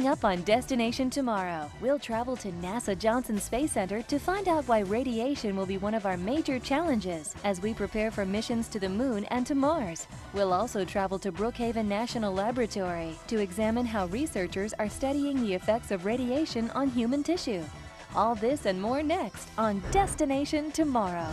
Coming up on Destination Tomorrow, we'll travel to NASA Johnson Space Center to find out why radiation will be one of our major challenges as we prepare for missions to the Moon and to Mars. We'll also travel to Brookhaven National Laboratory to examine how researchers are studying the effects of radiation on human tissue. All this and more next on Destination Tomorrow.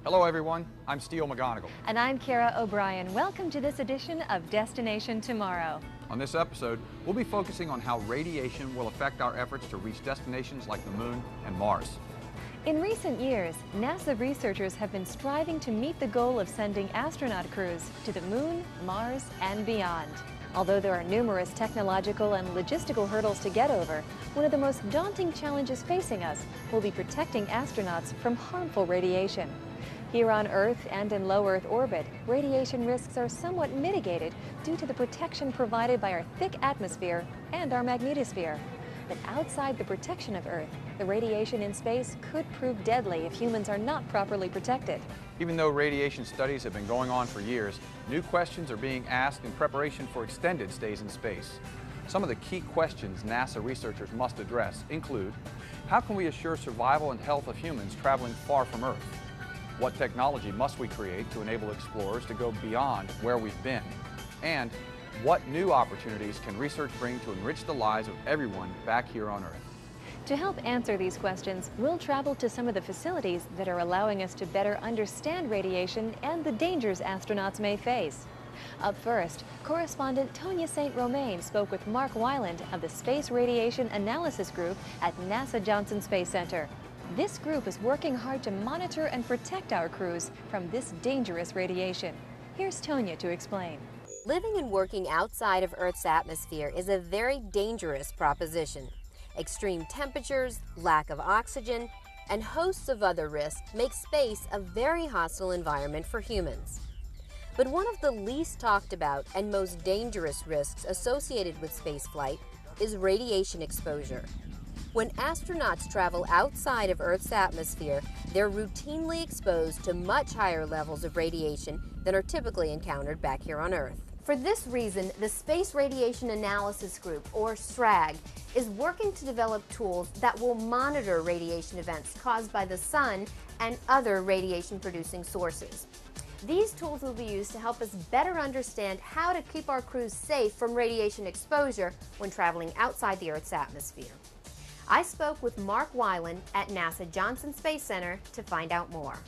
Hello everyone, I'm Steele McGonigal. And I'm Kara O'Brien. Welcome to this edition of Destination Tomorrow. On this episode, we'll be focusing on how radiation will affect our efforts to reach destinations like the Moon and Mars. In recent years, NASA researchers have been striving to meet the goal of sending astronaut crews to the Moon, Mars, and beyond. Although there are numerous technological and logistical hurdles to get over, one of the most daunting challenges facing us will be protecting astronauts from harmful radiation. Here on Earth and in low Earth orbit, radiation risks are somewhat mitigated due to the protection provided by our thick atmosphere and our magnetosphere. But outside the protection of Earth, the radiation in space could prove deadly if humans are not properly protected. Even though radiation studies have been going on for years, new questions are being asked in preparation for extended stays in space. Some of the key questions NASA researchers must address include, how can we assure survival and health of humans traveling far from Earth? What technology must we create to enable explorers to go beyond where we've been? And what new opportunities can research bring to enrich the lives of everyone back here on Earth? To help answer these questions, we'll travel to some of the facilities that are allowing us to better understand radiation and the dangers astronauts may face. Up first, correspondent Tonya St. Romain spoke with Mark Weiland of the Space Radiation Analysis Group at NASA Johnson Space Center. This group is working hard to monitor and protect our crews from this dangerous radiation. Here's Tonya to explain. Living and working outside of Earth's atmosphere is a very dangerous proposition. Extreme temperatures, lack of oxygen, and hosts of other risks make space a very hostile environment for humans. But one of the least talked about and most dangerous risks associated with spaceflight is radiation exposure. When astronauts travel outside of Earth's atmosphere, they're routinely exposed to much higher levels of radiation than are typically encountered back here on Earth. For this reason, the Space Radiation Analysis Group, or SRAG, is working to develop tools that will monitor radiation events caused by the sun and other radiation-producing sources. These tools will be used to help us better understand how to keep our crews safe from radiation exposure when traveling outside the Earth's atmosphere. I spoke with Mark Weiland at NASA Johnson Space Center to find out more.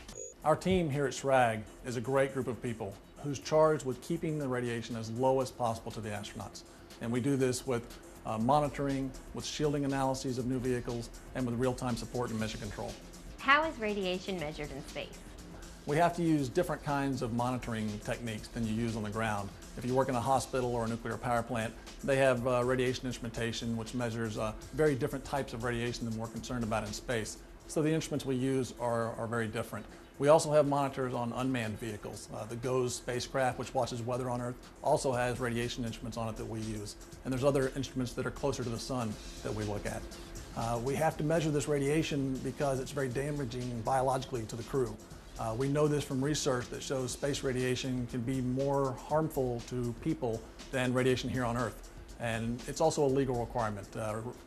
Our team here at SRAG is a great group of people who's charged with keeping the radiation as low as possible to the astronauts. And we do this with monitoring, with shielding analyses of new vehicles, and with real-time support and mission control. How is radiation measured in space? We have to use different kinds of monitoring techniques than you use on the ground. If you work in a hospital or a nuclear power plant, they have radiation instrumentation which measures very different types of radiation than we're concerned about in space. So the instruments we use are very different. We also have monitors on unmanned vehicles. The GOES spacecraft, which watches weather on Earth, also has radiation instruments on it that we use. And there's other instruments that are closer to the sun that we look at. We have to measure this radiation because it's very damaging biologically to the crew. We know this from research that shows space radiation can be more harmful to people than radiation here on Earth. And it's also a legal requirement.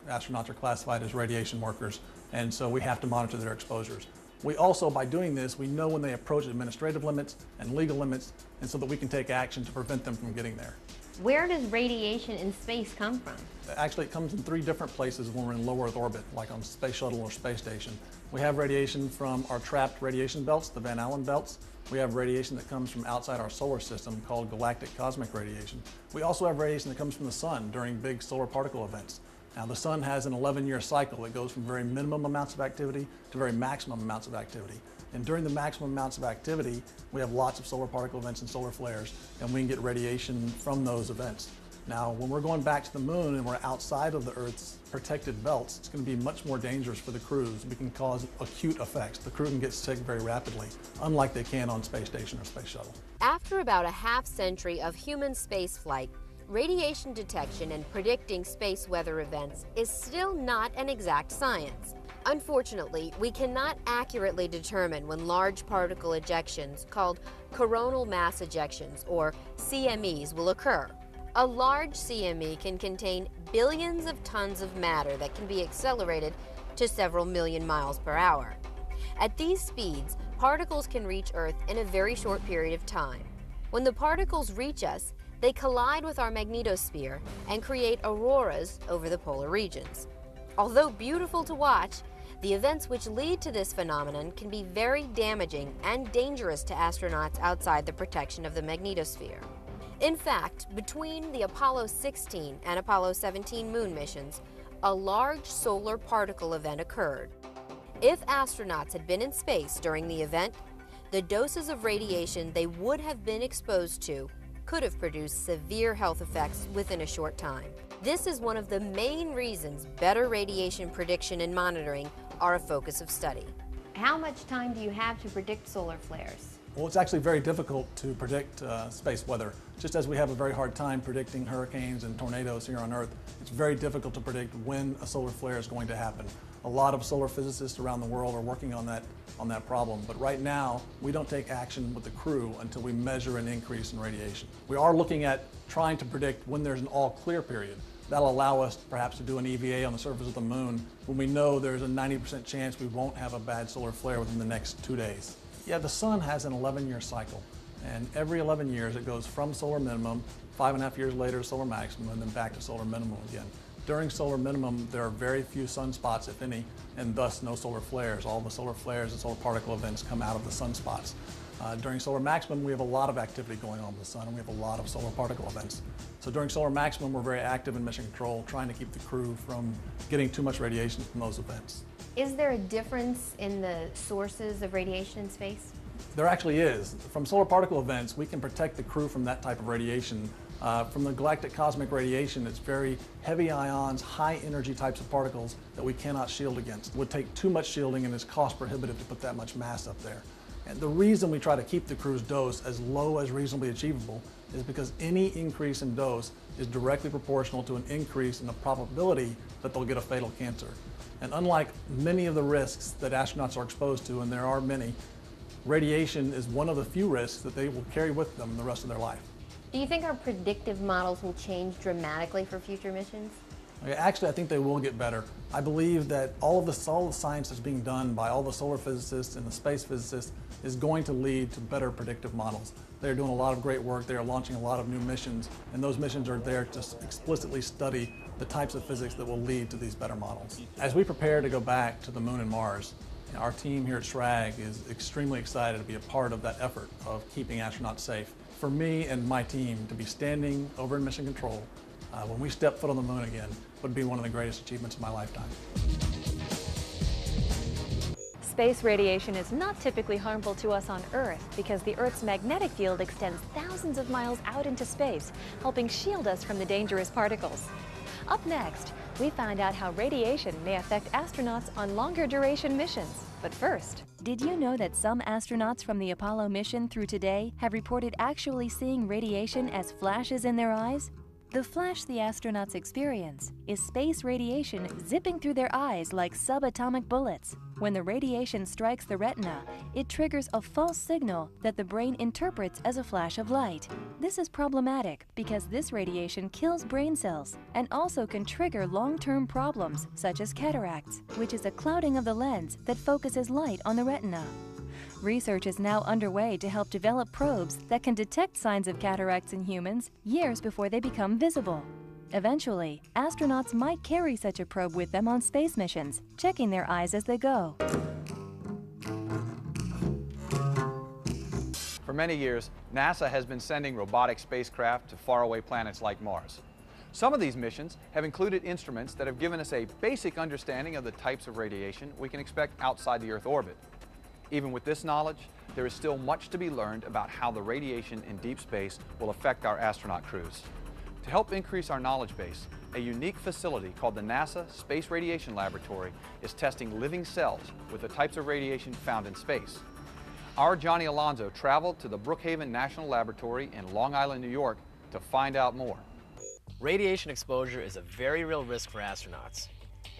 Astronauts are classified as radiation workers, and so we have to monitor their exposures. We also, by doing this, we know when they approach administrative limits and legal limits, and so that we can take action to prevent them from getting there. Where does radiation in space come from? Actually, it comes in 3 different places when we're in low Earth orbit, like on Space Shuttle or Space Station. We have radiation from our trapped radiation belts, the Van Allen belts. We have radiation that comes from outside our solar system called galactic cosmic radiation. We also have radiation that comes from the sun during big solar particle events. Now, the sun has an 11-year cycle that goes from very minimum amounts of activity to very maximum amounts of activity. And during the maximum amounts of activity, we have lots of solar particle events and solar flares, and we can get radiation from those events. Now, when we're going back to the moon and we're outside of the Earth's protected belts, it's going to be much more dangerous for the crews. We can cause acute effects. The crew can get sick very rapidly, unlike they can on Space Station or Space Shuttle. After about a half-century of human spaceflight, radiation detection and predicting space weather events is still not an exact science. Unfortunately, we cannot accurately determine when large particle ejections, called coronal mass ejections or CMEs, will occur. A large CME can contain billions of tons of matter that can be accelerated to several million miles per hour. At these speeds, particles can reach Earth in a very short period of time. When the particles reach us, they collide with our magnetosphere and create auroras over the polar regions. Although beautiful to watch, the events which lead to this phenomenon can be very damaging and dangerous to astronauts outside the protection of the magnetosphere. In fact, between the Apollo 16 and Apollo 17 moon missions, a large solar particle event occurred. If astronauts had been in space during the event, the doses of radiation they would have been exposed to could have produced severe health effects within a short time. This is one of the main reasons better radiation prediction and monitoring are a focus of study. How much time do you have to predict solar flares? Well, it's actually very difficult to predict space weather. Just as we have a very hard time predicting hurricanes and tornadoes here on Earth, it's very difficult to predict when a solar flare is going to happen. A lot of solar physicists around the world are working on that problem, but right now we don't take action with the crew until we measure an increase in radiation. We are looking at trying to predict when there's an all-clear period. That'll allow us perhaps to do an EVA on the surface of the moon when we know there's a 90% chance we won't have a bad solar flare within the next 2 days. Yeah, the sun has an 11-year cycle, and every 11 years it goes from solar minimum, 5.5 years later to solar maximum, and then back to solar minimum again. During solar minimum, there are very few sunspots, if any, and thus no solar flares. All the solar flares and solar particle events come out of the sunspots. During solar maximum, we have a lot of activity going on with the sun, and we have a lot of solar particle events. So during solar maximum, we're very active in mission control, trying to keep the crew from getting too much radiation from those events. Is there a difference in the sources of radiation in space? There actually is. From solar particle events, we can protect the crew from that type of radiation. From the galactic cosmic radiation, it's very heavy ions, high energy types of particles that we cannot shield against. It would take too much shielding and is cost prohibitive to put that much mass up there. And the reason we try to keep the crew's dose as low as reasonably achievable is because any increase in dose is directly proportional to an increase in the probability that they'll get a fatal cancer. And unlike many of the risks that astronauts are exposed to, and there are many, radiation is one of the few risks that they will carry with them the rest of their life. Do you think our predictive models will change dramatically for future missions? Okay, actually, I think they will get better. I believe that all the science that's being done by all the solar physicists and the space physicists is going to lead to better predictive models. They're doing a lot of great work. They are launching a lot of new missions, and those missions are there to explicitly study the types of physics that will lead to these better models. As we prepare to go back to the moon and Mars, our team here at SRAG is extremely excited to be a part of that effort of keeping astronauts safe. For me and my team to be standing over in mission control when we step foot on the moon again would be one of the greatest achievements of my lifetime. Space radiation is not typically harmful to us on Earth because the Earth's magnetic field extends thousands of miles out into space, helping shield us from the dangerous particles. Up next, we find out how radiation may affect astronauts on longer duration missions. But first, did you know that some astronauts from the Apollo mission through today have reported actually seeing radiation as flashes in their eyes? The flash the astronauts experience is space radiation zipping through their eyes like subatomic bullets. When the radiation strikes the retina, it triggers a false signal that the brain interprets as a flash of light. This is problematic because this radiation kills brain cells and also can trigger long-term problems such as cataracts, which is a clouding of the lens that focuses light on the retina. Research is now underway to help develop probes that can detect signs of cataracts in humans years before they become visible. Eventually, astronauts might carry such a probe with them on space missions, checking their eyes as they go. For many years, NASA has been sending robotic spacecraft to faraway planets like Mars. Some of these missions have included instruments that have given us a basic understanding of the types of radiation we can expect outside the Earth orbit. Even with this knowledge, there is still much to be learned about how the radiation in deep space will affect our astronaut crews. To help increase our knowledge base, a unique facility called the NASA Space Radiation Laboratory is testing living cells with the types of radiation found in space. Our Johnny Alonso traveled to the Brookhaven National Laboratory in Long Island, New York to find out more. Radiation exposure is a very real risk for astronauts.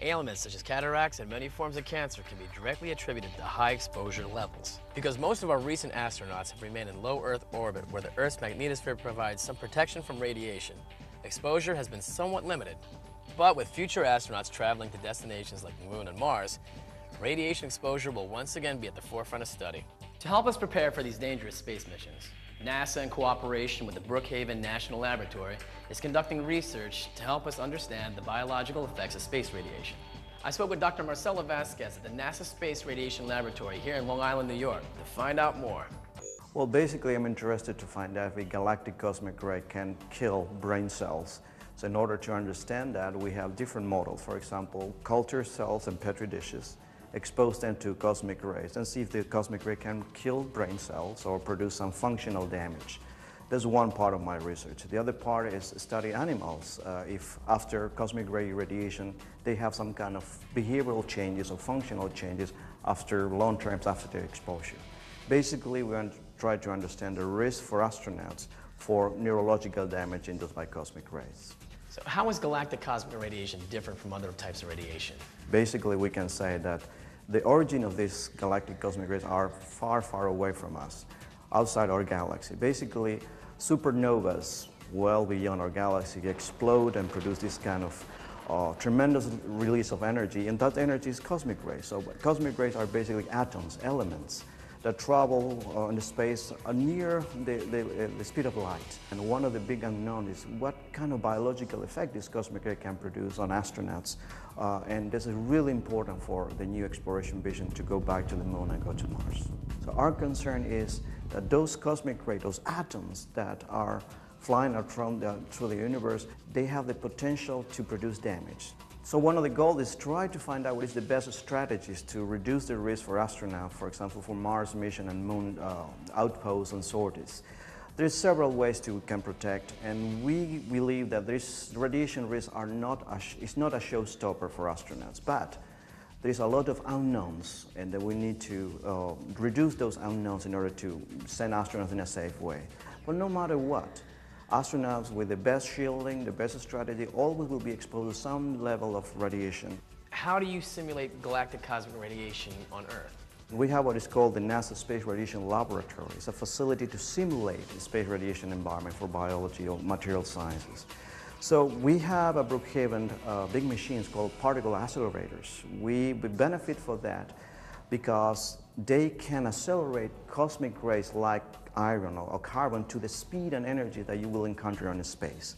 Ailments such as cataracts and many forms of cancer can be directly attributed to high exposure levels. Because most of our recent astronauts have remained in low Earth orbit where the Earth's magnetosphere provides some protection from radiation, exposure has been somewhat limited. But with future astronauts traveling to destinations like the Moon and Mars, radiation exposure will once again be at the forefront of study. To help us prepare for these dangerous space missions, NASA, in cooperation with the Brookhaven National Laboratory, is conducting research to help us understand the biological effects of space radiation. I spoke with Dr. Marcelo Vasquez at the NASA Space Radiation Laboratory here in Long Island, New York, to find out more. Well, basically, I'm interested to find out if a galactic cosmic ray can kill brain cells. So in order to understand that, we have different models. For example, culture cells and petri dishes, expose them to cosmic rays and see if the cosmic ray can kill brain cells or produce some functional damage. That's one part of my research. The other part is study animals. If after cosmic ray radiation, they have some kind of behavioral changes or functional changes after long terms after their exposure. Basically, we want to try to understand the risk for astronauts for neurological damage induced by cosmic rays. So how is galactic cosmic radiation different from other types of radiation? Basically, we can say that the origin of these galactic cosmic rays are far, far away from us, outside our galaxy. Basically, supernovas well beyond our galaxy explode and produce this kind of tremendous release of energy, and that energy is cosmic rays. So cosmic rays are basically atoms, elements, that travel in the space near the speed of light. And one of the big unknowns is what kind of biological effect this cosmic ray can produce on astronauts. And this is really important for the new exploration mission to go back to the Moon and go to Mars. So our concern is that those cosmic rays, those atoms that are flying through the universe, they have the potential to produce damage. So one of the goals is try to find out what is the best strategies to reduce the risk for astronauts, for example, for Mars mission and Moon outposts and sorties. There's several ways to can protect, and we believe that this radiation risks are it's not a showstopper for astronauts, but there's a lot of unknowns, and that we need to reduce those unknowns in order to send astronauts in a safe way. But no matter what, astronauts with the best shielding, the best strategy, always will be exposed to some level of radiation. How do you simulate galactic cosmic radiation on Earth? We have what is called the NASA Space Radiation Laboratory. It's a facility to simulate the space radiation environment for biology or material sciences. So we have at Brookhaven big machines called particle accelerators. We benefit for that because they can accelerate cosmic rays like iron or carbon to the speed and energy that you will encounter in space.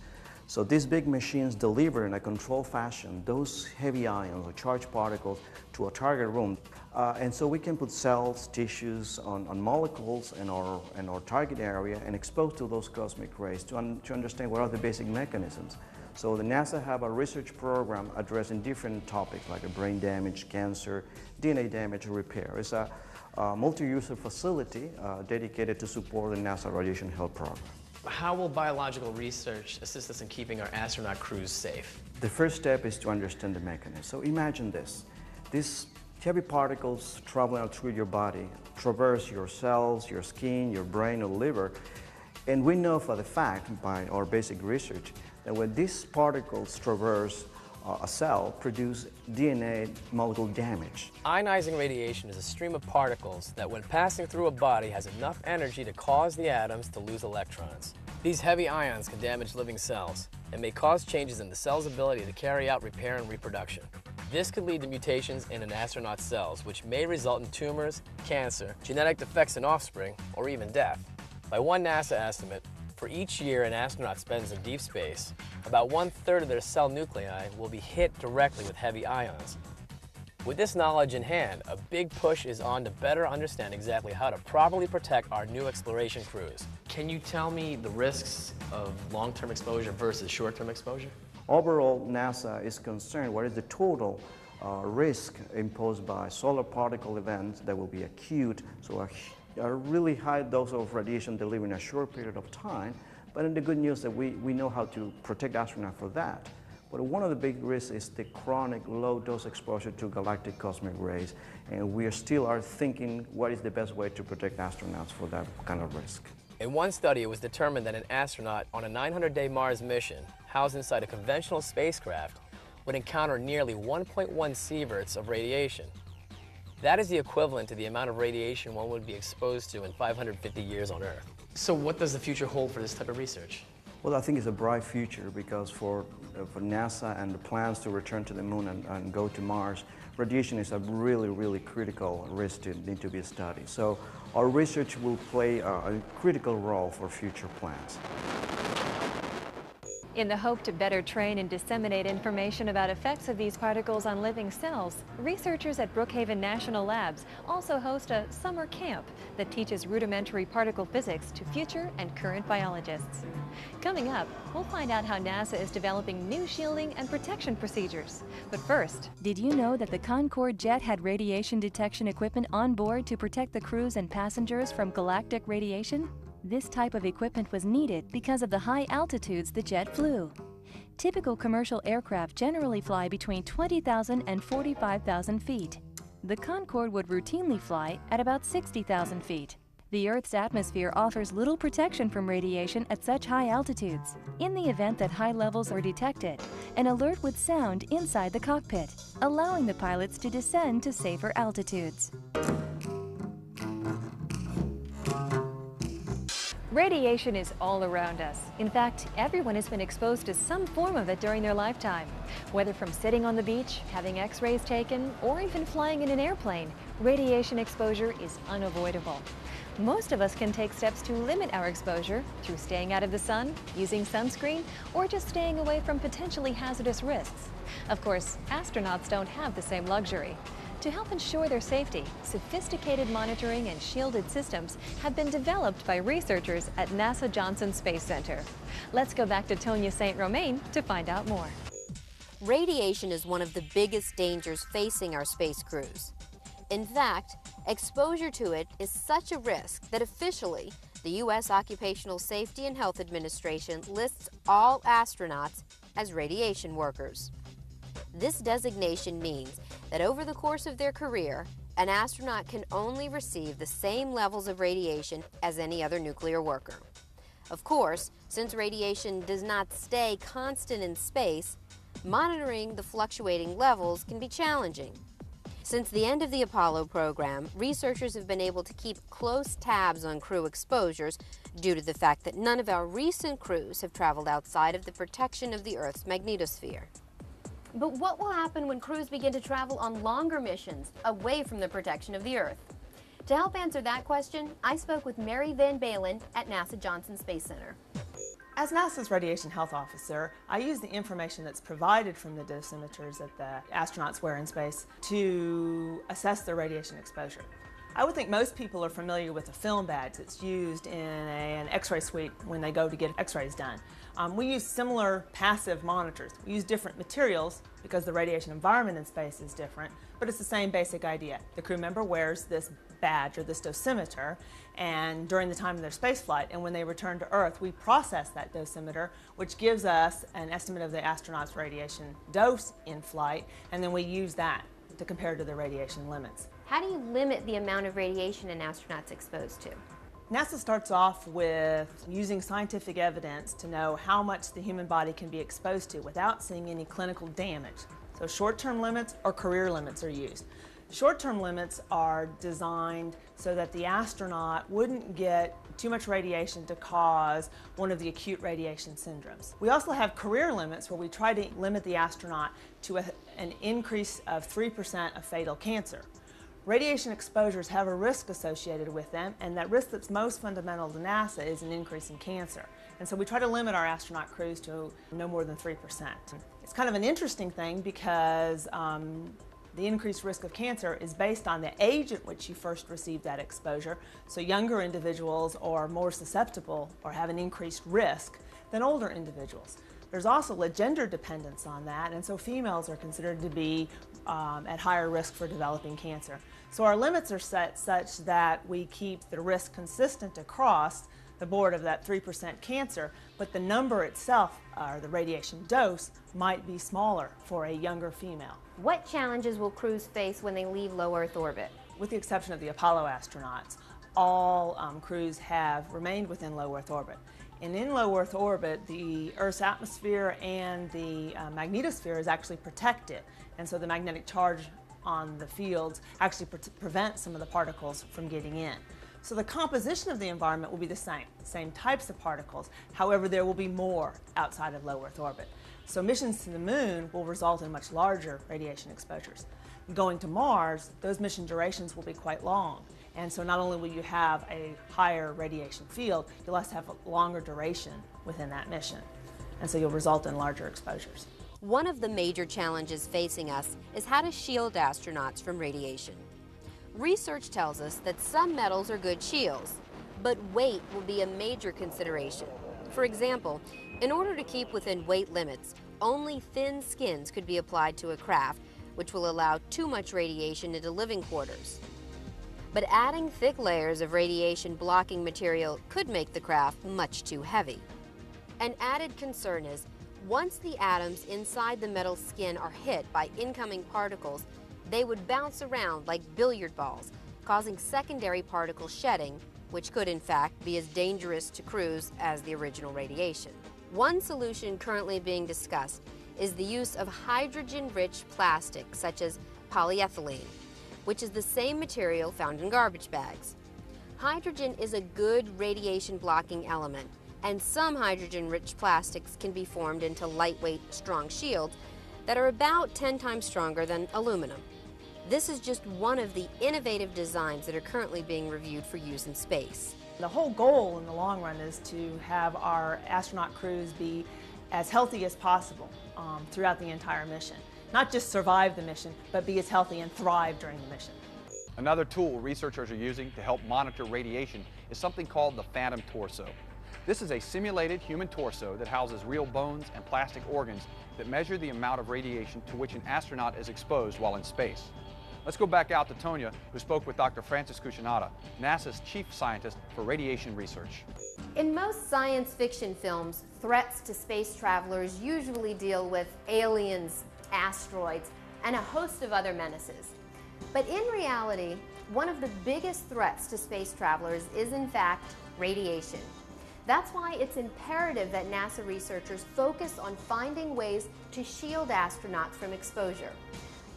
So these big machines deliver in a controlled fashion those heavy ions or charged particles to a target room. And so we can put cells, tissues on molecules in our target area and expose to those cosmic rays to understand what are the basic mechanisms. So the NASA have a research program addressing different topics like brain damage, cancer, DNA damage repair. It's a multi-user facility dedicated to support the NASA Radiation Health Program. How will biological research assist us in keeping our astronaut crews safe? The first step is to understand the mechanism. So imagine this. These heavy particles traveling through your body traverse your cells, your skin, your brain, or liver. And we know for the fact, by our basic research, that when these particles traverse a cell, produce DNA molecule damage. Ionizing radiation is a stream of particles that, when passing through a body, has enough energy to cause the atoms to lose electrons. These heavy ions can damage living cells and may cause changes in the cell's ability to carry out repair and reproduction. This could lead to mutations in an astronaut's cells, which may result in tumors, cancer, genetic defects in offspring, or even death. By one NASA estimate, for each year an astronaut spends in deep space, about 1/3 of their cell nuclei will be hit directly with heavy ions. With this knowledge in hand, a big push is on to better understand exactly how to properly protect our new exploration crews. Can you tell me the risks of long-term exposure versus short-term exposure? Overall, NASA is concerned what is the total risk imposed by solar particle events that will be acute, so a really high dose of radiation delivered in a short period of time. But the good news is that we know how to protect astronauts for that. But one of the big risks is the chronic low-dose exposure to galactic cosmic rays, and we still are thinking what is the best way to protect astronauts for that kind of risk. In one study, it was determined that an astronaut on a 900-day Mars mission, housed inside a conventional spacecraft, would encounter nearly 1.1 sieverts of radiation. That is the equivalent to the amount of radiation one would be exposed to in 550 years on Earth. So what does the future hold for this type of research? Well, I think it's a bright future because for NASA and the plans to return to the moon and go to Mars, radiation is a really critical risk to need to be studied. So our research will play a critical role for future plans. In the hope to better train and disseminate information about effects of these particles on living cells, researchers at Brookhaven National Labs also host a summer camp that teaches rudimentary particle physics to future and current biologists. Coming up, we'll find out how NASA is developing new shielding and protection procedures. But first, did you know that the Concorde jet had radiation detection equipment on board to protect the crews and passengers from galactic radiation? This type of equipment was needed because of the high altitudes the jet flew. Typical commercial aircraft generally fly between 20,000 and 45,000 feet. The Concorde would routinely fly at about 60,000 feet. The Earth's atmosphere offers little protection from radiation at such high altitudes. In the event that high levels are detected, an alert would sound inside the cockpit, allowing the pilots to descend to safer altitudes. Radiation is all around us. In fact, everyone has been exposed to some form of it during their lifetime. Whether from sitting on the beach, having X-rays taken, or even flying in an airplane, radiation exposure is unavoidable. Most of us can take steps to limit our exposure through staying out of the sun, using sunscreen, or just staying away from potentially hazardous risks. Of course, astronauts don't have the same luxury. To help ensure their safety, sophisticated monitoring and shielded systems have been developed by researchers at NASA Johnson Space Center. Let's go back to Tonya St. Romain to find out more. Radiation is one of the biggest dangers facing our space crews. In fact, exposure to it is such a risk that officially, the U.S. Occupational Safety and Health Administration lists all astronauts as radiation workers. This designation means that over the course of their career, an astronaut can only receive the same levels of radiation as any other nuclear worker. Of course, since radiation does not stay constant in space, monitoring the fluctuating levels can be challenging. Since the end of the Apollo program, researchers have been able to keep close tabs on crew exposures due to the fact that none of our recent crews have traveled outside of the protection of the Earth's magnetosphere. But what will happen when crews begin to travel on longer missions away from the protection of the Earth? To help answer that question, I spoke with Mary Van Balen at NASA Johnson Space Center. As NASA's radiation health officer, I use the information that's provided from the dosimeters that the astronauts wear in space to assess their radiation exposure. I would think most people are familiar with a film badge that's used in an X-ray suite when they go to get X-rays done. We use similar passive monitors. We use different materials because the radiation environment in space is different, but it's the same basic idea. The crew member wears this badge or this dosimeter and during the time of their space flight, and when they return to Earth, we process that dosimeter, which gives us an estimate of the astronaut's radiation dose in flight, and then we use that to compare to the radiation limits. How do you limit the amount of radiation an astronaut's exposed to? NASA starts off with using scientific evidence to know how much the human body can be exposed to without seeing any clinical damage. So short-term limits or career limits are used. Short-term limits are designed so that the astronaut wouldn't get too much radiation to cause one of the acute radiation syndromes. We also have career limits where we try to limit the astronaut to an increase of 3% of fatal cancer. Radiation exposures have a risk associated with them, and that risk that's most fundamental to NASA is an increase in cancer. And so we try to limit our astronaut crews to no more than 3%. It's kind of an interesting thing because the increased risk of cancer is based on the age at which you first received that exposure. So younger individuals are more susceptible or have an increased risk than older individuals. There's also a gender dependence on that, and so females are considered to be at higher risk for developing cancer. So our limits are set such that we keep the risk consistent across the board of that 3% cancer, but the number itself, or the radiation dose, might be smaller for a younger female. What challenges will crews face when they leave low Earth orbit? With the exception of the Apollo astronauts, all crews have remained within low Earth orbit. And in low Earth orbit, the Earth's atmosphere and the magnetosphere is actually protected. And so the magnetic charge on the fields actually prevents some of the particles from getting in. So the composition of the environment will be the same types of particles. However, there will be more outside of low Earth orbit. So missions to the moon will result in much larger radiation exposures. Going to Mars, those mission durations will be quite long. And so not only will you have a higher radiation field, you'll also have a longer duration within that mission. And so you'll result in larger exposures. One of the major challenges facing us is how to shield astronauts from radiation. Research tells us that some metals are good shields, but weight will be a major consideration. For example, in order to keep within weight limits, only thin skins could be applied to a craft, which will allow too much radiation into living quarters. But adding thick layers of radiation blocking material could make the craft much too heavy. An added concern is, once the atoms inside the metal skin are hit by incoming particles, they would bounce around like billiard balls, causing secondary particle shedding, which could in fact be as dangerous to crews as the original radiation. One solution currently being discussed is the use of hydrogen-rich plastics such as polyethylene, which is the same material found in garbage bags. Hydrogen is a good radiation-blocking element, and some hydrogen-rich plastics can be formed into lightweight, strong shields that are about 10 times stronger than aluminum. This is just one of the innovative designs that are currently being reviewed for use in space. The whole goal in the long run is to have our astronaut crews be as healthy as possible throughout the entire mission. Not just survive the mission, but be as healthy and thrive during the mission. Another tool researchers are using to help monitor radiation is something called the phantom torso. This is a simulated human torso that houses real bones and plastic organs that measure the amount of radiation to which an astronaut is exposed while in space. Let's go back out to Tonya, who spoke with Dr. Francis Cucinato, NASA's chief scientist for radiation research. In most science fiction films, threats to space travelers usually deal with aliens, asteroids, and a host of other menaces. But in reality, one of the biggest threats to space travelers is in fact radiation. That's why it's imperative that NASA researchers focus on finding ways to shield astronauts from exposure.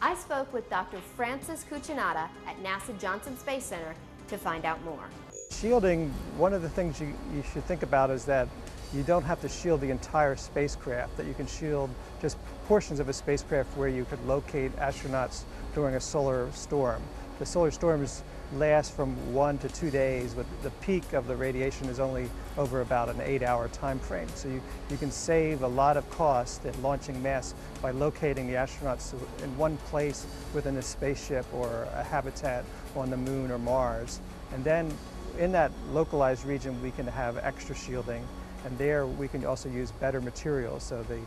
I spoke with Dr. Francis Cucinato at NASA Johnson Space Center to find out more. Shielding, one of the things you should think about is that you don't have to shield the entire spacecraft, that you can shield just portions of a spacecraft where you could locate astronauts during a solar storm. The solar storms last from 1 to 2 days, but the peak of the radiation is only over about an 8-hour time frame. So you can save a lot of cost in launching mass by locating the astronauts in one place within a spaceship or a habitat on the moon or Mars. And then in that localized region we can have extra shielding, and there we can also use better materials. So the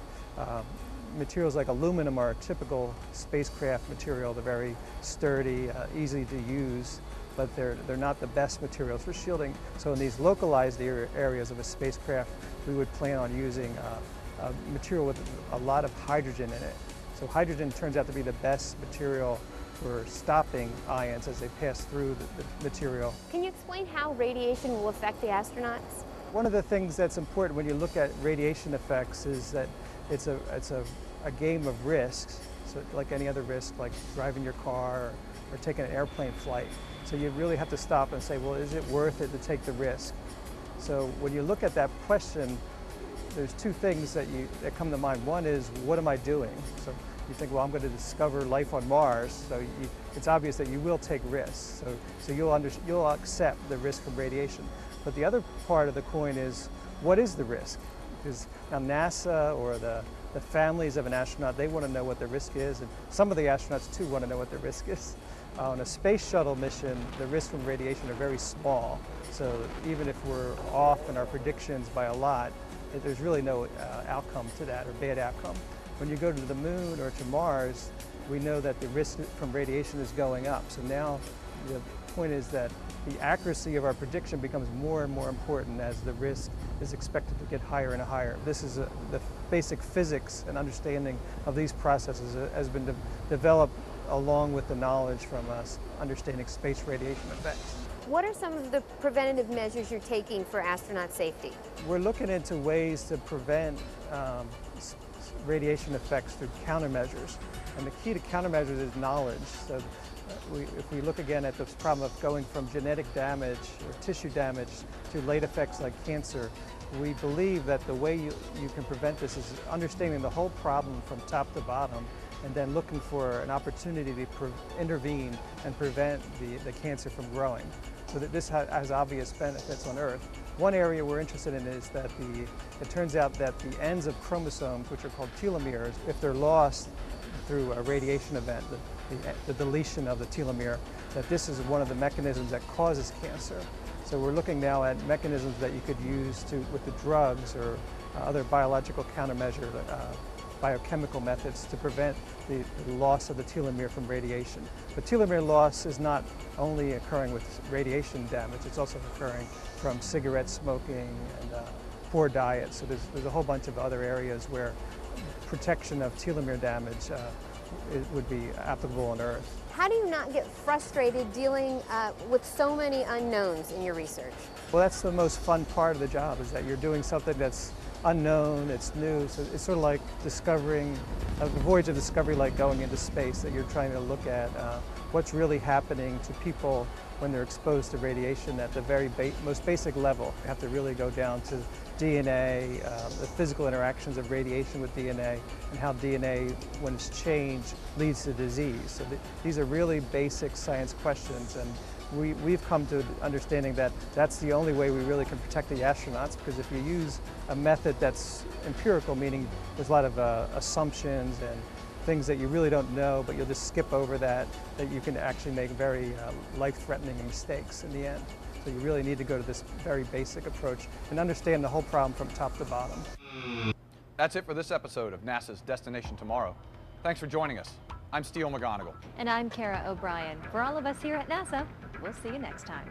materials like aluminum are a typical spacecraft material. They're very sturdy, easy to use, but they're not the best materials for shielding. So in these localized areas of a spacecraft, we would plan on using a material with a lot of hydrogen in it. So hydrogen turns out to be the best material for stopping ions as they pass through the material. Can you explain how radiation will affect the astronauts? One of the things that's important when you look at radiation effects is that it's a game of risks. So like any other risk, like driving your car or taking an airplane flight. So you really have to stop and say, well, is it worth it to take the risk? So when you look at that question, there's two things that come to mind. One is, what am I doing? So you think, well, I'm going to discover life on Mars, so it's obvious that you will take risks. So you'll accept the risk from radiation. But the other part of the coin is, what is the risk? Because now NASA or the families of an astronaut, they want to know what the risk is, and some of the astronauts too want to know what the risk is. On a space shuttle mission, the risks from radiation are very small. So even if we're off in our predictions by a lot, there's really no outcome to that, or bad outcome. When you go to the moon or to Mars, we know that the risk from radiation is going up. So now the point is that the accuracy of our prediction becomes more and more important as the risk is expected to get higher and higher. This is the basic physics and understanding of these processes has been developed along with the knowledge from us understanding space radiation effects. What are some of the preventative measures you're taking for astronaut safety? We're looking into ways to prevent radiation effects through countermeasures. And the key to countermeasures is knowledge. So if we look again at this problem of going from genetic damage or tissue damage to late effects like cancer, we believe that the way you can prevent this is understanding the whole problem from top to bottom and then looking for an opportunity to intervene and prevent the cancer from growing. So that this has obvious benefits on Earth. One area we're interested in is that it turns out that the ends of chromosomes, which are called telomeres, if they're lost through a radiation event, the deletion of the telomere, that this is one of the mechanisms that causes cancer. So we're looking now at mechanisms that you could use with the drugs or other biological countermeasure, biochemical methods to prevent the loss of the telomere from radiation. But telomere loss is not only occurring with radiation damage, it's also occurring from cigarette smoking and poor diet. So there's a whole bunch of other areas where protection of telomere damage it would be applicable on Earth. How do you not get frustrated dealing with so many unknowns in your research? Well, that's the most fun part of the job, is that you're doing something that's unknown, it's new, so it's sort of like discovering, the voyage of discovery, like going into space, that you're trying to look at what's really happening to people when they're exposed to radiation at the very most basic level. You have to really go down to DNA, the physical interactions of radiation with DNA, and how DNA, when it's changed, leads to disease. So these are really basic science questions, and we've come to understanding that that's the only way we really can protect the astronauts, because if you use a method that's empirical, meaning there's a lot of assumptions and things that you really don't know, but you'll just skip over that you can actually make very life-threatening mistakes in the end. So you really need to go to this very basic approach and understand the whole problem from top to bottom. That's it for this episode of NASA's Destination Tomorrow. Thanks for joining us. I'm Steele McGonigal. And I'm Kara O'Brien. For all of us here at NASA, we'll see you next time.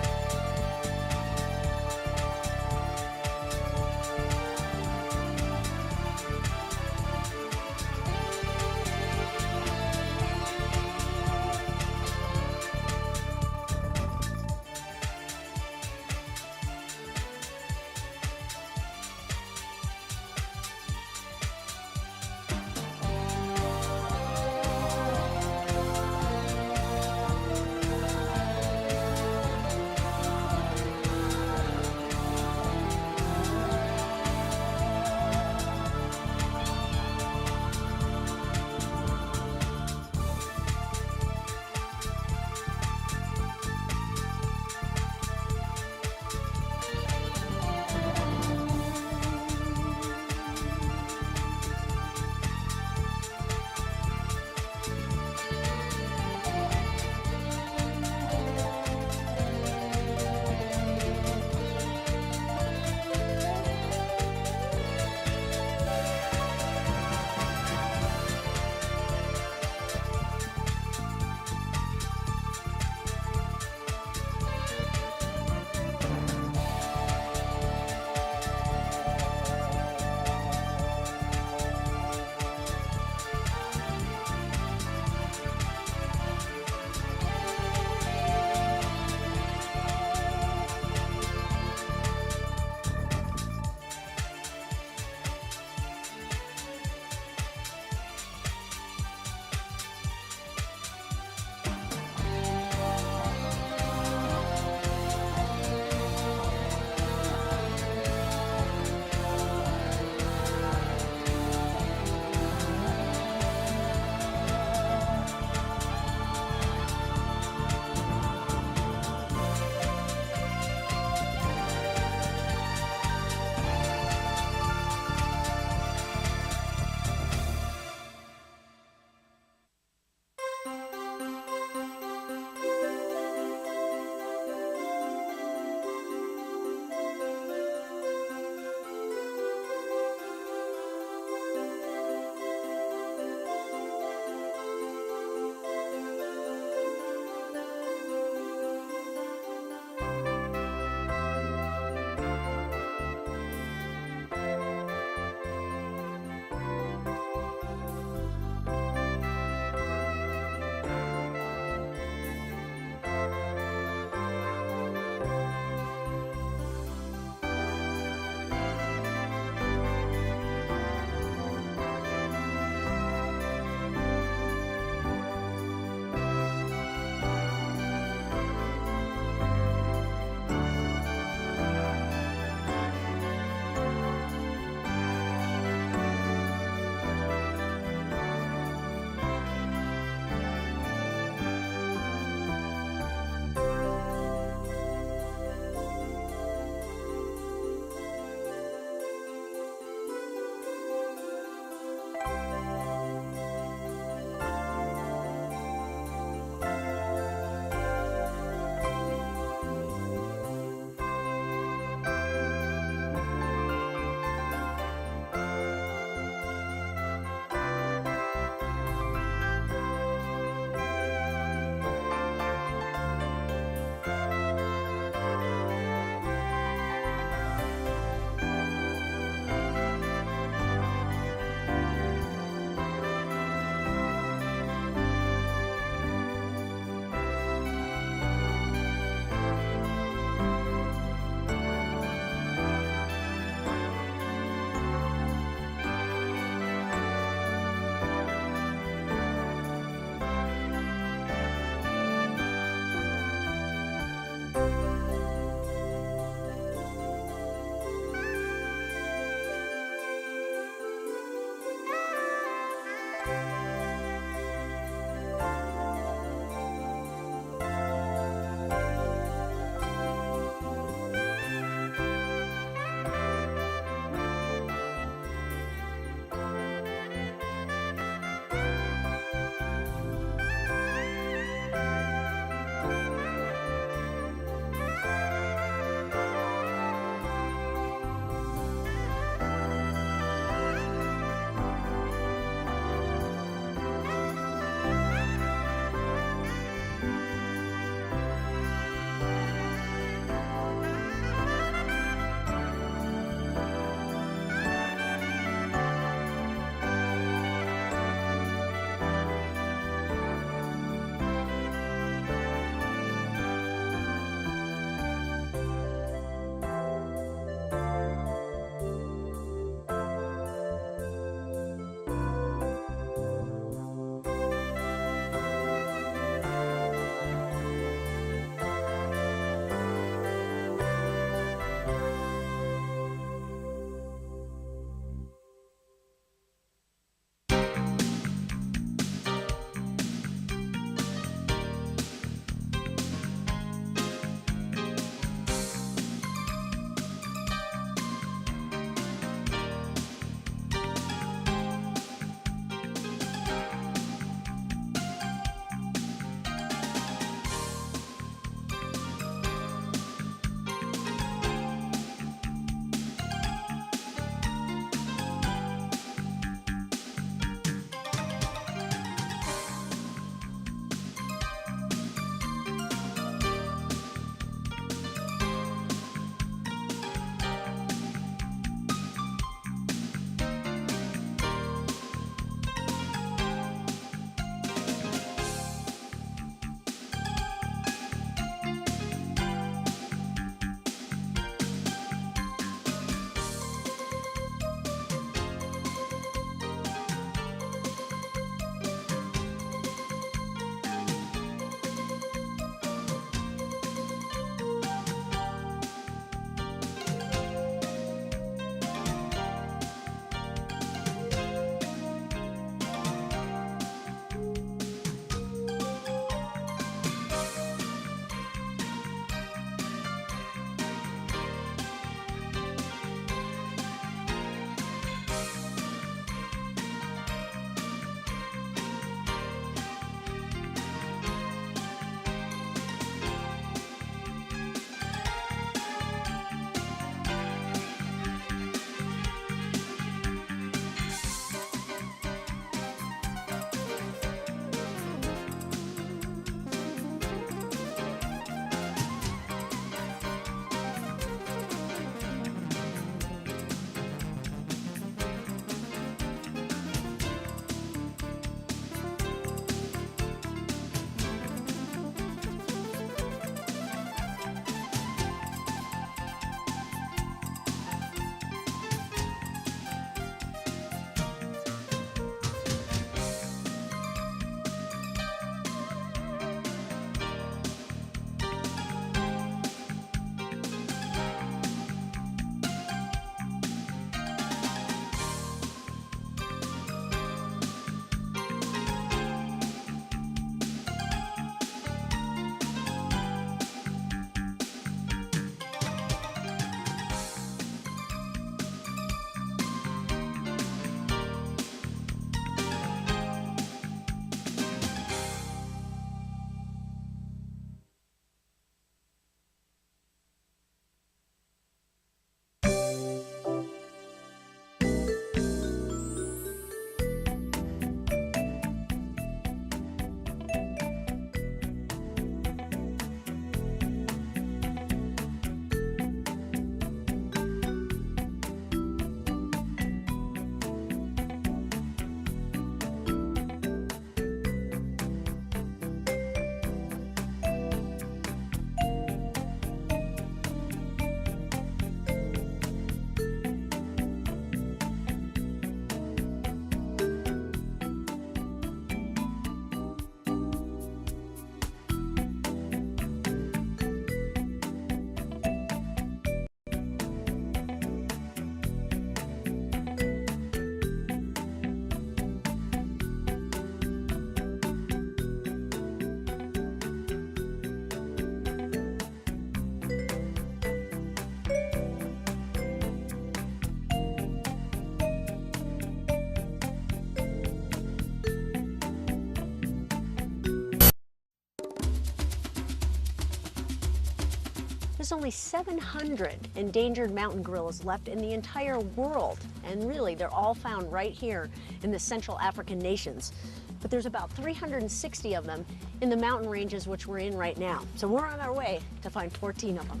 There's only 700 endangered mountain gorillas left in the entire world. And really, they're all found right here in the Central African nations. But there's about 360 of them in the mountain ranges which we're in right now. So we're on our way to find 14 of them.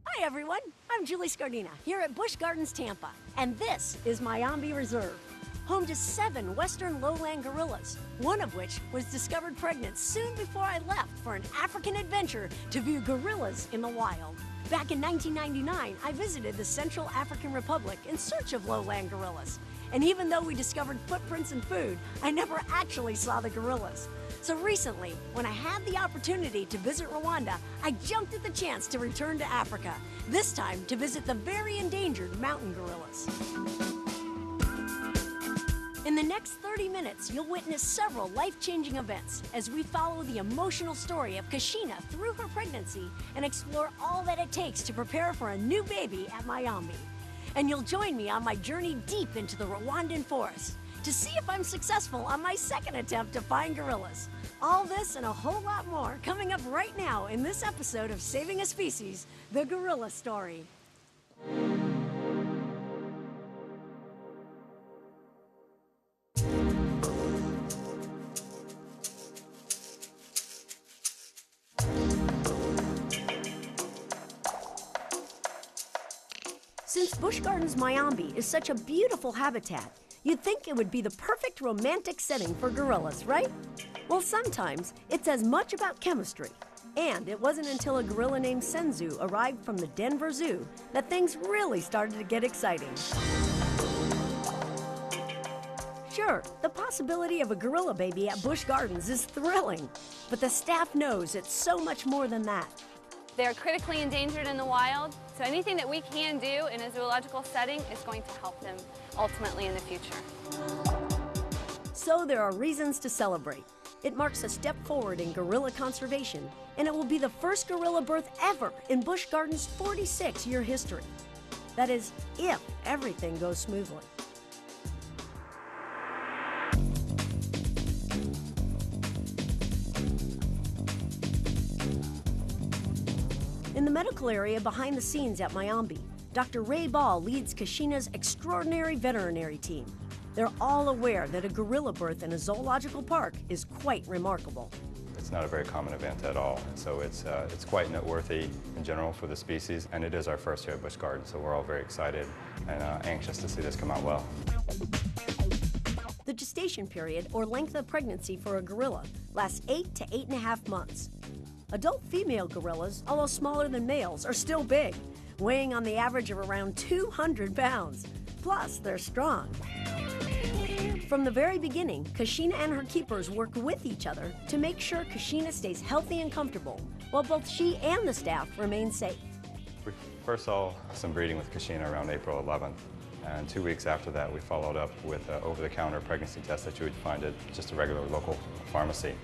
Hi everyone, I'm Julie Scardina here at Busch Gardens, Tampa. And this is Mayombe Reserve, home to 7 western lowland gorillas, one of which was discovered pregnant soon before I left for an African adventure to view gorillas in the wild. Back in 1999, I visited the Central African Republic in search of lowland gorillas. And even though we discovered footprints and food, I never actually saw the gorillas. So recently, when I had the opportunity to visit Rwanda, I jumped at the chance to return to Africa, this time to visit the very endangered mountain gorillas. In the next 30 minutes, you'll witness several life-changing events as we follow the emotional story of Kashina through her pregnancy and explore all that it takes to prepare for a new baby at Mayombe. And you'll join me on my journey deep into the Rwandan forest to see if I'm successful on my second attempt to find gorillas. All this and a whole lot more coming up right now in this episode of Saving a Species, The Gorilla Story. Since Busch Gardens Mayombe is such a beautiful habitat, you'd think it would be the perfect romantic setting for gorillas, right? Well, sometimes it's as much about chemistry. And it wasn't until a gorilla named Senzu arrived from the Denver Zoo that things really started to get exciting. Sure, the possibility of a gorilla baby at Busch Gardens is thrilling, but the staff knows it's so much more than that. They're critically endangered in the wild, so anything that we can do in a zoological setting is going to help them ultimately in the future. So there are reasons to celebrate. It marks a step forward in gorilla conservation, and it will be the first gorilla birth ever in Busch Gardens' 46-year history. That is, if everything goes smoothly. In the medical area behind the scenes at Mayombe, Dr. Ray Ball leads Kashina's extraordinary veterinary team. They're all aware that a gorilla birth in a zoological park is quite remarkable. It's not a very common event at all, and so it's quite noteworthy in general for the species, and it is our first here at Busch Gardens, so we're all very excited and anxious to see this come out well. The gestation period, or length of pregnancy for a gorilla, lasts 8 to 8.5 months. Adult female gorillas, although smaller than males, are still big, weighing on the average of around 200 pounds. Plus, they're strong. From the very beginning, Kashina and her keepers work with each other to make sure Kashina stays healthy and comfortable, while both she and the staff remain safe. We first saw some breeding with Kashina around April 11th, and 2 weeks after that we followed up with an over-the-counter pregnancy test that you would find at just a regular local pharmacy.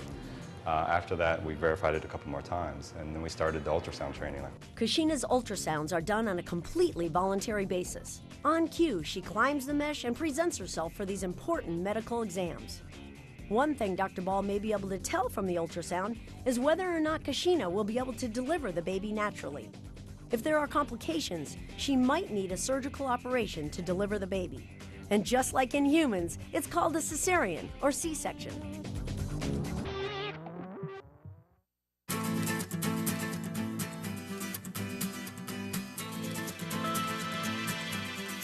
After that, we verified it a couple more times, and then we started the ultrasound training. Kashina's ultrasounds are done on a completely voluntary basis. On cue, she climbs the mesh and presents herself for these important medical exams. One thing Dr. Ball may be able to tell from the ultrasound is whether or not Kashina will be able to deliver the baby naturally. If there are complications, she might need a surgical operation to deliver the baby. And just like in humans, it's called a cesarean or C-section.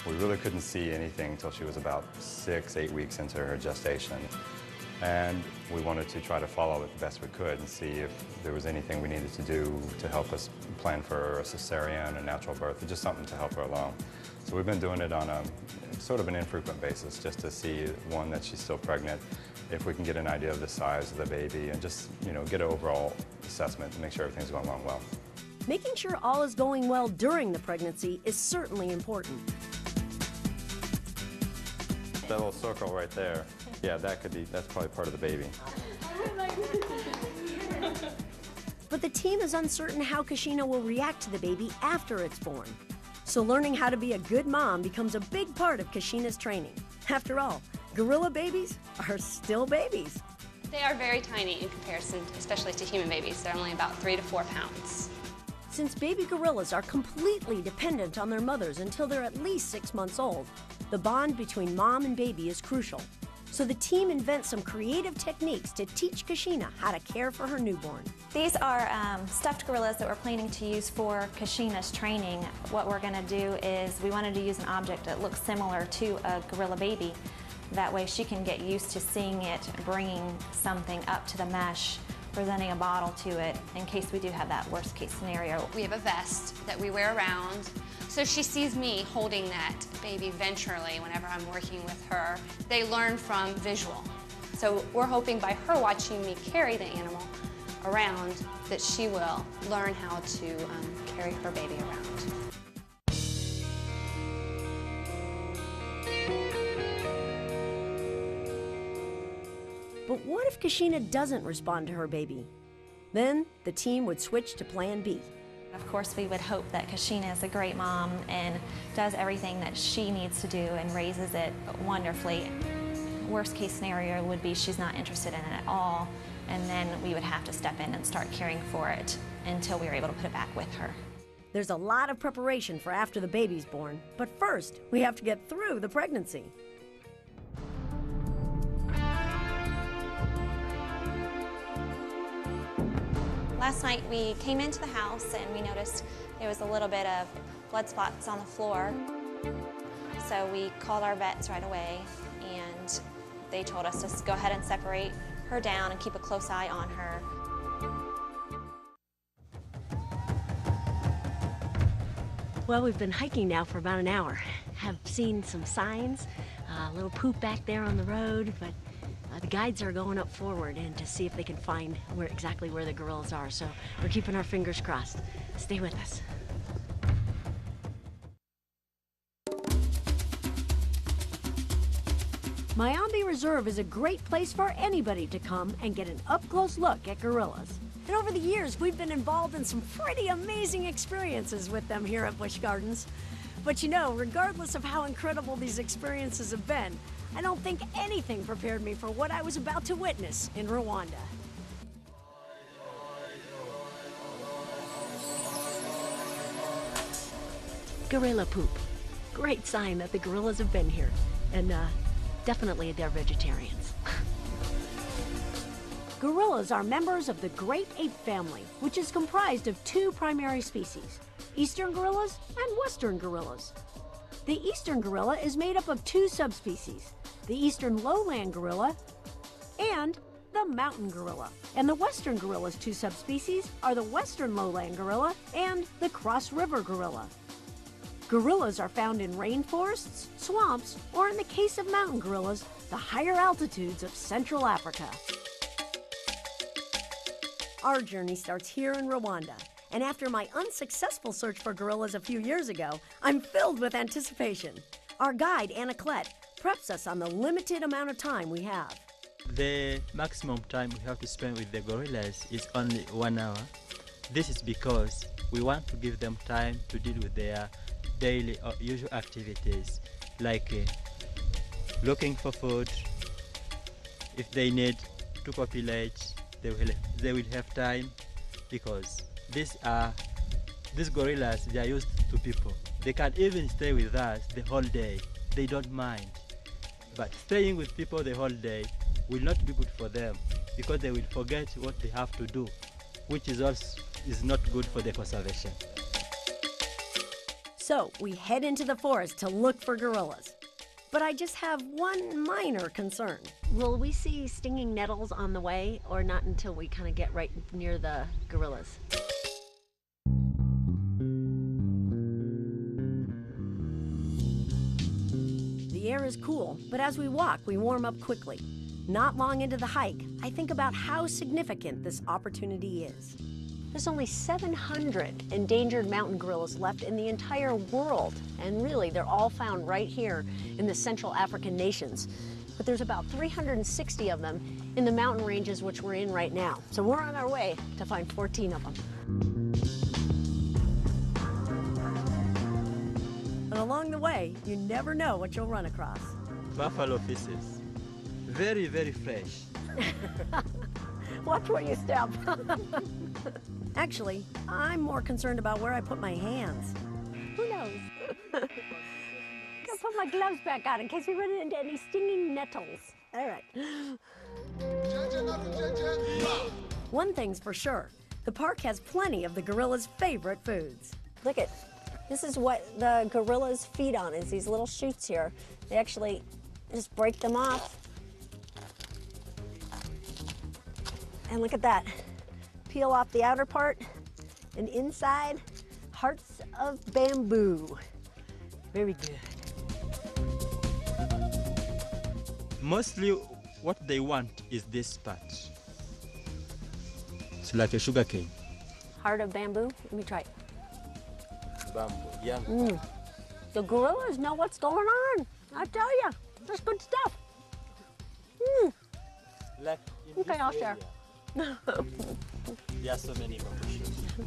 We really couldn't see anything until she was about 6-8 weeks into her gestation. And we wanted to try to follow it the best we could and see if there was anything we needed to do to help us plan for a cesarean, a natural birth, or just something to help her along. So we've been doing it on a sort of an infrequent basis just to see, one, that she's still pregnant, if we can get an idea of the size of the baby, and just, get an overall assessment to make sure everything's going along well. Making sure all is going well during the pregnancy is certainly important. That little circle right there, yeah, that's probably part of the baby. But the team is uncertain how Kashina will react to the baby after it's born. So learning how to be a good mom becomes a big part of Kashina's training. After all, gorilla babies are still babies. They are very tiny in comparison, especially to human babies. They're only about 3 to 4 pounds. Since baby gorillas are completely dependent on their mothers until they're at least 6 months old, the bond between mom and baby is crucial. So the team invents some creative techniques to teach Kashina how to care for her newborn. These are stuffed gorillas that we're planning to use for Kashina's training. What we're going to do is we wanted to use an object that looks similar to a gorilla baby. That way she can get used to seeing it, bringing something up to the mesh, presenting a bottle to it in case we do have that worst case scenario. We have a vest that we wear around, so she sees me holding that baby venturally whenever I'm working with her. They learn from visual. So we're hoping by her watching me carry the animal around that she will learn how to carry her baby around. But what if Kashina doesn't respond to her baby? Then the team would switch to plan B. Of course, we would hope that Kashina is a great mom and does everything that she needs to do and raises it wonderfully. Worst case scenario would be she's not interested in it at all, and then we would have to step in and start caring for it until we were able to put it back with her. There's a lot of preparation for after the baby's born, but first we have to get through the pregnancy. Last night we came into the house and we noticed there was a little bit of blood spots on the floor. So we called our vets right away and they told us to go ahead and separate her down and keep a close eye on her. Well, we've been hiking now for about an hour. Have seen some signs, a little poop back there on the road, but the guides are going up forward and to see if they can find exactly where the gorillas are. So we're keeping our fingers crossed. Stay with us. Mayambi Reserve is a great place for anybody to come and get an up-close look at gorillas. And over the years, we've been involved in some pretty amazing experiences with them here at Busch Gardens. But you know, regardless of how incredible these experiences have been, I don't think anything prepared me for what I was about to witness in Rwanda. Gorilla poop. Great sign that the gorillas have been here. And definitely they're vegetarians. Gorillas are members of the great ape family, which is comprised of 2 primary species, eastern gorillas and western gorillas. The eastern gorilla is made up of 2 subspecies, the eastern lowland gorilla and the mountain gorilla. And the western gorilla's 2 subspecies are the western lowland gorilla and the cross river gorilla. Gorillas are found in rainforests, swamps, or in the case of mountain gorillas, the higher altitudes of Central Africa. Our journey starts here in Rwanda, and after my unsuccessful search for gorillas a few years ago, I'm filled with anticipation. Our guide, Anna Klett, preps us on the limited amount of time we have. The maximum time we have to spend with the gorillas is only 1 hour. This is because we want to give them time to deal with their daily or usual activities, like looking for food. If they need to populate, they will have time, because these gorillas, they are used to people. They can even stay with us the whole day. They don't mind. But staying with people the whole day will not be good for them, because they will forget what they have to do, which is not good for their conservation. So we head into the forest to look for gorillas. But I just have one minor concern. Will we see stinging nettles on the way, or not until we kind of get right near the gorillas? The air is cool, but as we walk, we warm up quickly. Not long into the hike, I think about how significant this opportunity is. There's only 700 endangered mountain gorillas left in the entire world, and really they're all found right here in the Central African nations. But there's about 360 of them in the mountain ranges which we're in right now. So we're on our way to find 14 of them. And along the way, you never know what you'll run across. Buffalo feces. Very, very fresh. Watch where you step. Actually, I'm more concerned about where I put my hands. Who knows? I'm gonna put my gloves back on in case we run into any stinging nettles. All right. One thing's for sure, the park has plenty of the gorillas' favorite foods. Look at, this is what the gorillas feed on, is these little shoots here. They actually just break them off. And look at that. Peel off the outer part, and inside, hearts of bamboo. Very good. Mostly what they want is this part. It's like a sugar cane. Heart of bamboo? Let me try it. Bamboo, yeah. The gorillas know what's going on. I tell you, that's good stuff. Like in Okay, this I'll share. area, there are so many bamboo.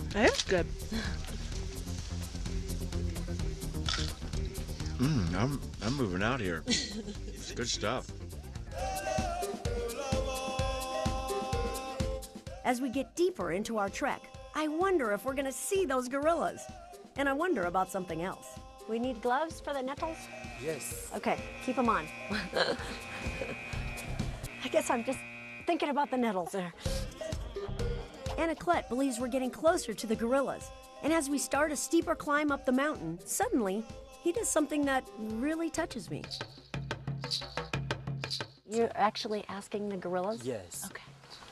That's good. I'm moving out here. It's good stuff. As we get deeper into our trek, I wonder if we're gonna see those gorillas. And I wonder about something else. We need gloves for the nettles? Yes. Okay, keep them on. I guess I'm just thinking about the nettles there. Anaclet believes we're getting closer to the gorillas. And as we start a steeper climb up the mountain, suddenly, he does something that really touches me. You're actually asking the gorillas? Yes. Okay.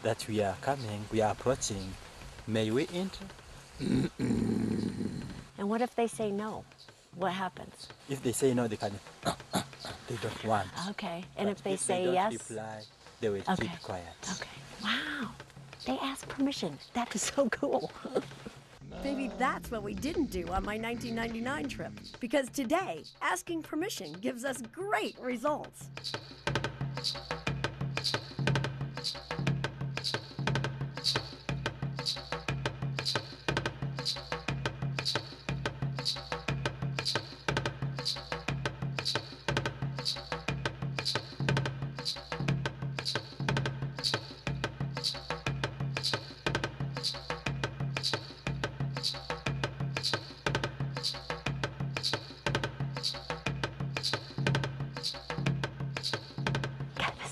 That we are coming, we are approaching. May we enter? And what if they say no? What happens? If they say no, they can. They don't want. Okay. And But if they say don't yes? reply, they will Okay. keep quiet. Okay. Wow. They ask permission. That is so cool. Maybe that's what we didn't do on my 1999 trip. Because today, asking permission gives us great results.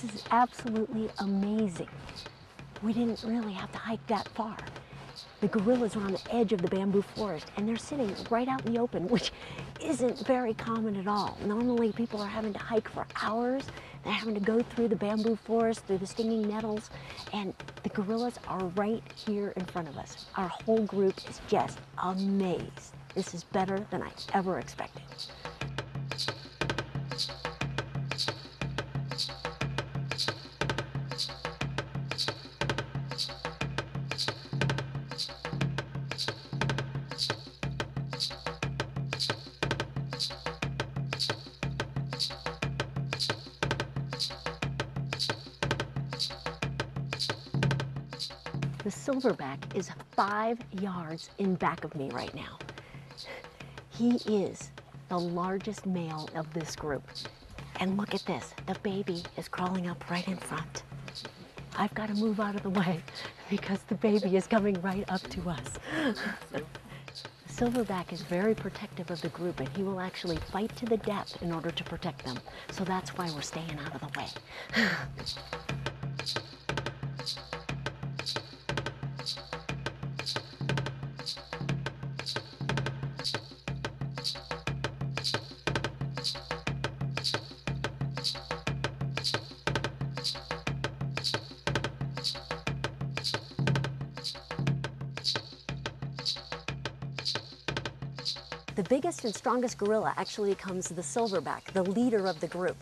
This is absolutely amazing. We didn't really have to hike that far. The gorillas are on the edge of the bamboo forest, and they're sitting right out in the open, which isn't very common at all. Normally, people are having to hike for hours. They're having to go through the bamboo forest, through the stinging nettles, and the gorillas are right here in front of us. Our whole group is just amazed. This is better than I ever expected. The silverback is 5 yards in back of me right now. He is the largest male of this group. And look at this, the baby is crawling up right in front. I've got to move out of the way because the baby is coming right up to us. The silverback is very protective of the group, and he will actually fight to the death in order to protect them. So that's why we're staying out of the way. The biggest and strongest gorilla actually becomes the silverback, the leader of the group.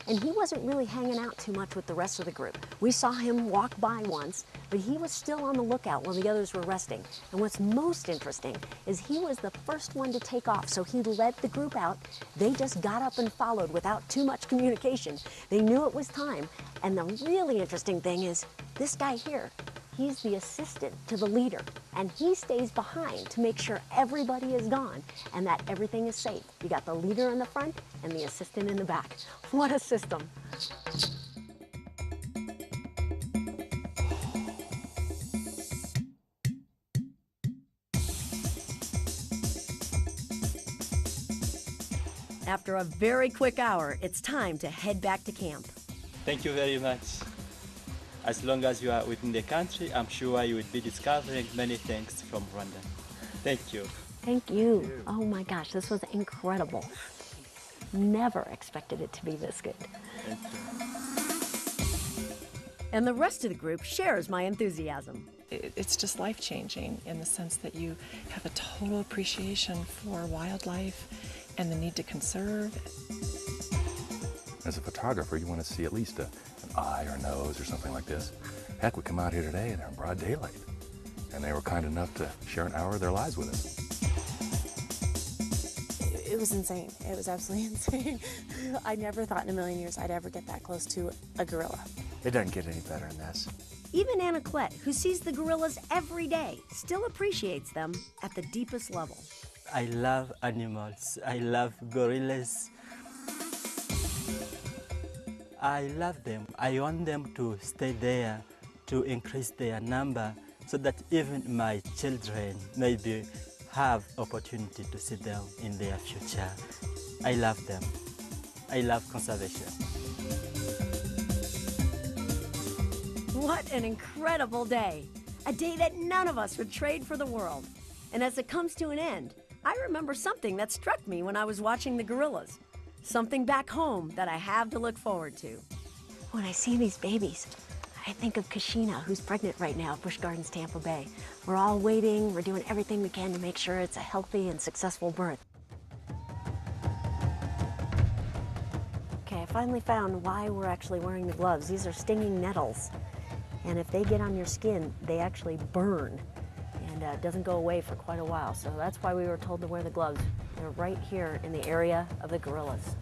and he wasn't really hanging out too much with the rest of the group. We saw him walk by once, but he was still on the lookout when the others were resting. And what's most interesting is he was the first one to take off, so he led the group out. They just got up and followed without too much communication. They knew it was time, and the really interesting thing is this guy here. He's the assistant to the leader, and he stays behind to make sure everybody is gone and that everything is safe. You got the leader in the front and the assistant in the back. What a system. After a very quick hour, it's time to head back to camp. Thank you very much. As long as you are within the country, I'm sure you will be discovering many things from Rwanda. Thank you. Thank you. Oh my gosh, this was incredible. Never expected it to be this good. Thank you. And the rest of the group shares my enthusiasm. It's just life-changing in the sense that you have a total appreciation for wildlife and the need to conserve. As a photographer, you want to see at least an eye or nose or something like this. Heck, we come out here today and they're in broad daylight. And they were kind enough to share an hour of their lives with us. It was insane. It was absolutely insane. I never thought in a million years I'd ever get that close to a gorilla. It doesn't get any better than this. Even Anna Klett, who sees the gorillas every day, still appreciates them at the deepest level. I love animals. I love gorillas. I love them. I want them to stay there, to increase their number, so that even my children maybe have opportunity to see them in their future. I love them. I love conservation. What an incredible day. A day that none of us would trade for the world. And as it comes to an end, I remember something that struck me when I was watching the gorillas. Something back home that I have to look forward to. When I see these babies, I think of Kashina, who's pregnant right now at Busch Gardens, Tampa Bay. We're all waiting, we're doing everything we can to make sure it's a healthy and successful birth. Okay, I finally found why we're actually wearing the gloves. These are stinging nettles. And if they get on your skin, they actually burn. And it doesn't go away for quite a while. So that's why we were told to wear the gloves. They're right here in the area of the gorillas.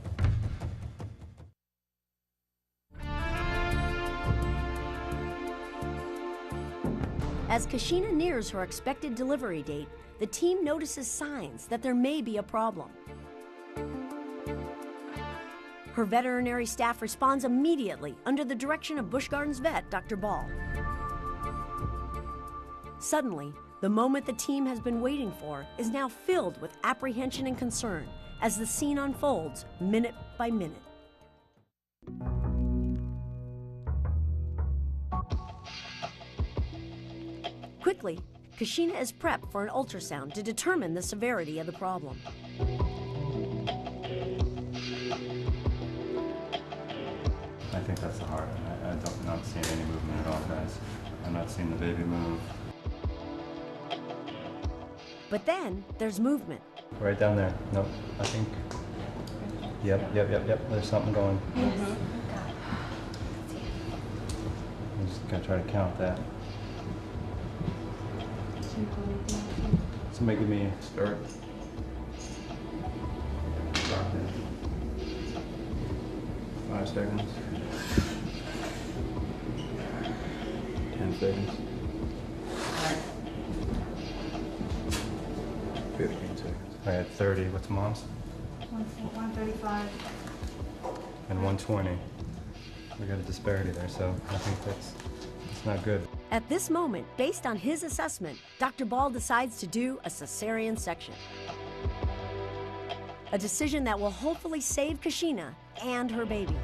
As Kashina nears her expected delivery date, the team notices signs that there may be a problem. Her veterinary staff responds immediately under the direction of Busch Gardens vet, Dr. Ball. Suddenly, the moment the team has been waiting for is now filled with apprehension and concern as the scene unfolds minute by minute. Quickly, Kashina is prepped for an ultrasound to determine the severity of the problem. I think that's the heart. I'm not seeing any movement at all, guys. I'm not seeing the baby move. But then there's movement. Right down there. Nope, I think. Yep. There's something going. I'm just gonna try to count that. Somebody give me a start. Stop it. 5 seconds. 10 seconds. 15 seconds. I had 30. What's mom's? 135. And 120. We got a disparity there, so I think that's not good. At this moment, based on his assessment, Dr. Ball decides to do a cesarean section. A decision that will hopefully save Kashina and her baby.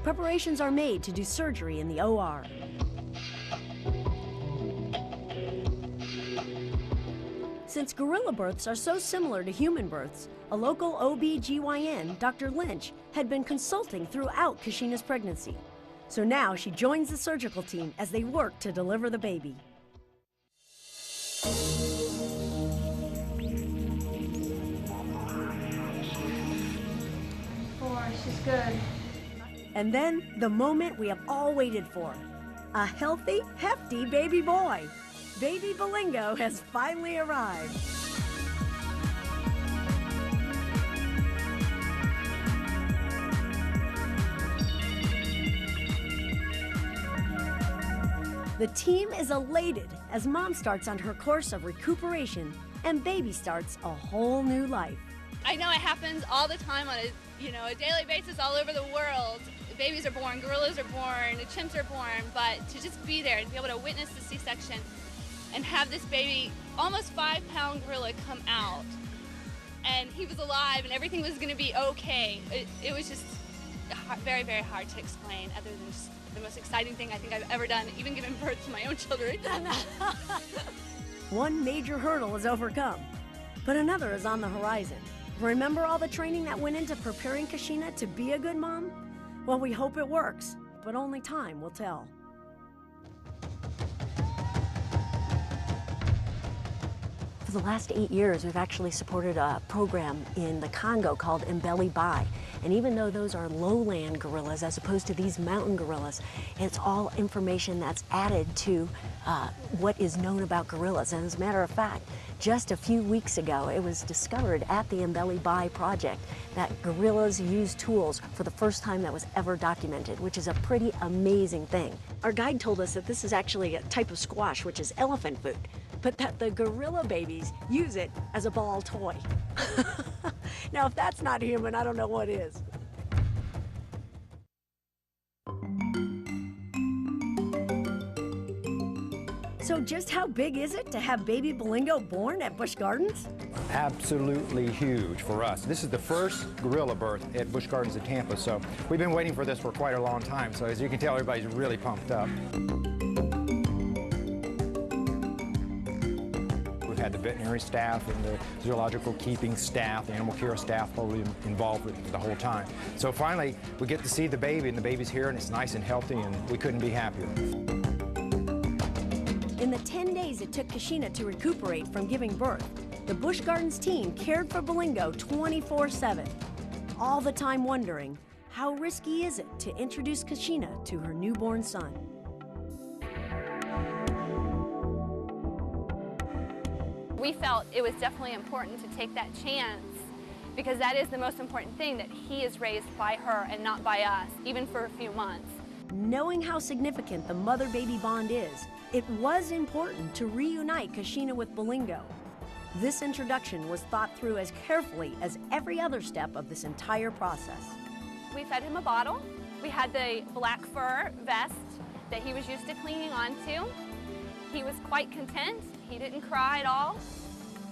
Preparations are made to do surgery in the OR. Since gorilla births are so similar to human births, a local OB/GYN, Dr. Lynch, had been consulting throughout Kashina's pregnancy. So now she joins the surgical team as they work to deliver the baby. She's good. And then, the moment we have all waited for. A healthy, hefty baby boy. Baby Belingo has finally arrived. The team is elated as mom starts on her course of recuperation and baby starts a whole new life. I know it happens all the time on a daily basis all over the world. Babies are born, gorillas are born, chimps are born, but to just be there and be able to witness the C-section and have this baby, almost 5-pound gorilla, come out, and he was alive and everything was going to be okay. It was just very, very hard to explain, other than just the most exciting thing I think I've ever done, even giving birth to my own children. One major hurdle is overcome, but another is on the horizon. Remember all the training that went into preparing Kashina to be a good mom? Well, we hope it works, but only time will tell. For the last 8 years, we've actually supported a program in the Congo called Mbeli Bai. And even though those are lowland gorillas as opposed to these mountain gorillas, it's all information that's added to what is known about gorillas. And as a matter of fact, just a few weeks ago, it was discovered at the Mbeli Bai project that gorillas use tools for the first time that was ever documented, which is a pretty amazing thing. Our guide told us that this is actually a type of squash, which is elephant food, but that the gorilla babies use it as a ball toy. Now, if that's not human, I don't know what is. So just how big is it to have baby Belingo born at Busch Gardens? Absolutely huge for us. This is the first gorilla birth at Busch Gardens in Tampa, so we've been waiting for this for quite a long time. So as you can tell, everybody's really pumped up. We've had the veterinary staff and the zoological keeping staff, the animal care staff probably involved with it the whole time. So finally, we get to see the baby, and the baby's here, and it's nice and healthy, and we couldn't be happier. In the 10 days it took Kashina to recuperate from giving birth, the Busch Gardens team cared for Belingo 24/7, all the time wondering, how risky is it to introduce Kashina to her newborn son? We felt it was definitely important to take that chance, because that is the most important thing, that he is raised by her and not by us, even for a few months. Knowing how significant the mother-baby bond is, it was important to reunite Kashina with Belingo. This introduction was thought through as carefully as every other step of this entire process. We fed him a bottle. We had the black fur vest that he was used to clinging onto. He was quite content. He didn't cry at all.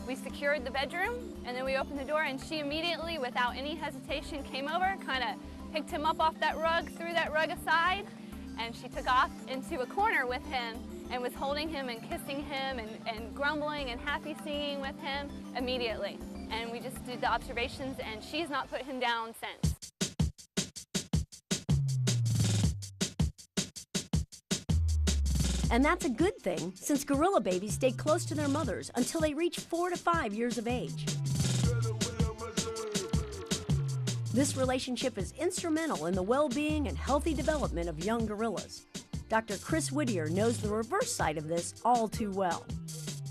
We secured the bedroom, and then we opened the door, and she immediately, without any hesitation, came over, kind of picked him up off that rug, threw that rug aside, and she took off into a corner with him and was holding him and kissing him and grumbling and happy singing with him immediately. And we just did the observations, and she's not put him down since. And that's a good thing, since gorilla babies stay close to their mothers until they reach 4 to 5 years of age. This relationship is instrumental in the well-being and healthy development of young gorillas. Dr. Chris Whittier knows the reverse side of this all too well.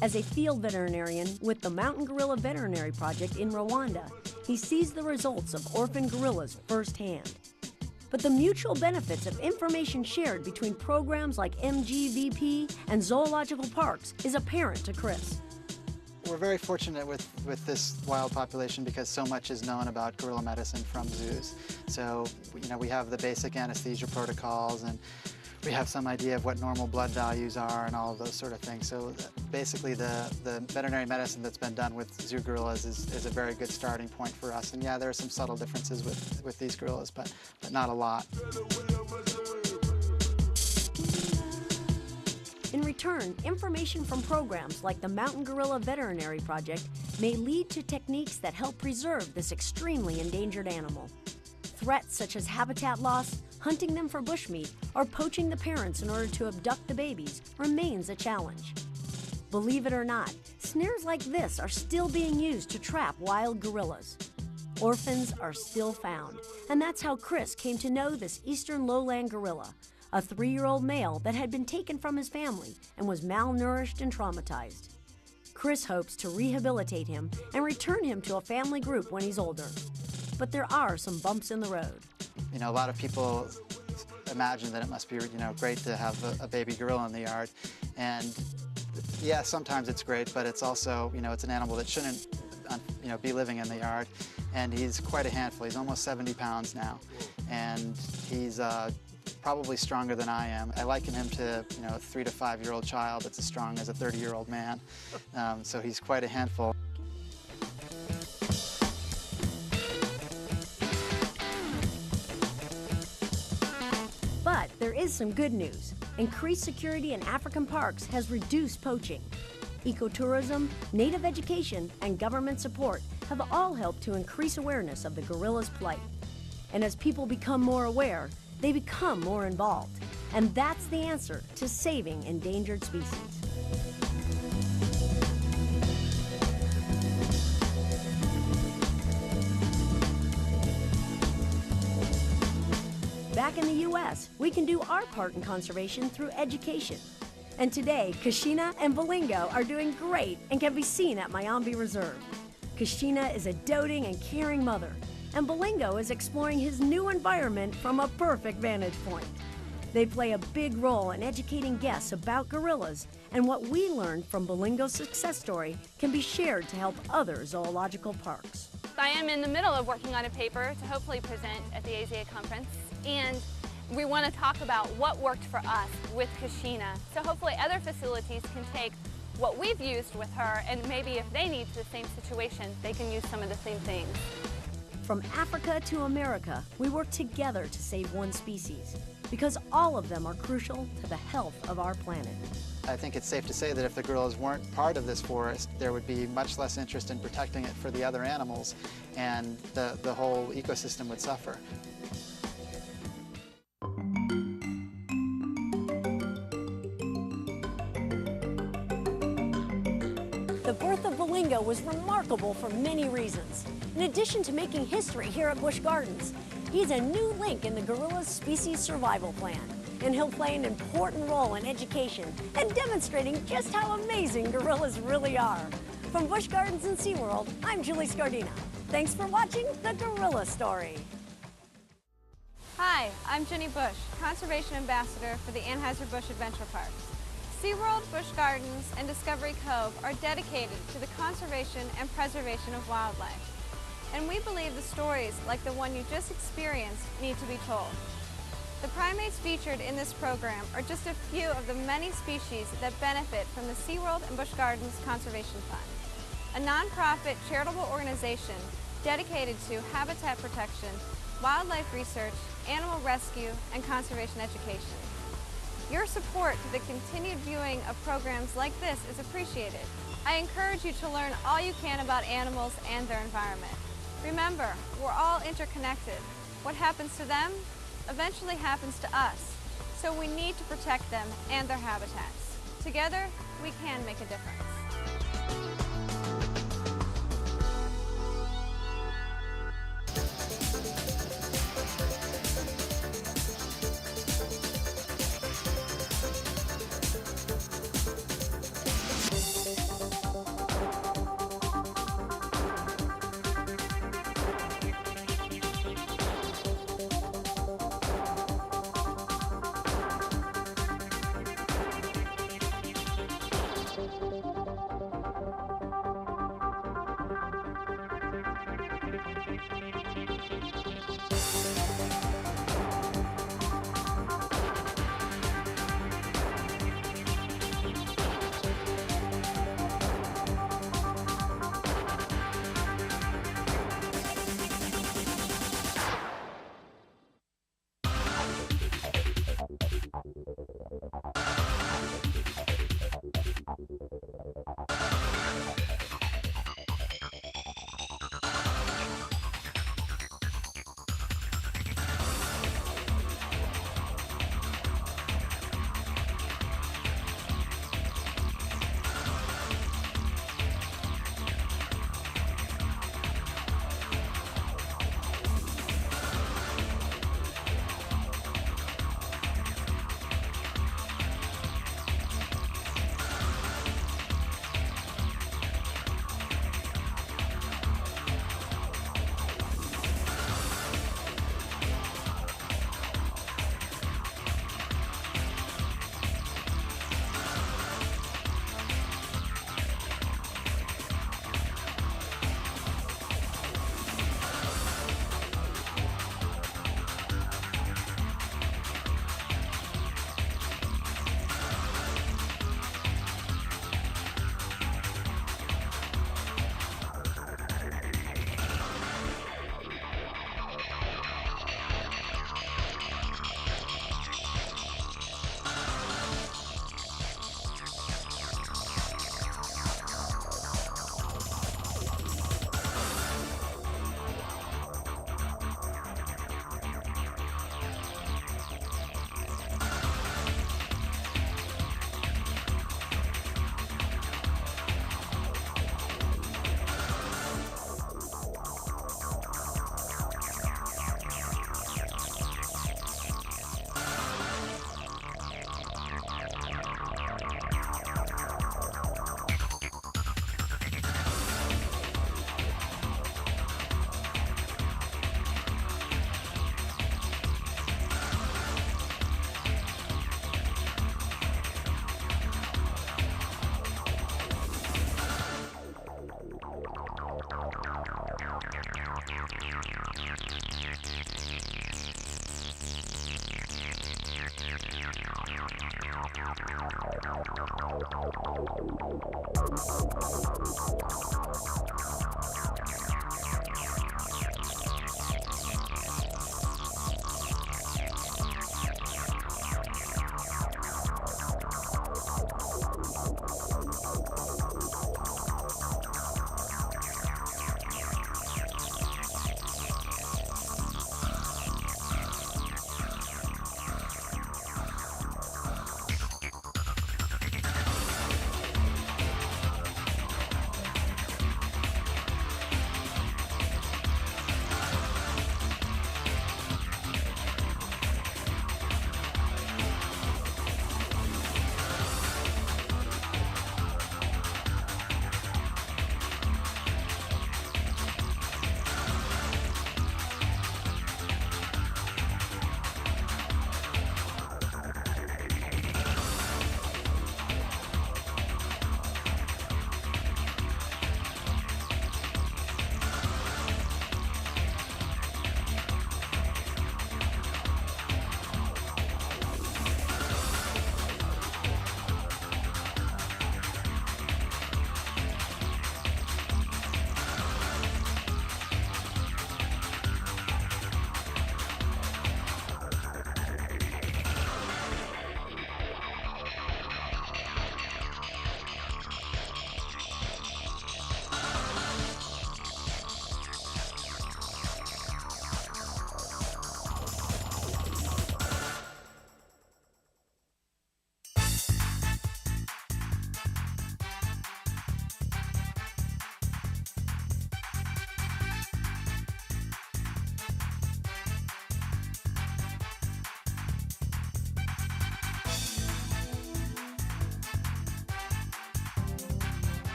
As a field veterinarian with the Mountain Gorilla Veterinary Project in Rwanda, he sees the results of orphan gorillas firsthand. But the mutual benefits of information shared between programs like MGVP and zoological parks is apparent to Chris. We're very fortunate with this wild population because so much is known about gorilla medicine from zoos. So, we have the basic anesthesia protocols, and we have some idea of what normal blood values are and all of those sort of things. So basically the veterinary medicine that's been done with zoo gorillas is a very good starting point for us. And yeah, there are some subtle differences with these gorillas, but not a lot. In return, information from programs like the Mountain Gorilla Veterinary Project may lead to techniques that help preserve this extremely endangered animal. Threats such as habitat loss, hunting them for bushmeat, or poaching the parents in order to abduct the babies remains a challenge. Believe it or not, snares like this are still being used to trap wild gorillas. orphans are still found. And that's how Chris came to know this eastern lowland gorilla, a 3-year-old male that had been taken from his family and was malnourished and traumatized. Chris hopes to rehabilitate him and return him to a family group when he's older. But there are some bumps in the road. You know, a lot of people imagine that it must be, great to have a baby gorilla in the yard. And yeah, sometimes it's great, but it's also, it's an animal that shouldn't, be living in the yard. And he's quite a handful. He's almost 70 pounds now. And he's probably stronger than I am. I liken him to, a 3 to 5-year-old child that's as strong as a 30-year-old man. So he's quite a handful. But there is some good news. Increased security in African parks has reduced poaching. Ecotourism, native education, and government support have all helped to increase awareness of the gorilla's plight. And as people become more aware, they become more involved. And that's the answer to saving endangered species. Back in the U.S., we can do our part in conservation through education. And today, Kashina and Bolingo are doing great and can be seen at Mayombe Reserve. Kashina is a doting and caring mother, and Bolingo is exploring his new environment from a perfect vantage point. They play a big role in educating guests about gorillas, and what we learned from Bolingo's success story can be shared to help other zoological parks. I am in the middle of working on a paper to hopefully present at the AZA conference, and we want to talk about what worked for us with Kashina. So hopefully other facilities can take what we've used with her, and maybe if they need the same situation, they can use some of the same things. From Africa to America, we work together to save one species, because all of them are crucial to the health of our planet. I think it's safe to say that if the gorillas weren't part of this forest, there would be much less interest in protecting it for the other animals, and the whole ecosystem would suffer. The birth of Bolingo was remarkable for many reasons. In addition to making history here at Busch Gardens, he's a new link in the gorilla's species survival plan, and he'll play an important role in education and demonstrating just how amazing gorillas really are. From Busch Gardens and SeaWorld, I'm Julie Scardina. Thanks for watching The Gorilla Story. Hi, I'm Jenny Bush, Conservation Ambassador for the Anheuser-Busch Adventure Parks. SeaWorld, Busch Gardens, and Discovery Cove are dedicated to the conservation and preservation of wildlife. And we believe the stories like the one you just experienced need to be told. The primates featured in this program are just a few of the many species that benefit from the SeaWorld and Busch Gardens Conservation Fund, a nonprofit charitable organization dedicated to habitat protection, wildlife research, animal rescue, and conservation education. Your support to the continued viewing of programs like this is appreciated. I encourage you to learn all you can about animals and their environment. Remember, we're all interconnected. What happens to them eventually happens to us, so we need to protect them and their habitats. Together, we can make a difference.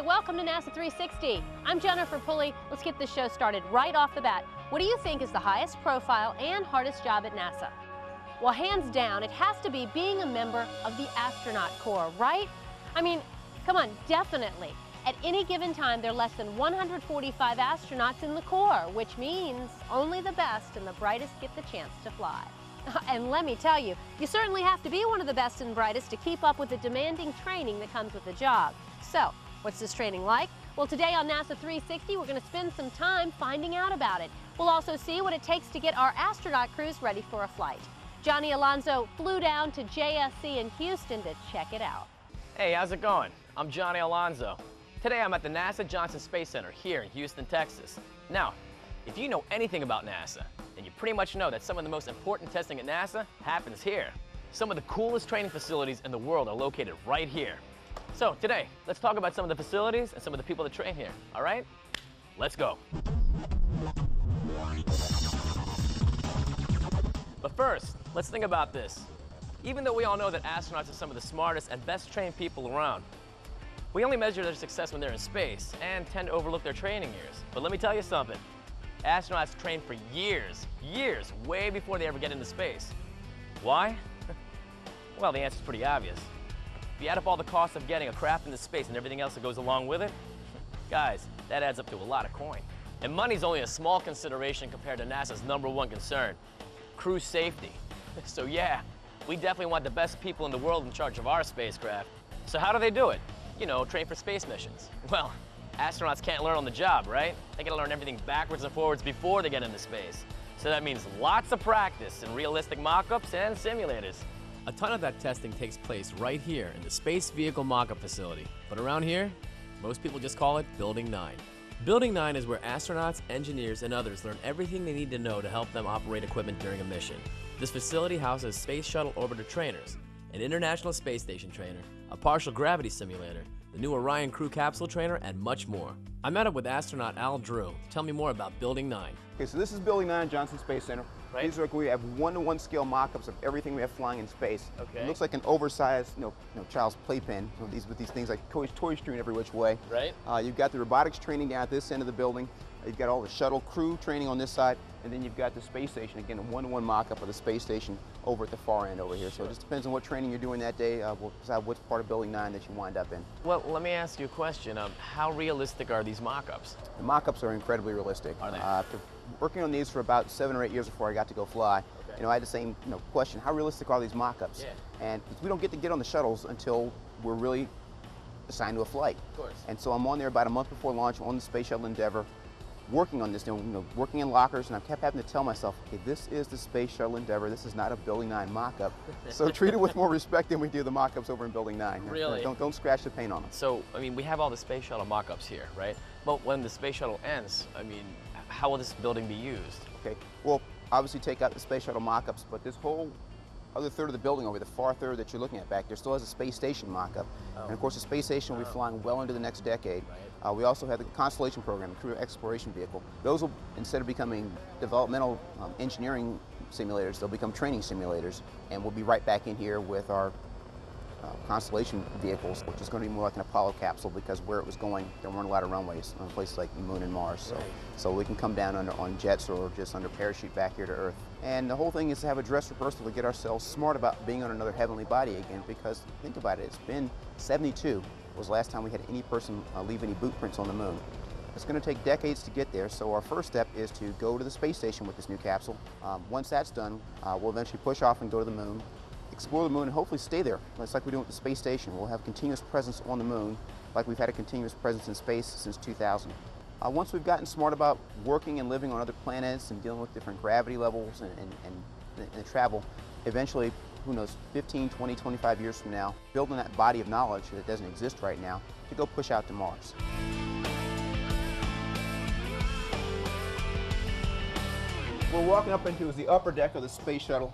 Hi, welcome to NASA 360. I'm Jennifer Pulley. Let's get this show started right off the bat. What do you think is the highest profile and hardest job at NASA? Well, hands down, it has to be being a member of the astronaut corps, right? I mean, come on, definitely. At any given time, there are less than 145 astronauts in the corps, which means only the best and the brightest get the chance to fly. And let me tell you, you certainly have to be one of the best and brightest to keep up with the demanding training that comes with the job. So, what's this training like? Well, today on NASA 360, we're going to spend some time finding out about it. We'll also see what it takes to get our astronaut crews ready for a flight. Johnny Alonso flew down to JSC in Houston to check it out. Hey, how's it going? I'm Johnny Alonso. Today I'm at the NASA Johnson Space Center here in Houston, Texas. Now, if you know anything about NASA, then you pretty much know that some of the most important testing at NASA happens here. Some of the coolest training facilities in the world are located right here. So today, let's talk about some of the facilities and some of the people that train here, all right? Let's go. But first, let's think about this. Even though we all know that astronauts are some of the smartest and best trained people around, we only measure their success when they're in space and tend to overlook their training years. But let me tell you something. Astronauts train for years, way before they ever get into space. Why? Well, the answer's pretty obvious. If you add up all the costs of getting a craft into space and everything else that goes along with it, guys, that adds up to a lot of coin. And money's only a small consideration compared to NASA's #1 concern, crew safety. So yeah, we definitely want the best people in the world in charge of our spacecraft. So how do they do it? You know, train for space missions. Well, astronauts can't learn on the job, right? They gotta learn everything backwards and forwards before they get into space. So that means lots of practice and realistic mock-ups and simulators. A ton of that testing takes place right here in the Space Vehicle Mock-up Facility. But around here, most people just call it Building 9. Building 9 is where astronauts, engineers, and others learn everything they need to know to help them operate equipment during a mission. This facility houses Space Shuttle Orbiter trainers, an International Space Station trainer, a partial gravity simulator, the new Orion crew capsule trainer, and much more. I met up with astronaut Al Drew to tell me more about Building 9. Okay, so this is Building 9, Johnson Space Center. Right. These are we have 1-to-1 scale mock-ups of everything we have flying in space. Okay. It looks like an oversized, child's playpen. With these things like toys strewn every which way. Right. You've got the robotics training down at this end of the building. You've got all the shuttle crew training on this side, and then you've got the space station. Again, a 1-to-1 mock-up of the space station over at the far end over here. So it just depends on what training you're doing that day. We'll decide which part of Building 9 that you wind up in. Well, let me ask you a question. How realistic are these mock-ups? The mock-ups are incredibly realistic. Are they? After working on these for about 7 or 8 years before I got to go fly, I had the same question: how realistic are these mock-ups? Yeah. And we don't get to get on the shuttles until we're really assigned to a flight. Of course. And so I'm on there about a month before launch on the Space Shuttle Endeavour, working on this, working in lockers, and I kept having to tell myself, okay, this is the Space Shuttle Endeavour. This is not a Building 9 mock-up. So treat it with more respect than we do the mock-ups over in Building 9. Really? Don't scratch the paint on them. So, I mean, we have all the Space Shuttle mock-ups here, right? But when the Space Shuttle ends, I mean, how will this building be used? Okay, well, obviously take out the Space Shuttle mock-ups, but this whole other third of the building over the far third that you're looking at back there still has a space station mock-up. Oh. And of course the space station will be flying well into the next decade. Right. We also have the Constellation program, the crew exploration vehicle. Those will, instead of becoming developmental engineering simulators, they'll become training simulators, and we'll be right back in here with our Constellation vehicles, which is going to be more like an Apollo capsule, because where it was going, there weren't a lot of runways on places like the Moon and Mars. So we can come down on jets or just under parachute back here to Earth. And the whole thing is to have a dress rehearsal to get ourselves smart about being on another heavenly body again, because think about it, it's been 72 was the last time we had any person leave any boot prints on the Moon. It's going to take decades to get there, so our first step is to go to the space station with this new capsule. Once that's done, we'll eventually push off and go to the Moon, explore the Moon, and hopefully stay there. It's like we're doing with the space station. We'll have continuous presence on the Moon, like we've had a continuous presence in space since 2000. Once we've gotten smart about working and living on other planets and dealing with different gravity levels and travel, eventually, who knows, 15, 20, 25 years from now, building that body of knowledge that doesn't exist right now to go push out to Mars. We're walking up into is the upper deck of the space shuttle.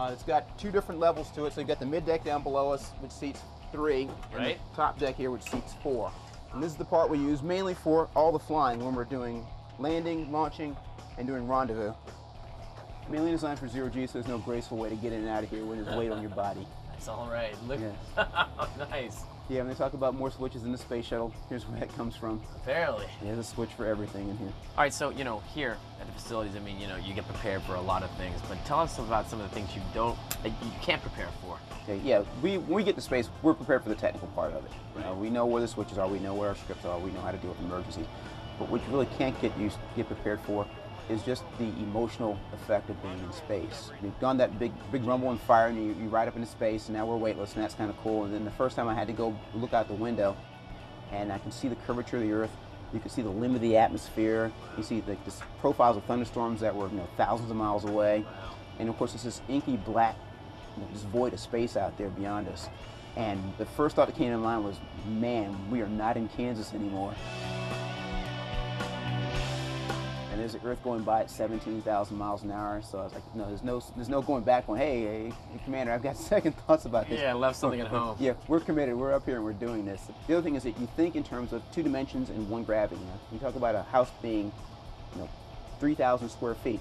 It's got 2 different levels to it. So you've got the mid deck down below us, which seats 3, and the top deck here, which seats 4. And this is the part we use mainly for all the flying when we're doing landing, launching, and doing rendezvous. Mainly designed for zero G, so there's no graceful way to get in and out of here when there's weight on your body. It's all right. Look. Yeah. Nice. Yeah, when they talk about more switches in the space shuttle, here's where that comes from. Apparently. There's a switch for everything in here. All right, so, here at the facilities, I mean, you get prepared for a lot of things, but tell us about some of the things you can't prepare for. Okay, yeah, when we get to space, we're prepared for the technical part of it. Right. We know where the switches are, we know where our scripts are, we know how to deal with emergencies. But what you really can't get prepared for is just the emotional effect of being in space. We've done that big rumble and fire, and you ride up into space, and now we're weightless, and that's kind of cool. And then the first time I had to go look out the window, and I can see the curvature of the Earth. You can see the limit of the atmosphere. You see the profiles of thunderstorms that were thousands of miles away. And of course, it's this inky black, this void of space out there beyond us. And the first thought that came to mind was, man, we are not in Kansas anymore. And there's the Earth going by at 17,000 miles an hour, so I was like, no, there's no going back going, hey, Commander, I've got second thoughts about this. Yeah, I left something at home. Yeah, we're committed, we're up here and we're doing this. The other thing is that you think in terms of 2 dimensions and 1 gravity. You talk about a house being 3,000 square feet,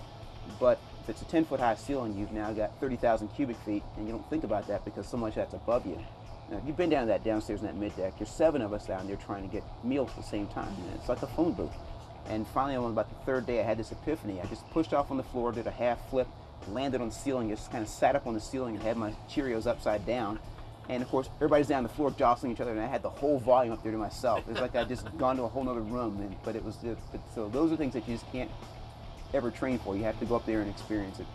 but if it's a 10-foot high ceiling, you've now got 30,000 cubic feet, and you don't think about that because so much that's above you. Now, you've been down to that downstairs in that mid-deck. There's 7 of us down there trying to get meals at the same time. It's like a phone booth. And finally, on about the 3rd day, I had this epiphany. I just pushed off on the floor, did a half flip, landed on the ceiling, just kind of sat up on the ceiling and had my Cheerios upside down. And of course, everybody's down the floor jostling each other, and I had the whole volume up there to myself. It was like I'd just gone to a whole other room. So those are things that you just can't ever train for. You have to go up there and experience it.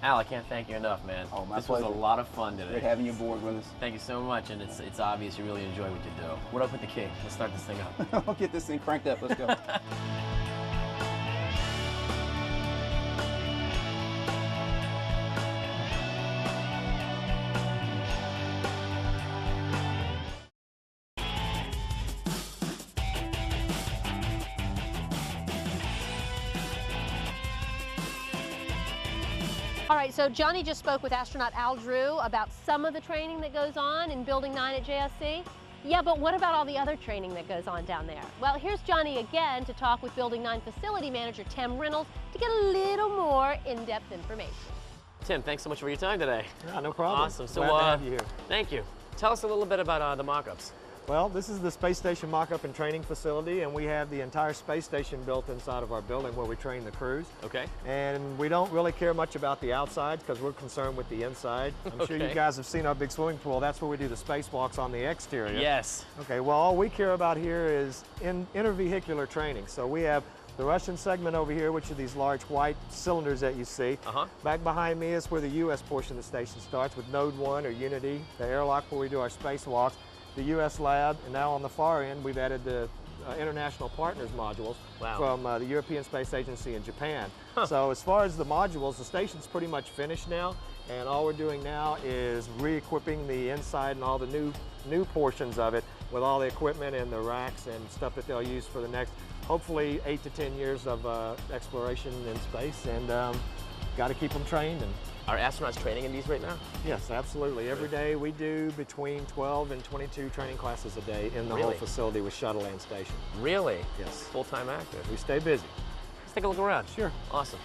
Al, I can't thank you enough, man. Oh, my This pleasure. was a lot of fun today. Great having you aboard with us. Thank you so much, and it's obvious you really enjoy what you do. What up with the key? Let's start this thing up. I'll get this thing cranked up. Let's go. All right, so Johnny just spoke with astronaut Al Drew about some of the training that goes on in Building 9 at JSC. Yeah, but what about all the other training that goes on down there? Well, here's Johnny again to talk with Building 9 Facility Manager Tim Reynolds to get a little more in-depth information. Tim, thanks so much for your time today. Yeah, no problem. Awesome. So, Glad to have you here. Thank you. Tell us a little bit about the mock-ups. Well, this is the space station mock-up and training facility, and we have the entire space station built inside of our building where we train the crews. Okay. And we don't really care much about the outside because we're concerned with the inside. I'm sure you guys have seen our big swimming pool. That's where we do the spacewalks on the exterior. Yes. Okay, well, all we care about here is intervehicular training. So we have the Russian segment over here, which are these large white cylinders that you see. Back behind me is where the U.S. portion of the station starts with Node 1 or Unity, the airlock where we do our spacewalks, the U.S. lab, and now on the far end we've added the international partners modules from the European Space Agency and Japan. So as far as the modules, the station's pretty much finished now, and all we're doing now is re-equipping the inside and all the new portions of it with all the equipment and the racks and stuff that they'll use for the next, hopefully 8 to 10 years of exploration in space, and got to keep them trained. And are astronauts training in these right now? Yes, absolutely. Every day we do between 12 and 22 training classes a day in the whole facility with shuttle and station. Really? Yes. Full-time active. We stay busy. Let's take a look around. Sure. Awesome.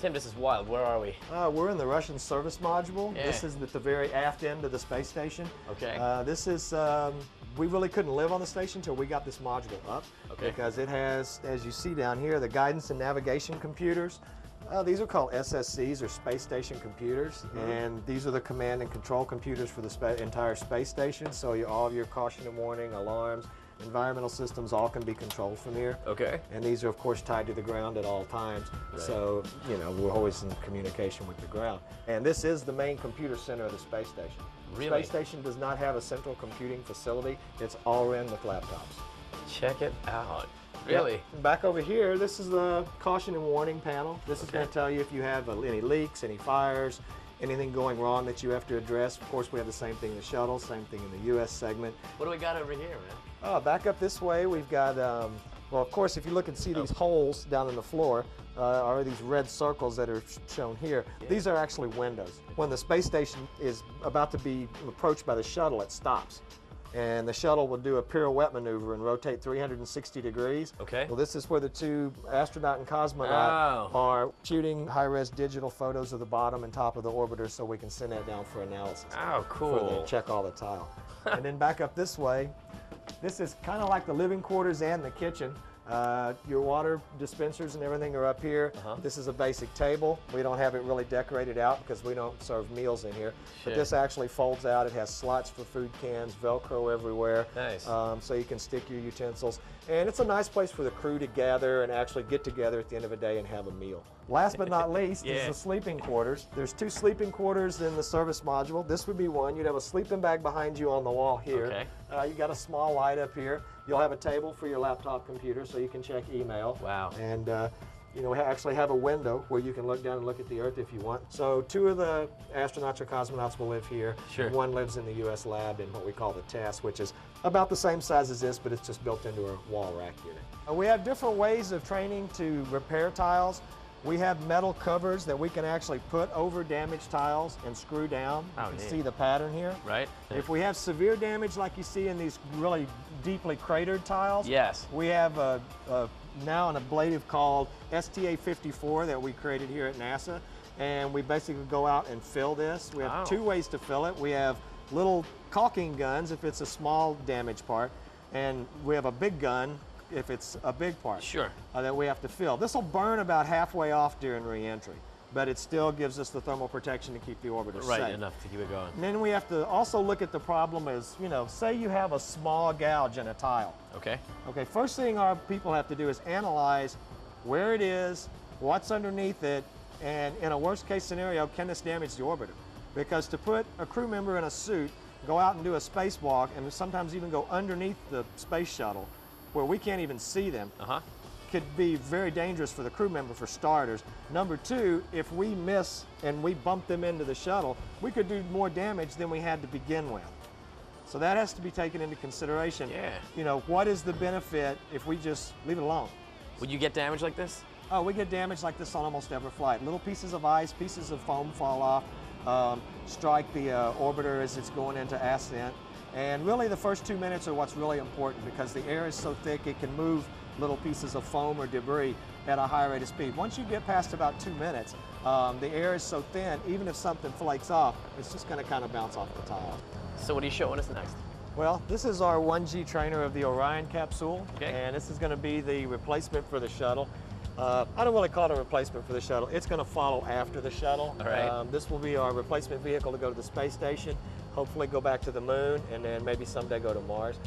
Tim, this is wild. Where are we? We're in the Russian service module. Yeah. This is at the very aft end of the space station. Okay. This is, we really couldn't live on the station until we got this module up. Okay. Because it has, as you see down here, the guidance and navigation computers. These are called SSCs, or space station computers, and these are the command and control computers for the entire space station. So all of your caution and warning, alarms, environmental systems all can be controlled from here. Okay. And these are of course tied to the ground at all times. Right. So, we're always in communication with the ground. And this is the main computer center of the space station. Really? The space station does not have a central computing facility. It's all in with laptops. Check it out. Really? Yep. Back over here, this is the caution and warning panel. This is going to tell you if you have any leaks, any fires, anything going wrong that you have to address. Of course, we have the same thing in the shuttle, same thing in the U.S. segment. What do we got over here, man? Back up this way, we've got, well, of course, if you look and see these holes down in the floor, are these red circles that are shown here. Yeah. These are actually windows. When the space station is about to be approached by the shuttle, it stops. and the shuttle will do a pirouette maneuver and rotate 360 degrees. Okay. Well, this is where the two astronaut and cosmonaut are shooting high-res digital photos of the bottom and top of the orbiter so we can send that down for analysis. Oh, cool. For the check all the tile. And then back up this way, this is kind of like the living quarters and the kitchen. Your water dispensers and everything are up here. This is a basic table. We don't have it really decorated out because we don't serve meals in here. But this actually folds out. It has slots for food cans, Velcro everywhere. Nice. So you can stick your utensils. And it's a nice place for the crew to gather and actually get together at the end of the day and have a meal. Last but not least is the sleeping quarters. There's 2 sleeping quarters in the service module. This would be one. You'd have a sleeping bag behind you on the wall here. Okay. You got a small light up here. You'll have a table for your laptop computer so you can check email. Wow. And you know, we actually have a window where you can look down and look at the Earth if you want. So 2 of the astronauts or cosmonauts will live here. Sure. One lives in the U.S. lab in what we call the TAS, which is about the same size as this, but it's just built into a wall rack unit. We have different ways of training to repair tiles. We have metal covers that we can actually put over damaged tiles and screw down. You can see the pattern here. Right. If we have severe damage like you see in these really deeply cratered tiles, we have now an ablative called STA54 that we created here at NASA, and we basically go out and fill this. We have 2 ways to fill it. We have little caulking guns if it's a small damaged part, and we have a big gun if it's a big part that we have to fill. This will burn about halfway off during re-entry, but it still gives us the thermal protection to keep the orbiter safe. Right, enough to keep it going. And then we have to also look at the problem as, you know, say you have a small gouge in a tile. Okay. Okay, first thing our people have to do is analyze where it is, what's underneath it, and in a worst case scenario, can this damage the orbiter? Because to put a crew member in a suit, go out and do a spacewalk, and sometimes even go underneath the space shuttle, where we can't even see them, could be very dangerous for the crew member, for starters. Number 2, if we miss and we bump them into the shuttle, we could do more damage than we had to begin with. So that has to be taken into consideration. You know, what is the benefit if we just leave it alone? Would you get damage like this? Oh, we get damage like this on almost every flight. Little pieces of ice, pieces of foam fall off, strike the orbiter as it's going into ascent. And really the first 2 minutes are what's really important because the air is so thick it can move little pieces of foam or debris at a high rate of speed. Once you get past about 2 minutes, the air is so thin, even if something flakes off, it's just going to kind of bounce off the tile. So what are you showing us next? Well, this is our 1G trainer of the Orion capsule, and this is going to be the replacement for the shuttle. I don't really call it a replacement for the shuttle. It's going to follow after the shuttle. All right. This will be our replacement vehicle to go to the space station, hopefully go back to the moon, and then maybe someday go to Mars.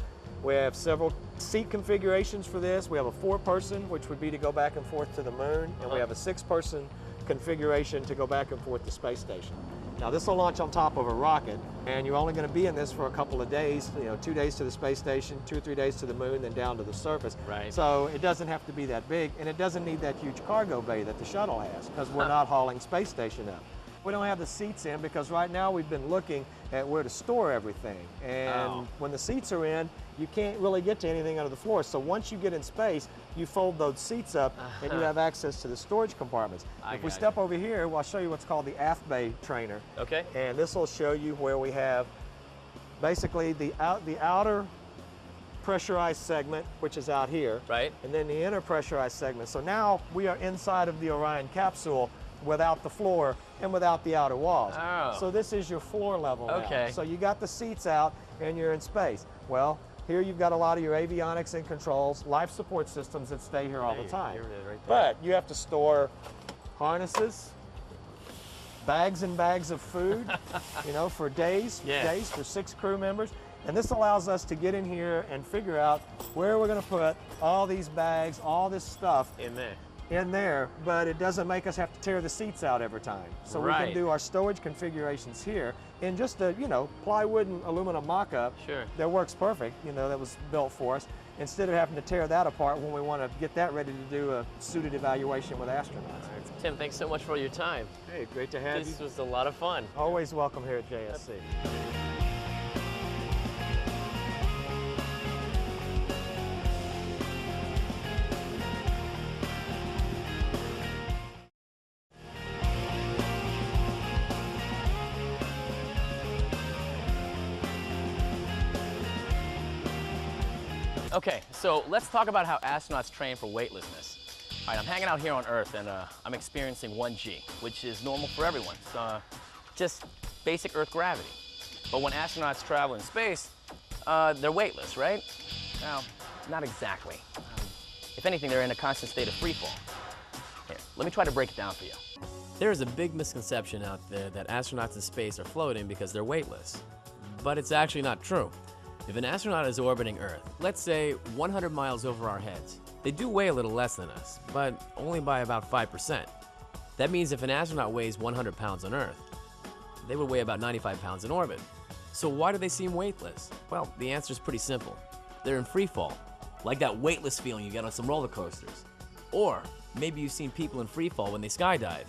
We have several seat configurations for this. We have a 4-person, which would be to go back and forth to the moon, and we have a 6-person configuration to go back and forth to space station. Now this will launch on top of a rocket, and you're only going to be in this for a couple of days, you know, 2 days to the space station, 2 or 3 days to the moon, then down to the surface. Right. So it doesn't have to be that big, and it doesn't need that huge cargo bay that the shuttle has, because we're not hauling space station up. We don't have the seats in because right now we've been looking at where to store everything. And when the seats are in, you can't really get to anything under the floor. So once you get in space, you fold those seats up and you have access to the storage compartments. If we step over here, well, I'll show you what's called the aft bay trainer. Okay. And this will show you where we have basically the outer pressurized segment, which is out here. Right. And then the inner pressurized segment. So now we are inside of the Orion capsule without the floor and without the outer walls. So this is your floor level now. So you got the seats out and you're in space. Well, here you've got a lot of your avionics and controls, life support systems that stay here all the time. But you have to store harnesses, bags and bags of food, you know, for days, for 6 crew members. And this allows us to get in here and figure out where we're going to put all these bags, all this stuff in there, but it doesn't make us have to tear the seats out every time. So we can do our storage configurations here in just a, you know, plywood and aluminum mock-up that works perfect, you know, that was built for us, instead of having to tear that apart when we want to get that ready to do a suited evaluation with astronauts. Tim, thanks so much for your time. Hey, great to have you. This was a lot of fun. Always welcome here at JSC. Okay, so let's talk about how astronauts train for weightlessness. All right, I'm hanging out here on Earth and I'm experiencing 1G, which is normal for everyone. It's just basic Earth gravity. But when astronauts travel in space, they're weightless, right? Well, not exactly. If anything, they're in a constant state of free fall. Here, let me try to break it down for you. There is a big misconception out there that astronauts in space are floating because they're weightless. But it's actually not true. If an astronaut is orbiting Earth, let's say 100 miles over our heads, they do weigh a little less than us, but only by about 5%. That means if an astronaut weighs 100 pounds on Earth, they would weigh about 95 pounds in orbit. So why do they seem weightless? Well, the answer is pretty simple. They're in free fall, like that weightless feeling you get on some roller coasters. Or maybe you've seen people in free fall when they skydive.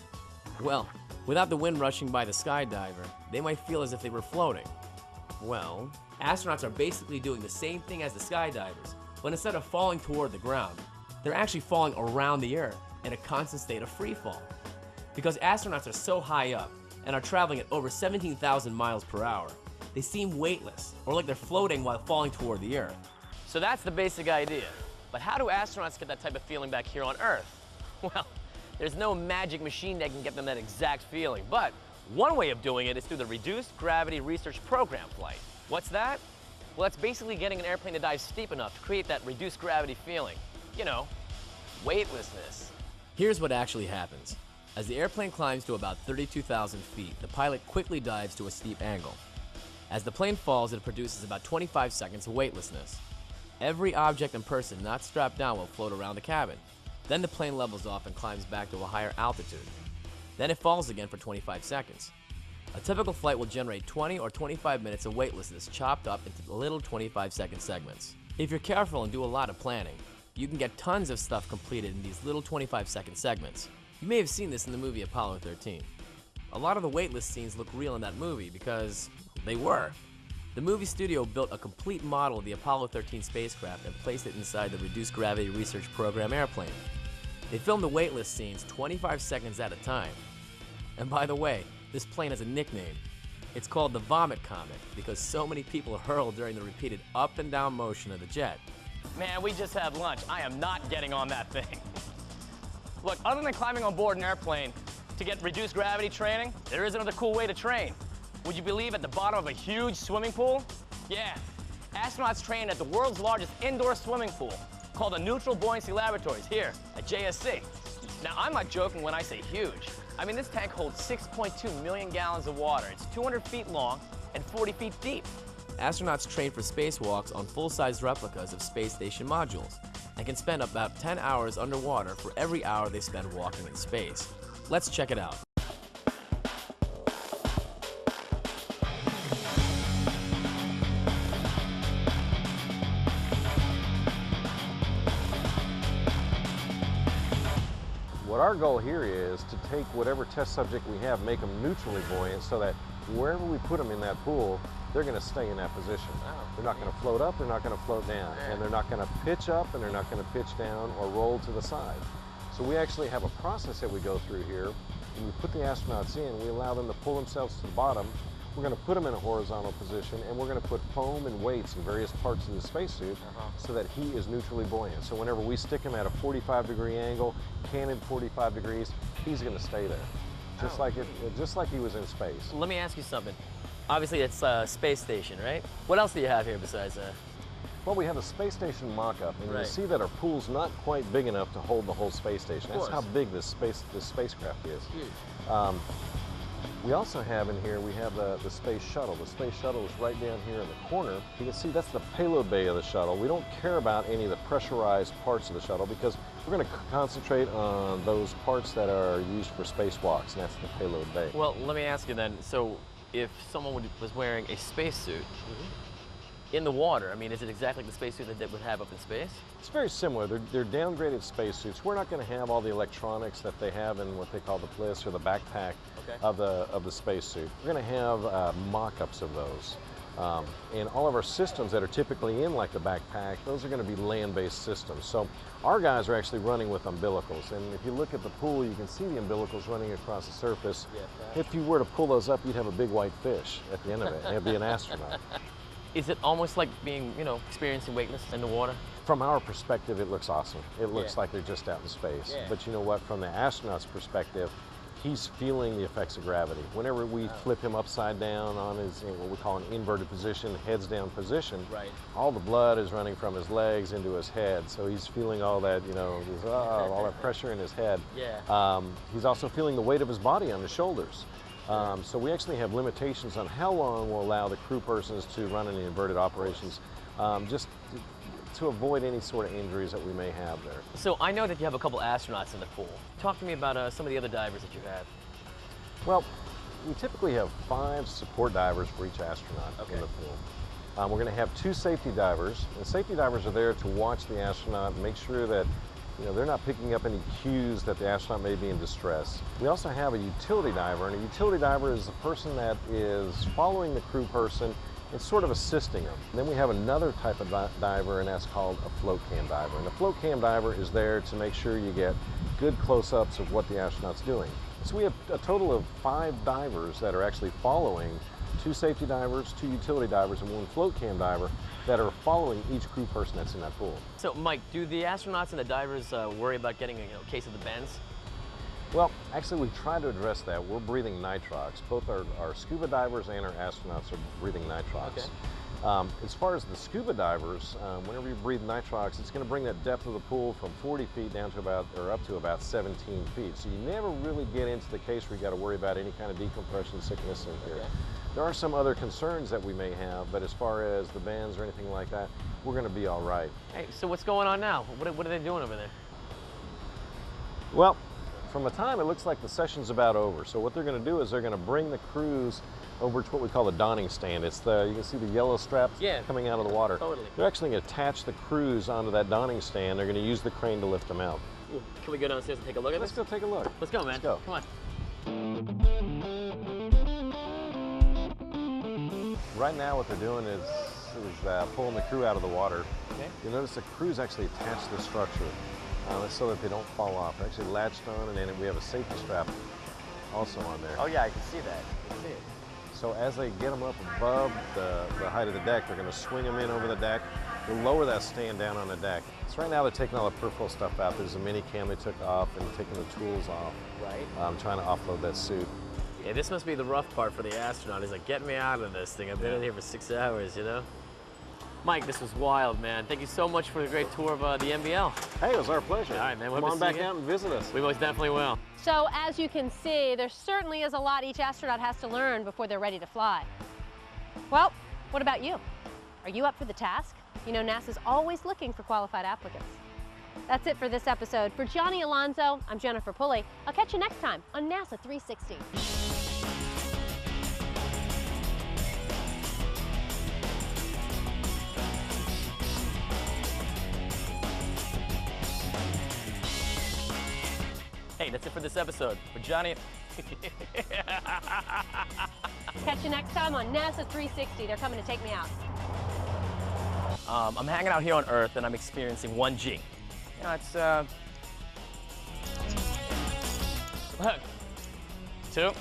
Well, without the wind rushing by the skydiver, they might feel as if they were floating. Well, astronauts are basically doing the same thing as the skydivers, but instead of falling toward the ground, they're actually falling around the Earth in a constant state of free fall. Because astronauts are so high up and are traveling at over 17,000 miles per hour, they seem weightless, or like they're floating while falling toward the Earth. So that's the basic idea. But how do astronauts get that type of feeling back here on Earth? Well, there's no magic machine that can get them that exact feeling, but one way of doing it is through the Reduced Gravity Research Program flight. What's that? Well, that's basically getting an airplane to dive steep enough to create that reduced gravity feeling. You know, weightlessness. Here's what actually happens. As the airplane climbs to about 32,000 feet, the pilot quickly dives to a steep angle. As the plane falls, it produces about 25 seconds of weightlessness. Every object and person not strapped down will float around the cabin. Then the plane levels off and climbs back to a higher altitude. Then it falls again for 25 seconds. A typical flight will generate 20 or 25 minutes of weightlessness chopped up into little 25-second segments. If you're careful and do a lot of planning, you can get tons of stuff completed in these little 25-second segments. You may have seen this in the movie Apollo 13. A lot of the weightless scenes look real in that movie because they were. The movie studio built a complete model of the Apollo 13 spacecraft and placed it inside the Reduced Gravity Research Program airplane. They filmed the weightless scenes 25 seconds at a time. And by the way, this plane has a nickname. It's called the Vomit Comet because so many people hurled during the repeated up and down motion of the jet. Man, we just had lunch. I am not getting on that thing. Look, other than climbing on board an airplane to get reduced gravity training, there is another cool way to train. Would you believe at the bottom of a huge swimming pool? Yeah, astronauts train at the world's largest indoor swimming pool called the Neutral Buoyancy Laboratories here at JSC. Now, I'm not joking when I say huge. I mean, this tank holds 6.2 million gallons of water. It's 200 feet long and 40 feet deep. Astronauts train for spacewalks on full-size replicas of space station modules and can spend about 10 hours underwater for every hour they spend walking in space. Let's check it out. What our goal here is to take whatever test subject we have, make them neutrally buoyant so that wherever we put them in that pool, they're going to stay in that position. They're not going to float up, they're not going to float down, and they're not going to pitch up and they're not going to pitch down or roll to the side. So we actually have a process that we go through here. When we put the astronauts in, we allow them to pull themselves to the bottom. We're going to put them in a horizontal position, and we're going to put foam and weights in various parts of the spacesuit so that he is neutrally buoyant. So whenever we stick him at a 45-degree angle, canted 45 degrees, he's going to stay there, just like he was in space. Let me ask you something. Obviously, it's a space station, right? What else do you have here besides that? Well, we have a space station mock-up, and you'll see that our pool's not quite big enough to hold the whole space station. That's how big this spacecraft is. Huge. We also have in here, we have the space shuttle. The space shuttle is right down here in the corner. You can see that's the payload bay of the shuttle. We don't care about any of the pressurized parts of the shuttle because we're going to concentrate on those parts that are used for spacewalks, and that's the payload bay. Well, let me ask you then, so if someone was wearing a spacesuit in the water, I mean, is it exactly the spacesuit that they would have up in space? It's very similar. They're downgraded spacesuits. We're not going to have all the electronics that they have in what they call the bliss or the backpack of the spacesuit. We're going to have mock-ups of those. And all of our systems that are typically in like the backpack, those are going to be land-based systems. So our guys are actually running with umbilicals. And if you look at the pool, you can see the umbilicals running across the surface. If you were to pull those up, you'd have a big white fish at the end of it. It'd be an astronaut. Is it almost like being, you know, experiencing weightlessness in the water? From our perspective, it looks awesome. It looks like they're just out in space. Yeah. But you know what? From the astronaut's perspective, he's feeling the effects of gravity. Whenever we flip him upside down on his, what we call an inverted position, heads down position, all the blood is running from his legs into his head. So he's feeling all that, you know, all that pressure in his head. He's also feeling the weight of his body on his shoulders. So we actually have limitations on how long we'll allow the crew persons to run any inverted operations, just to avoid any sort of injuries that we may have there. So I know that you have a couple astronauts in the pool. Talk to me about some of the other divers that you have. Well, we typically have 5 support divers for each astronaut in the pool. We're going to have 2 safety divers. The safety divers are there to watch the astronaut and make sure that they're not picking up any cues that the astronaut may be in distress. We also have a utility diver, and a utility diver is the person that is following the crew person and sort of assisting them. Then we have another type of diver, and that's called a float cam diver. And the float cam diver is there to make sure you get good close-ups of what the astronaut's doing. So we have a total of 5 divers that are actually following, 2 safety divers, 2 utility divers, and 1 float cam diver that are following each crew person that's in that pool. So Mike, do the astronauts and the divers worry about getting a case of the bends? Well, actually, we try to address that. We're breathing nitrox. Both our scuba divers and our astronauts are breathing nitrox. As far as the scuba divers, whenever you breathe nitrox, it's going to bring that depth of the pool from 40 feet down to up to about 17 feet. So you never really get into the case where you got to worry about any kind of decompression sickness in here. There are some other concerns that we may have, but as far as the bends or anything like that, we're going to be all right. Hey, so what's going on now? What are they doing over there? Well, from the time, it looks like the session's about over. So what they're going to do is they're going to bring the crews over to what we call the donning stand. It's you can see the yellow straps coming out of the water. Totally. They're actually going to attach the crews onto that donning stand. They're going to use the crane to lift them out. Ooh, can we go downstairs and take a look at this? Let's go take a look. Let's go, man. Let's go. Come on. Right now what they're doing is pulling the crew out of the water. Okay. You'll notice the crew's actually attached to the structure so that they don't fall off. They're actually latched on, and then we have a safety strap also on there. Oh yeah, I can see that. I can see it. So as they get them up above the height of the deck, they're going to swing them in over the deck. They'll lower that stand down on the deck. So right now they're taking all the peripheral stuff out. There's a mini cam they took off and taking the tools off. Right. Trying to offload that suit. Yeah, this must be the rough part for the astronaut. He's like, get me out of this thing. I've been in here for 6 hours, you know? Mike, this was wild, man. Thank you so much for the great tour of the NBL. Hey, it was our pleasure. All right, man. Come on back out and visit us. We most definitely will. So as you can see, there certainly is a lot each astronaut has to learn before they're ready to fly. Well, what about you? Are you up for the task? You know, NASA's always looking for qualified applicants. That's it for this episode. For Johnny Alonso, I'm Jennifer Pulley. I'll catch you next time on NASA 360. Hey, that's it for this episode. For Johnny. Catch you next time on NASA 360. They're coming to take me out. I'm hanging out here on Earth and I'm experiencing 1G. You know, it's 2.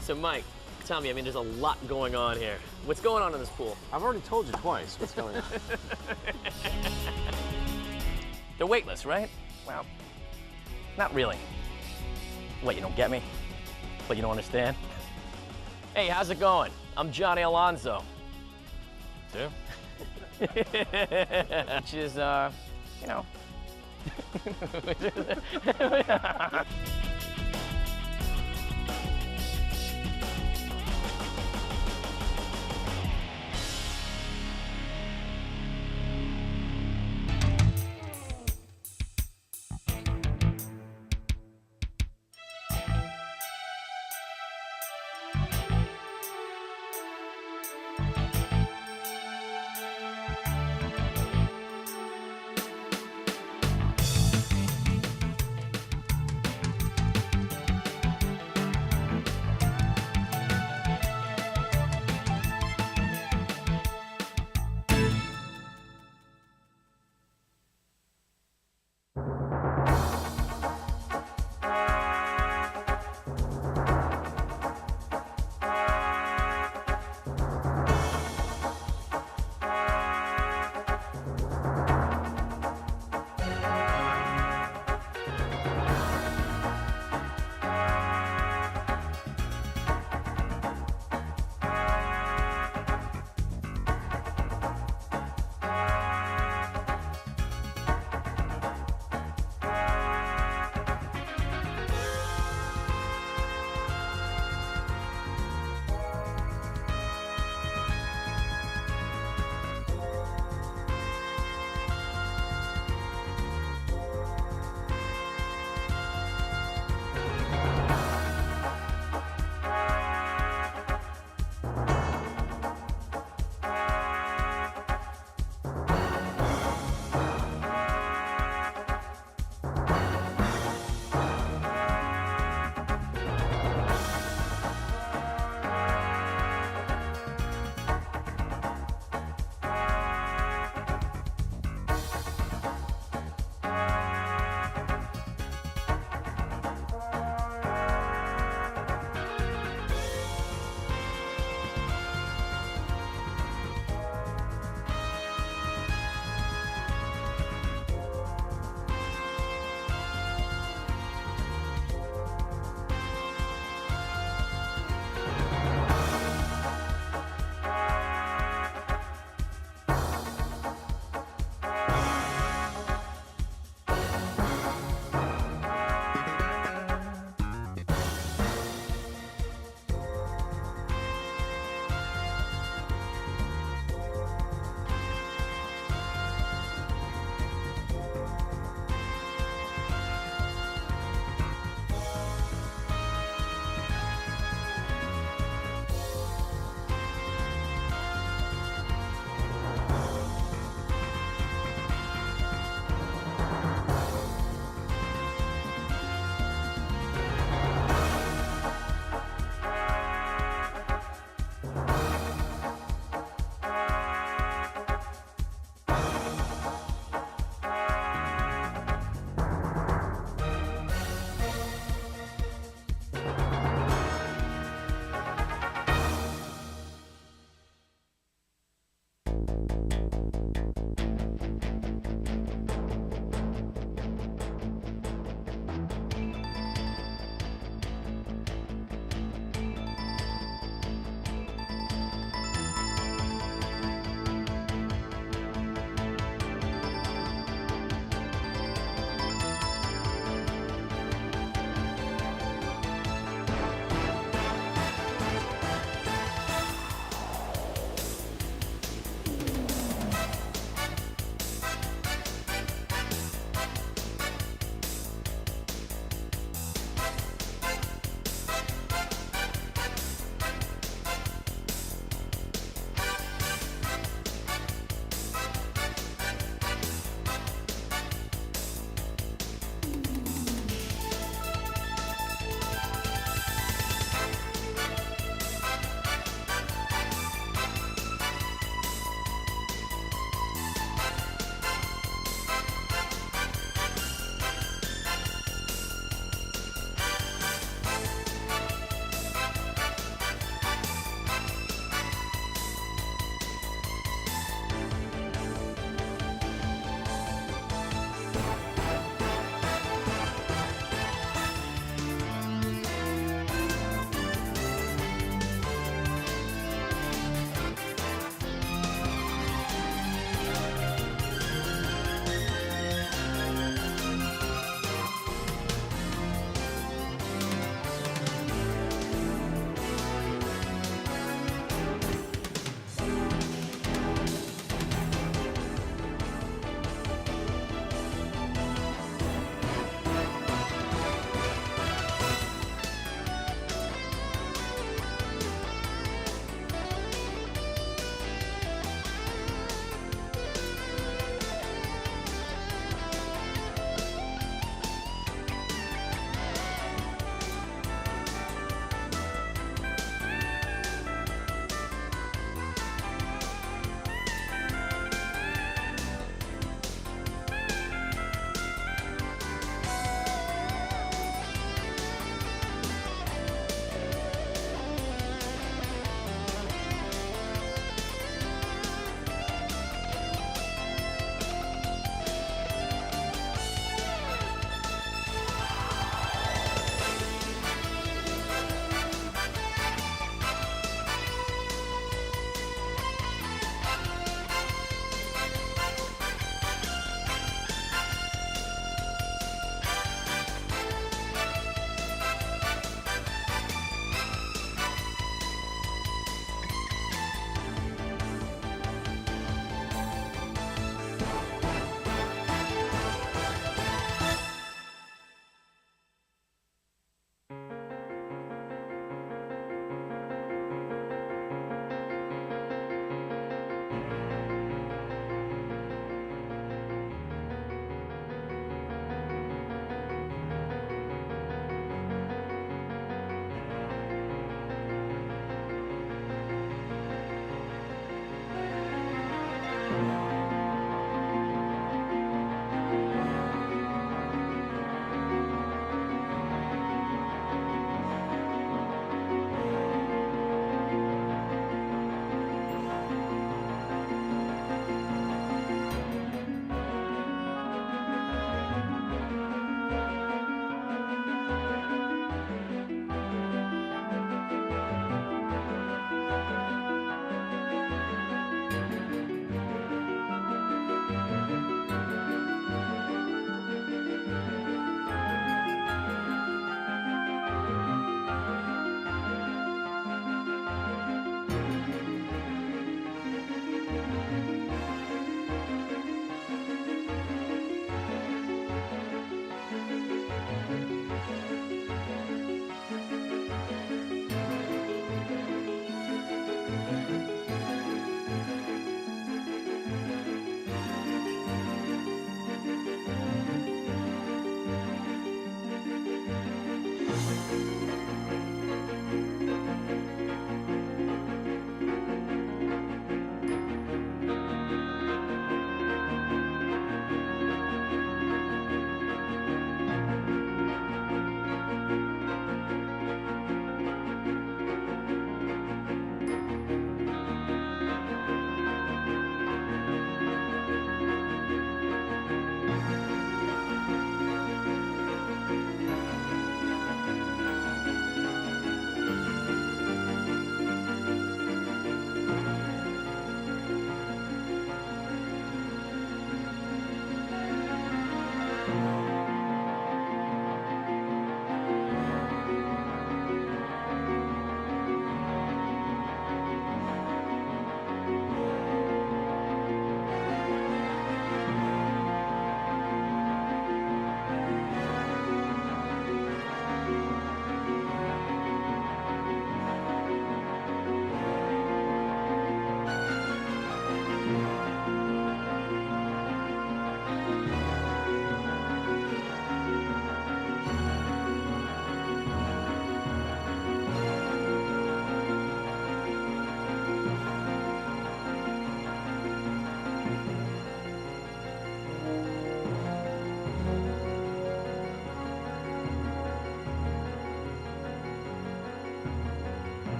So Mike, tell me, I mean, there's a lot going on here. What's going on in this pool? I've already told you twice what's going on. They're weightless, right? Well, not really. What, you don't get me? What, you don't understand? Hey, how's it going? I'm Johnny Alonso. 2? Which is, you know.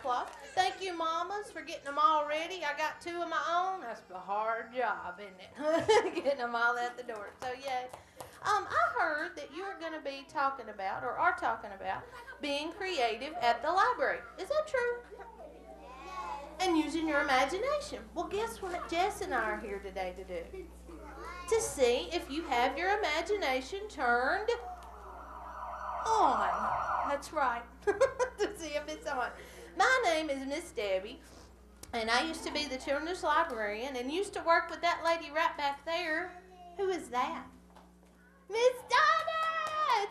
applause. Thank you, mamas, for getting them all ready. I got 2 of my own. That's a hard job, isn't it? Getting them all out the door. So, yay. I heard that you're going to be talking about, or are talking about, being creative at the library. Is that true? And using your imagination. Well, guess what Jess and I are here today to do? To see if you have your imagination turned on. That's right. To see if it's on. My name is Miss Debbie, and I used to be the children's librarian and used to work with that lady right back there. Who is that? Miss Donna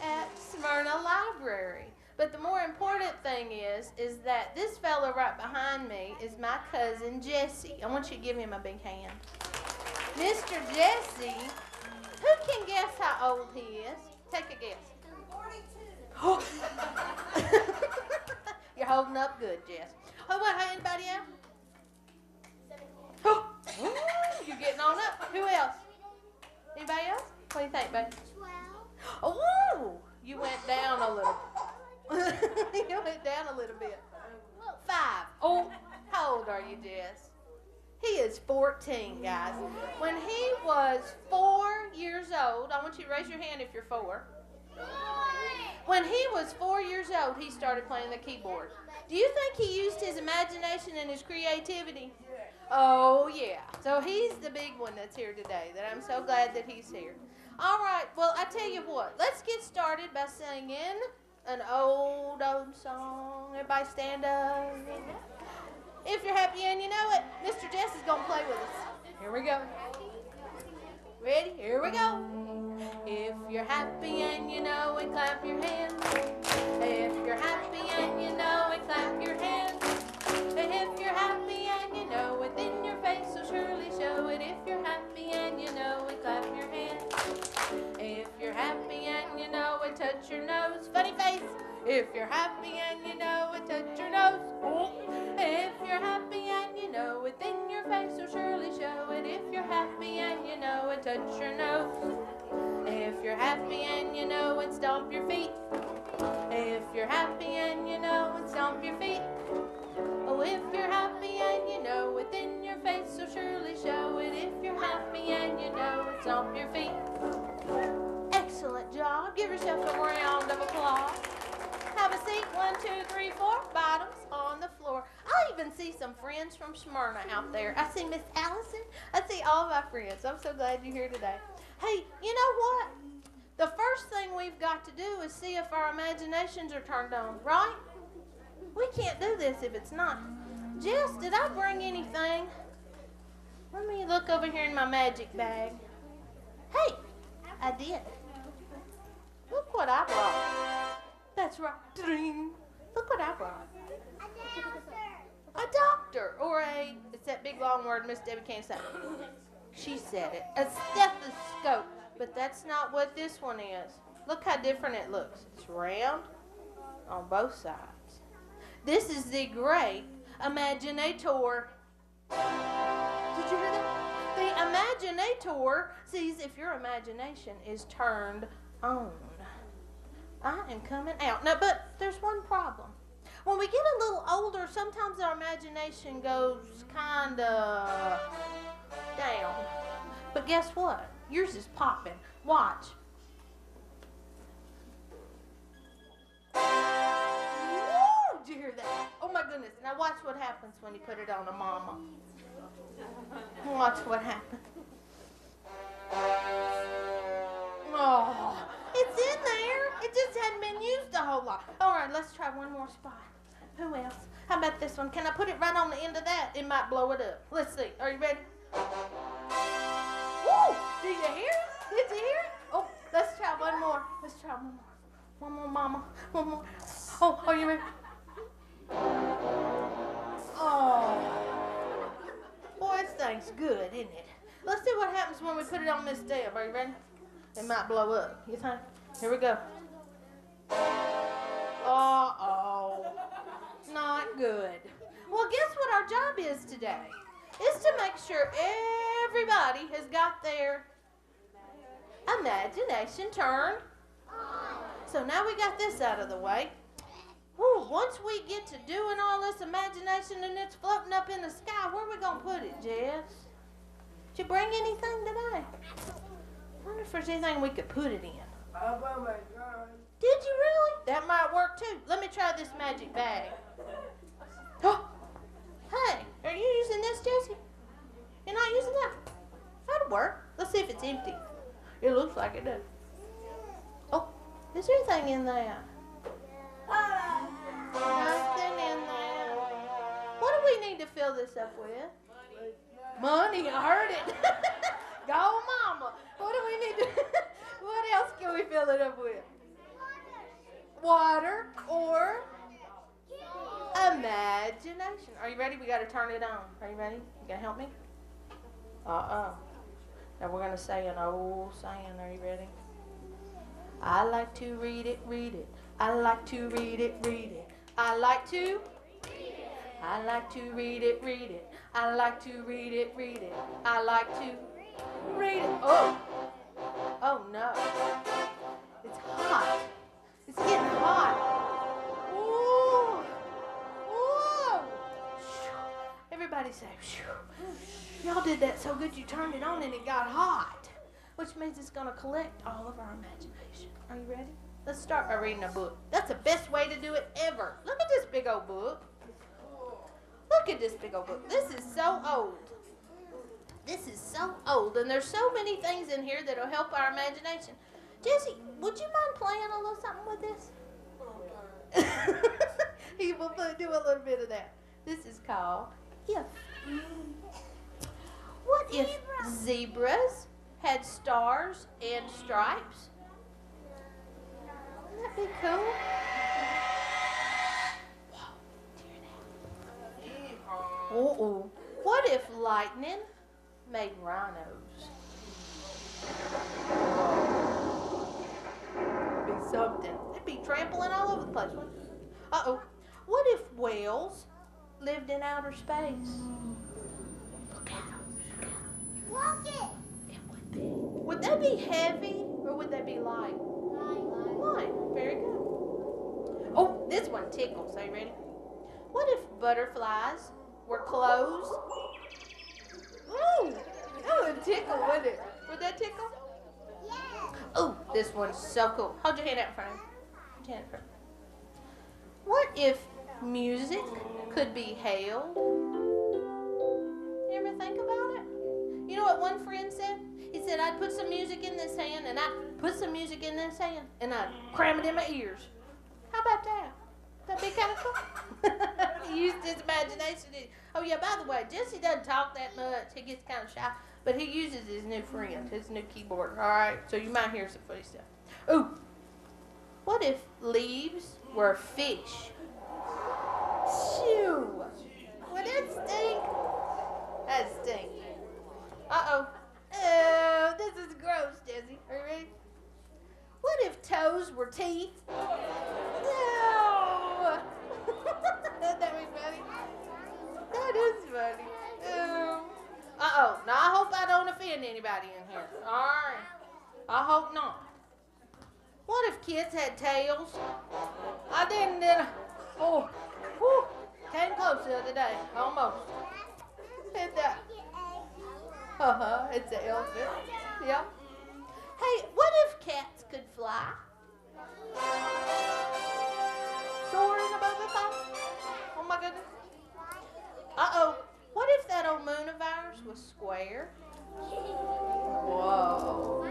at Smyrna Library. But the more important thing is that this fellow right behind me is my cousin Jesse. I want you to give him a big hand. Mr. Jesse, who can guess how old he is? Take a guess. 42. You're holding up good, Jess. Oh, what? Anybody else? 17. You're getting on up. Who else? Anybody else? What do you think, baby? 12. Oh, you went down a little. You went down a little bit. 5. Oh, how old are you, Jess? He is 14, guys. When he was 4 years old, I want you to raise your hand if you're 4. When he was 4 years old, he started playing the keyboard. Do you think he used his imagination and his creativity? Oh, yeah. So he's the big one that's here today, that I'm so glad that he's here. All right, well, I tell you what. Let's get started by singing an old song. Everybody stand up. If you're happy and you know it, Mr. Jess is going to play with us. Here we go. Ready? Here we go. If you're happy and you know it, clap your hands. If you're happy and you know it, clap your hands. If you're happy and you know it, then your face will surely show it. If you're happy and you know it, clap your hands. If you're happy and you know it, touch your nose. Funny face. If you're happy and you know it, touch your nose. If you're happy and you know it, then your face will surely show it. If you're happy and you know it, touch your nose. If you're happy and you know it, stomp your feet. If you're happy and you know it, stomp your feet. Oh, if you're happy and you know it, then your face will surely show it. If you're happy and you know it, stomp your feet. Excellent job. Give yourself a round of applause. Have a seat. 1, 2, 3, 4. Bottoms on the floor. I even see some friends from Smyrna out there. I see Miss Allison. I see all my friends. I'm so glad you're here today. Hey, you know what? The first thing we've got to do is see if our imaginations are turned on, right? We can't do this if it's not. Jess, did I bring anything? Let me look over here in my magic bag. Hey, I did. Look what I brought. That's right. Look what I brought. A doctor, or it's that big long word Miss Debbie can't say. She said it. A stethoscope. But that's not what this one is. Look how different it looks. It's round on both sides. This is the great Imaginator. Did you hear that? The Imaginator sees if your imagination is turned on. I am coming out. Now, but there's one problem. When we get a little older, sometimes our imagination goes kind of down. But guess what? Yours is popping. Watch. Woo! Did you hear that? Oh my goodness. Now watch what happens when you put it on a mama. Watch what happens. Oh, it's in there. It just hadn't been used a whole lot. All right, let's try one more spot. Who else? How about this one? Can I put it right on the end of that? It might blow it up. Let's see. Are you ready? Woo! Did you hear it? Did you hear it? Oh, let's try one more. Let's try one more. One more, mama. One more. Oh, are you ready? Oh. Boy, this thing's good, isn't it? Let's see what happens when we put it on this Deb. Are you ready? It might blow up. You think? Here we go. Uh-oh. Not good. Well, guess what our job is today? Is to make sure everybody has got their imagination turned on. So now we got this out of the way. once we get to doing all this imagination and it's floating up in the sky, where are we going to put it, Jess? Did you bring anything today? I wonder if there's anything we could put it in. Did you really? That might work too. Let me try this magic bag. Oh, hey, are you using this, Jessie? You're not using that? That'll work. Let's see if it's empty. It looks like it does. Oh, is there anything in there? Nothing in there. What do we need to fill this up with? Money. I heard it. Go, Mama. What do we need to? What else can we fill it up with? Water or imagination. Are you ready? We got to turn it on. Are you ready? You gonna help me? Now we're gonna say an old saying. Are you ready? I like to read it, read it. I like to read it, read it. I like to read it. I like to read it, read it. I like to read it, read it. I like to read it. Oh. Oh no. It's hot. It's getting hot. Ooh. Ooh. Everybody say, y'all did that so good you turned it on and it got hot. Which means it's going to collect all of our imagination. Are you ready? Let's start by reading a book. That's the best way to do it ever. Look at this big old book. Look at this big old book. This is so old. This is so old, and there's so many things in here that'll help our imagination. Jesse, would you mind playing a little something with this? He will do a little bit of that. This is called If. What if zebras had stars and stripes? Wouldn't that be cool? Uh-oh. What if lightning made rhinos? It'd be something. They'd be trampling all over the place. Uh-oh. What if whales lived in outer space? Look at them. Walk it. It would be. Would they be heavy or would they be light? Light. Very good. Oh, this one tickles. Are you ready? What if butterflies were closed? Ooh, that would tickle, wouldn't it? Would that tickle? Yeah. Oh, this one's so cool. Hold your hand out in front of you. Hold your hand in front. What if music could be hailed? You ever think about it? You know what one friend said? He said, I'd put some music in this hand, and I'd put some music in this hand, and I'd cram it in my ears. How about that? That'd be kind of cool. He used his imagination. Oh, yeah, by the way, Jesse doesn't talk that much. He gets kind of shy. But he uses his new friend, his new keyboard. All right? So you might hear some funny stuff. Ooh. What if leaves were fish? Shoo. Would that stink? That stink. Uh-oh. Oh, this is gross, Jesse. Are you ready? What if toes were teeth? No! That be funny. That is funny. Uh-oh. Now, I hope I don't offend anybody in here. All right. I hope not. What if kids had tails? I didn't, did I? Oh, whew. Came close the other day. Almost. Hit that. It's an elephant. Yeah. Hey, what if cats could fly? Soaring above the top? Oh my goodness. Uh-oh. What if that old moon of ours was square? Whoa.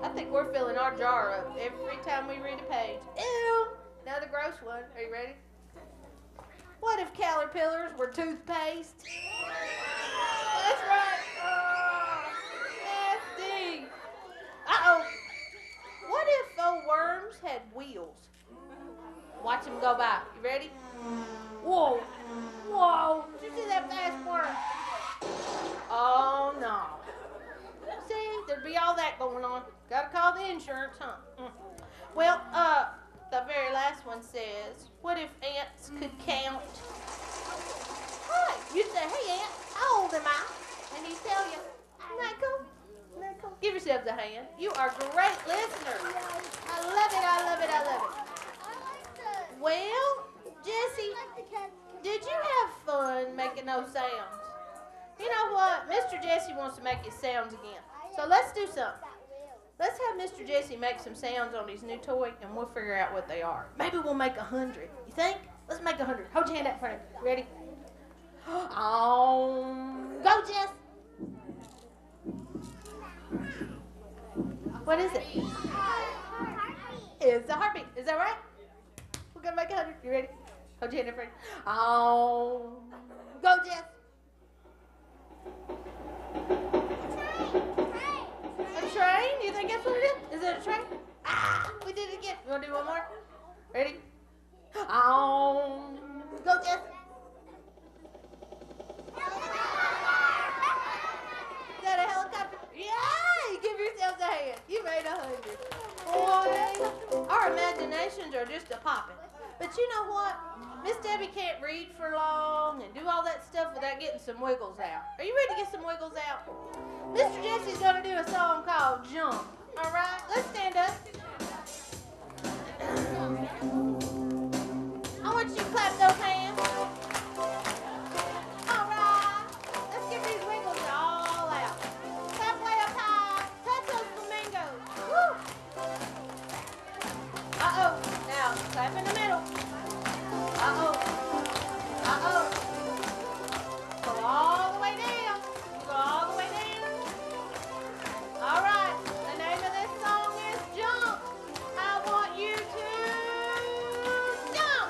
I think we're filling our jar up every time we read a page. Ew. Another gross one. Are you ready? What if caterpillars were toothpaste? That's right. Oh, nasty. Uh-oh. What if old worms had wheels? Watch them go by. You ready? Whoa. Whoa. Did you see that fast worm? Oh, no. See, there'd be all that going on. Gotta call the insurance, huh? Well, the very last one says, what if ants could count? Right. You say, hey, ant, how old am I? And he tell you, Michael. Give yourselves a hand. You are great listeners. I love it, I love it, I love it. Well, no sounds. You know what? Mr. Jesse wants to make his sounds again. So let's do something. Let's have Mr. Jesse make some sounds on his new toy, and we'll figure out what they are. Maybe we'll make 100. You think? Let's make 100. Hold your hand up in front of you. Ready? Go, Jess. What is it? It's a heartbeat. Is that right? We're going to make 100. You ready? Hold your hand up in front of you. Go, Jess. A train? You think that's what it is? Is it a train? Ah, we did it again. You want to do one more? Ready? Go, Jess. Is that a helicopter? Yay! Give yourselves a hand. You made 100. Boy, our imaginations are just a popping. But you know what? Miss Debbie can't read for long and do all that stuff without getting some wiggles out. Are you ready to get some wiggles out? Mr. Jesse's going to do a song called Jump. All right? Let's stand up. I want you to clap those hands. All right. Let's get these wiggles all out. Clap way up high. Touch those flamingos. Woo! Uh-oh. Now, clap in the middle. Uh-oh. Uh-oh. Go all the way down. Go all the way down. All right. The name of this song is Jump. I want you to jump.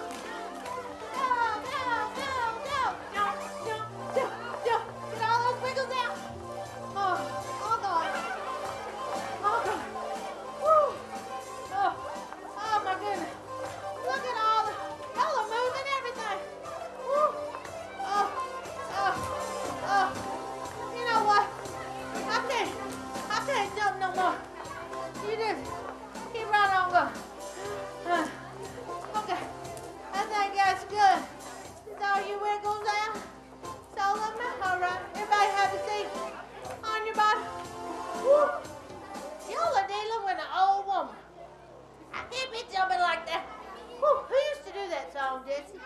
Go, go, go, go. Jump, jump, jump, jump. Get all those wiggles out. Oh, oh, God. Oh, God. Woo. Oh, oh, my goodness. Look at all the, y'all are moving everything. Woo. Oh, oh, oh. You know what? I can't jump no more. You just keep right on going. Okay. I think that's good. Is all your wiggles out? It's all of them out? All right. Everybody have a seat on your body. Woo. Y'all are dealing with an old woman. I can't be jumping like that. Woo. Who used to do that song, Jesse?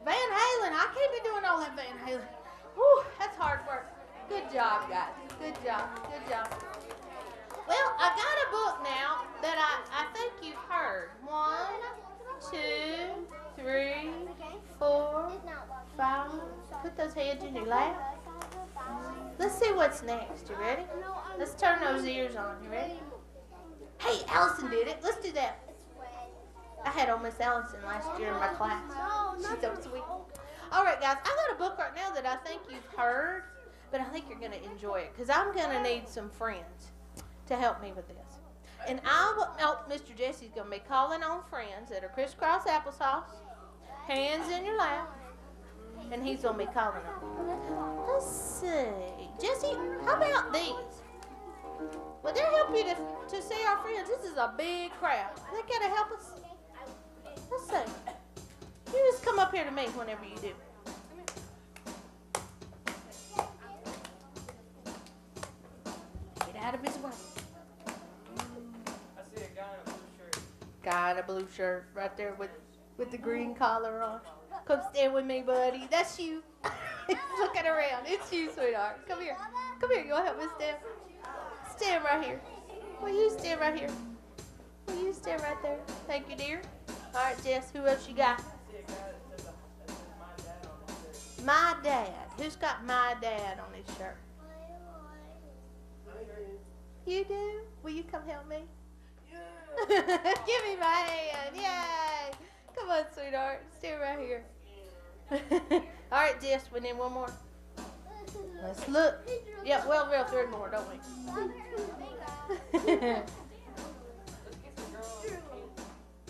Van Halen. I can't be doing all that Van Halen. Woo. That's hard work. Good job, guys. Good job. Good job. Well, I got a book now that I think you've heard. 1, 2, 3, 4, 5. Put those hands in your lap. Let's see what's next. You ready? Let's turn those ears on. You ready? Hey, Allison did it. Let's do that. I had old Miss Allison last year in my class. She's so sweet. All right, guys. I got a book right now that I think you've heard, but I think you're going to enjoy it because I'm going to need some friends to help me with this. And Mr. Jesse's going to be calling on friends that are crisscross applesauce, hands in your lap, and he's going to be calling on. Let's see. Jesse, how about these? Will they help you to see our friends? This is a big crowd. They got to help us. Let's see. You just come up here to me whenever you do. Get out of his way. I see a guy in a blue shirt. Guy in a blue shirt right there with the green collar on. Come stand with me, buddy. That's you. Looking around. It's you, sweetheart. Come here. Come here. You want to help me stand? Stand right here. Will you stand right here? Will you stand right there? Thank you, dear. All right, Jess. Who else you got? My dad. Who's got my dad on his shirt? You do? Will you come help me? Yeah. Give me my hand. Yay. Come on, sweetheart. Stay right here. All right, Jess. We need one more. Let's look. Yeah, well, we'll 3 more, don't we?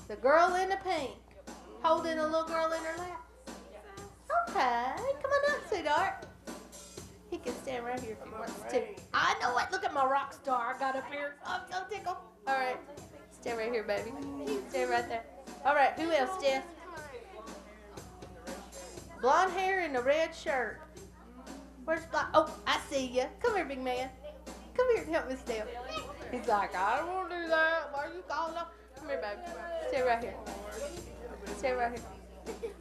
The girl in the pink. Holding a little girl in her lap. Okay. Come on up, sweetheart. He can stand right here if he wants to. I know it. Look at my rock star I got up here. I'm so tickled. All right. Stand right here, baby. Stand right there. All right. Who else, Jess? Blonde hair and a red shirt. Where's blonde? Oh, I see ya. Come here, big man. Come here and help me stand. He's like, I don't want to do that. Why are you calling up? Come here, baby. Stay right here. Stay right here.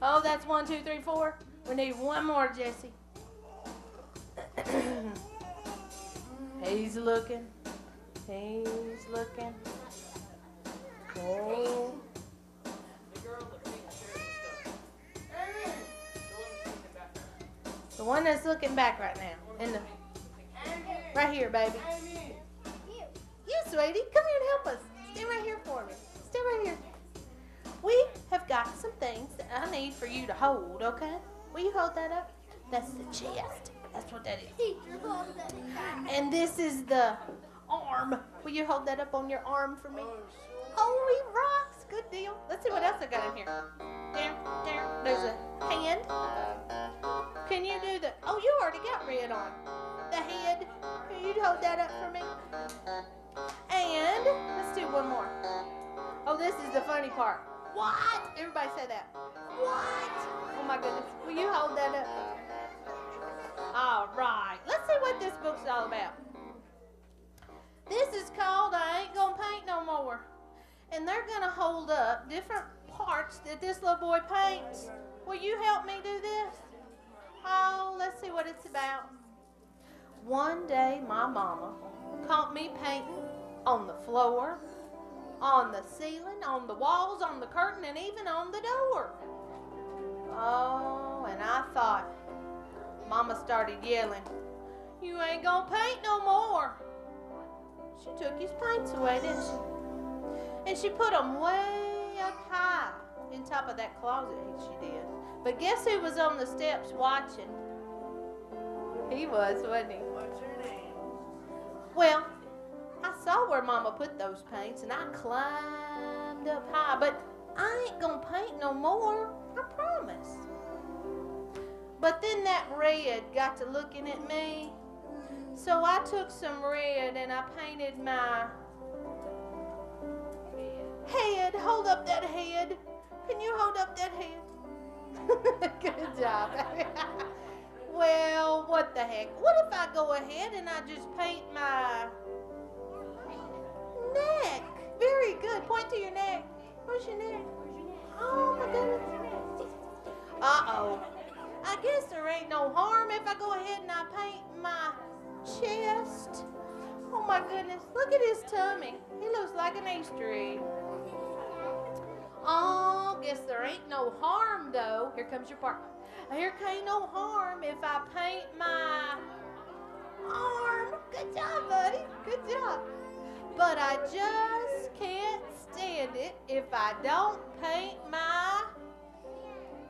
Oh, that's 1, 2, 3, 4. We need one more, Jesse. He's looking. He's looking. Oh. The one that's looking back right now. In the, right here, baby. You, sweetie. Come here and help us. Stay right here for me. Stay right here. We have got some things that I need for you to hold, okay? Will you hold that up? That's the chest. That's what that is. And this is the arm. Will you hold that up on your arm for me? Oh, he rocks. Good deal. Let's see what else I got in here. There. There's a hand. Can you do the... Oh, you already got red on. The head. Can you hold that up for me? And let's do one more. Oh, this is the funny part. What? Everybody say that. What? Oh, my goodness. Will you hold that up? All right. Let's see what this book's all about. This is called I Ain't Gonna Paint No More. And they're going to hold up different parts that this little boy paints. Will you help me do this? Oh, let's see what it's about. One day, my mama caught me painting on the floor, on the ceiling, on the walls, on the curtain, and even on the door. Oh, and I thought, Mama started yelling, "You ain't gonna paint no more." She took his paints away, didn't she? And she put them way up high in top of that closet, she did. But guess who was on the steps watching? He was, wasn't he? What's your name? Well, I saw where Mama put those paints, and I climbed up high, but I ain't gonna paint no more, I promise. But then that red got to looking at me, so I took some red and I painted my head. Hold up that head. Can you hold up that head? Good job. Well, what the heck? What if I go ahead and I just paint my neck? Very good. Point to your neck. Where's your neck? Oh, my goodness. Uh-oh. I guess there ain't no harm if I go ahead and I paint my chest. Oh, my goodness. Look at his tummy. He looks like an Easter egg. Oh, guess there ain't no harm, though. Here comes your part. Here ain't no harm if I paint my arm. Good job, buddy. Good job. But I just can't stand it if I don't paint my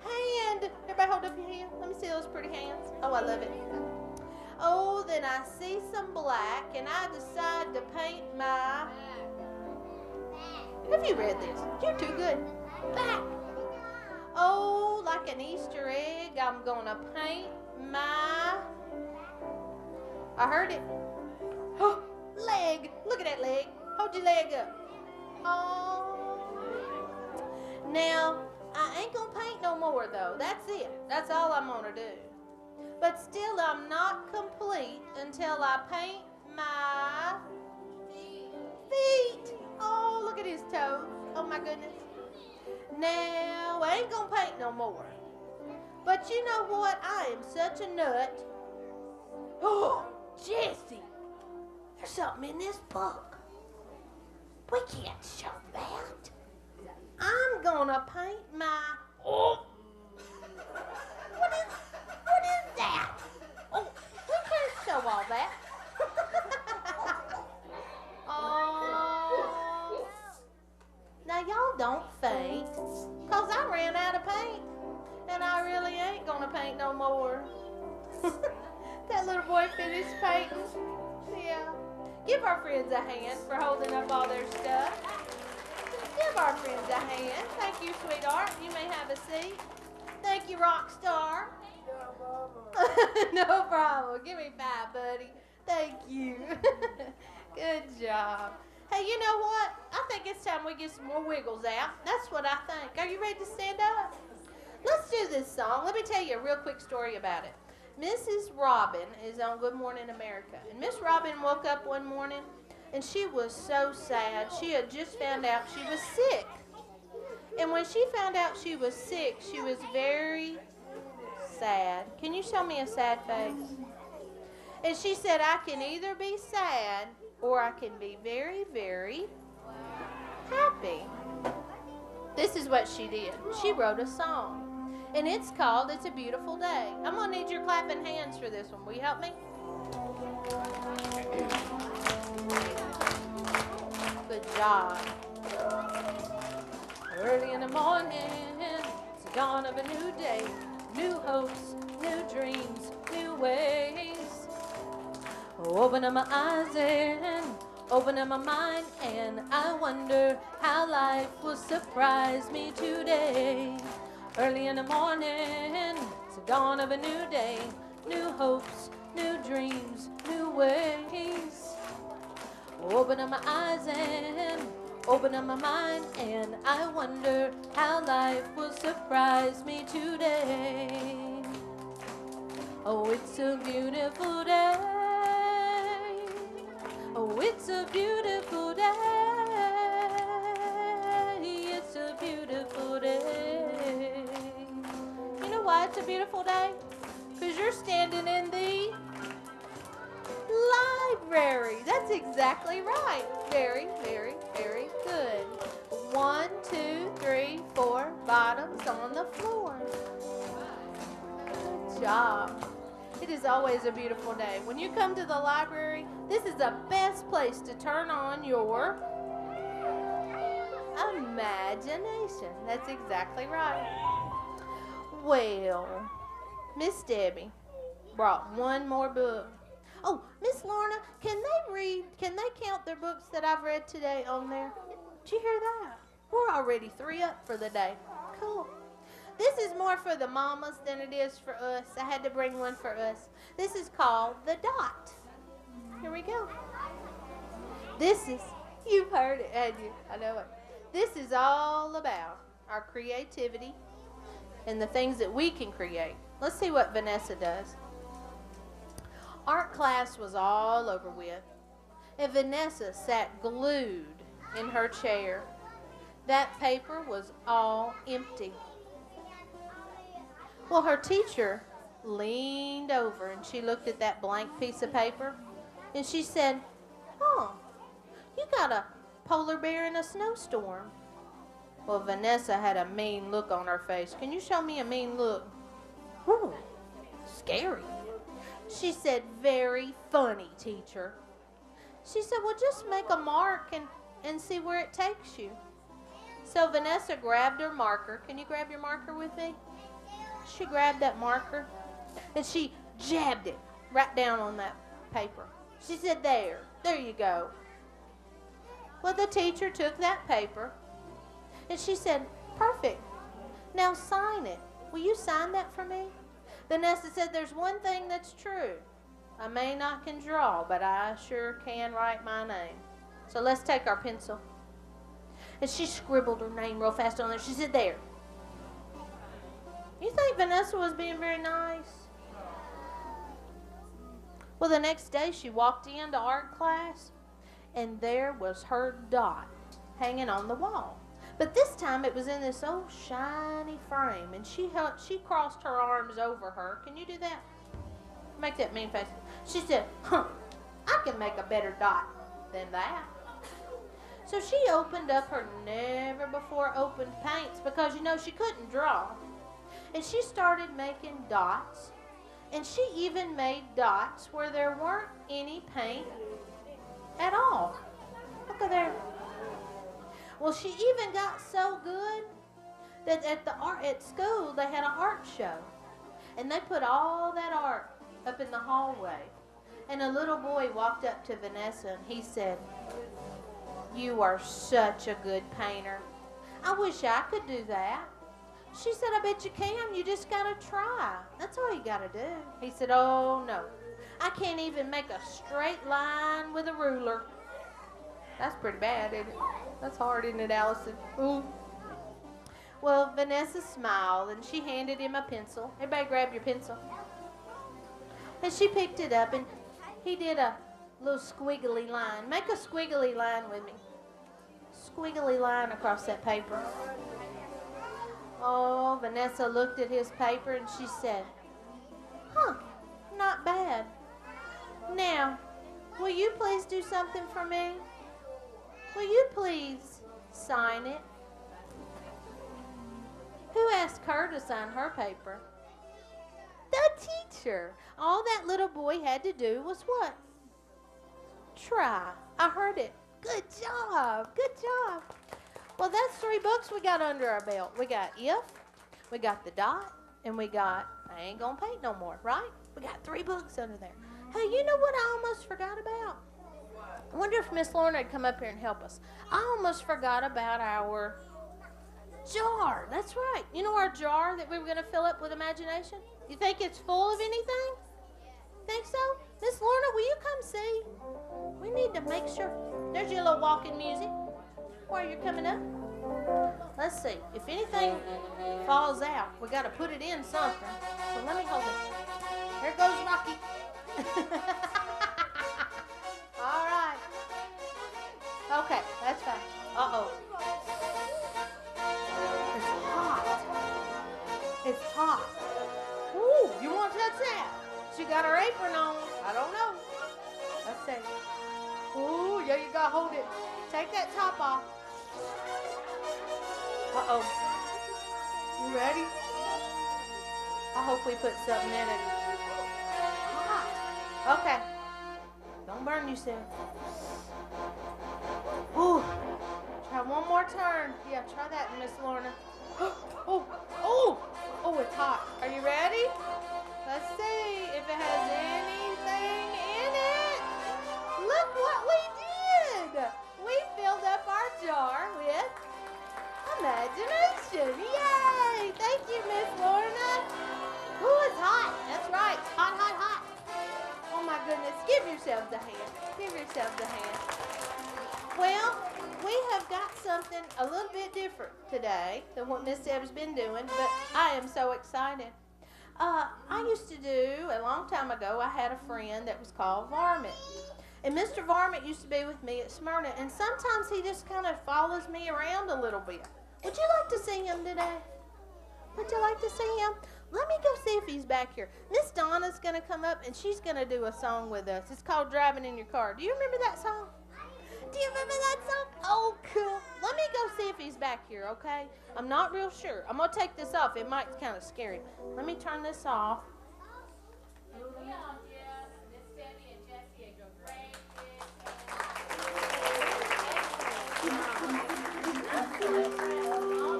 hand. Everybody hold up your hand. Let me see those pretty hands. Oh, I love it. Oh, then I see some black and I decide to paint my... Have you read this? You're too good. Back. Oh, like an Easter egg, I'm gonna paint my... I heard it. Oh, leg. Look at that leg. Hold your leg up. Oh. Now, I ain't gonna paint no more though. That's it. That's all I'm gonna do. But still, I'm not complete until I paint my feet. Oh, look at his toes. Oh my goodness. Now, I ain't gonna paint no more. But you know what? I am such a nut. Oh, Jesse, there's something in this book. We can't show that. I'm gonna paint my... Oh. What is that? Oh, we can't show all that. Oh. Now y'all don't faint, cause I ran out of paint, and I really ain't gonna paint no more. That little boy finished painting. Yeah. Give our friends a hand for holding up all their stuff. Give our friends a hand. Thank you, sweetheart. You may have a seat. Thank you, rock star. No problem. Give me 5, buddy. Thank you. Good job. Hey, you know what? I think it's time we get some more wiggles out. That's what I think. Are you ready to stand up? Let's do this song. Let me tell you a real quick story about it. Mrs. Robin is on Good Morning America. And Miss Robin woke up one morning and she was so sad. She had just found out she was sick. And when she found out she was sick, she was very sad. Can you show me a sad face? And she said, I can either be sad or I can be very, very happy. This is what she did. She wrote a song. And it's called It's a Beautiful Day. I'm going to need your clapping hands for this one. Will you help me? Good job. Early in the morning, it's the dawn of a new day. New hopes, new dreams, new ways. Open up my eyes and open up my mind, and I wonder how life will surprise me today. Early in the morning, it's the dawn of a new day. New hopes, new dreams, new ways. Open up my eyes and open up my mind, and I wonder how life will surprise me today. Oh, it's a beautiful day. Oh, it's a beautiful day. It's a beautiful day. You know why it's a beautiful day? Because you're standing in the library. That's exactly right. Very, very, very good. 1, 2, 3, 4 bottoms on the floor. Good job. It is always a beautiful day. When you come to the library, this is the best place to turn on your imagination. That's exactly right. Well, Miss Debbie brought one more book. Oh, Miss Lorna, can they count their books that I've read today on there? Did you hear that? We're already 3 up for the day. Cool. This is more for the mamas than it is for us. I had to bring one for us. This is called The Dot. Here we go. This is, you've heard it, hadn't you? I know it. This is all about our creativity and the things that we can create. Let's see what Vanessa does. Art class was all over with, and Vanessa sat glued in her chair. That paper was all empty. Well, her teacher leaned over and she looked at that blank piece of paper and she said, "Oh, you got a polar bear in a snowstorm." Well, Vanessa had a mean look on her face. Can you show me a mean look? Ooh, scary. She said, "Very funny, teacher." She said, "Well, just make a mark and see where it takes you." So Vanessa grabbed her marker. Can you grab your marker with me? She grabbed that marker and she jabbed it right down on that paper. She said, there you go." Well, the teacher took that paper and she said, "Perfect. Now sign it. Will you sign that for me?" Vanessa said, "There's one thing that's true. I may not can draw, but I sure can write my name. So let's take our pencil." And she scribbled her name real fast on there. She said, "There." You think Vanessa was being very nice? Well, the next day she walked into art class, and there was her dot hanging on the wall. But this time it was in this old shiny frame, and she crossed her arms over her. Can you do that? Make that mean face. She said, "Huh, I can make a better dot than that." So she opened up her never-before-opened paints because, you know, she couldn't draw. And she started making dots. And she even made dots where there weren't any paint at all. Look at there. Well, she even got so good that at school they had an art show. And they put all that art up in the hallway. And a little boy walked up to Vanessa and he said, "You are such a good painter. I wish I could do that." She said, "I bet you can. You just got to try. That's all you got to do." He said, "Oh, no. I can't even make a straight line with a ruler." That's pretty bad, isn't it? That's hard, isn't it, Allison? Ooh. Well, Vanessa smiled, and she handed him a pencil. Everybody grab your pencil. And she picked it up, and he did a little squiggly line. Make a squiggly line with me. Squiggly line across that paper. Oh, Vanessa looked at his paper and she said, Now, will you please do something for me? Will you please sign it? Who asked her to sign her paper? The teacher. All that little boy had to do was what? Try. I heard it. Good job. Good job. Well, that's 3 books we got under our belt. We got If, we got The Dot, and we got I Ain't Gonna Paint No More, right? We got 3 books under there. Hey, you know what I almost forgot about? I wonder if Miss Lorna would come up here and help us. I almost forgot about our jar. That's right. You know our jar that we were going to fill up with imagination? You think it's full of anything? Think so? Miss Lorna, will you come see? We need to make sure. There's your little walking music while you're coming up. Let's see. If anything falls out, we got to put it in something. So let me hold it. Here goes Rocky. All right. Okay, that's fine. Uh-oh. It's hot. It's hot. Ooh, you want to touch that? She got her apron on. I don't know. Let's see. Ooh, yeah, you got to hold it. Take that top off. Uh-oh. You ready? I hope we put something in it. Hot. Okay. Don't burn yourself. Ooh. Try one more turn. Yeah, try that, Miss Lorna. Oh, oh, oh, it's hot. Are you ready? Let's see if it has anything in it. Look what we did. We filled up our jar with imagination. Yay! Thank you, Miss Lorna. Ooh, it's hot. That's right. Hot, hot, hot. Oh, my goodness. Give yourselves a hand. Give yourselves a hand. Well, we have got something a little bit different today than what Miss Deb's been doing, but I am so excited. I used to do, a long time ago, I had a friend that was called Varmint. And Mr. Varmint used to be with me at Smyrna, and sometimes he just kind of follows me around a little bit. Would you like to see him today? Would you like to see him? Let me go see if he's back here. Miss Donna's going to come up, and she's going to do a song with us. It's called Driving in Your Car. Do you remember that song? Do you remember that song? Oh, cool. Let me go see if he's back here, okay? I'm not real sure. I'm going to take this off. It might kind of scare him. Let me turn this off. All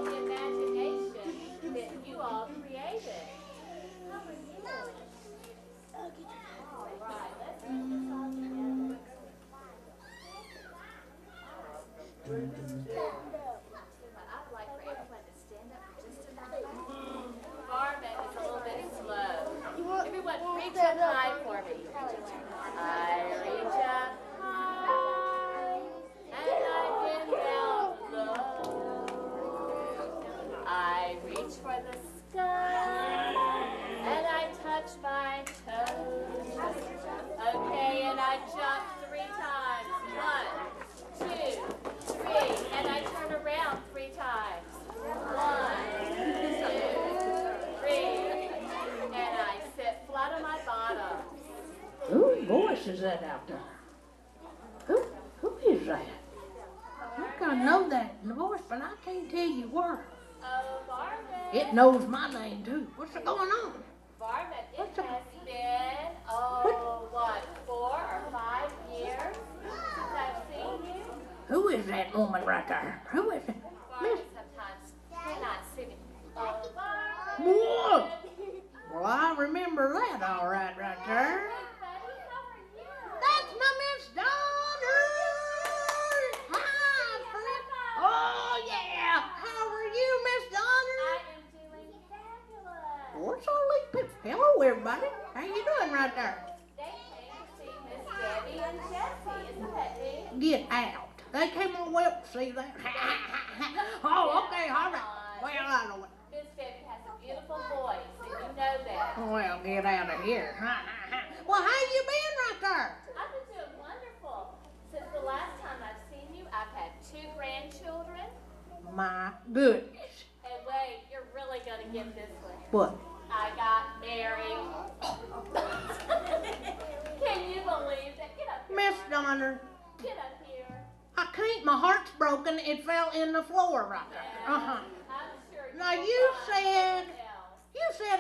the imagination that you all created. How are you? All right, let's do this all together. I'd like for everyone to stand up for just a moment. Varmint is a little bit slow. Everyone, reach up high for me. I reach up high, and I bend down low. I reach for the sky, and I touch my toes. Okay, and I jump 3 times. 1, 2, 3, and I turn around 3 times. 1, 2, 3, and I sit flat on my bottom. Whose voice is that out there? Who is that? I kind of know that voice, but I can't tell you where. Oh, Varmint. It knows my name too. What's going on? Varmint, it has been, 4 or 5 years since I've seen you. Who is that woman right there? Who is it? Varmint sometimes cannot see me. Oh, Varmint. Whoa! Well, I remember that all right there. That's my Miss Donna! Hi, Flip. Oh, yeah. How are you, Miss Donna? I am doing fabulous. What's all these people? Hello, everybody. How you doing right there? They came to see Miss Debbie and Jessie. Isn't that neat? Get out. They came all the way up to see that. Oh, okay, all right. Well, I know it. Miss Debbie has a beautiful voice, and you know that. Well, get out of here. Well, how you been right there? I've been doing wonderful. Since the last time I've seen you, I've had 2 grandchildren. My goodness. And wait, you're really going to get this one. What? I got married. Can you believe Donner. Get up here. I can't. My heart's broken. It fell in the floor right there. I'm sure Now you said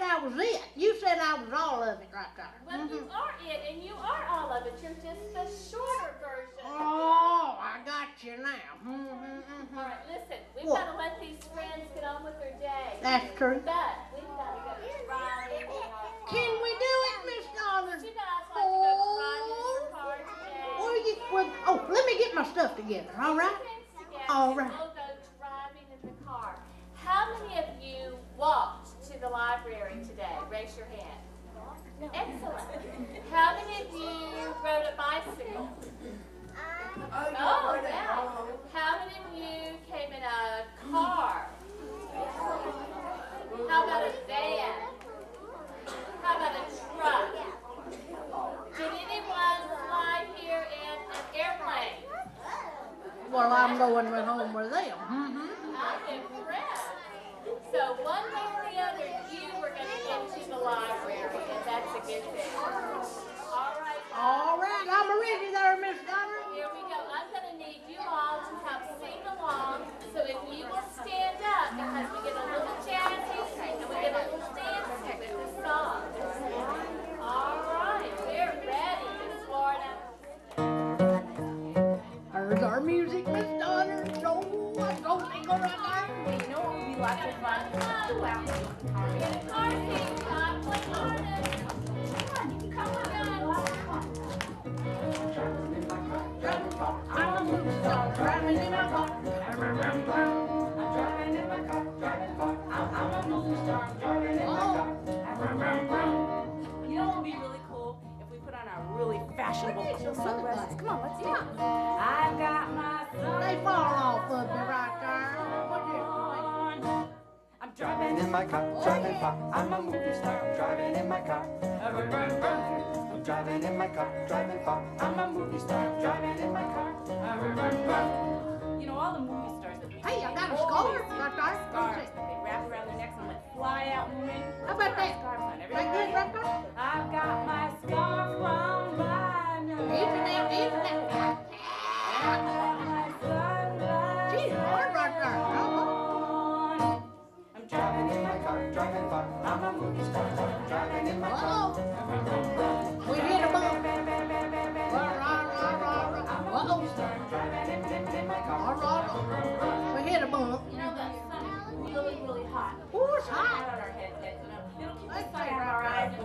I was it. You said I was all of it right there. Well, you are it, and you are all of it. You're just the shorter version. Oh, I got you now. All right, listen. We've What? got to let these friends get on with their day. That's true. But we've got to go driving in our car. Can we do it, Miss Donner? Would you guys like to go driving in your car today? Oh, let me get my stuff together. All right. All right. We'll go driving in the car. How many of you walked to the library today? Raise your hand. Excellent. How many of you rode a bicycle? Oh, yeah. How many of you came in a car? How about a van? How about a truck? Did anyone fly here in an airplane? Well, I'm going home with them. I'm impressed. So one way or the other, you were going to get to the library, and that's a good thing. All right, I'm ready there, Miss Donner. Here we go. I'm going to need you all to help sing along. So if you will stand up, because we get a little jazzy and we get a little dancey with the song. All right, we're ready, Miss Florida. There's our music, Miss Donner. No, I'm going to go right there. You know what would be lots of fun? Go out. Get a car seat. Not play harness. Come on. I'm a movie star, driving in my car. I'm driving in my car, driving far. I'm a movie star, driving in my car. You know what would be really cool if we put on our really fashionable cool sunglasses? Come on, let's do it. I've got my They fall off of me right there. I'm driving in my car, driving far. I'm a movie star, driving in my car. I'm driving in my car, driving far. I'm a movie star, driving in my car. You know, all the movie stars that we Hey, I got a scarf right there. Scarves that they wrap around their necks and let fly out in the wind. How about that? Scarves on Like this right there? I've got my scarf round my neck. Isn't that? She's hard right there. I'm driving in my car, driving far. I'm a movie star, driving in my car. We hit a bump. We hit a bump. You know, that sun is really, really hot. Ooh, it's hot. On our heads, it'll keep the sun out of our eyes. So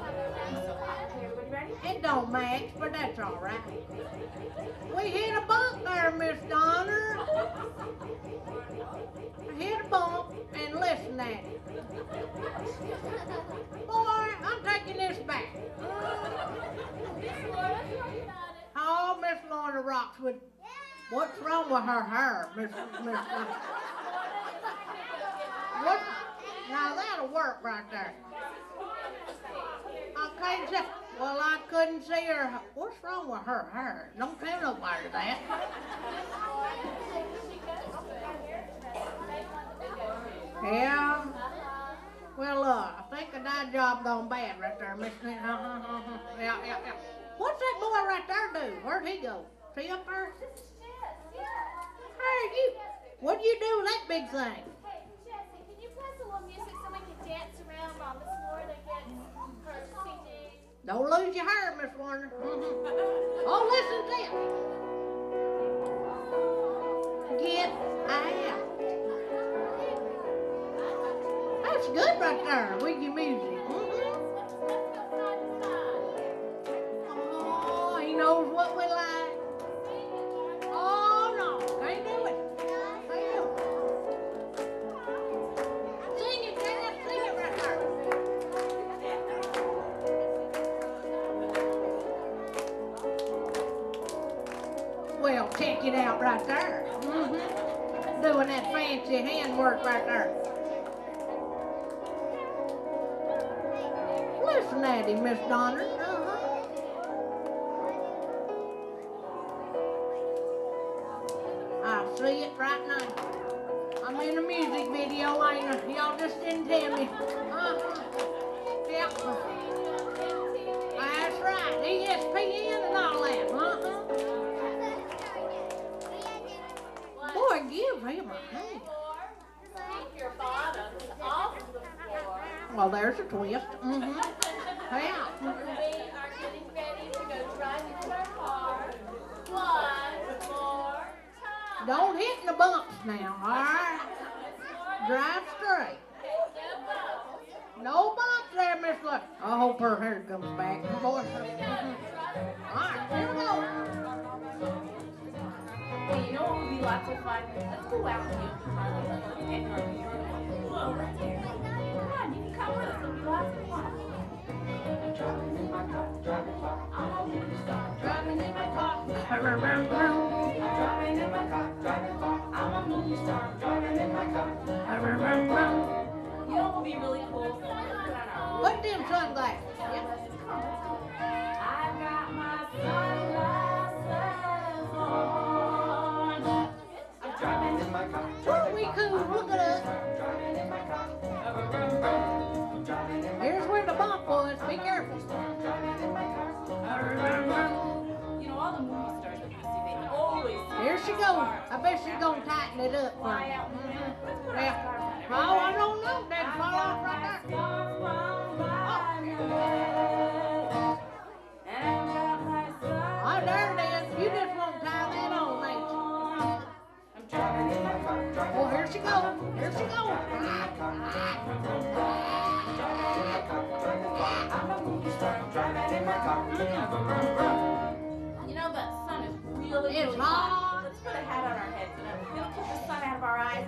hot. Okay, everybody ready? It don't match, but that's all right. We hit a bump there, Miss Donner. Hit a bump and listen at it. Boy, I'm taking this back. Oh, Miss Lorna rocks with. What's wrong with her hair, Miss? What? Now that'll work right there. Okay, well, I couldn't see her. What's wrong with her hair? Don't tell nobody that. Yeah. Well, I think that job done bad right there, Miss. Yeah. What's that boy right there do? Where'd he go? See up there? Hey, you. What do you do with that big thing? Hey, Jessie, can you play some more music so we can dance around while Miss Florida gets her CD? Don't lose your hair, Miss Warner. Oh, listen to this. Get out. That's good right there with your music. Oh, he knows what we like. Oh, no, can't do it. Can't do it. Sing it, Janet, sing it right there. Well, check it out right there. Doing that fancy handwork right there. Listen at him, Miss Donner. I see it right now. I'm in a music video, ain't I? Y'all just didn't tell me. Yep. That's right. ESPN and all that. Well, there's a twist. Mm-hmm. Yeah. We are getting ready to go driving in our car. One more time. Don't hit in the bumps now, all right? Drive straight. No bumps there, Miss Luck. I hope her hair comes back. Boy. All right, here we go. Hey, you know what would be lots of fun? Let's go out and get Harley. Let's get Harley. Whoa, right there. Come on, you can come with us. It'll be lots of fun. Driving in my car, driving far. I'm a movie star. Driving in my car. Driving in my car, driving far. I'm a movie star. Driving in my car. You know what would be really cool? Put them sunglasses. Yep. I've got my sunglasses on. I'm driving in my car. Oh, we cool. Look at us. Driving in my car. Here's where the bump was. Be careful. You know, all the movie stars that you see, they always Here she goes. I bet she's gonna tighten it up for me. Yeah. Oh, I don't know. That'd fall off right there. Oh, there it is. You just won't tie that on, ain't you? Oh, here she goes. Here she goes. You know, the sun is really, It's really hot. Let's put a hat on our heads and it'll keep the sun out of our eyes.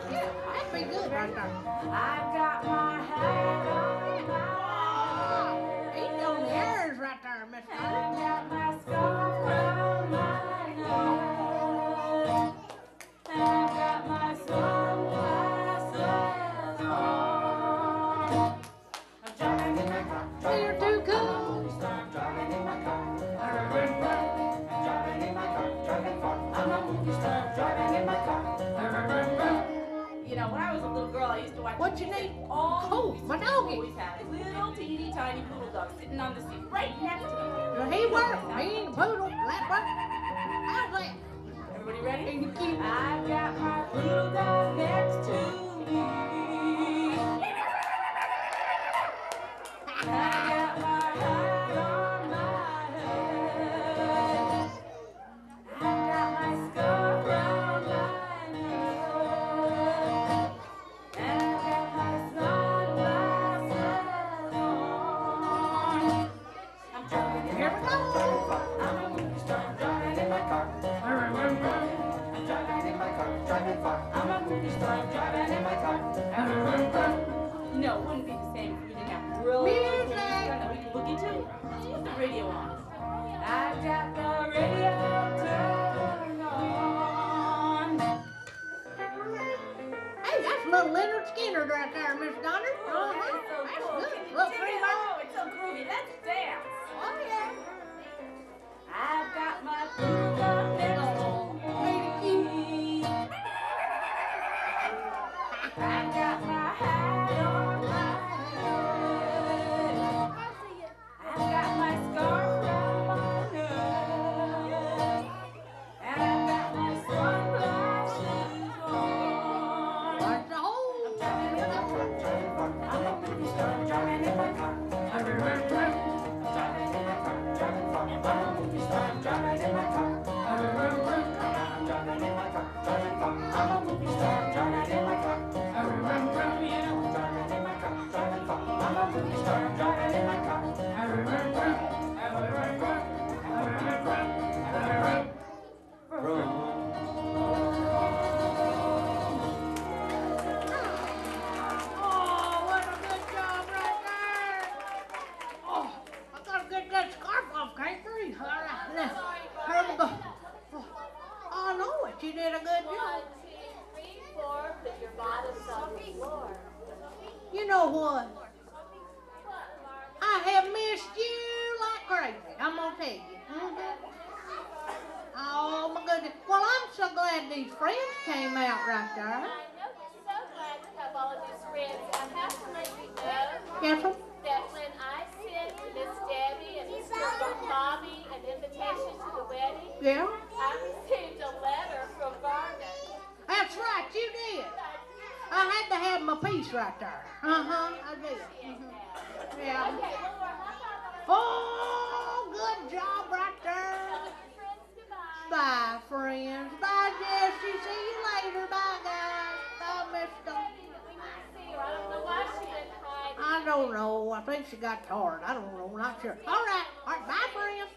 Yeah, that'd be good right there. I've got my hat on my head. Ain't no hairs right there, Miss I've got my scarf around my neck. And I've got my sunglasses on. I'm driving in my car. You're too cool. I'm driving in my car. I'm driving in my car. Driving far. I'm a movie star. Driving in my car. You know, when I was a little girl, I used to watch. What you need? All Oh, my doggy. always had a little teeny tiny poodle dog sitting on the seat right next to them. Well, he worked. Me and the poodle. That worked. How's that? Everybody ready? Ain't it cute? I've got my little dog next to me. I got my hat on my head. I got my scarf around my neck. And I got my sunglasses on. I'm driving in my car. I'm a movie star. I'm driving in my car. I'm driving in my car. Driving far. I'm a movie star. I'm driving in my car. No, it wouldn't be the same if we didn't have really Music. that we can look into. Let's put the radio on. I've got the radio turned on. Hey, that's little Leonard Skinner right there, Miss Donner. Oh, that's so That's cool. good. Can you Look, dig pretty it? much. Oh, it's so groovy. Let's dance. Oh, yeah. I've got my poodle dog next to me. I've got my hat on my head. I've got my scarf around my neck. And I've got my sunglasses on. What's the hole? I'm a movie star. I'm driving in my car. I'm driving in my car. Driving far. I'm a movie star. I'm driving in my car. I'm driving in my car. Driving far. I'm a movie star. I'm driving in my car. I'm driving in my car. Driving far. I'm a movie star. I'm driving in my car. Oh, what a good job right there. Oh, I gotta get that scarf off. Can't breathe. All right, now, here we go. Oh, I know it. You did a good job. 1, 2, 3, 4. Put your bottoms on the floor. You know what? I have missed you like crazy. I'm gonna tell you. Oh my goodness. Well, I'm so glad these friends came out right there. I know you're so glad to have all of these friends. I have to let you know Yes, sir. that when I sent Miss Debbie and Mr. Bobby an invitation to the wedding, Yeah? I received a letter from Garnet. That's right, you did. I had to have my piece right there. I did. Yeah. Oh, good job right there. Bye, friends. Bye, Jessie. See you later. Bye, guys. Bye, Mister. I don't know. I think she got tired. I don't know. Not sure. All right. Bye, friends.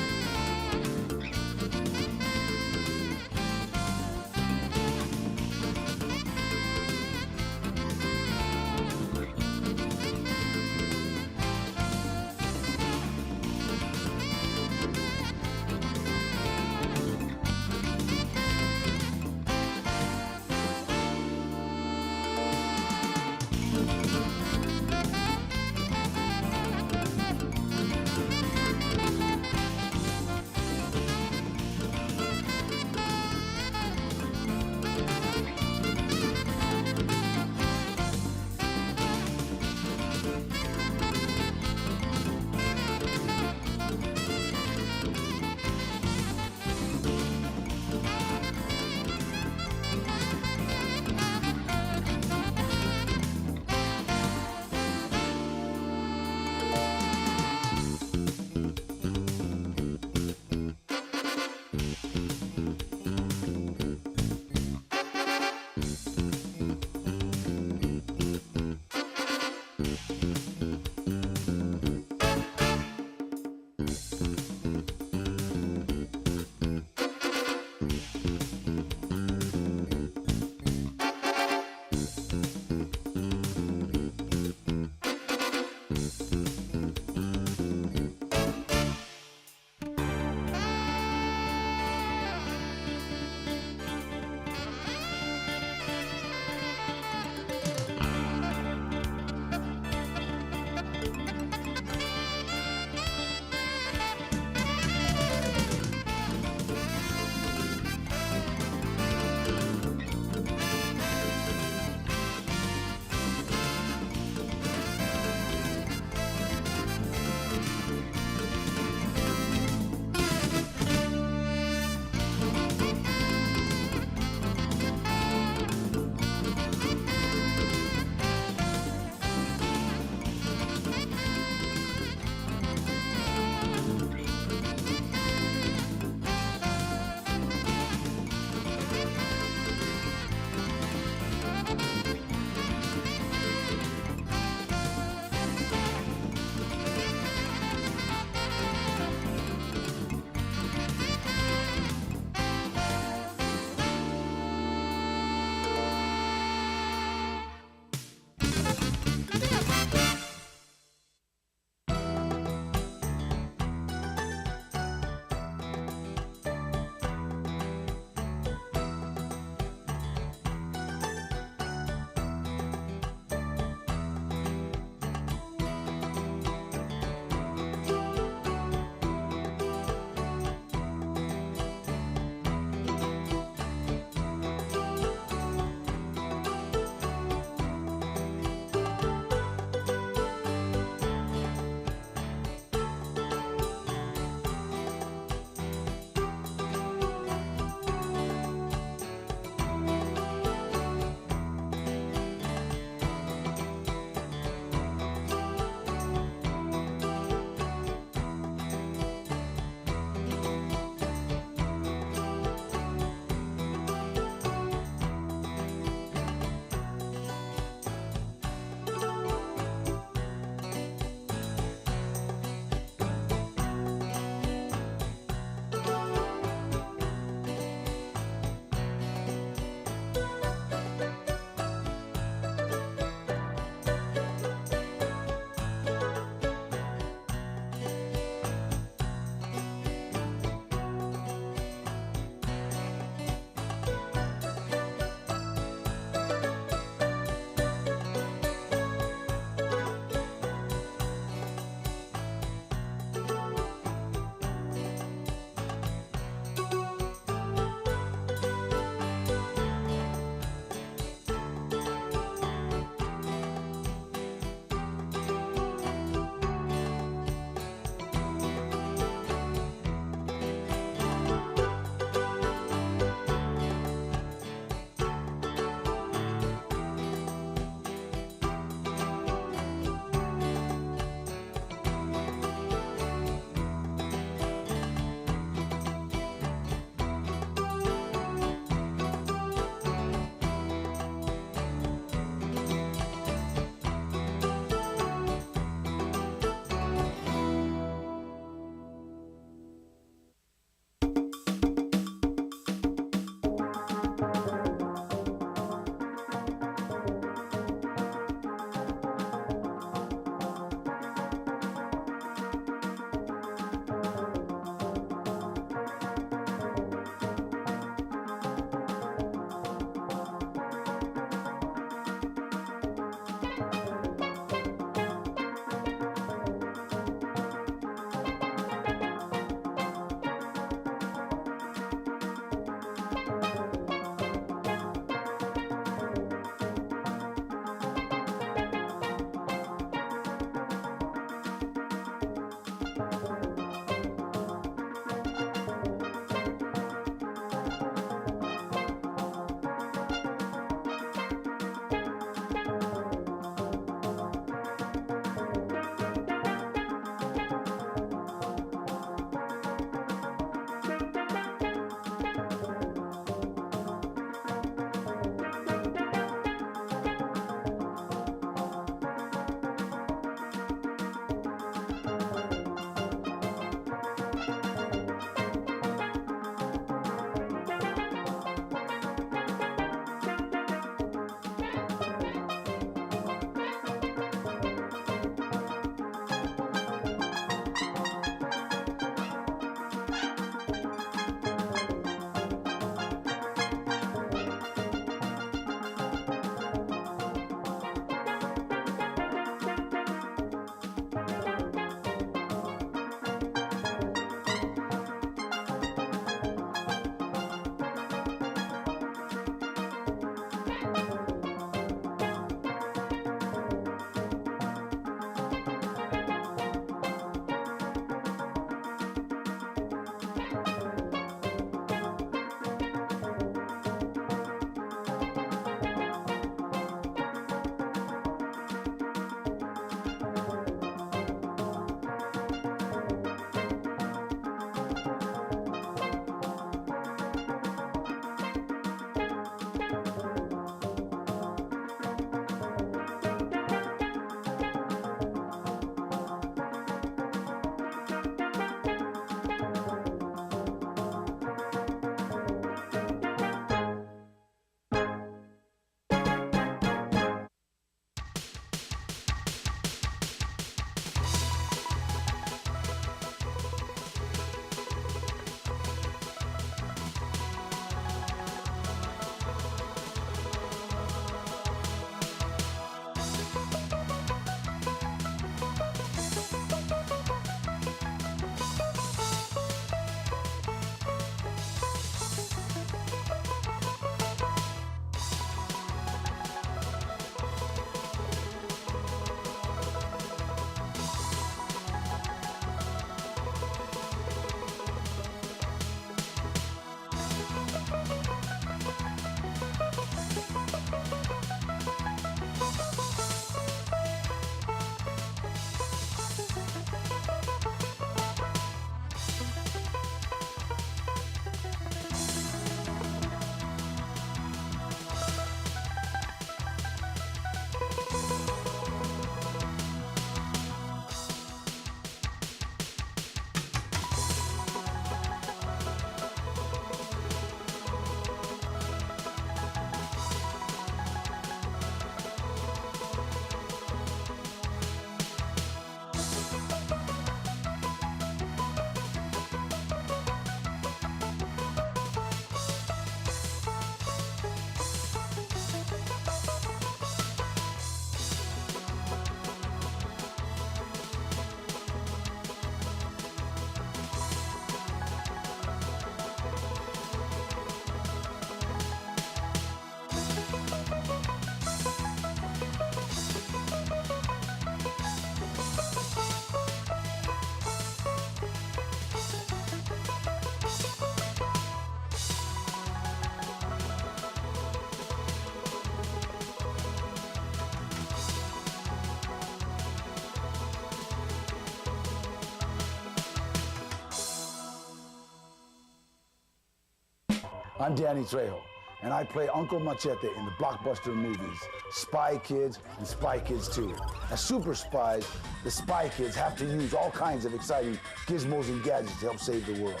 I'm Danny Trejo, and I play Uncle Machete in the blockbuster movies Spy Kids and Spy Kids 2. As super spies, the Spy Kids have to use all kinds of exciting gizmos and gadgets to help save the world.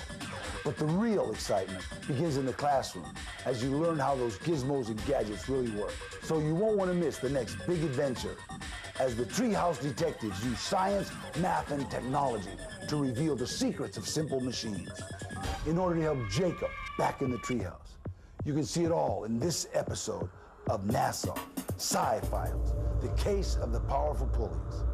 But the real excitement begins in the classroom as you learn how those gizmos and gadgets really work. So you won't want to miss the next big adventure as the Treehouse detectives use science, math, and technology to reveal the secrets of simple machines in order to help Jacob back in the treehouse. You can see it all in this episode of NASA Sci-Files, the case of the powerful pulleys.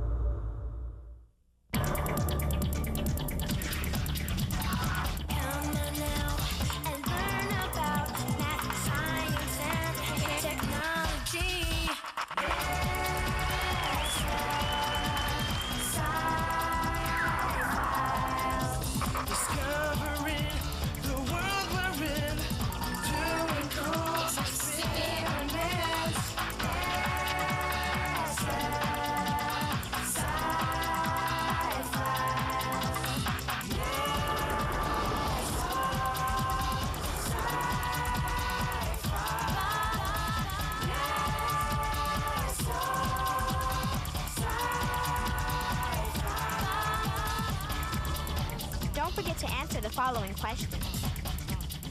Don't forget to answer the following questions.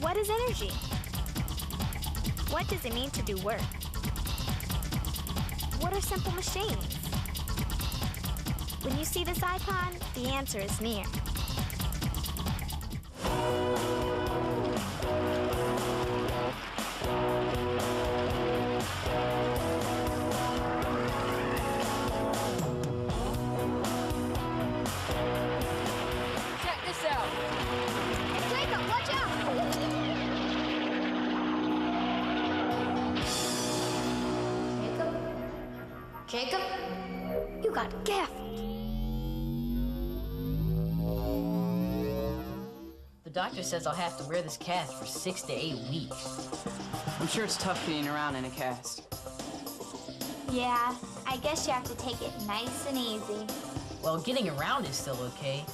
What is energy? What does it mean to do work? What are simple machines? When you see this icon, the answer is near. Check this out. Jacob, watch out! Jacob? You got gaffed. The doctor says I'll have to wear this cast for 6 to 8 weeks. I'm sure it's tough getting around in a cast. Yeah, I guess you have to take it nice and easy. Well, getting around is still okay.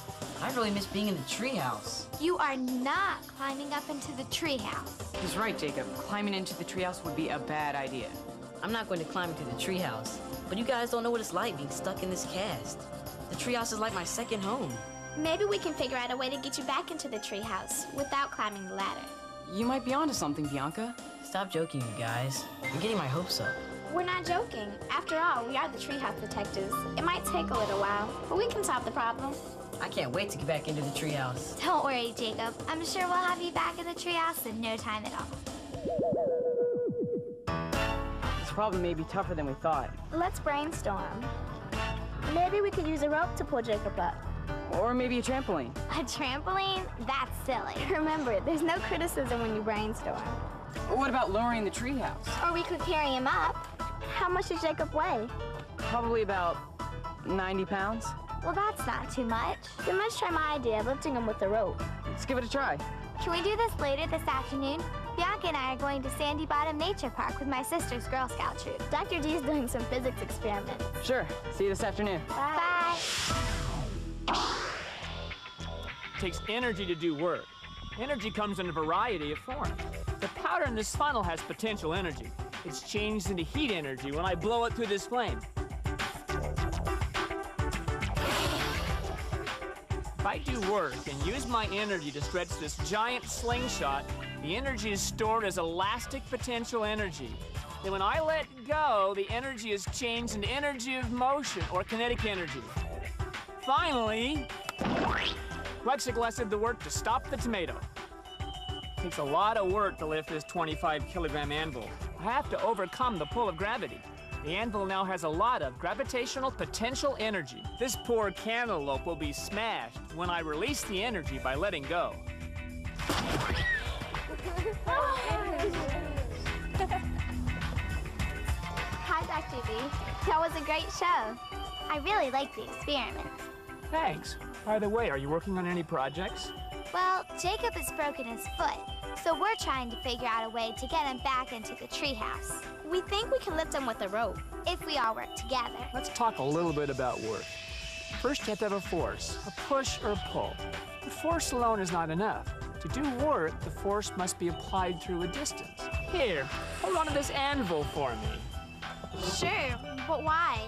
I really miss being in the treehouse. You are not climbing up into the treehouse. He's right, Jacob. Climbing into the treehouse would be a bad idea. I'm not going to climb into the treehouse, but you guys don't know what it's like being stuck in this cast. The treehouse is like my second home. Maybe we can figure out a way to get you back into the treehouse without climbing the ladder. You might be onto something, Bianca. Stop joking, you guys. You're getting my hopes up. We're not joking. After all, we are the treehouse detectives. It might take a little while, but we can solve the problem. I can't wait to get back into the treehouse. Don't worry, Jacob. I'm sure we'll have you back in the treehouse in no time at all. This problem may be tougher than we thought. Let's brainstorm. Maybe we could use a rope to pull Jacob up. Or maybe a trampoline. A trampoline? That's silly. Remember, there's no criticism when you brainstorm. What about lowering the treehouse? Or we could carry him up. How much does Jacob weigh? Probably about 90 pounds. Well, that's not too much. Then let's try my idea of lifting him with a rope. Let's give it a try. Can we do this later this afternoon? Bianca and I are going to Sandy Bottom Nature Park with my sister's Girl Scout troop. Dr. D's doing some physics experiments. Sure. See you this afternoon. Bye. It takes energy to do work. Energy comes in a variety of forms. The powder in this funnel has potential energy. it's changed into heat energy when I blow it through this flame. If I do work and use my energy to stretch this giant slingshot, the energy is stored as elastic potential energy. Then when I let go, the energy is changed into energy of motion, or kinetic energy. Finally, plexiglass did the work to stop the tomato. It takes a lot of work to lift this 25-kilogram anvil. I have to overcome the pull of gravity. The anvil now has a lot of gravitational potential energy. This poor cantaloupe will be smashed when I release the energy by letting go. Hi, Dr. D. That was a great show. I really liked the experiment. Thanks. By the way, are you working on any projects? Well, Jacob has broken his foot, so we're trying to figure out a way to get him back into the treehouse. We think we can lift him with a rope, if we all work together. Let's talk a little bit about work. First, you have to have a force, a push or a pull. The force alone is not enough. To do work, the force must be applied through a distance. Here, hold on to this anvil for me. Sure, but why?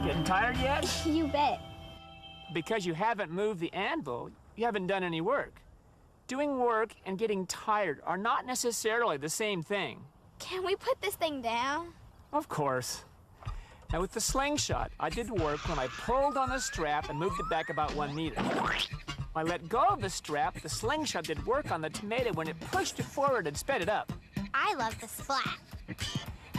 Getting tired yet? You bet. Because you haven't moved the anvil, you haven't done any work. Doing work and getting tired are not necessarily the same thing. Can we put this thing down? Of course. Now with the slingshot, I did work when I pulled on the strap and moved it back about 1 meter. I let go of the strap, the slingshot did work on the tomato when it pushed it forward and sped it up. I love the splat.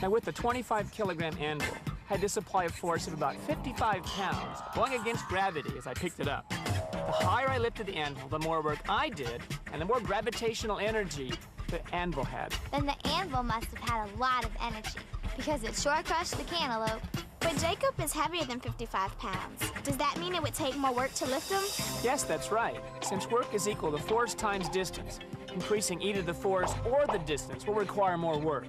Now with the 25-kilogram anvil, I had to supply a force of about 55 pounds, going against gravity as I picked it up. The higher I lifted the anvil, the more work I did, and the more gravitational energy the anvil had. Then the anvil must have had a lot of energy, because it sure crushed the cantaloupe. But Jacob is heavier than 55 pounds. Does that mean it would take more work to lift him? Yes, that's right. Since work is equal to force times distance, increasing either the force or the distance will require more work.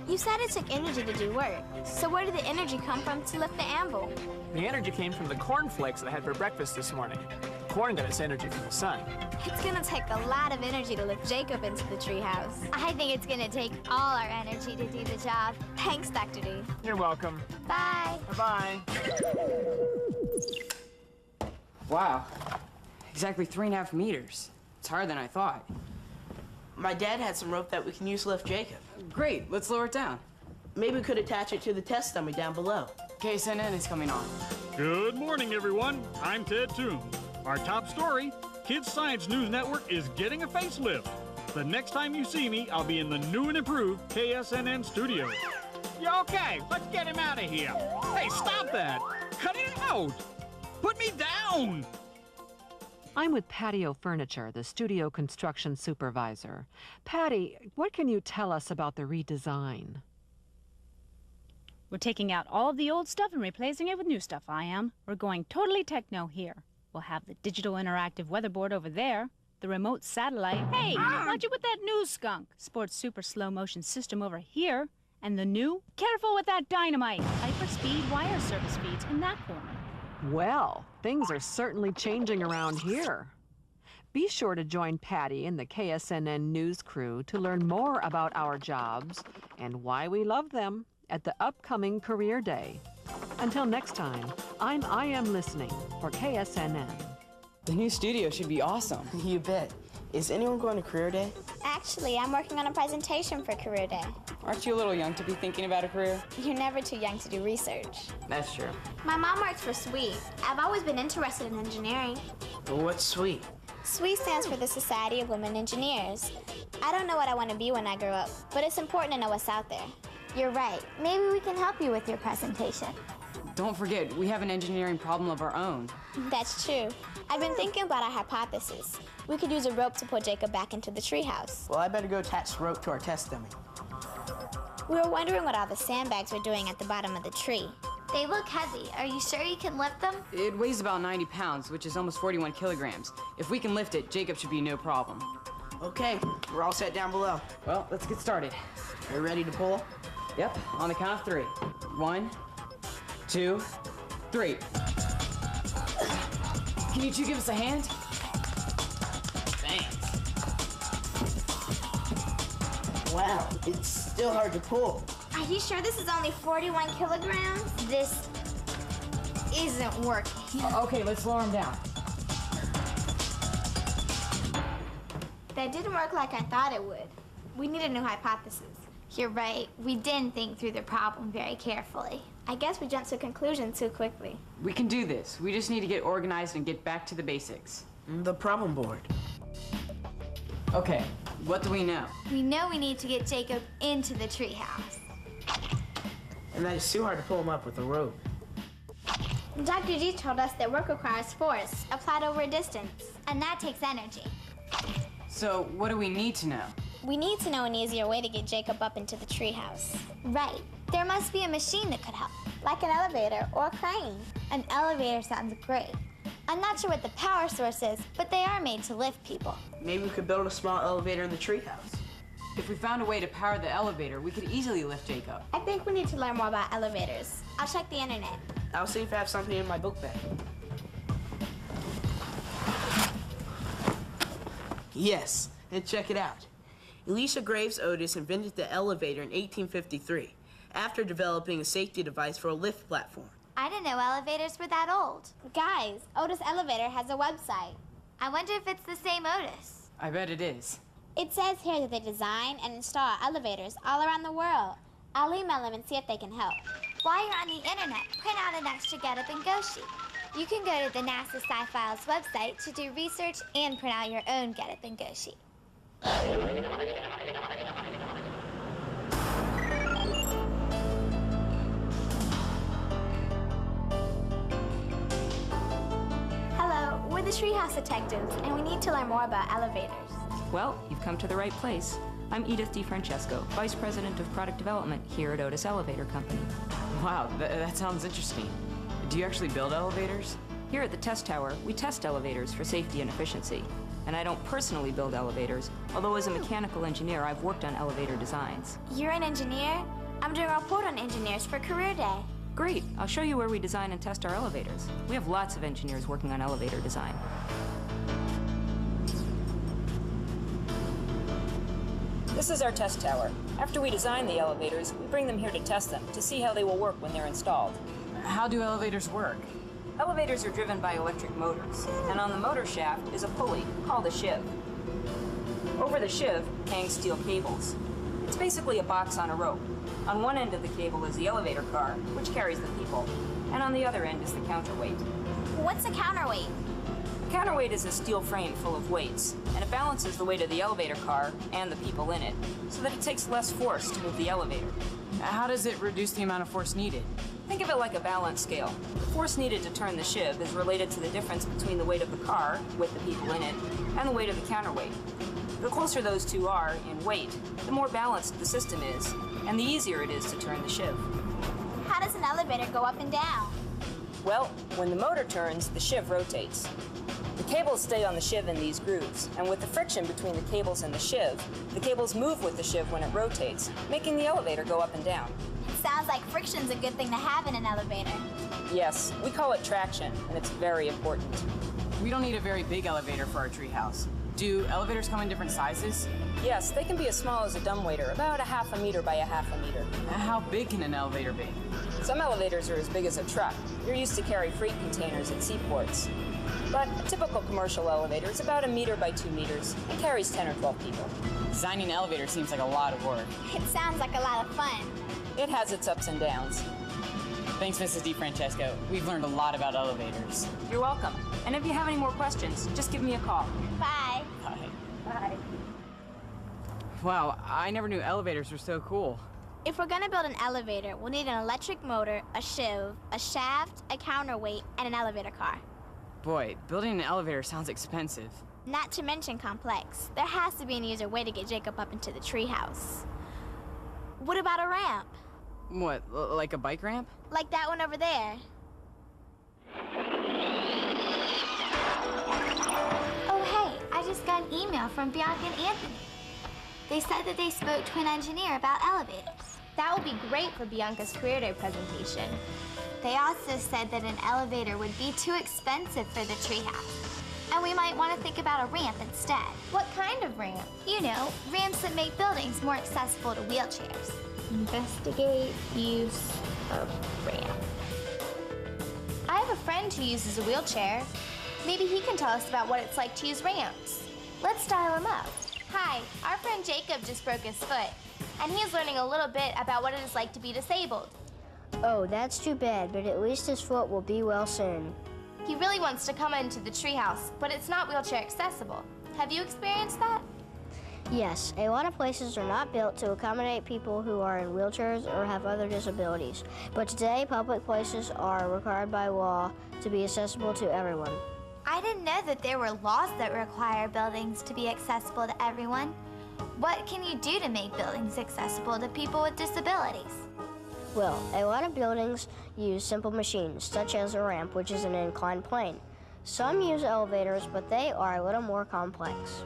You said it took energy to do work. So where did the energy come from to lift the anvil? The energy came from the cornflakes that I had for breakfast this morning. The corn got its energy from the sun. It's gonna take a lot of energy to lift Jacob into the treehouse. I think it's gonna take all our energy to do the job. Thanks, Dr. D. You're welcome. Bye. Bye-bye. Wow. Exactly 3.5 meters. It's harder than I thought. My dad had some rope that we can use to lift Jacob. Great, let's lower it down. Maybe we could attach it to the test dummy down below. KSNN is coming on. Good morning, everyone. I'm Ted Toombs. Our top story, Kids Science News Network is getting a facelift. The next time you see me, I'll be in the new and improved KSNN studio. Yeah, okay, let's get him out of here. Hey, stop that. Cut it out. Put me down. I'm with Patio Furniture, the studio construction supervisor. Patty, what can you tell us about the redesign? We're taking out all of the old stuff and replacing it with new stuff, I am. We're going totally techno here. We'll have the digital interactive weatherboard over there, the remote satellite. Hey, watch it with that new skunk. Sports super slow motion system over here. And the new, careful with that dynamite. Hyperspeed wire service feeds in that corner. Well, things are certainly changing around here. Be sure to join Patty and the KSNN news crew to learn more about our jobs and why we love them at the upcoming Career Day. Until next time, I am listening for KSNN. The new studio should be awesome. You bet. Is anyone going to Career Day? Actually, I'm working on a presentation for Career Day. Aren't you a little young to be thinking about a career? You're never too young to do research. That's true. My mom works for SWEET. I've always been interested in engineering. Well, what's SWEET? SWEET stands for the Society of Women Engineers. I don't know what I want to be when I grow up, but it's important to know what's out there. You're right. Maybe we can help you with your presentation. Don't forget, we have an engineering problem of our own. That's true. I've been thinking about our hypothesis. We could use a rope to pull Jacob back into the treehouse. Well, I better go attach the rope to our test dummy. We were wondering what all the sandbags were doing at the bottom of the tree. They look heavy. Are you sure you can lift them? It weighs about 90 pounds, which is almost 41 kilograms. If we can lift it, Jacob should be no problem. Okay, we're all set down below. Well, let's get started. Are you ready to pull? Yep, on the count of 3. 1, 2, 3. Can you two give us a hand? Thanks. Wow, it's still hard to pull. Are you sure this is only 41 kilograms? This isn't working. Okay, let's lower him down. That didn't work like I thought it would. We need a new hypothesis. You're right. We didn't think through the problem very carefully. I guess we jumped to a conclusion too quickly. We can do this. We just need to get organized and get back to the basics. The problem board. Okay, what do we know? We know we need to get Jacob into the treehouse. And that it's too hard to pull him up with a rope. Dr. G told us that work requires force applied over a distance, and that takes energy. So, what do we need to know? We need to know an easier way to get Jacob up into the treehouse. Right. There must be a machine that could help, like an elevator or a crane. An elevator sounds great. I'm not sure what the power source is, but they are made to lift people. Maybe we could build a small elevator in the treehouse. If we found a way to power the elevator, we could easily lift Jacob. I think we need to learn more about elevators. I'll check the internet. I'll see if I have something in my book bag. Yes, and check it out. Elisha Graves Otis invented the elevator in 1853 after developing a safety device for a lift platform. I didn't know elevators were that old. Guys, Otis Elevator has a website. I wonder if it's the same Otis. I bet it is. It says here that they design and install elevators all around the world. I'll email them and see if they can help. While you're on the internet, print out an extra Get Up and Go sheet. You can go to the NASA Sci-Files website to do research and print out your own Get Up and Go sheet. Hello, we're the Treehouse Detectives, and we need to learn more about elevators. Well, you've come to the right place. I'm Edith DeFrancesco, Vice President of Product Development here at Otis Elevator Company. Wow, that sounds interesting. Do you actually build elevators? Here at the test tower, we test elevators for safety and efficiency. And I don't personally build elevators, although as a mechanical engineer, I've worked on elevator designs. You're an engineer? I'm doing a report on engineers for Career Day. Great, I'll show you where we design and test our elevators. We have lots of engineers working on elevator design. This is our test tower. After we design the elevators, we bring them here to test them, to see how they will work when they're installed. How do elevators work? Elevators are driven by electric motors, and on the motor shaft is a pulley called a sheave. Over the sheave hang steel cables. It's basically a box on a rope. On one end of the cable is the elevator car, which carries the people, and on the other end is the counterweight. What's a counterweight? A counterweight is a steel frame full of weights, and it balances the weight of the elevator car and the people in it, so that it takes less force to move the elevator. How does it reduce the amount of force needed? Think of it like a balance scale. The force needed to turn the sheave is related to the difference between the weight of the car, with the people in it, and the weight of the counterweight. The closer those two are in weight, the more balanced the system is, and the easier it is to turn the sheave. How does an elevator go up and down? Well, when the motor turns, the sheave rotates. The cables stay on the sheave in these grooves, and with the friction between the cables and the sheave, the cables move with the sheave when it rotates, making the elevator go up and down. It sounds like friction's a good thing to have in an elevator. Yes, we call it traction, and it's very important. We don't need a very big elevator for our treehouse. Do elevators come in different sizes? Yes, they can be as small as a dumbwaiter, about a ½ meter by a ½ meter. How big can an elevator be? Some elevators are as big as a truck. You're used to carry freight containers at seaports. But a typical commercial elevator is about 1 meter by 2 meters and carries 10 or 12 people. Designing an elevator seems like a lot of work. It sounds like a lot of fun. It has its ups and downs. Thanks, Mrs. DeFrancesco. We've learned a lot about elevators. You're welcome. And if you have any more questions, just give me a call. Bye. Bye. Bye. Wow, I never knew elevators were so cool. If we're gonna build an elevator, we'll need an electric motor, a sheave, a shaft, a counterweight, and an elevator car. Boy, building an elevator sounds expensive. Not to mention complex. There has to be an easier way to get Jacob up into the treehouse. What about a ramp? What, like a bike ramp? Like that one over there. Oh, hey, I just got an email from Bianca and Anthony. They said that they spoke to an engineer about elevators. That would be great for Bianca's Career Day presentation. They also said that an elevator would be too expensive for the treehouse. And we might want to think about a ramp instead. What kind of ramp? You know, ramps that make buildings more accessible to wheelchairs. Investigate use of ramp. I have a friend who uses a wheelchair. Maybe he can tell us about what it's like to use ramps. Let's dial him up. Hi, our friend Jacob just broke his foot, and he is learning a little bit about what it is like to be disabled. Oh, that's too bad, but at least his foot will be well soon. He really wants to come into the treehouse, but it's not wheelchair accessible. Have you experienced that? Yes, a lot of places are not built to accommodate people who are in wheelchairs or have other disabilities. But today, public places are required by law to be accessible to everyone. I didn't know that there were laws that require buildings to be accessible to everyone. What can you do to make buildings accessible to people with disabilities? Well, a lot of buildings use simple machines, such as a ramp, which is an inclined plane. Some use elevators, but they are a little more complex.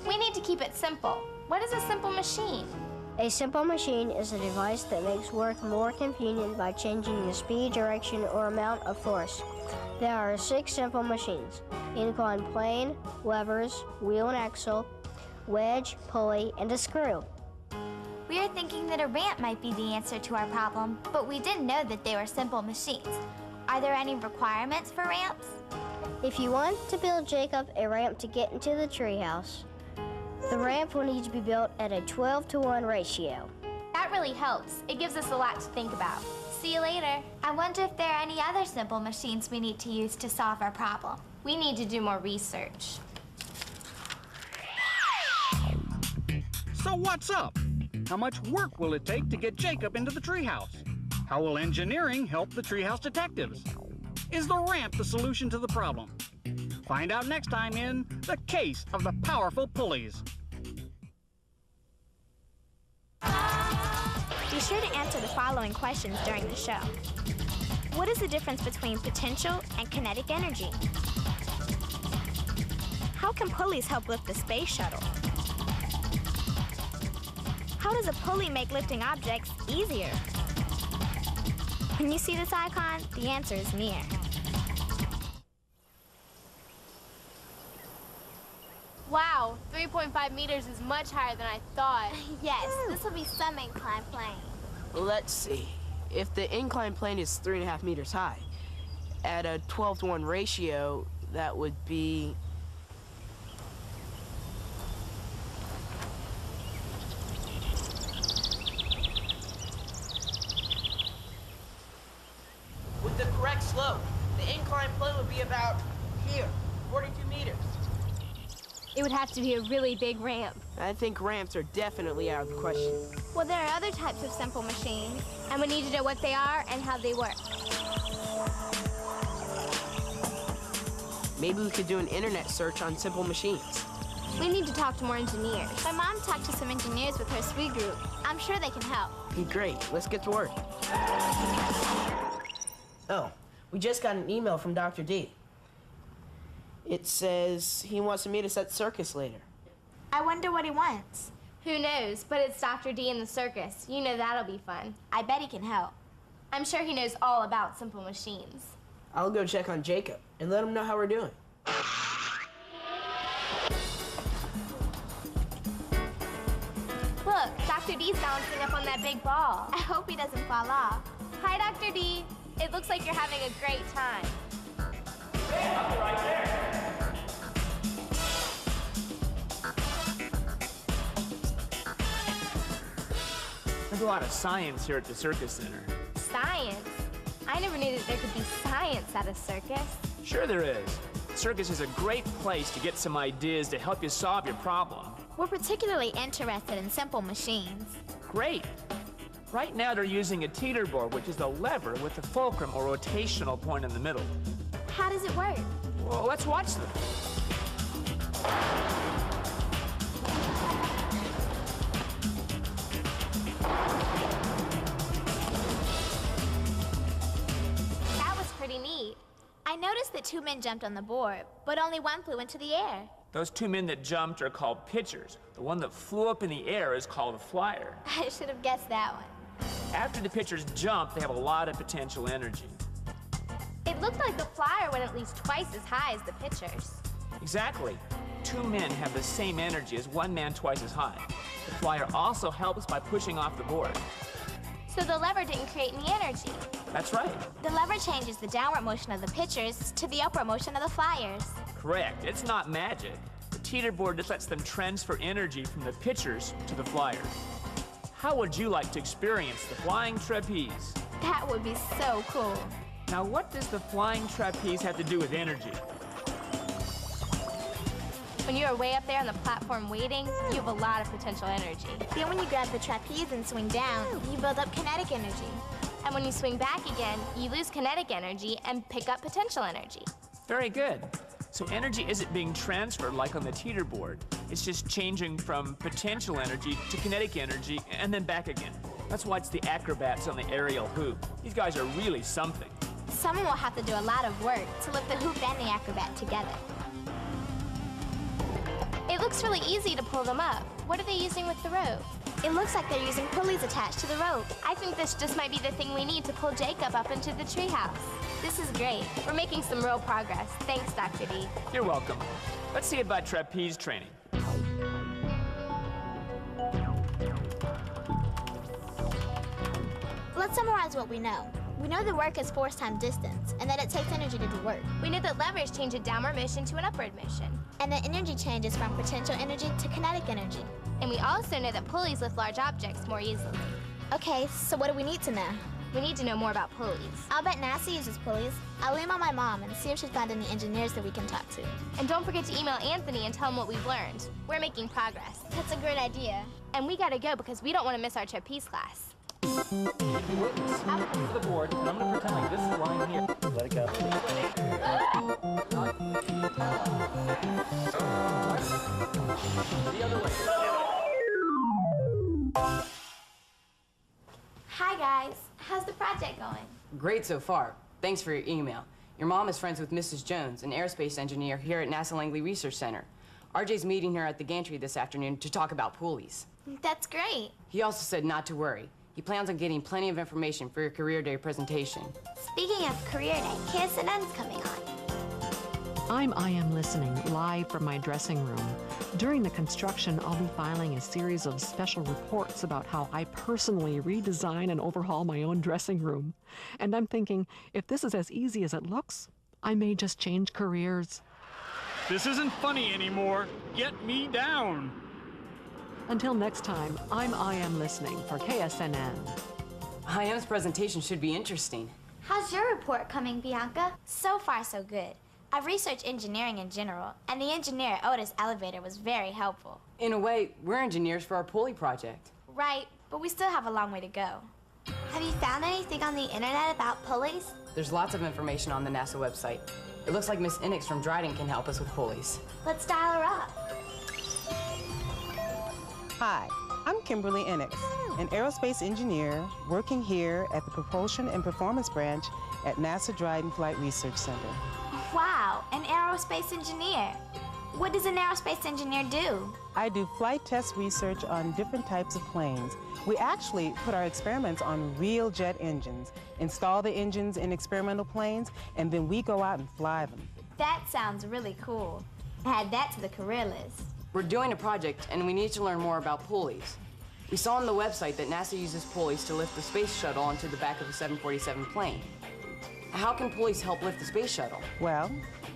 We need to keep it simple. What is a simple machine? A simple machine is a device that makes work more convenient by changing the speed, direction, or amount of force. There are 6 simple machines: inclined plane, levers, wheel and axle, wedge, pulley, and a screw. We are thinking that a ramp might be the answer to our problem, but we didn't know that they were simple machines. Are there any requirements for ramps? If you want to build Jacob a ramp to get into the treehouse, the ramp will need to be built at a 12-to-1 ratio. That really helps. It gives us a lot to think about. See you later. I wonder if there are any other simple machines we need to use to solve our problem. We need to do more research. So what's up? How much work will it take to get Jacob into the treehouse? How will engineering help the treehouse detectives? Is the ramp the solution to the problem? Find out next time in The Case of the Powerful Pulleys. Be sure to answer the following questions during the show. What is the difference between potential and kinetic energy? How can pulleys help lift the space shuttle? How does a pulley make lifting objects easier? When you see this icon, the answer is near. Wow, 3.5 meters is much higher than I thought. Yes, this will be some inclined plane. Let's see. If the inclined plane is 3.5 meters high, at a 12-to-1 ratio, that would be... With the correct slope, the inclined plane would be about here, 42 meters. It would have to be a really big ramp. I think ramps are definitely out of the question. Well, there are other types of simple machines, and we need to know what they are and how they work. Maybe we could do an internet search on simple machines. We need to talk to more engineers. My mom talked to some engineers with her SWE group. I'm sure they can help. Great, let's get to work. Oh, we just got an email from Dr. D. It says he wants to meet us at the circus later. I wonder what he wants. Who knows, but it's Dr. D in the circus. You know that'll be fun. I bet he can help. I'm sure he knows all about simple machines. I'll go check on Jacob and let him know how we're doing. Look, Dr. D's bouncing up on that big ball. I hope he doesn't fall off. Hi, Dr. D. It looks like you're having a great time. Right there. There's a lot of science here at the Circus Center. Science? I never knew that there could be science at a circus. Sure there is. Circus is a great place to get some ideas to help you solve your problem. We're particularly interested in simple machines. Great. Right now they're using a teeter board, which is a lever with a fulcrum or rotational point in the middle. How does it work? Well, let's watch them. That was pretty neat. I noticed that 2 men jumped on the board, but only one flew into the air. Those 2 men that jumped are called pitchers. The one that flew up in the air is called a flyer. I should have guessed that one. After the pitchers jump, they have a lot of potential energy. It looked like the flyer went at least twice as high as the pitchers. Exactly. 2 men have the same energy as 1 man twice as high. The flyer also helps by pushing off the board. So the lever didn't create any energy. That's right. The lever changes the downward motion of the pitchers to the upward motion of the flyers. Correct. It's not magic. The teeter board just lets them transfer energy from the pitchers to the flyers. How would you like to experience the flying trapeze? That would be so cool. Now, what does the flying trapeze have to do with energy? When you are way up there on the platform waiting, you have a lot of potential energy. Then when you grab the trapeze and swing down, you build up kinetic energy. And when you swing back again, you lose kinetic energy and pick up potential energy. Very good. So energy isn't being transferred like on the teeter board. It's just changing from potential energy to kinetic energy and then back again. That's why it's the acrobats on the aerial hoop. These guys are really something. Someone will have to do a lot of work to lift the hoop and the acrobat together. It looks really easy to pull them up. What are they using with the rope? It looks like they're using pulleys attached to the rope. I think this just might be the thing we need to pull Jacob up into the treehouse. This is great. We're making some real progress. Thanks, Dr. D. You're welcome. Let's see about trapeze training. Let's summarize what we know. We know the work is force times distance, and that it takes energy to do work. We know that levers change a downward motion to an upward motion. And that energy changes from potential energy to kinetic energy. And we also know that pulleys lift large objects more easily. Okay, so what do we need to know? We need to know more about pulleys. I'll bet NASA uses pulleys. I'll email my mom and see if she's found any engineers that we can talk to. And don't forget to email Anthony and tell him what we've learned. We're making progress. That's a great idea. And we gotta go because we don't want to miss our trapeze class. For the board, and I'm going to pretend like this is lying here. Let it go. The other way. Hi guys, how's the project going? Great so far. Thanks for your email. Your mom is friends with Mrs. Jones, an aerospace engineer here at NASA Langley Research Center. RJ's meeting her at the gantry this afternoon to talk about pulleys. That's great. He also said not to worry. He plans on getting plenty of information for your Career Day presentation. Speaking of Career Day, KSNN's coming on. I am listening live from my dressing room. During the construction, I'll be filing a series of special reports about how I personally redesign and overhaul my own dressing room. And I'm thinking, if this is as easy as it looks, I may just change careers. This isn't funny anymore. Get me down. Until next time, I am listening for KSNN. IM's presentation should be interesting. How's your report coming, Bianca? So far, so good. I've researched engineering in general, and the engineer at Otis Elevator was very helpful. In a way, we're engineers for our pulley project. Right, but we still have a long way to go. Have you found anything on the internet about pulleys? There's lots of information on the NASA website. It looks like Miss Inix from Dryden can help us with pulleys. Let's dial her up. Hi, I'm Kimberly Inix, an aerospace engineer working here at the Propulsion and Performance Branch at NASA Dryden Flight Research Center. Wow, an aerospace engineer. What does an aerospace engineer do? I do flight test research on different types of planes. We actually put our experiments on real jet engines, install the engines in experimental planes, and then we go out and fly them. That sounds really cool. Add that to the career list. We're doing a project, and we need to learn more about pulleys. We saw on the website that NASA uses pulleys to lift the space shuttle onto the back of a 747 plane. How can pulleys help lift the space shuttle? Well,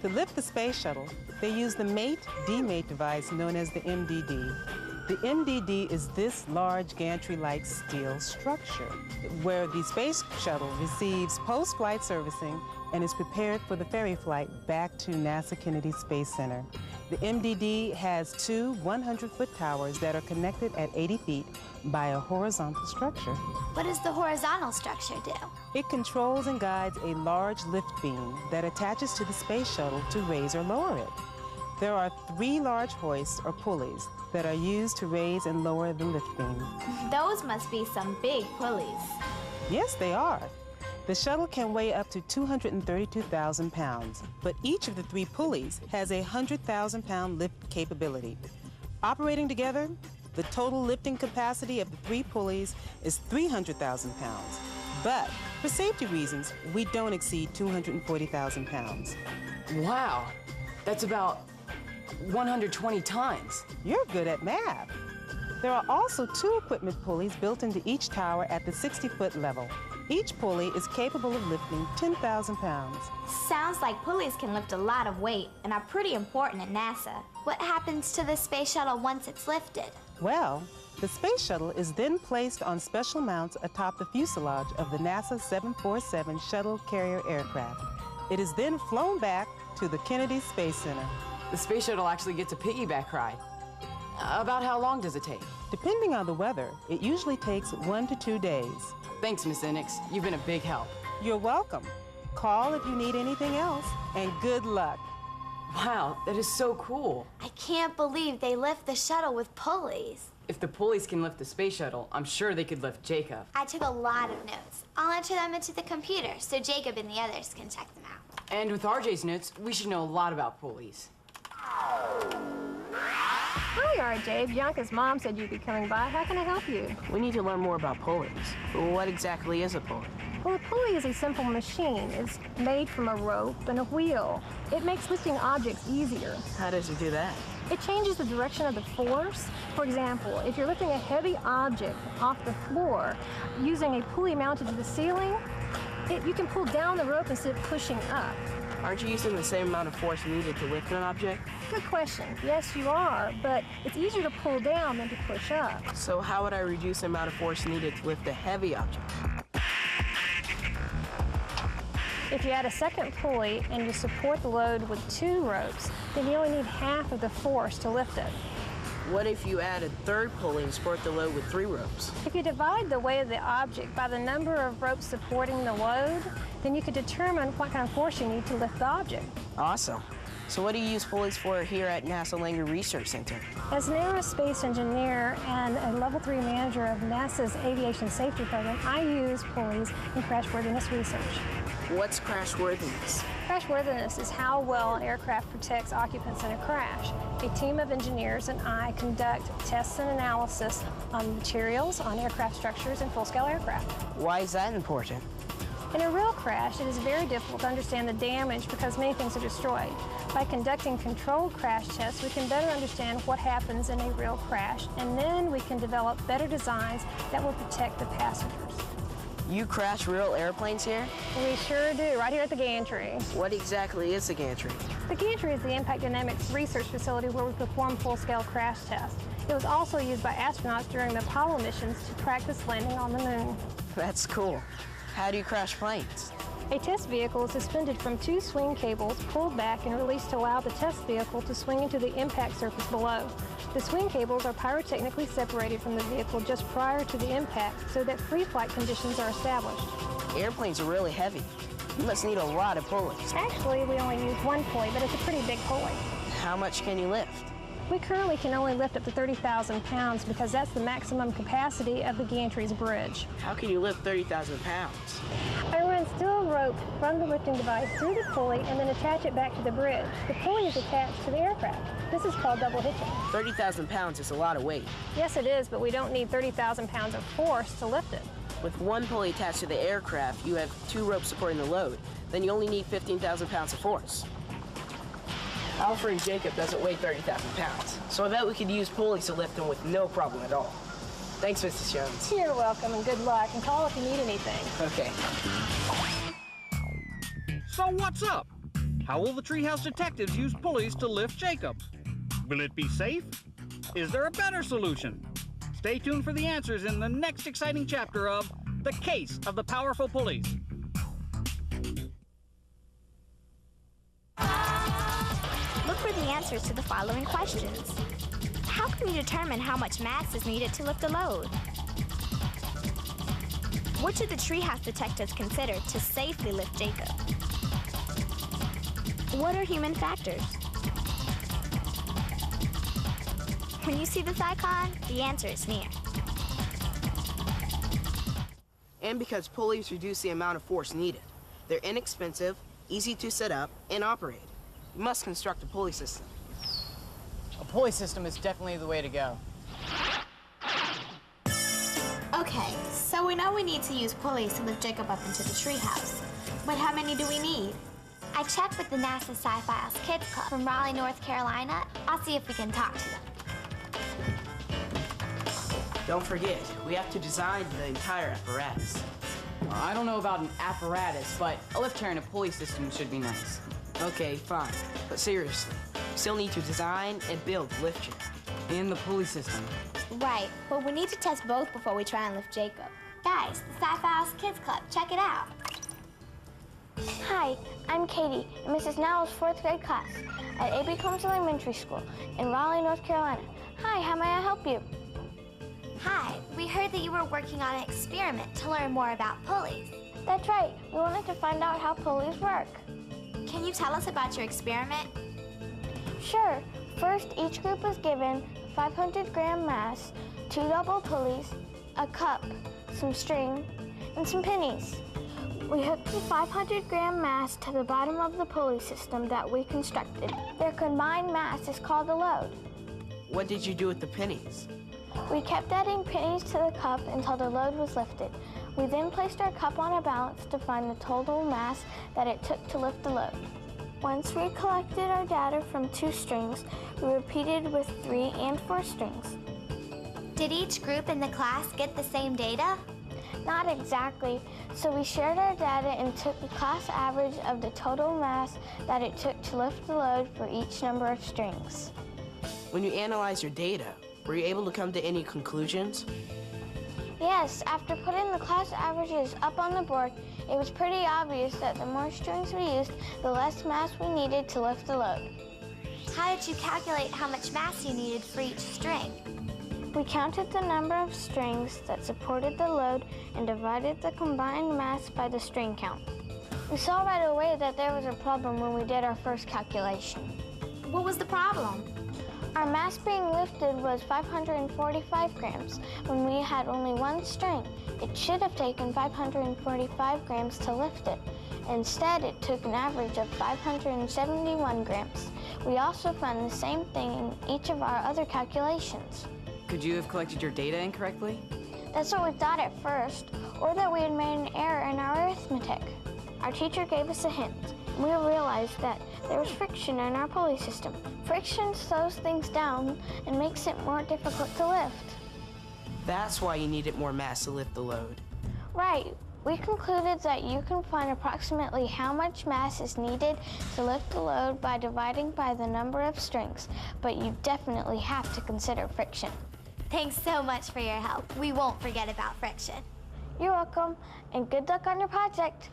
to lift the space shuttle, they use the mate-demate device known as the MDD. The MDD is this large gantry-like steel structure where the space shuttle receives post-flight servicing and is prepared for the ferry flight back to NASA Kennedy Space Center. The MDD has two 100-foot towers that are connected at 80 feet by a horizontal structure. What does the horizontal structure do? It controls and guides a large lift beam that attaches to the space shuttle to raise or lower it. There are 3 large hoists or pulleys that are used to raise and lower the lift beam. Those must be some big pulleys. Yes, they are. The shuttle can weigh up to 232,000 pounds, but each of the 3 pulleys has a 100,000-pound lift capability. Operating together, the total lifting capacity of the 3 pulleys is 300,000 pounds. But for safety reasons, we don't exceed 240,000 pounds. Wow, that's about 120 tons. You're good at math. There are also 2 equipment pulleys built into each tower at the 60-foot level. Each pulley is capable of lifting 10,000 pounds. Sounds like pulleys can lift a lot of weight and are pretty important at NASA. What happens to the space shuttle once it's lifted? Well, the space shuttle is then placed on special mounts atop the fuselage of the NASA 747 shuttle carrier aircraft. It is then flown back to the Kennedy Space Center. The space shuttle actually gets a piggyback ride. About how long does it take? Depending on the weather, it usually takes 1 to 2 days. Thanks, Miss Enix. You've been a big help. You're welcome. Call if you need anything else, and good luck. Wow, that is so cool. I can't believe they lift the shuttle with pulleys. If the pulleys can lift the space shuttle, I'm sure they could lift Jacob. I took a lot of notes. I'll enter them into the computer so Jacob and the others can check them out. And with RJ's notes, we should know a lot about pulleys. Hi, RJ. Bianca's mom said you'd be coming by. How can I help you? We need to learn more about pulleys. What exactly is a pulley? Well, a pulley is a simple machine. It's made from a rope and a wheel. It makes lifting objects easier. How does it do that? It changes the direction of the force. For example, if you're lifting a heavy object off the floor using a pulley mounted to the ceiling, you can pull down the rope instead of pushing up. Aren't you using the same amount of force needed to lift an object? Good question. Yes, you are, but it's easier to pull down than to push up. So how would I reduce the amount of force needed to lift a heavy object? If you add a second pulley and you support the load with 2 ropes, then you only need half of the force to lift it. What if you add a third pulley and support the load with 3 ropes? If you divide the weight of the object by the number of ropes supporting the load, then you could determine what kind of force you need to lift the object. Awesome. So what do you use pulleys for here at NASA Langley Research Center? As an aerospace engineer and a level 3 manager of NASA's aviation safety program, I use pulleys in crashworthiness research. What's crashworthiness? Crashworthiness is how well an aircraft protects occupants in a crash. A team of engineers and I conduct tests and analysis on materials, on aircraft structures, and full-scale aircraft. Why is that important? In a real crash, it is very difficult to understand the damage because many things are destroyed. By conducting controlled crash tests, we can better understand what happens in a real crash, and then we can develop better designs that will protect the passengers. You crash real airplanes here? We sure do, right here at the gantry. What exactly is the gantry? The gantry is the impact dynamics research facility where we perform full-scale crash tests. It was also used by astronauts during the Apollo missions to practice landing on the moon. That's cool. How do you crash planes? A test vehicle is suspended from 2 swing cables, pulled back and released to allow the test vehicle to swing into the impact surface below. The swing cables are pyrotechnically separated from the vehicle just prior to the impact so that free flight conditions are established. Airplanes are really heavy. You must need a lot of pulleys. Actually, we only use 1 pulley, but it's a pretty big pulley. How much can you lift? We currently can only lift up to 30,000 pounds because that's the maximum capacity of the gantry's bridge. How can you lift 30,000 pounds? I run steel rope from the lifting device through the pulley and then attach it back to the bridge. The pulley is attached to the aircraft. This is called double hitching. 30,000 pounds is a lot of weight. Yes, it is, but we don't need 30,000 pounds of force to lift it. With 1 pulley attached to the aircraft, you have 2 ropes supporting the load. Then you only need 15,000 pounds of force. Our friend Jacob doesn't weigh 30,000 pounds, so I bet we could use pulleys to lift him with no problem at all. Thanks, Mrs. Jones. You're welcome, and good luck, and call if you need anything. Okay. So what's up? How will the Treehouse detectives use pulleys to lift Jacob? Will it be safe? Is there a better solution? Stay tuned for the answers in the next exciting chapter of The Case of the Powerful Pulleys. Look for the answers to the following questions. How can you determine how much mass is needed to lift a load? What should the Treehouse detectives consider to safely lift Jacob? What are human factors? When you see this icon, the answer is near. And because pulleys reduce the amount of force needed. They're inexpensive, easy to set up, and operate. You must construct a pulley system. A pulley system is definitely the way to go. Okay, so we know we need to use pulleys to lift Jacob up into the treehouse. But how many do we need? I checked with the NASA Sci-Fi Kids Club from Raleigh, North Carolina. I'll see if we can talk to them. Don't forget, we have to design the entire apparatus. I don't know about an apparatus, but a lift chair and a pulley system should be nice. Okay, fine. But seriously, we still need to design and build the lift chair. And the pulley system. Right, but we need to test both before we try and lift Jacob. Guys, the Sci-Fi Kids Club, check it out. Hi, I'm Katie, in Mrs. Nowell's 4th grade class at A.B. Combs Elementary School in Raleigh, North Carolina. Hi, how may I help you? Hi, we heard that you were working on an experiment to learn more about pulleys. That's right, we wanted to find out how pulleys work. Can you tell us about your experiment? Sure. First, each group was given 500-gram mass, 2 double pulleys, a cup, some string, and some pennies. We hooked the 500-gram mass to the bottom of the pulley system that we constructed. Their combined mass is called a load. What did you do with the pennies? We kept adding pennies to the cup until the load was lifted. We then placed our cup on a balance to find the total mass that it took to lift the load. Once we collected our data from 2 strings, we repeated with 3 and 4 strings. Did each group in the class get the same data? Not exactly, so we shared our data and took the class average of the total mass that it took to lift the load for each number of strings. When you analyzed your data, were you able to come to any conclusions? Yes, after putting the class averages up on the board, it was pretty obvious that the more strings we used, the less mass we needed to lift the load. How did you calculate how much mass you needed for each string? We counted the number of strings that supported the load and divided the combined mass by the string count. We saw right away that there was a problem when we did our first calculation. What was the problem? Our mass being lifted was 545 grams when we had only 1 string. It should have taken 545 grams to lift it. Instead, it took an average of 571 grams. We also found the same thing in each of our other calculations. Could you have collected your data incorrectly? That's what we thought at first, or that we had made an error in our arithmetic. Our teacher gave us a hint. We realized that there was friction in our pulley system. Friction slows things down and makes it more difficult to lift. That's why you needed more mass to lift the load. Right. We concluded that you can find approximately how much mass is needed to lift the load by dividing by the number of strings, but you definitely have to consider friction. Thanks so much for your help. We won't forget about friction. You're welcome, and good luck on your project.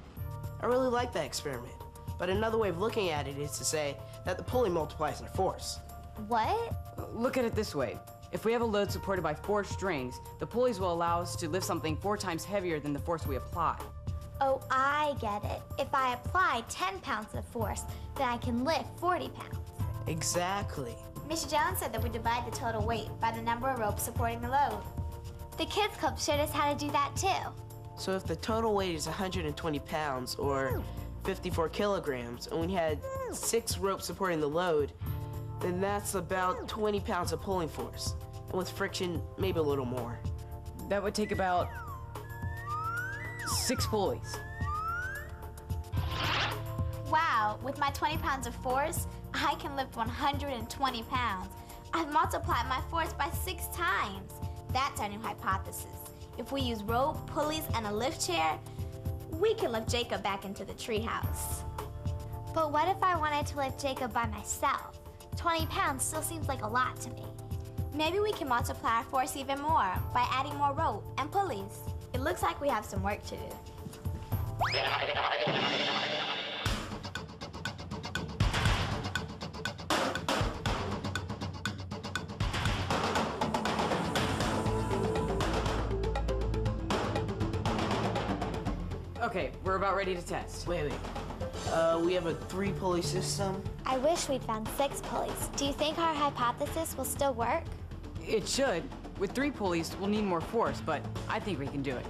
I really like that experiment, but another way of looking at it is to say that the pulley multiplies in force. What? Look at it this way. If we have a load supported by 4 strings, the pulleys will allow us to lift something 4 times heavier than the force we apply. Oh, I get it. If I apply 10 pounds of force, then I can lift 40 pounds. Exactly. Mr. Jones said that we divide the total weight by the number of ropes supporting the load. The Kids Club showed us how to do that too. So if the total weight is 120 pounds or 54 kilograms, and we had 6 ropes supporting the load, then that's about 20 pounds of pulling force. And with friction, maybe a little more. That would take about 6 pulleys. Wow, with my 20 pounds of force, I can lift 120 pounds. I've multiplied my force by 6 times. That's our new hypothesis. If we use rope, pulleys, and a lift chair, we can lift Jacob back into the treehouse. But what if I wanted to lift Jacob by myself? 20 pounds still seems like a lot to me. Maybe we can multiply our force even more by adding more rope and pulleys. It looks like we have some work to do. Okay, we're about ready to test. Wait. We have a 3 pulley system. I wish we'd found 6 pulleys. Do you think our hypothesis will still work? It should. With 3 pulleys, we'll need more force, but I think we can do it.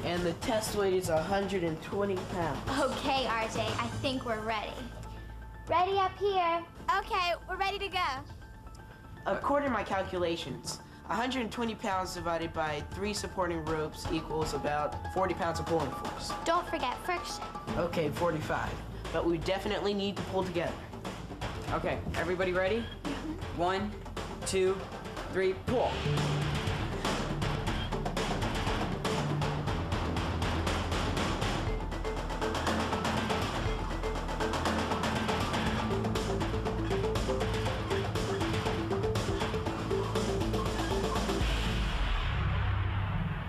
And the test weight is 120 pounds. Okay, RJ, I think we're ready. Ready up here. Okay, we're ready to go. According to my calculations, 120 pounds divided by 3 supporting ropes equals about 40 pounds of pulling force. Don't forget friction. Okay, 45. but we definitely need to pull together. Okay, everybody ready? 1, 2, 3, pull.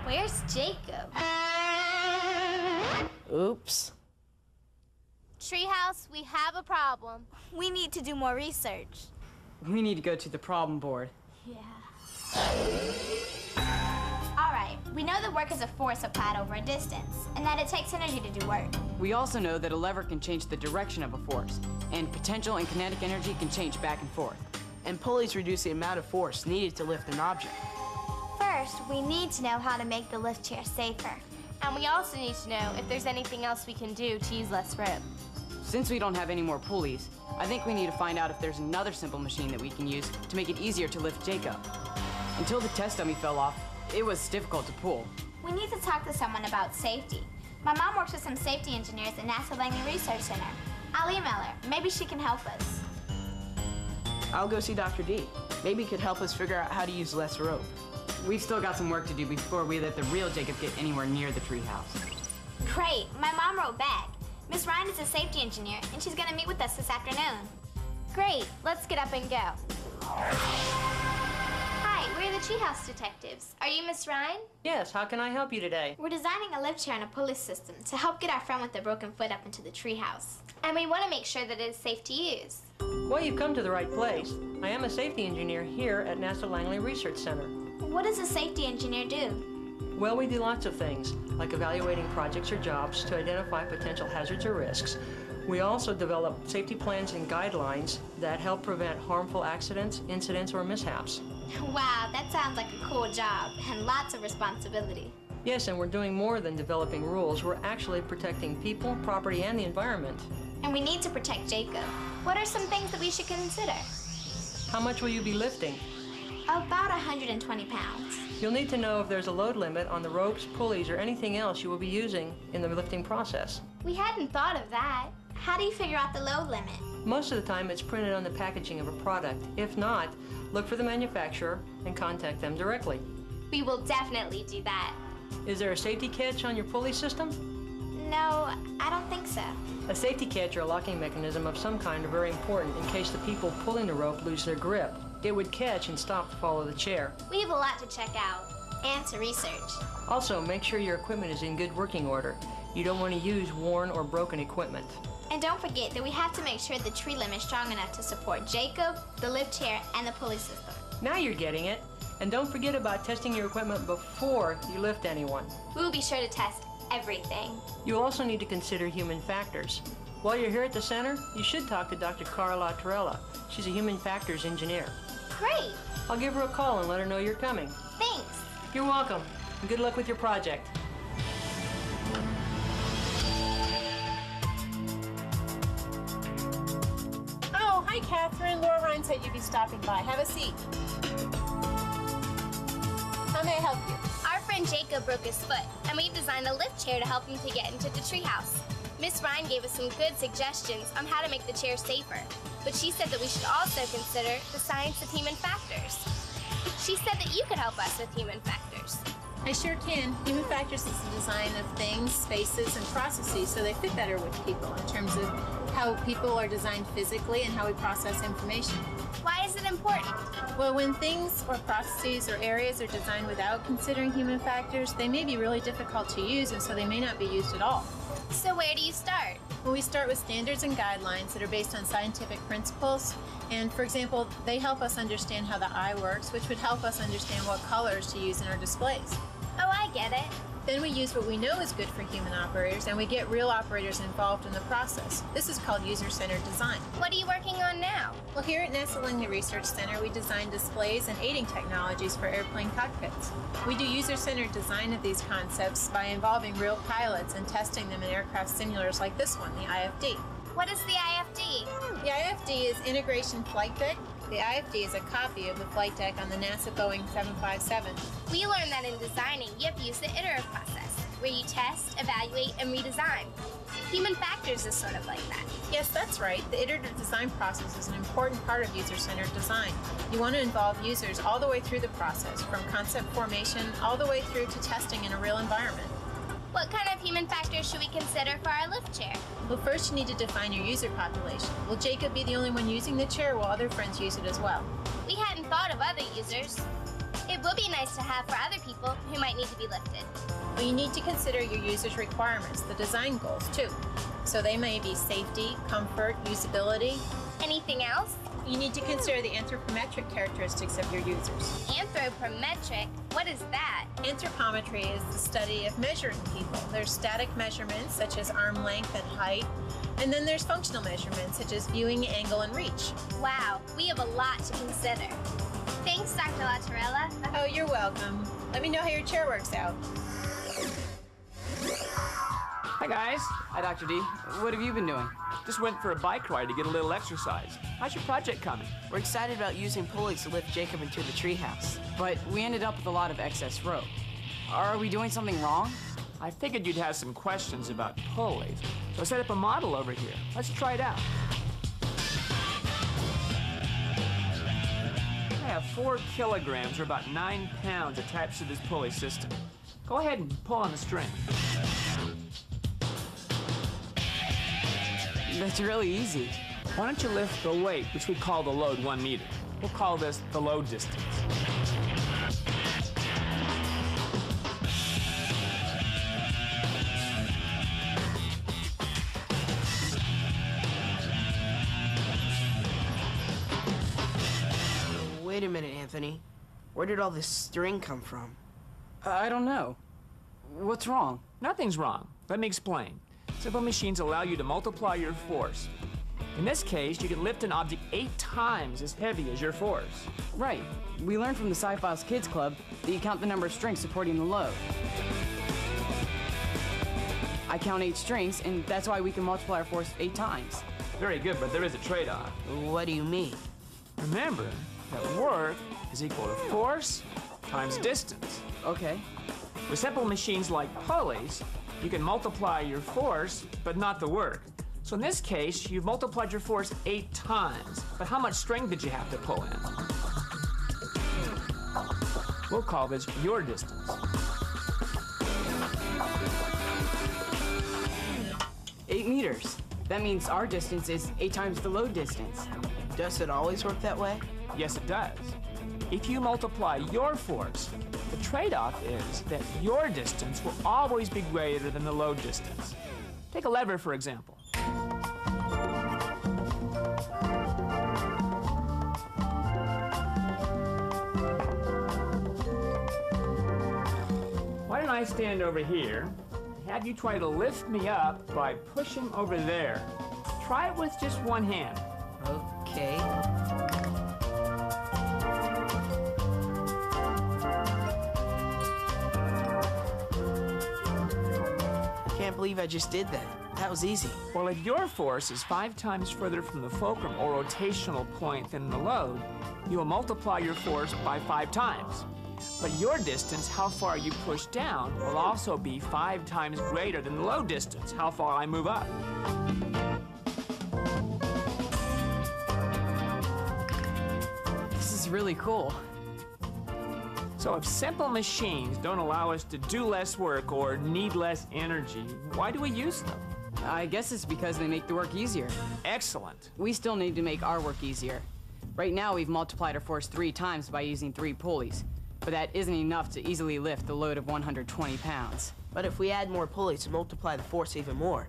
Where's Jacob? Oops. Treehouse, we have a problem. We need to do more research. We need to go to the problem board. Yeah. All right, we know that work is a force applied over a distance, and that it takes energy to do work. We also know that a lever can change the direction of a force, and potential and kinetic energy can change back and forth. And pulleys reduce the amount of force needed to lift an object. First, we need to know how to make the lift chair safer. And we also need to know if there's anything else we can do to use less rope. Since we don't have any more pulleys, I think we need to find out if there's another simple machine that we can use to make it easier to lift Jacob. Until the test dummy fell off, it was difficult to pull. We need to talk to someone about safety. My mom works with some safety engineers at NASA Langley Research Center. I'll email her. Maybe she can help us. I'll go see Dr. D. Maybe he could help us figure out how to use less rope. We've still got some work to do before we let the real Jacob get anywhere near the treehouse. Great. My mom wrote back. Miss Ryan is a safety engineer, and she's going to meet with us this afternoon. Great. Let's get up and go. Hi, we're the treehouse detectives. Are you Miss Ryan? Yes, how can I help you today? We're designing a lift chair and a pulley system to help get our friend with the broken foot up into the treehouse. And we want to make sure that it is safe to use. Well, you've come to the right place. I am a safety engineer here at NASA Langley Research Center. What does a safety engineer do? Well, we do lots of things, like evaluating projects or jobs to identify potential hazards or risks. We also develop safety plans and guidelines that help prevent harmful accidents, incidents, or mishaps. Wow, that sounds like a cool job and lots of responsibility. Yes, and we're doing more than developing rules. We're actually protecting people, property, and the environment. And we need to protect Jacob. What are some things that we should consider? How much will you be lifting? About 120 pounds. You'll need to know if there's a load limit on the ropes, pulleys, or anything else you will be using in the lifting process. We hadn't thought of that. How do you figure out the load limit? Most of the time, it's printed on the packaging of a product. If not, look for the manufacturer and contact them directly. We will definitely do that. Is there a safety catch on your pulley system? No, I don't think so. A safety catch or a locking mechanism of some kind are very important in case the people pulling the rope lose their grip. It would catch and stop the fall of the chair. We have a lot to check out and to research. Also, make sure your equipment is in good working order. You don't want to use worn or broken equipment. And don't forget that we have to make sure the tree limb is strong enough to support Jacob, the lift chair, and the pulley system. Now you're getting it. And don't forget about testing your equipment before you lift anyone. We will be sure to test everything. You'll also need to consider human factors. While you're here at the center, you should talk to Dr. Carla Torella. She's a human factors engineer. Great. I'll give her a call and let her know you're coming. Thanks. You're welcome. And good luck with your project. Oh, hi, Catherine. Laura Ryan said you'd be stopping by. Have a seat. How may I help you? Our friend Jacob broke his foot, and we designed a lift chair to help him to get into the treehouse. Miss Ryan gave us some good suggestions on how to make the chair safer, but she said that we should also consider the science of human factors. She said that you could help us with human factors. I sure can. Human factors is the design of things, spaces, and processes so they fit better with people in terms of how people are designed physically and how we process information. Why is it important? Well, when things or processes or areas are designed without considering human factors, they may be really difficult to use, and so they may not be used at all. So where do you start? Well, we start with standards and guidelines that are based on scientific principles. And for example, they help us understand how the eye works, which would help us understand what colors to use in our displays. Oh, I get it. Then we use what we know is good for human operators, and we get real operators involved in the process. This is called user-centered design. What are you working on now? Well, here at NASA Langley Research Center, we design displays and aiding technologies for airplane cockpits. We do user-centered design of these concepts by involving real pilots and testing them in aircraft simulators like this one, the IFD. What is the IFD? The IFD is Integration Flight Deck. The IFD is a copy of the flight deck on the NASA Boeing 757. We learned that in designing, you have to use the iterative process, where you test, evaluate, and redesign. Human factors is sort of like that. Yes, that's right. The iterative design process is an important part of user-centered design. You want to involve users all the way through the process, from concept formation all the way through to testing in a real environment. What kind of human factors should we consider for our lift chair? Well, first you need to define your user population. Will Jacob be the only one using the chair, while other friends use it as well? We hadn't thought of other users. It would be nice to have for other people who might need to be lifted. Well, you need to consider your users' requirements, the design goals, too. So they may be safety, comfort, usability. Anything else? You need to consider the anthropometric characteristics of your users. Anthropometric? What is that? Anthropometry is the study of measuring people. There's static measurements, such as arm length and height, and then there's functional measurements, such as viewing angle and reach. Wow, we have a lot to consider. Thanks, Dr. Latorella. Oh, you're welcome. Let me know how your chair works out. Hi, guys. Hi, Dr. D. What have you been doing? Just went for a bike ride to get a little exercise. How's your project coming? We're excited about using pulleys to lift Jacob into the treehouse. But we ended up with a lot of excess rope. Are we doing something wrong? I figured you'd have some questions about pulleys, so I set up a model over here. Let's try it out. I have 4 kilograms, or about 9 pounds, attached to this pulley system. Go ahead and pull on the string. That's really easy. Why don't you lift the weight, which we call the load, 1 meter. We'll call this the load distance. Wait a minute, Anthony. Where did all this string come from? I don't know. What's wrong? Nothing's wrong. Let me explain. Simple machines allow you to multiply your force. In this case, you can lift an object 8 times as heavy as your force. Right. We learned from the Sci-Fi's Kids Club that you count the number of strings supporting the load. I count 8 strings, and that's why we can multiply our force 8 times. Very good, but there is a trade-off. What do you mean? Remember that work is equal to force times distance. Okay. With simple machines like pulleys, you can multiply your force, but not the work. So in this case, you've multiplied your force 8 times. But how much string did you have to pull in? We'll call this your distance. 8 meters. That means our distance is 8 times the load distance. Does it always work that way? Yes, it does. If you multiply your force, the trade-off is that your distance will always be greater than the load distance. Take a lever, for example. Why don't I stand over here, have you try to lift me up by pushing over there. Try it with just one hand. Okay. Can't believe I just did that. That was easy. Well, if your force is 5 times further from the fulcrum or rotational point than the load, you will multiply your force by 5 times. But your distance, how far you push down, will also be 5 times greater than the load distance, how far I move up. This is really cool. So if simple machines don't allow us to do less work or need less energy, why do we use them? I guess it's because they make the work easier. Excellent. We still need to make our work easier. Right now, we've multiplied our force 3 times by using 3 pulleys. But that isn't enough to easily lift the load of 120 pounds. But if we add more pulleys to multiply the force even more,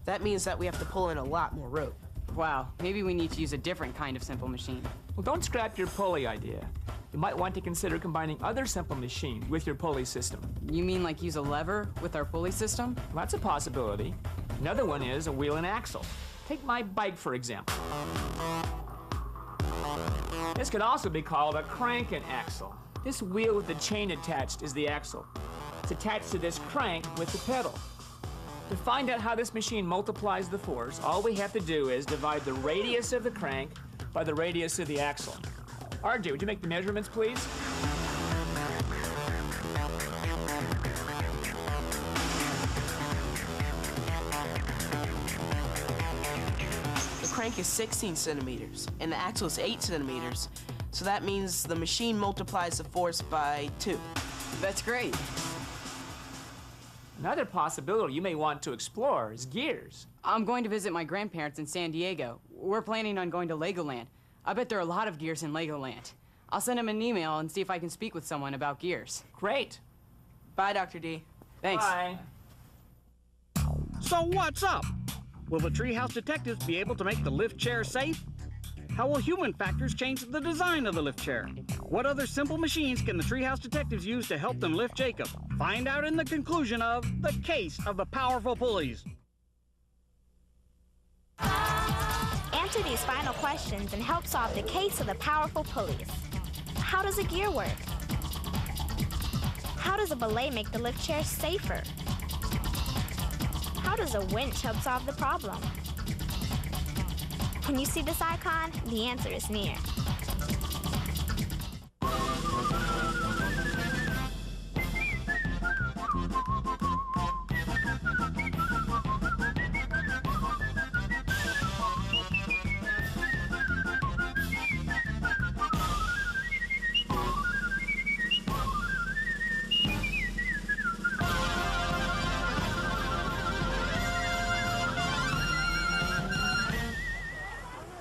that means that we have to pull in a lot more rope. Wow, maybe we need to use a different kind of simple machine. Well, don't scrap your pulley idea. You might want to consider combining other simple machines with your pulley system. You mean like use a lever with our pulley system? Well, that's a possibility. Another one is a wheel and axle. Take my bike, for example. This could also be called a crank and axle. This wheel with the chain attached is the axle. It's attached to this crank with the pedal. To find out how this machine multiplies the force, all we have to do is divide the radius of the crank by the radius of the axle. RJ, would you make the measurements, please? The crank is 16 centimeters, and the axle is 8 centimeters. So that means the machine multiplies the force by 2. That's great. Another possibility you may want to explore is gears. I'm going to visit my grandparents in San Diego. We're planning on going to Legoland. I bet there are a lot of gears in Legoland. I'll send him an email and see if I can speak with someone about gears. Great. Bye, Dr. D. Thanks. Bye. So what's up? Will the Treehouse Detectives be able to make the lift chair safe? How will human factors change the design of the lift chair? What other simple machines can the Treehouse Detectives use to help them lift Jacob? Find out in the conclusion of The Case of the Powerful Pulleys. Answer these final questions and help solve the case of the powerful pulleys. How does a gear work? How does a belay make the lift chair safer? How does a winch help solve the problem? When you see this icon, the answer is near.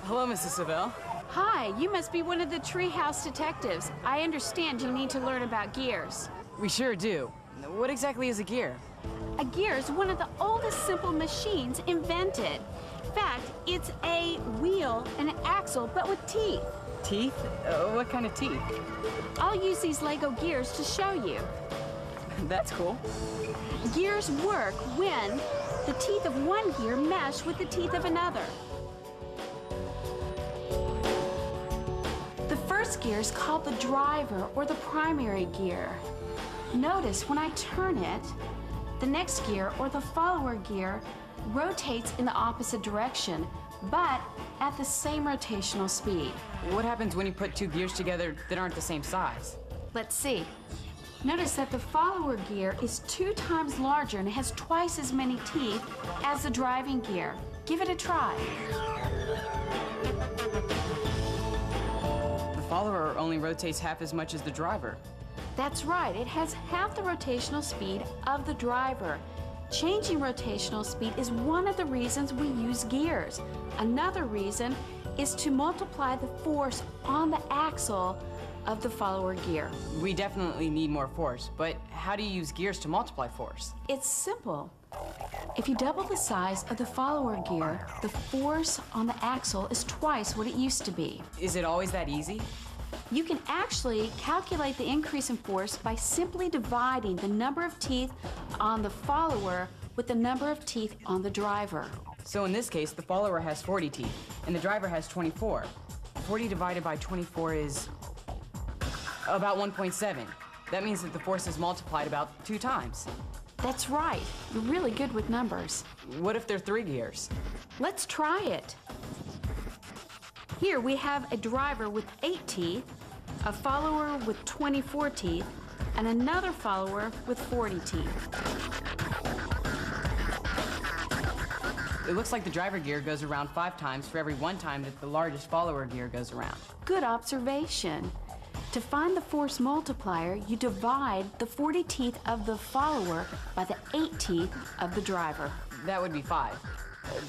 Hello, Mrs. Savell. Hi, you must be one of the Treehouse Detectives. I understand you need to learn about gears. We sure do. What exactly is a gear? A gear is one of the oldest simple machines invented. In fact, it's a wheel and an axle, but with teeth. Teeth? What kind of teeth? I'll use these Lego gears to show you. That's cool. Gears work when the teeth of one gear mesh with the teeth of another. The first gear is called the driver, or the primary gear. Notice when I turn it, the next gear, or the follower gear, rotates in the opposite direction, but at the same rotational speed. What happens when you put two gears together that aren't the same size? Let's see. Notice that the follower gear is 2 times larger and has twice as many teeth as the driving gear. Give it a try. The follower only rotates half as much as the driver. That's right. It has half the rotational speed of the driver. Changing rotational speed is one of the reasons we use gears. Another reason is to multiply the force on the axle of the follower gear. We definitely need more force, but how do you use gears to multiply force? It's simple. If you double the size of the follower gear, the force on the axle is twice what it used to be. Is it always that easy? You can actually calculate the increase in force by simply dividing the number of teeth on the follower with the number of teeth on the driver. So in this case, the follower has 40 teeth, and the driver has 24. 40 divided by 24 is about 1.7. That means that the force is multiplied about 2 times. That's right. You're really good with numbers. What if there are 3 gears? Let's try it. Here we have a driver with 8 teeth, a follower with 24 teeth, and another follower with 40 teeth. It looks like the driver gear goes around 5 times for every 1 time that the largest follower gear goes around. Good observation. To find the force multiplier, you divide the 40 teeth of the follower by the 8 teeth of the driver. That would be 5.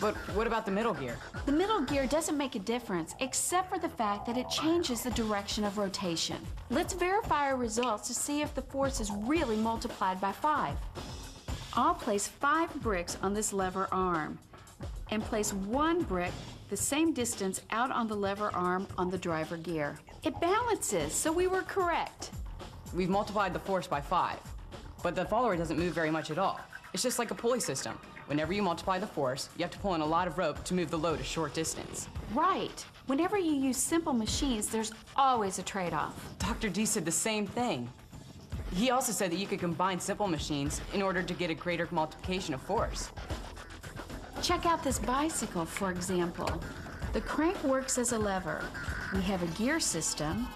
But what about the middle gear? The middle gear doesn't make a difference, except for the fact that it changes the direction of rotation. Let's verify our results to see if the force is really multiplied by 5. I'll place 5 bricks on this lever arm and place 1 brick the same distance out on the lever arm on the driver gear. It balances, so we were correct. We've multiplied the force by 5, but the follower doesn't move very much at all. It's just like a pulley system. Whenever you multiply the force, you have to pull in a lot of rope to move the load a short distance. Right. Whenever you use simple machines, there's always a trade-off. Dr. D said the same thing. He also said that you could combine simple machines in order to get a greater multiplication of force. Check out this bicycle, for example. The crank works as a lever. We have a gear system.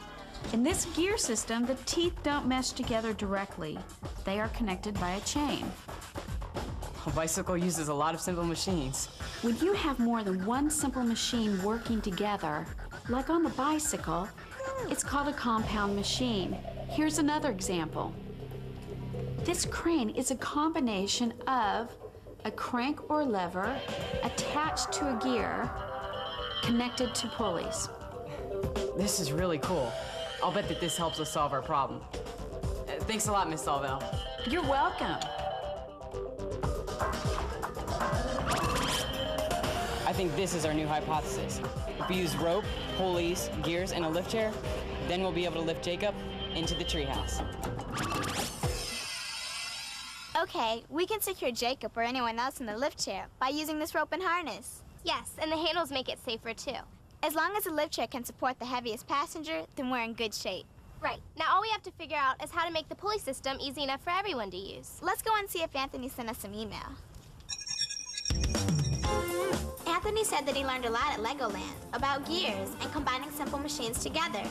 In this gear system, the teeth don't mesh together directly. They are connected by a chain. A bicycle uses a lot of simple machines. When you have more than one simple machine working together, like on the bicycle, it's called a compound machine. Here's another example. This crane is a combination of a crank or lever attached to a gear connected to pulleys. This is really cool. I'll bet that this helps us solve our problem. Thanks a lot, Miss Salvell. You're welcome. I think this is our new hypothesis. If we use rope, pulleys, gears, and a lift chair, then we'll be able to lift Jacob into the treehouse. Okay, we can secure Jacob or anyone else in the lift chair by using this rope and harness. Yes, and the handles make it safer too. As long as the lift chair can support the heaviest passenger, then we're in good shape. Right. Now all we have to figure out is how to make the pulley system easy enough for everyone to use. Let's go and see if Anthony sent us some email. Anthony said that he learned a lot at Legoland about gears and combining simple machines together.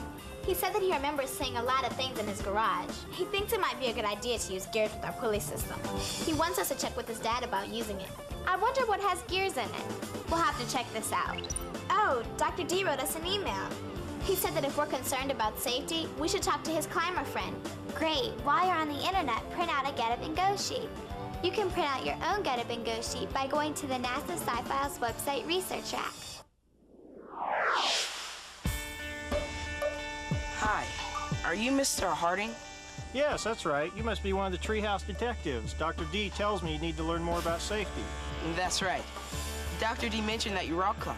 He said that he remembers seeing a lot of things in his garage. He thinks it might be a good idea to use gears with our pulley system. He wants us to check with his dad about using it. I wonder what has gears in it. We'll have to check this out. Oh, Dr. D wrote us an email. He said that if we're concerned about safety, we should talk to his climber friend. Great. While you're on the internet, print out a Get Up and Go sheet. You can print out your own Get Up and Go sheet by going to the NASA Sci-Files website research rack. Hi, are you Mr. Harding? Yes, that's right. You must be one of the treehouse detectives. Dr. D tells me you need to learn more about safety. That's right. Dr. D mentioned that you rock climb.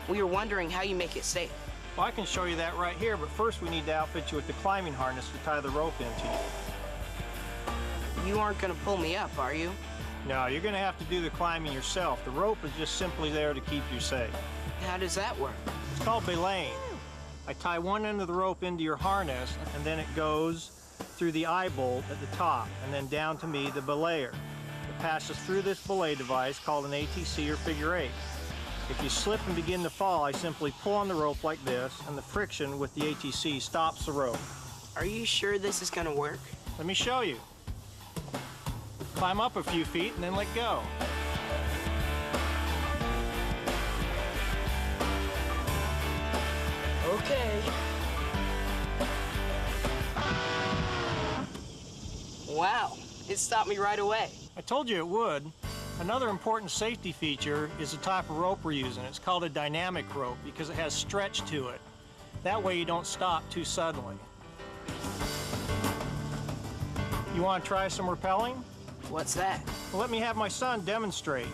We were wondering how you make it safe. Well, I can show you that right here, but first we need to outfit you with the climbing harness to tie the rope into you. You aren't going to pull me up, are you? No, you're going to have to do the climbing yourself. The rope is just simply there to keep you safe. How does that work? It's called belaying. I tie one end of the rope into your harness, and then it goes through the eye bolt at the top, and then down to me, the belayer. It passes through this belay device called an ATC or figure 8. If you slip and begin to fall, I simply pull on the rope like this, and the friction with the ATC stops the rope. Are you sure this is going to work? Let me show you. Climb up a few feet and then let go. Okay. Wow, it stopped me right away. I told you it would. Another important safety feature is the type of rope we're using. It's called a dynamic rope because it has stretch to it. That way you don't stop too suddenly. You want to try some rappelling? What's that? Well, let me have my son demonstrate.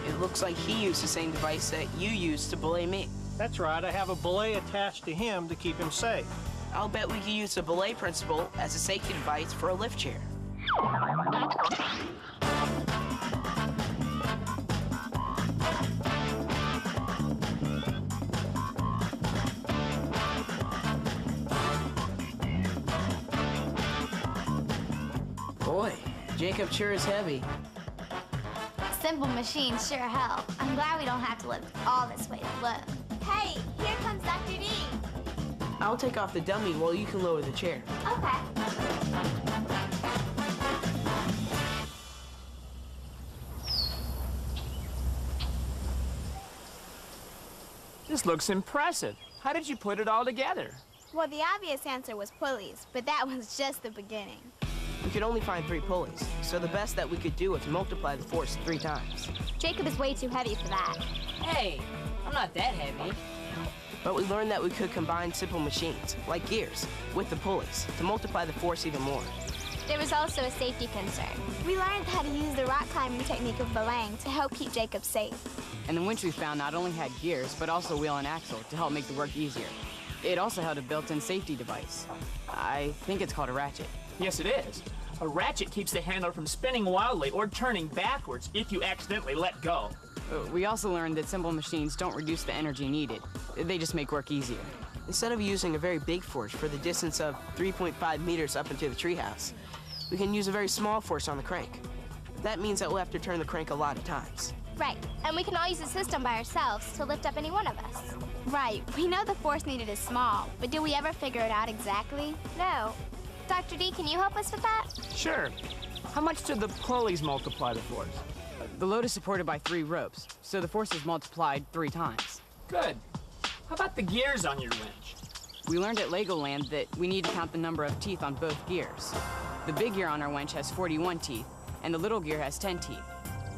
It looks like he used the same device that you used to belay me. That's right. I have a belay attached to him to keep him safe. I'll bet we could use the belay principle as a safety device for a lift chair. Boy, Jacob sure is heavy. Simple machines sure help. I'm glad we don't have to lift all this weight alone. Hey, here comes Dr. D. I'll take off the dummy while you can lower the chair. Okay. This looks impressive. How did you put it all together? Well, the obvious answer was pulleys, but that was just the beginning. We could only find 3 pulleys, so the best that we could do was multiply the force 3 times. Jacob is way too heavy for that. Hey, I'm not that heavy. But we learned that we could combine simple machines, like gears, with the pulleys to multiply the force even more. There was also a safety concern. We learned how to use the rock climbing technique of belaying to help keep Jacob safe. And the winch we found not only had gears, but also wheel and axle to help make the work easier. It also had a built-in safety device. I think it's called a ratchet. Yes, it is. A ratchet keeps the handle from spinning wildly or turning backwards if you accidentally let go. We also learned that simple machines don't reduce the energy needed. They just make work easier. Instead of using a very big force for the distance of 3.5 meters up into the treehouse, we can use a very small force on the crank. That means that we'll have to turn the crank a lot of times. Right, and we can all use the system by ourselves to lift up any one of us. Right, we know the force needed is small, but did we ever figure it out exactly? No. Dr. D, can you help us with that? Sure. How much do the pulleys multiply the force? The load is supported by 3 ropes, so the force is multiplied 3 times. Good. How about the gears on your winch? We learned at Legoland that we need to count the number of teeth on both gears. The big gear on our winch has 41 teeth, and the little gear has 10 teeth.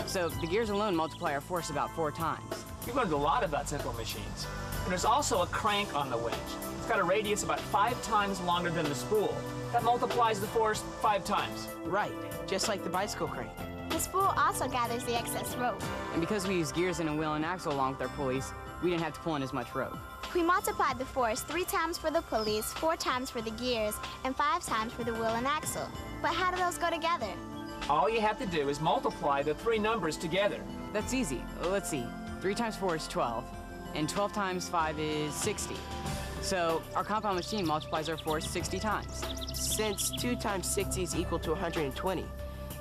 So the gears alone multiply our force about 4 times. You've learned a lot about simple machines. And there's also a crank on the winch. It's got a radius about 5 times longer than the spool. That multiplies the force 5 times. Right, just like the bicycle crank. The spool also gathers the excess rope. And because we use gears and a wheel and axle along with our pulleys, we didn't have to pull in as much rope. We multiplied the force 3 times for the pulleys, 4 times for the gears, and 5 times for the wheel and axle. But how do those go together? All you have to do is multiply the 3 numbers together. That's easy. Let's see. 3 times 4 is 12, and 12 times 5 is 60. So our compound machine multiplies our force 60 times. Since 2 times 60 is equal to 120,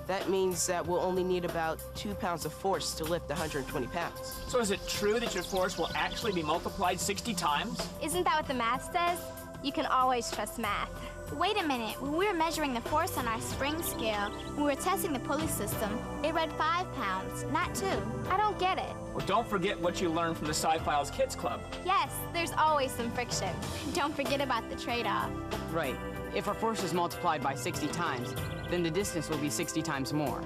that means that we'll only need about 2 pounds of force to lift 120 pounds. So is it true that your force will actually be multiplied 60 times? Isn't that what the math says? You can always trust math. Wait a minute. When we were measuring the force on our spring scale, when we were testing the pulley system, it read 5 pounds, not 2. I don't get it. Well, don't forget what you learned from the Sci-Files Kids Club. Yes, there's always some friction. Don't forget about the trade-off. Right. If our force is multiplied by 60 times, then the distance will be 60 times more.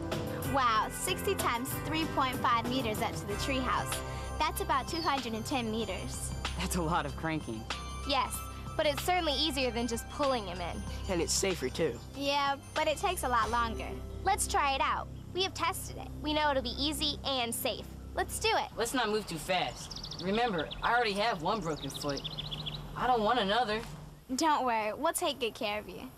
Wow, 60 times 3.5 meters up to the treehouse. That's about 210 meters. That's a lot of cranking. Yes, but it's certainly easier than just pulling him in. And it's safer, too. Yeah, but it takes a lot longer. Let's try it out. We have tested it. We know it'll be easy and safe. Let's do it. Let's not move too fast. Remember, I already have 1 broken foot. I don't want another. Don't worry, we'll take good care of you.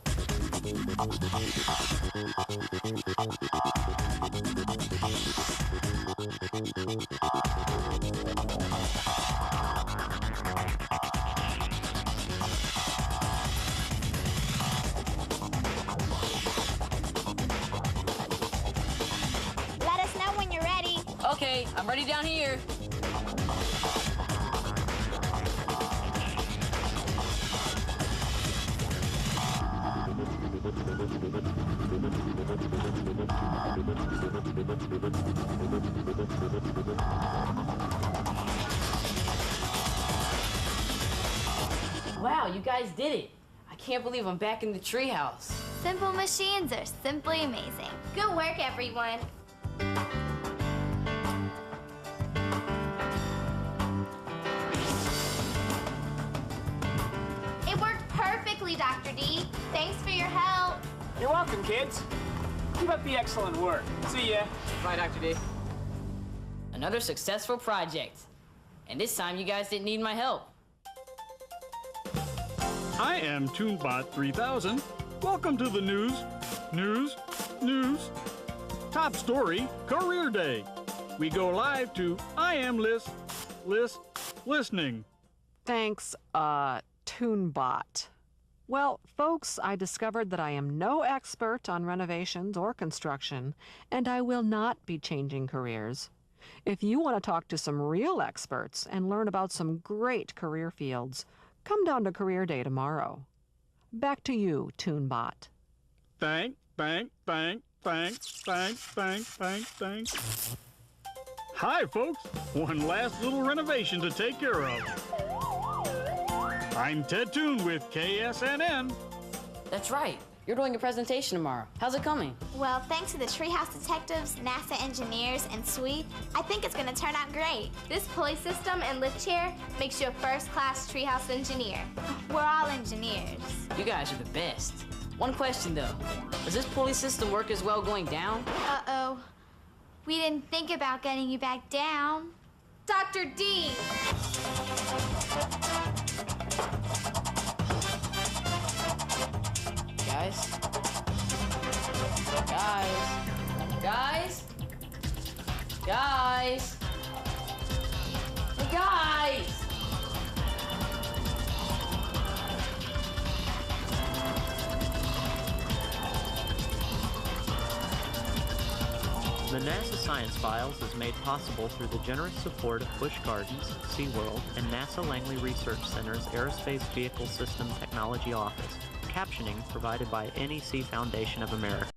Let us know when you're ready. Okay, I'm ready down here. Wow, you guys did it. I can't believe I'm back in the treehouse. Simple machines are simply amazing. Good work, everyone. It worked perfectly, Dr. D. Thanks for your help. You're welcome, kids. Keep up the excellent work. See ya. Bye, Dr. D. Another successful project. And this time you guys didn't need my help. I am TuneBot3000. Welcome to the news. Top story, Career Day. We go live to I am listening. Thanks, TuneBot. Well, folks, I discovered that I am no expert on renovations or construction, and I will not be changing careers. If you want to talk to some real experts and learn about some great career fields, come down to Career Day tomorrow. Back to you, TuneBot. Thanks. Hi, folks. One last little renovation to take care of. I'm Ted Toon with KSNN. That's right. You're doing a presentation tomorrow. How's it coming? Well, thanks to the Treehouse detectives, NASA engineers, and SWE, I think it's going to turn out great. This pulley system and lift chair makes you a first-class Treehouse engineer. We're all engineers. You guys are the best. One question, though. Does this pulley system work as well going down? Uh-oh. We didn't think about getting you back down. Dr. D! Guys? Hey, guys! NASA Science Files is made possible through the generous support of Busch Gardens, SeaWorld, and NASA Langley Research Center's Aerospace Vehicle System Technology Office. Captioning provided by NEC Foundation of America.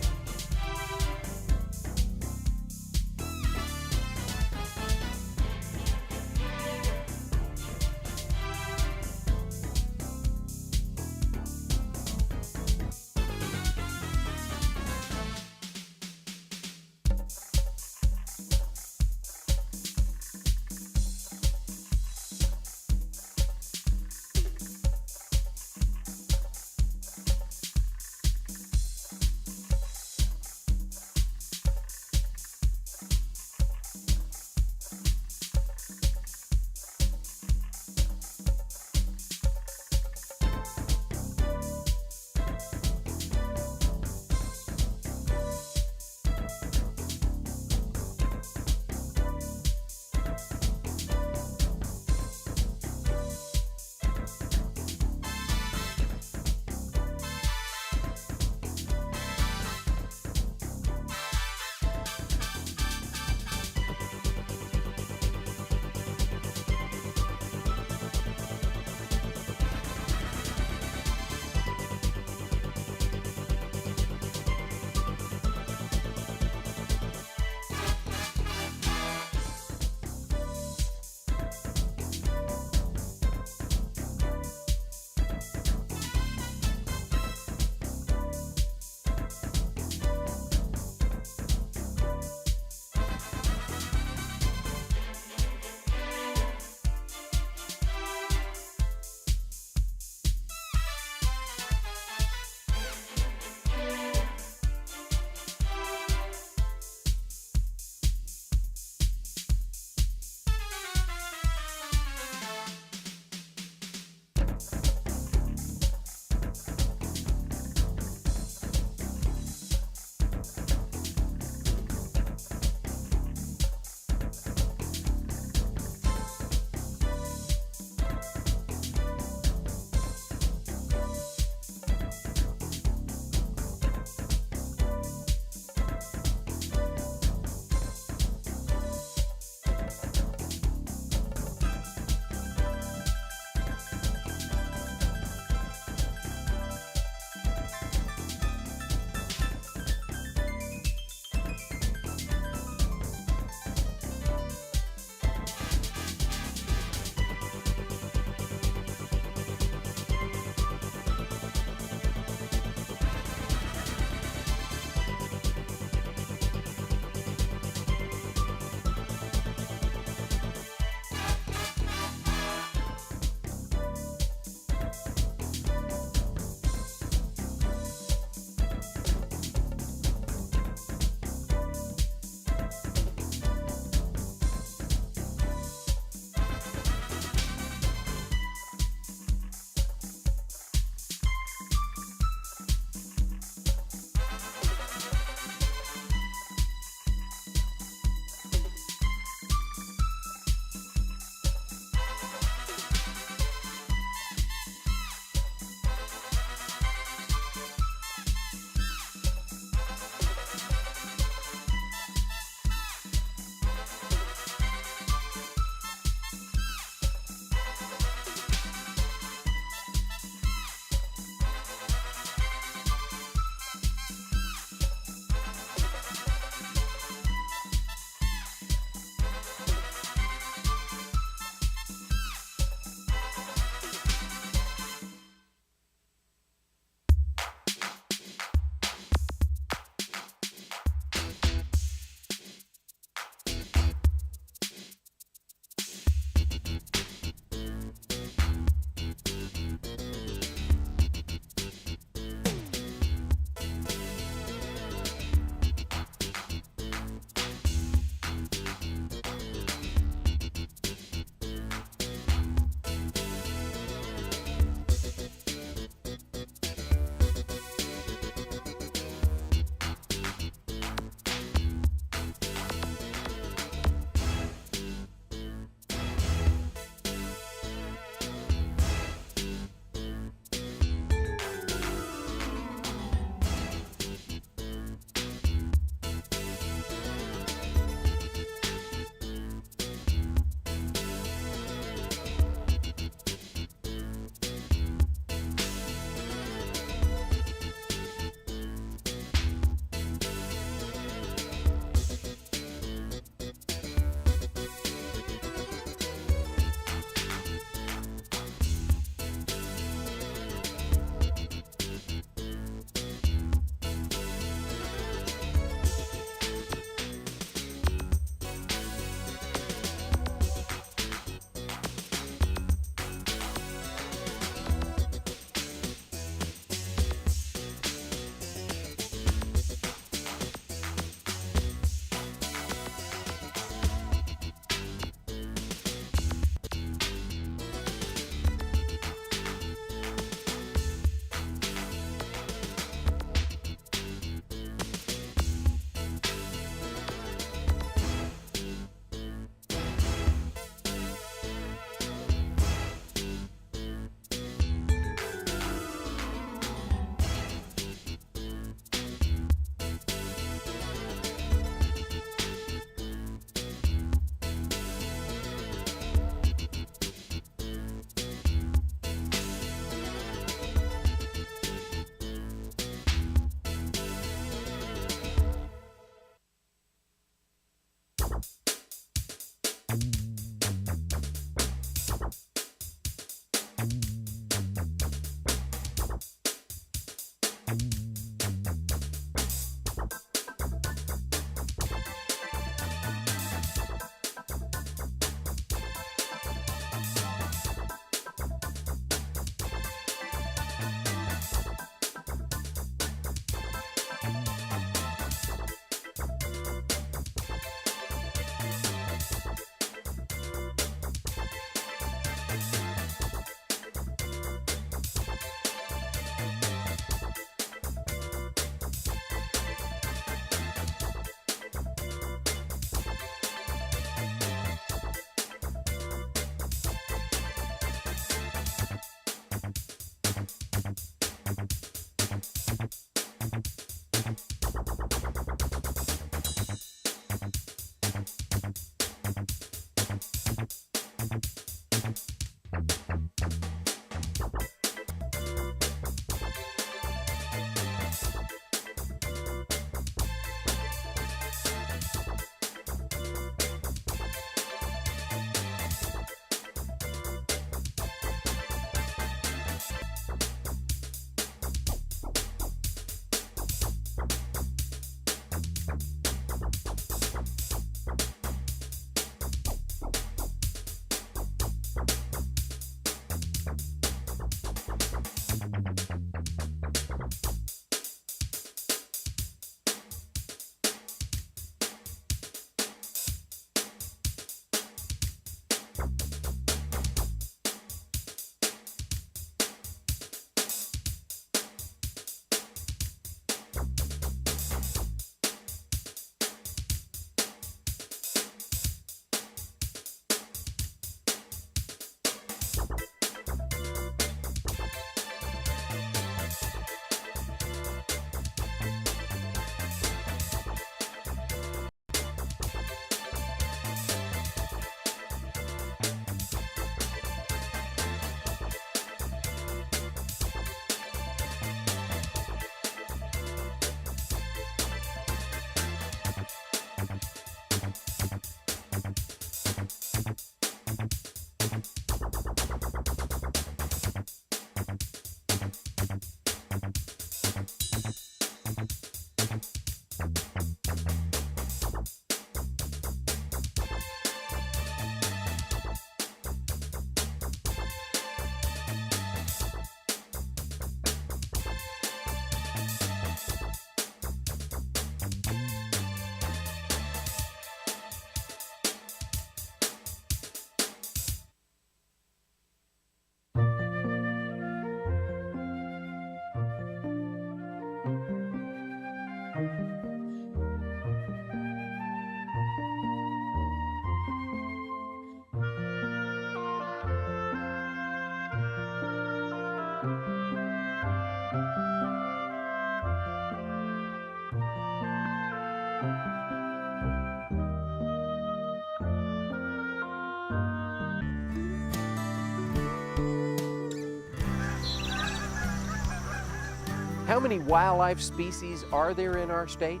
How many wildlife species are there in our state?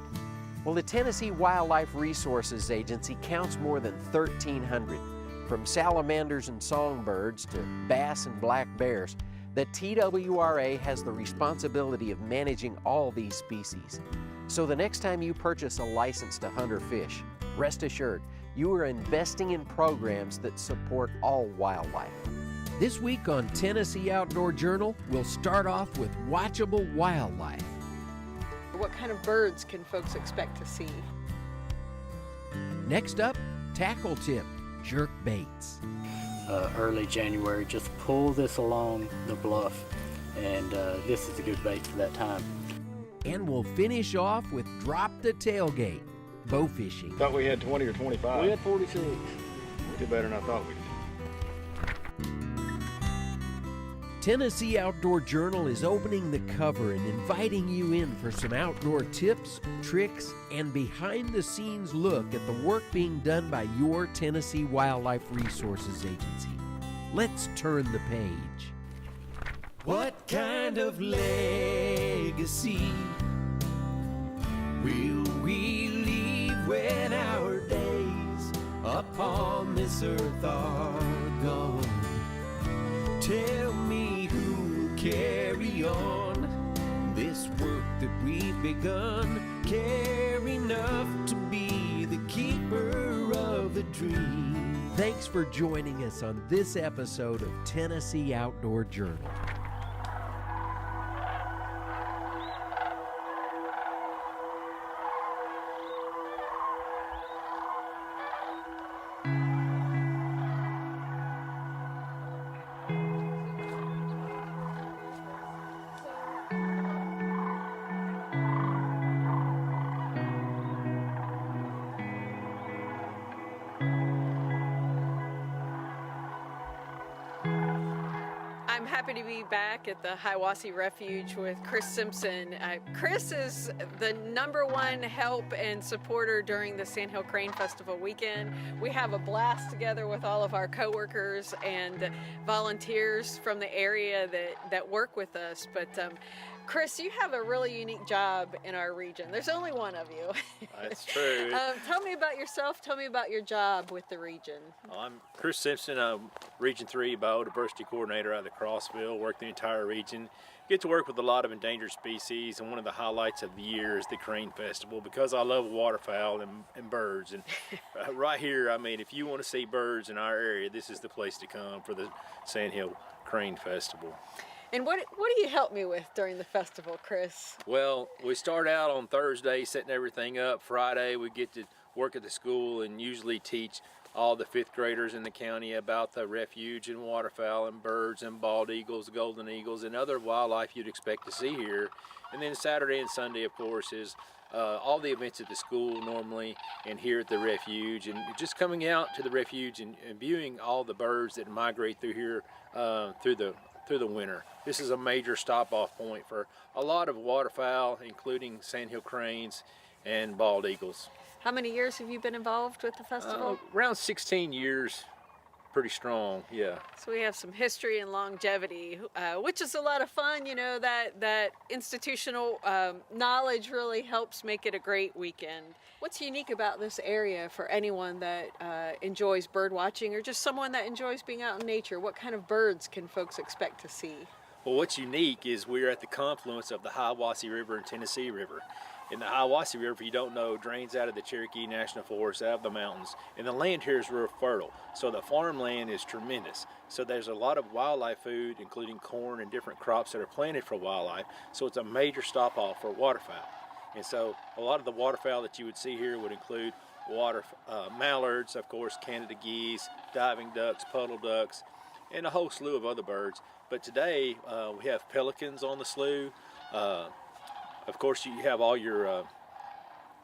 Well, the Tennessee Wildlife Resources Agency counts more than 1,300, from salamanders and songbirds to bass and black bears. The TWRA has the responsibility of managing all these species. So the next time you purchase a license to hunt or fish, rest assured, you are investing in programs that support all wildlife. This week on Tennessee Outdoor Journal, we'll start off with watchable wildlife. What kind of birds can folks expect to see? Next up, tackle tip, jerk baits. Early January, just pull this along the bluff, and this is a good bait for that time. And we'll finish off with drop the tailgate, bow fishing. Thought we had 20 or 25. We had 46. We did better than I thought we did. Tennessee Outdoor Journal is opening the cover and inviting you in for some outdoor tips, tricks, and behind-the-scenes look at the work being done by your Tennessee Wildlife Resources Agency. Let's turn the page. What kind of legacy will we leave when our days upon this earth are gone? Tell me who'll carry on this work that we've begun, care enough to be the keeper of the dream. Thanks for joining us on this episode of Tennessee Outdoor Journal. I'm happy to be back at the Hiawassee Refuge with Chris Simpson. Chris is the #1 help and supporter during the Sandhill Crane Festival weekend. We have a blast together with all of our coworkers and volunteers from the area that work with us. But Chris, you have a really unique job in our region. There's only one of you. That's true. Tell me about yourself. Tell me about your job with the region. I'm Chris Simpson. I'm Region 3 Biodiversity Coordinator out of the Crossville. Work the entire region. Get to work with a lot of endangered species, and one of the highlights of the year is the Crane Festival because I love waterfowl and birds. And right here, I mean, if you want to see birds in our area, this is the place to come for the Sandhill Crane Festival. And what do you help me with during the festival, Chris? Well, we start out on Thursday setting everything up. Friday we get to work at the school and usually teach all the 5th graders in the county about the refuge and waterfowl and birds and bald eagles, golden eagles, and other wildlife you'd expect to see here. And then Saturday and Sunday, of course, is all the events at the school normally and here at the refuge, and just coming out to the refuge and viewing all the birds that migrate through here through the winter. This is a major stop-off point for a lot of waterfowl, including sandhill cranes and bald eagles. How many years have you been involved with the festival? Around 16 years, pretty strong, yeah. So we have some history and longevity, which is a lot of fun. You know, that institutional knowledge really helps make it a great weekend. What's unique about this area for anyone that enjoys bird watching or just someone that enjoys being out in nature? What kind of birds can folks expect to see? Well, what's unique is we're at the confluence of the Hiawassee River and Tennessee River. And the Hiawassee River, if you don't know, drains out of the Cherokee National Forest, out of the mountains. And the land here is real fertile, so the farmland is tremendous. So there's a lot of wildlife food, including corn and different crops that are planted for wildlife. So it's a major stop-off for waterfowl. And so a lot of the waterfowl that you would see here would include mallards, of course, Canada geese, diving ducks, puddle ducks, and a whole slew of other birds. But today we have pelicans on the slough. Of course, you have all your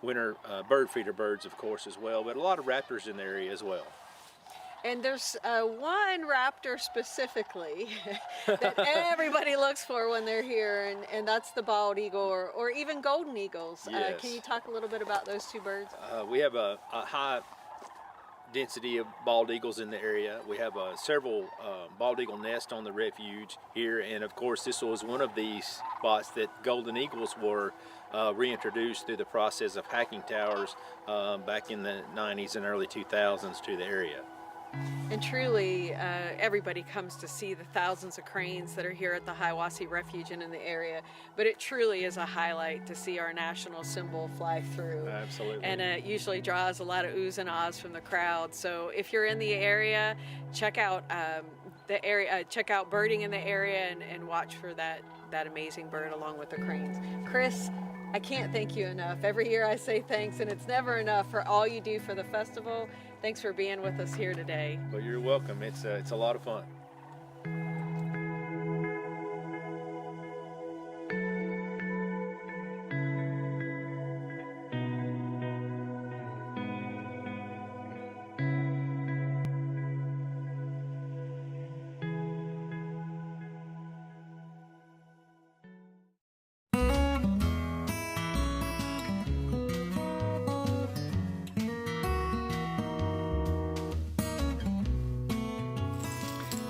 winter bird feeder birds, of course, as well, but a lot of raptors in the area as well. And there's one raptor specifically that everybody looks for when they're here, and that's the bald eagle or even golden eagles. Yes. Can you talk a little bit about those two birds? We have a high density of bald eagles in the area. We have several bald eagle nests on the refuge here, and of course this was one of these spots that golden eagles were reintroduced through the process of hacking towers back in the 90s and early 2000s to the area. And truly, everybody comes to see the thousands of cranes that are here at the Hiawassee Refuge and in the area, but it truly is a highlight to see our national symbol fly through. Absolutely. And it usually draws a lot of oohs and ahs from the crowd. So if you're in the area, check out check out birding in the area and watch for that amazing bird along with the cranes. Chris, I can't thank you enough. Every year I say thanks, and it's never enough for all you do for the festival. Thanks for being with us here today. Well, you're welcome. It's a lot of fun.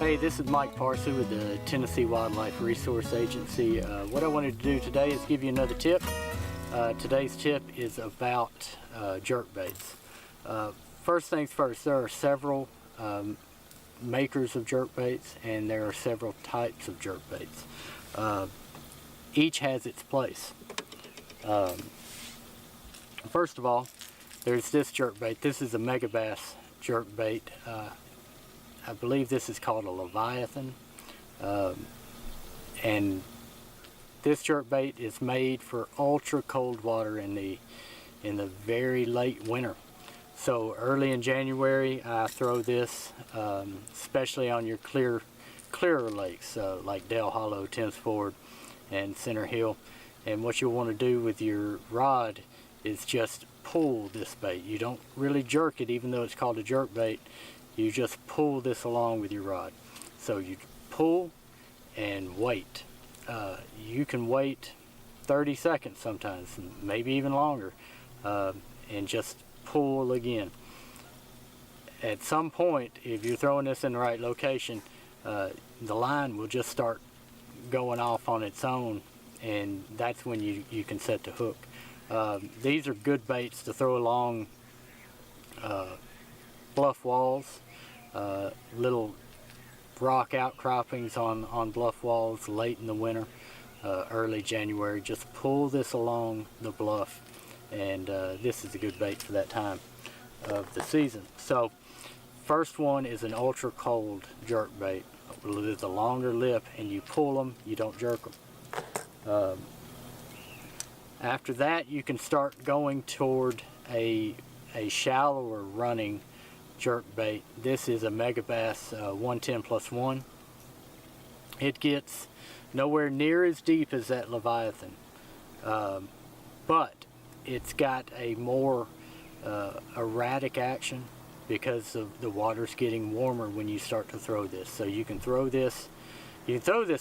Hey, this is Mike Parsey with the Tennessee Wildlife Resource Agency. What I wanted to do today is give you another tip. Today's tip is about jerkbaits. First things first, there are several makers of jerkbaits, and there are several types of jerkbaits. each has its place. First of all, there's this jerkbait. This is a megabass jerkbait. I believe this is called a Leviathan. And this jerkbait is made for ultra cold water in the very late winter. So early in January, I throw this, especially on your clearer lakes like Dale Hollow, Thames Ford, and Center Hill. And what you'll want to do with your rod is just pull this bait. You don't really jerk it, even though it's called a jerk bait. You just pull this along with your rod. So you pull and wait. You can wait 30 seconds sometimes, maybe even longer, and just pull again. At some point, if you're throwing this in the right location, the line will just start going off on its own, and that's when you can set the hook. These are good baits to throw along bluff walls, little rock outcroppings on bluff walls late in the winter, early January. Just pull this along the bluff, and this is a good bait for that time of the season. So first one is an ultra cold jerk bait with a longer lip, and you pull them, you don't jerk them. After that, you can start going toward a shallower running jerk bait. This is a Megabass 110+1. It gets nowhere near as deep as that Leviathan, but it's got a more erratic action because of the water's getting warmer when you start to throw this. So you can throw this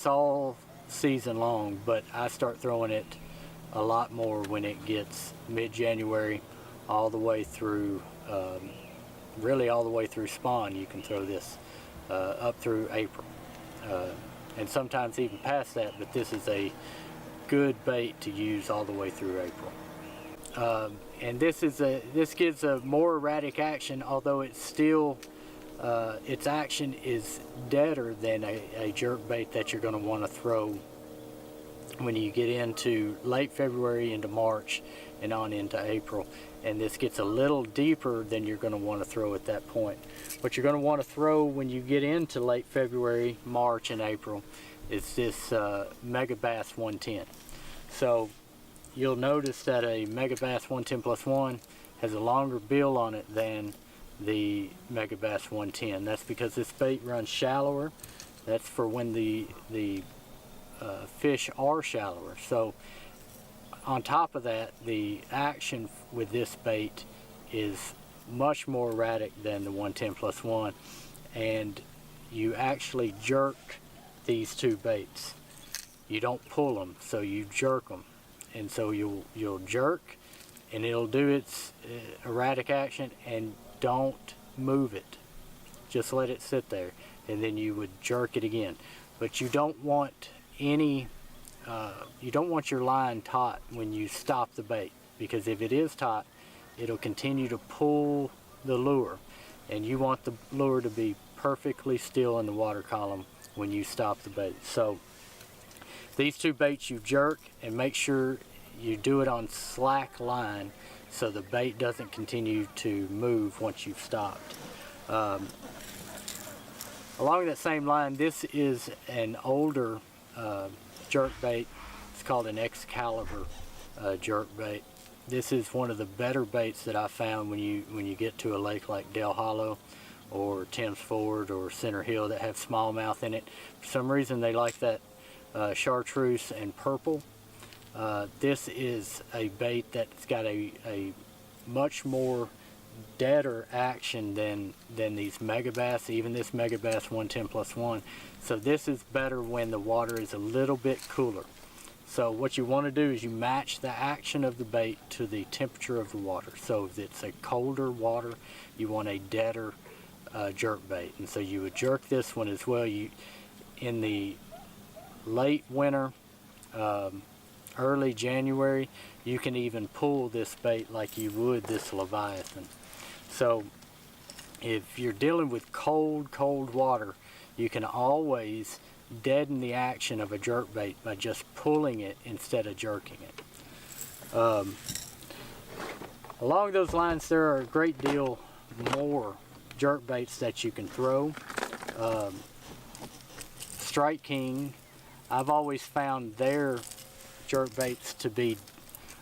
all season long, but I start throwing it a lot more when it gets mid-January all the way through, really all the way through spawn. You can throw this up through April, and sometimes even past that, but this is a good bait to use all the way through April. And this gives a more erratic action, although it's still, its action is deader than a jerk bait that you're going to want to throw when you get into late February into March and on into April. And this gets a little deeper than you're going to want to throw at that point. What you're going to want to throw when you get into late February, March, and April is this Megabass 110. So you'll notice that a Megabass 110+1 has a longer bill on it than the Megabass 110. That's because this bait runs shallower. That's for when the fish are shallower. So on top of that, the action with this bait is much more erratic than the 110+1, and you actually jerk these two baits. You don't pull them, so you jerk them, and so you'll jerk, and it'll do its erratic action, and don't move it. Just let it sit there, and then you would jerk it again. But you don't want you don't want your line taut when you stop the bait, because if it is taut, it'll continue to pull the lure, and you want the lure to be perfectly still in the water column when you stop the bait. So these two baits you jerk, and make sure you do it on slack line so the bait doesn't continue to move once you've stopped. Along that same line, this is an older jerk bait. It's called an Excalibur jerk bait. This is one of the better baits that I found when you get to a lake like Dale Hollow or Thames Ford or Center Hill that have smallmouth in it. For some reason they like that chartreuse and purple. This is a bait that's got a much more deader action than these Megabass, even this Megabass 110+1. So this is better when the water is a little bit cooler. So what you want to do is you match the action of the bait to the temperature of the water. So if it's a colder water, you want a deader jerk bait. And so you would jerk this one as well. In the late winter, early January, you can even pull this bait like you would this Leviathan. So if you're dealing with cold water, you can always deaden the action of a jerkbait by just pulling it instead of jerking it. Along those lines, there are a great deal more jerkbaits that you can throw. Strike King, I've always found their jerkbaits to be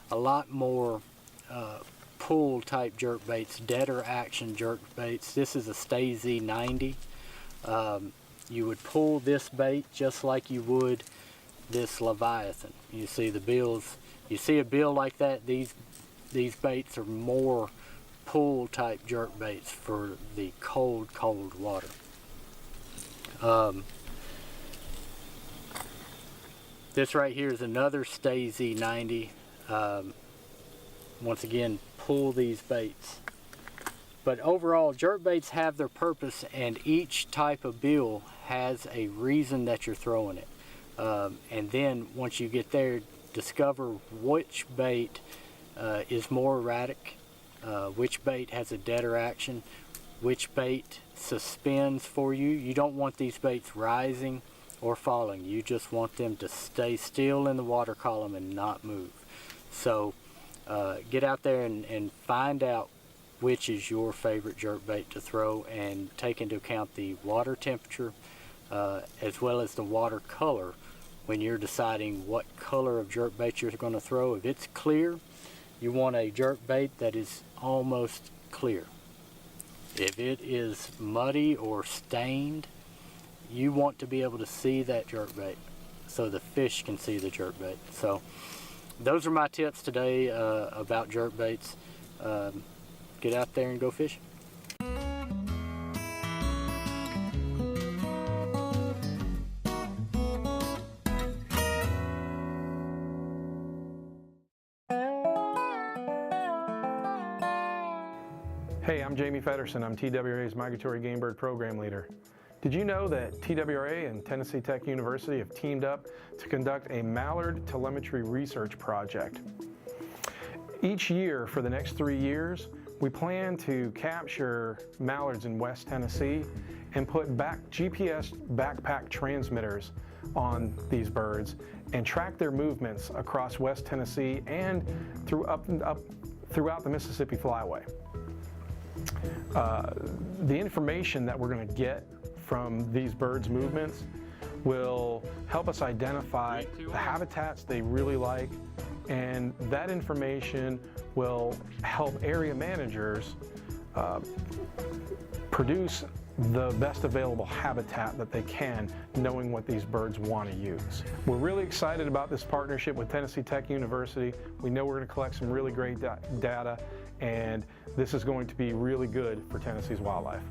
a lot more pull type jerkbaits, deader action jerkbaits. This is a Stay Z90. You would pull this bait just like you would this Leviathan. You see the bills, you see a bill like that, these baits are more pull type jerkbaits for the cold water. This right here is another Stay Z90. Once again, pull these baits. But overall, jerkbaits have their purpose, and each type of bill has a reason that you're throwing it. And then once you get there, discover which bait is more erratic, which bait has a deader action, which bait suspends for you. You don't want these baits rising or falling. You just want them to stay still in the water column and not move. So get out there and find out which is your favorite jerkbait to throw, and take into account the water temperature as well as the water color when you're deciding what color of jerkbait you're going to throw. If it's clear, you want a jerkbait that is almost clear. If it is muddy or stained, you want to be able to see that jerkbait so the fish can see the jerkbait. So those are my tips today about jerkbaits. Get out there and go fishing. Hey, I'm Jamie Feddersen. I'm TWRA's Migratory Game Bird Program Leader. Did you know that TWRA and Tennessee Tech University have teamed up to conduct a mallard telemetry research project? Each year for the next 3 years, we plan to capture mallards in West Tennessee and put GPS backpack transmitters on these birds and track their movements across West Tennessee and throughout the Mississippi Flyway. The information that we're going to get from these birds' movements will help us identify the habitats they really like, and that information will help area managers produce the best available habitat that they can, knowing what these birds want to use. We're really excited about this partnership with Tennessee Tech University. We know we're going to collect some really great data, and this is going to be really good for Tennessee's wildlife.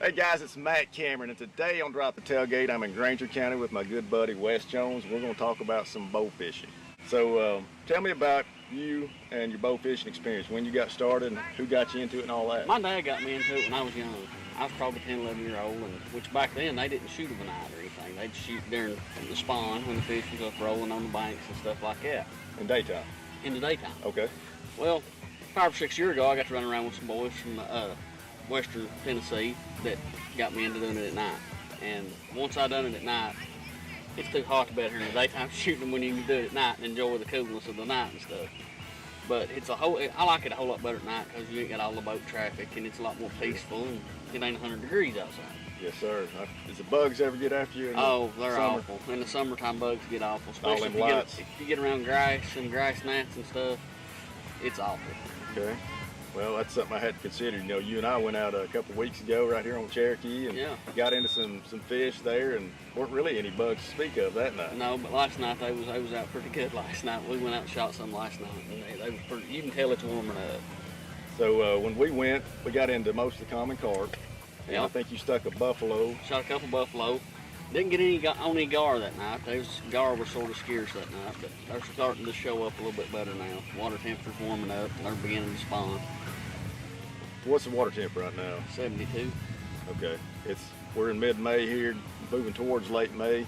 Hey guys, it's Matt Cameron, and today on Drop the Tailgate, I'm in Granger County with my good buddy Wes Jones. We're going to talk about some bow fishing. So tell me about you and your bow fishing experience, when you got started and who got you into it and all that. My dad got me into it when I was young. I was probably 10, 11 years old, and which back then they didn't shoot overnight or anything. They'd shoot during the spawn when the fish was up rolling on the banks and stuff like that. In daytime? In the daytime. Okay. Well, 5 or 6 years ago, I got to run around with some boys from Western Tennessee that got me into doing it at night. And once I done it at night, it's too hot to be out here in the daytime shooting them when you can do it at night and enjoy the coolness of the night and stuff. But I like it a whole lot better at night because you ain't got all the boat traffic and it's a lot more peaceful and it ain't 100 degrees outside. Yes, sir. Does the bugs ever get after you? Oh, they're awful. In the summertime, bugs get awful, especially if you get around grass and grass gnats and stuff. It's awful. Okay. Well, that's something I had to consider. You know, you and I went out a couple weeks ago right here on Cherokee and got into some fish there, and weren't really any bugs to speak of that night. No, but last night they was out pretty good last night. We went out and shot some last night, and they was pretty, you can tell it's warming up. So when we went, we got into most of the common carp. Yeah. I think you stuck a buffalo. Shot a couple buffalo. Didn't get any on any gar that night. Gar was sort of scarce that night, but they're starting to show up a little bit better now. Water temperature's warming up. They're beginning to spawn. What's the water temp right now? 72. Okay. We're in mid-May here, moving towards late May.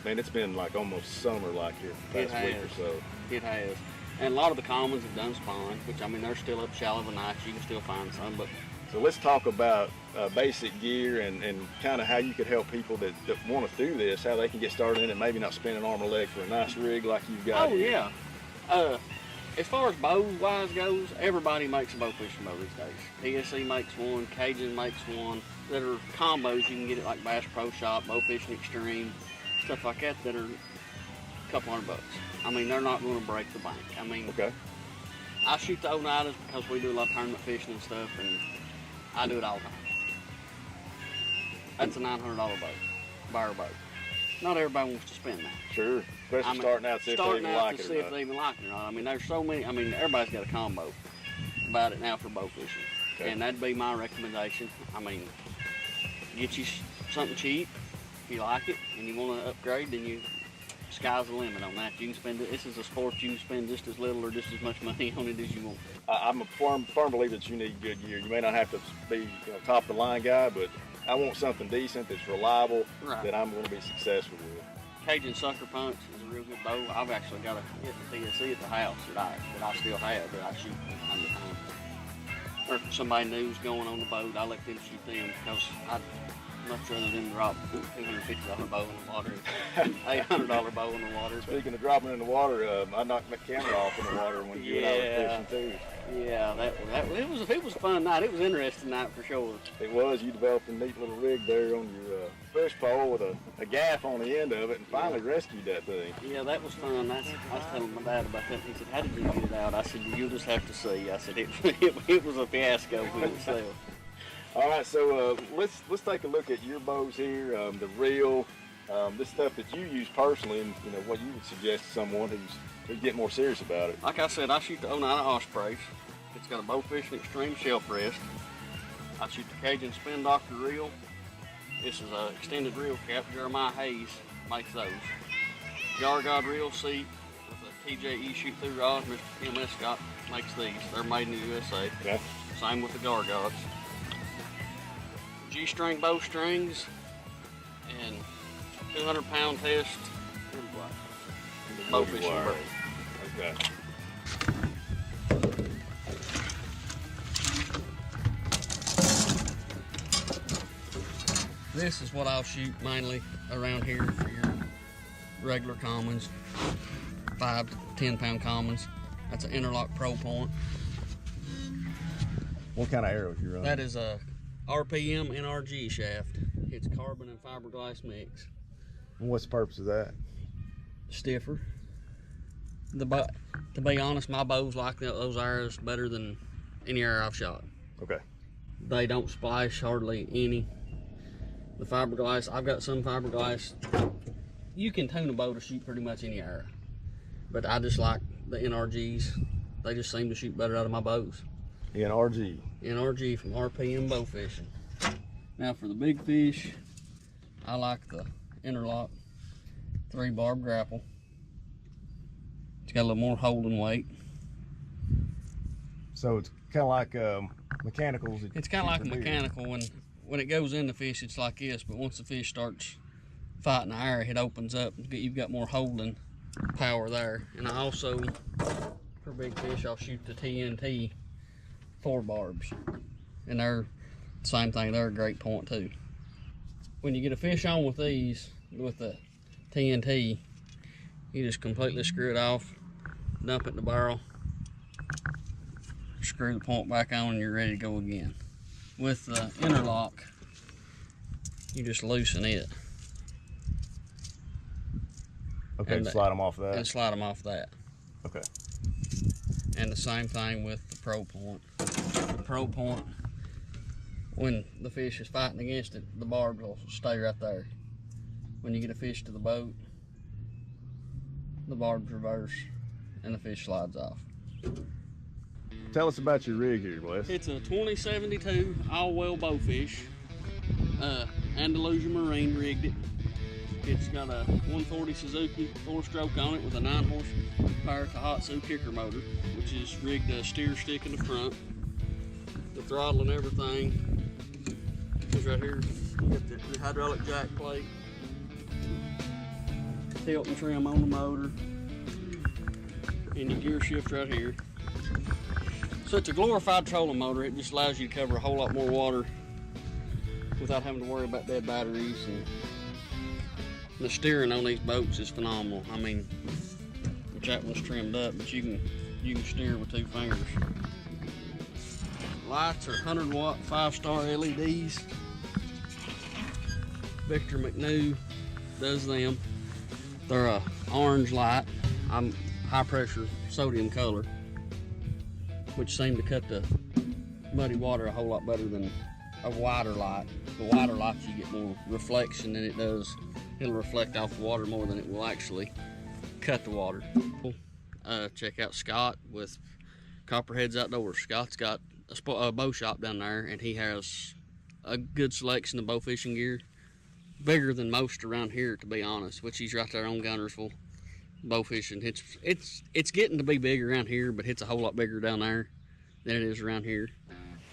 Man, it's been like almost summer-like here the past week or so. It has. And a lot of the commons have done spawn, which I mean they're still up shallow of nights. You can still find some, but. So let's talk about basic gear and kind of how you could help people that want to do this, how they can get started in it, maybe not spend an arm or leg for a nice rig like you've got. Oh, yeah. As far as bow-wise goes, everybody makes a bow fishing bow these days. PSC makes one, Cajun makes one, that are combos. You can get it like Bass Pro Shop, Bow Fishing Extreme, stuff like that are a couple $100. I mean, they're not going to break the bank. I mean, okay. I shoot the Oneidas because we do a lot of tournament fishing and stuff, and I do it all the time. That's a $900 boat, bar boat. Not everybody wants to spend that. Sure, especially starting out to see if they even like it or not. See if they even like it or not. I mean, there's so many. I mean, everybody's got a combo about it now for bow fishing, and that'd be my recommendation. I mean, get you something cheap if you like it, and you want to upgrade. Then sky's the limit on that. You can spend it. This is a sport. You can spend just as little or just as much money on it as you want. I'm a firm believer that you need good gear. You may not have to be top of the line guy, but I want something decent that's reliable that I'm going to be successful with. Cajun Sucker Punch is a real good bow. I've actually got a PSC at the house that I still have that I shoot from time to time. Or if somebody new's going on the boat, I let them shoot them because I'd much rather than drop $250 bow in the water, $800 bow in the water. Speaking of dropping in the water, I knocked my camera off in the water when you and I were fishing too. Yeah, it was a fun night. It was an interesting night for sure. It was. You developed a neat little rig there on your fish pole with a gaff on the end of it, and finally rescued that thing. Yeah, that was fun. I was telling my dad about that. He said, "How did you get it out?" I said, "You'll just have to see." I said, "It was a fiasco in itself." All right, so let's take a look at your bows here, the reel, this stuff that you use personally, and what you would suggest to someone who's getting more serious about it. Like I said, I shoot the Oneida Ospreys. It's got a Bow Fishing Extreme shelf rest. I shoot the Cajun Spin Doctor reel. This is an extended reel cap. Jeremiah Hayes makes those. Gargod reel seat with a TJE shoot through rod. Mr. Kim Escott makes these. They're made in the USA. Okay. Same with the Gargods. G-string bow strings and 200-pound test bow fishing bow. Okay. This is what I'll shoot mainly around here for your regular commons, 5 to 10-pound commons. That's an Interlock Pro Point. What kind of arrows you run? That is a RPM NRG shaft. It's carbon and fiberglass mix. And what's the purpose of that? Stiffer. To be honest, my bows like those arrows better than any arrow I've shot. Okay. They don't splash hardly any. The fiberglass, I've got some fiberglass. You can tune a bow to shoot pretty much any arrow. But I just like the NRGs. They just seem to shoot better out of my bows. NRG. NRG from RPM Bow Fishing. Now for the big fish, I like the Interlock 3-barb grapple. It's got a little more holding weight. So it's kind of like mechanicals. It's kind of like a mechanical. When it goes in the fish, it's like this, but once the fish starts fighting the air, it opens up. You've got more holding power there. And I also, for big fish, I'll shoot the TNT 4 barbs. And they're the same thing, they're a great point too. When you get a fish on with these, with the TNT, you just completely screw it off, dump it in the barrel, screw the point back on, and you're ready to go again. With the Interlock, you just loosen it. Okay, and slide them off that? And slide them off that. Okay. And the same thing with the Pro Point. The Pro Point, when the fish is fighting against it, the barbs will stay right there. When you get a fish to the boat, the barbs reverse and the fish slides off. Tell us about your rig here, Wes. It's a 2072 all-well bowfish. Andalusia Marine rigged it. It's got a 140 Suzuki 4-stroke on it with a 9-horsepower Tohatsu kicker motor, which is rigged a steer stick in the front. The throttle and everything is right here. You got the hydraulic jack plate, tilt and trim on the motor, and your gear shift right here. So it's a glorified trolling motor. It just allows you to cover a whole lot more water without having to worry about dead batteries. And the steering on these boats is phenomenal. I mean, that one's trimmed up, but you can steer with 2 fingers. Lights are 100-watt 5-star LEDs. Victor McNew does them. They're a orange light. I'm high pressure sodium color, which seem to cut the muddy water a whole lot better than a wider light. The wider lights, you get more reflection than it does. It'll reflect off the water more than it will actually cut the water. Check out Scott with Copperheads Outdoors. Scott's got a bow shop down there, and he has a good selection of bow fishing gear. Bigger than most around here, to be honest, which he's right there on Gunnersville. Bow fishing, it's getting to be big around here, but it's a whole lot bigger down there than it is around here.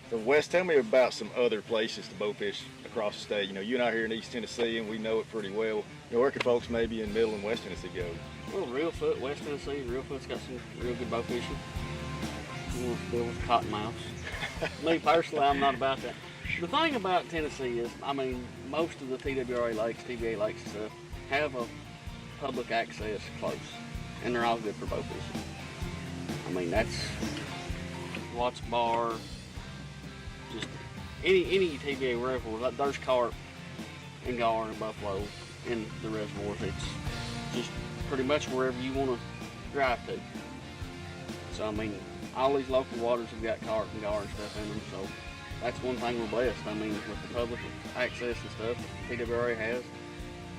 So Wes, tell me about some other places to bow fish across the state. You know, you and I here in East Tennessee, and we know it pretty well. You know, where can folks maybe in Middle and West Tennessee go? Well, Reelfoot, West Tennessee, Reelfoot's got some real good bow fishing. You want to deal with cottonmouths. Me personally, I'm not about that. The thing about Tennessee is, I mean, most of the TWRA lakes, TVA lakes and stuff, have a public access close, and they're all good for bow fishing. I mean, that's Watts Bar, just any TVA reservoir. There's carp and gar and buffalo in the reservoirs. It's just pretty much wherever you want to drive to. So I mean, all these local waters have got carp and gar and stuff in them. So that's one thing we're blessed. I mean, with the public access and stuff that TWRA has,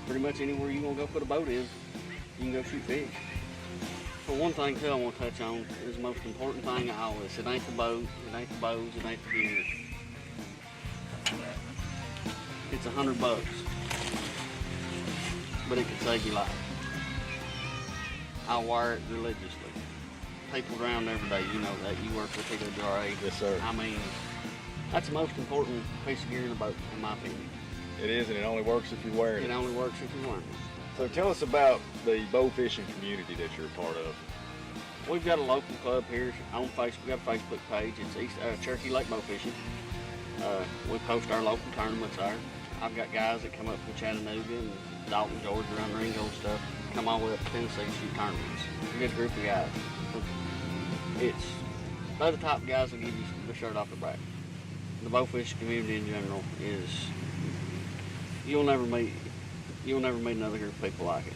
pretty much anywhere you want to go put a boat in, you can go shoot fish. But one thing too I want to touch on is the most important thing of all this. It ain't the boat, it ain't the bows, it ain't the gear. It's $100, but it can save your life. I wire it religiously. People around every day, you know that. You work with TWRA. Yes, sir. I mean, that's the most important piece of gear in the boat, in my opinion. It is, and it only works if you're wearing it. It only works if you're wearing it. So tell us about the bow fishing community that you're a part of. We've got a local club here on Facebook. We got a Facebook page. It's East Cherokee Lake Bow Fishing. We post our local tournaments there. I've got guys that come up from Chattanooga and Dalton, Georgia, around Ringo and stuff, come all the way up to Tennessee to shoot tournaments. It's a good group of guys. They're the top guys that give you the shirt off the back. The bow fishing community in general is, you'll never meet another group of people like it.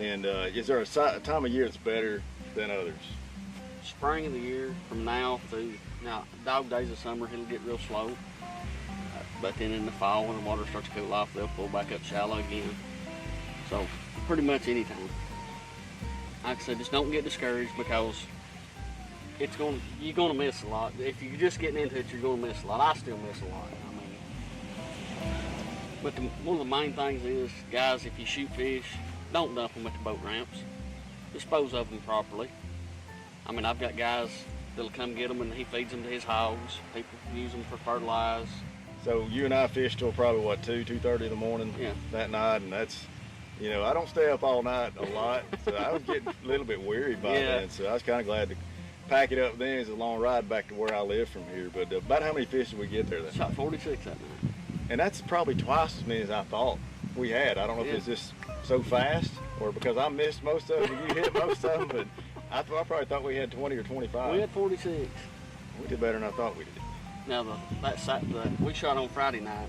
And is there a time of year that's better than others? Spring of the year, from now through, dog days of summer, it'll get real slow. But then in the fall, when the water starts to cool off, they'll pull back up shallow again. So pretty much any time. Like I said, just don't get discouraged, because you're gonna miss a lot. If you're just getting into it, you're gonna miss a lot. I still miss a lot. I mean, but one of the main things is, guys, if you shoot fish, don't dump them at the boat ramps. Dispose of them properly. I mean, I've got guys that'll come get them and he feeds them to his hogs. People use them for fertilize. So you and I fished till probably what, 2:30 in the morning that night, and that's, you know, I don't stay up all night a lot, so I was getting a little bit weary by then. So I was kind of glad to pack it up then. It's a long ride back to where I live from here. But about how many fish did we get there that night? Shot 46 that night. And that's probably twice as many as I thought we had. I don't know if it's just so fast or because I missed most of them and you hit most of them, but I probably thought we had 20 or 25. We had 46. We did better than I thought we did. Now, we shot on Friday night.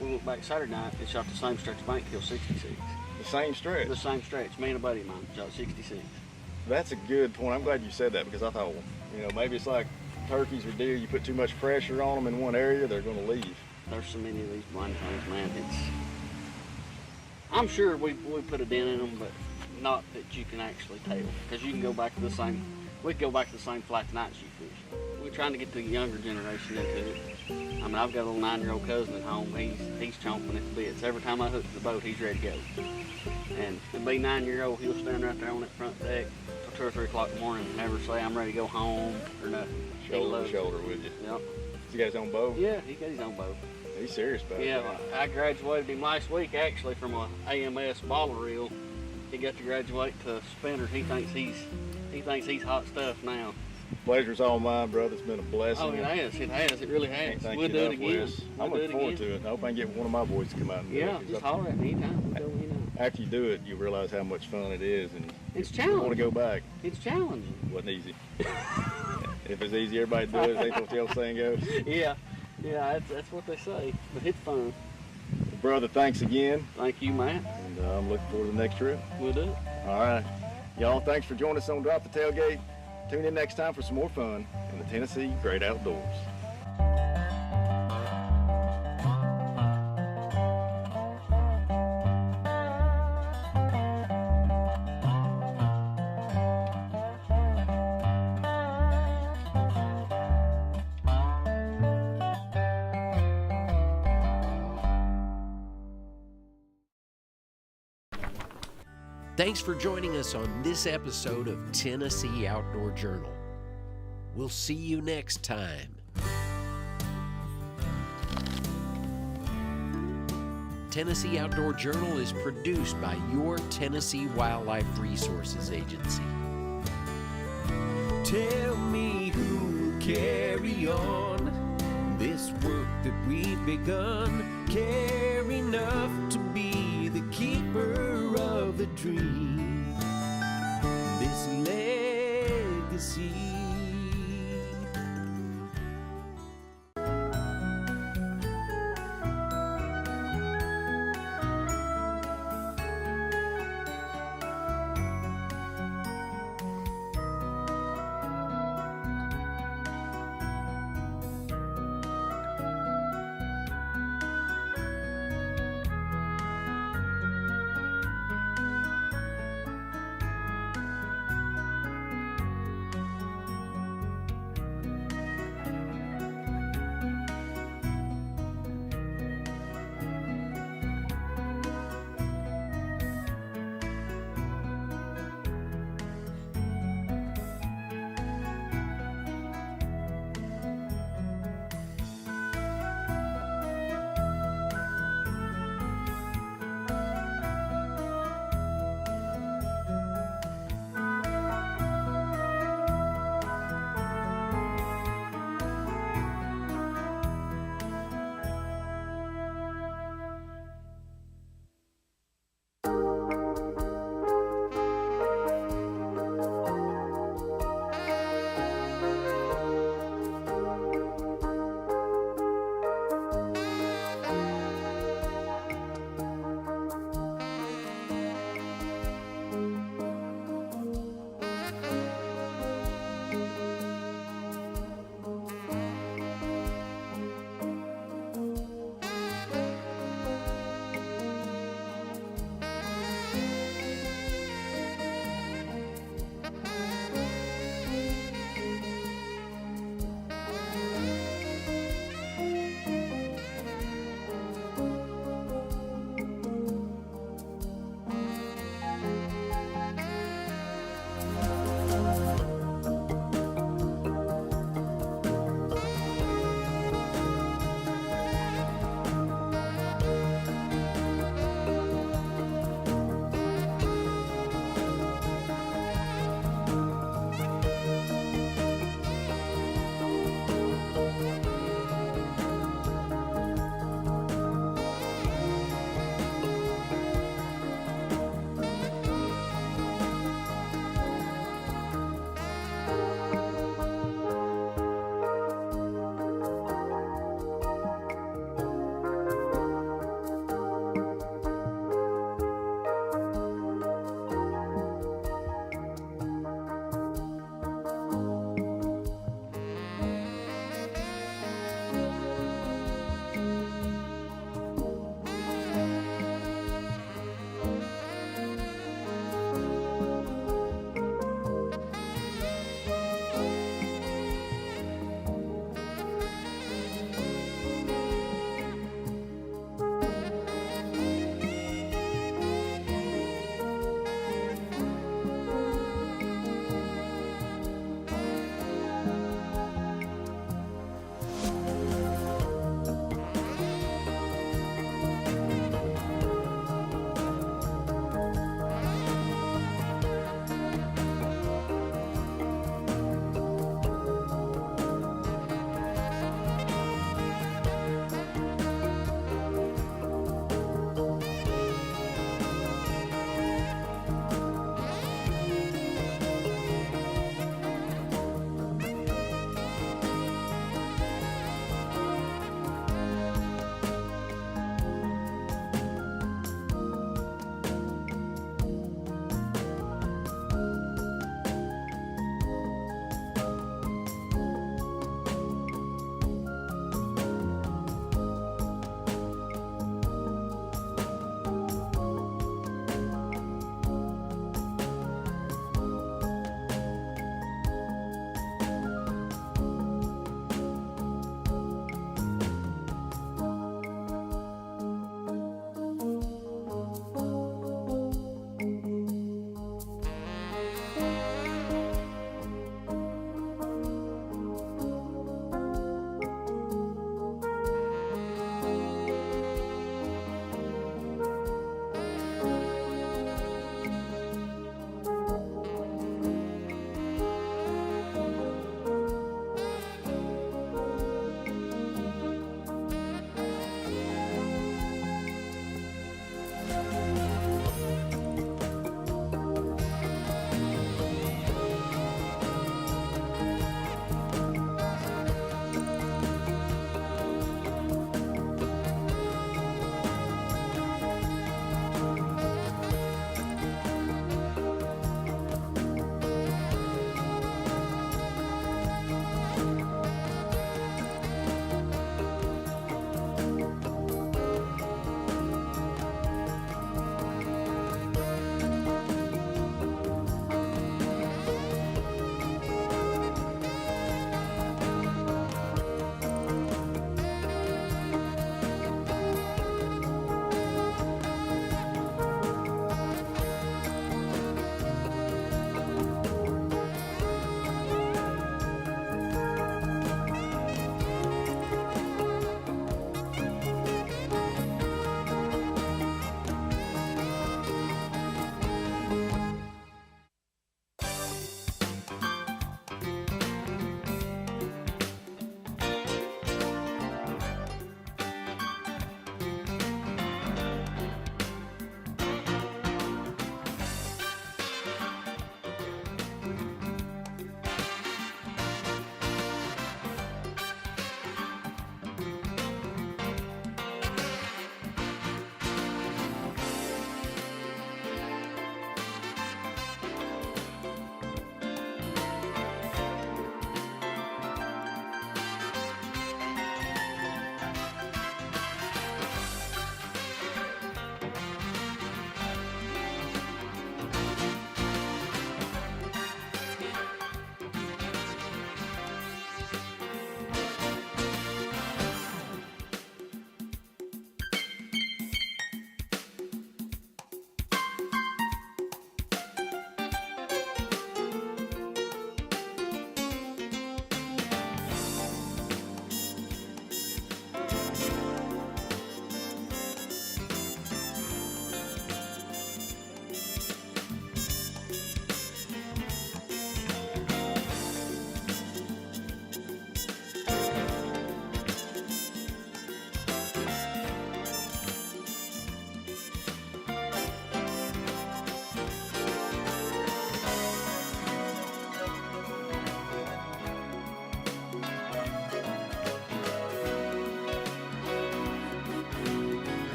We went back Saturday night and shot the same stretch of bank, killed 66. The same stretch? The same stretch. Me and a buddy of mine shot 66. That's a good point. I'm glad you said that, because I thought, you know, maybe it's like turkeys or deer. You put too much pressure on them in one area, they're going to leave. There's so many of these blind things, man. I'm sure we put a dent in them, but not that you can actually tell, because you can go back to the same we go back to the same flat tonight and shoot fish. We're trying to get the younger generation into it. I mean, I've got a little 9-year-old cousin at home. He's chomping at the bits. Every time I hook the boat, he's ready to go. And to be 9-year-old, he'll stand right there on that front deck till 2 or 3 o'clock in the morning and never say, I'm ready to go home or nothing. Shoulder to shoulder with you. Yep. Has he got his own boat? Yeah, he got his own boat. He's serious about it. Yeah, I graduated him last week actually from a AMS baller reel. He got to graduate to spinner. He thinks he's hot stuff now. Pleasure's all mine, brother. It's been a blessing. Oh, it has. It has. It really has. We'll do it again. I'm looking forward to it. I hope I can get one of my boys to come out and do it. Yeah, just holler at me anytime. We'll go anytime. After you do it, you realize how much fun it is, and it's you challenging. want to go back. It's challenging. It wasn't easy. If it's easy, everybody do it. Ain't what the old saying goes. Yeah, that's what they say. But it's fun. Well, brother, thanks again. Thank you, Matt. And I'm looking forward to the next trip. We'll do it. All right. Y'all, thanks for joining us on Drop the Tailgate. Tune in next time for some more fun in the Tennessee Great Outdoors. Thanks for joining us on this episode of Tennessee Outdoor Journal. We'll see you next time. Tennessee Outdoor Journal is produced by your Tennessee Wildlife Resources Agency. Tell me who will carry on this work that we've begun. Care enough to be the keeper of the dream. This legacy.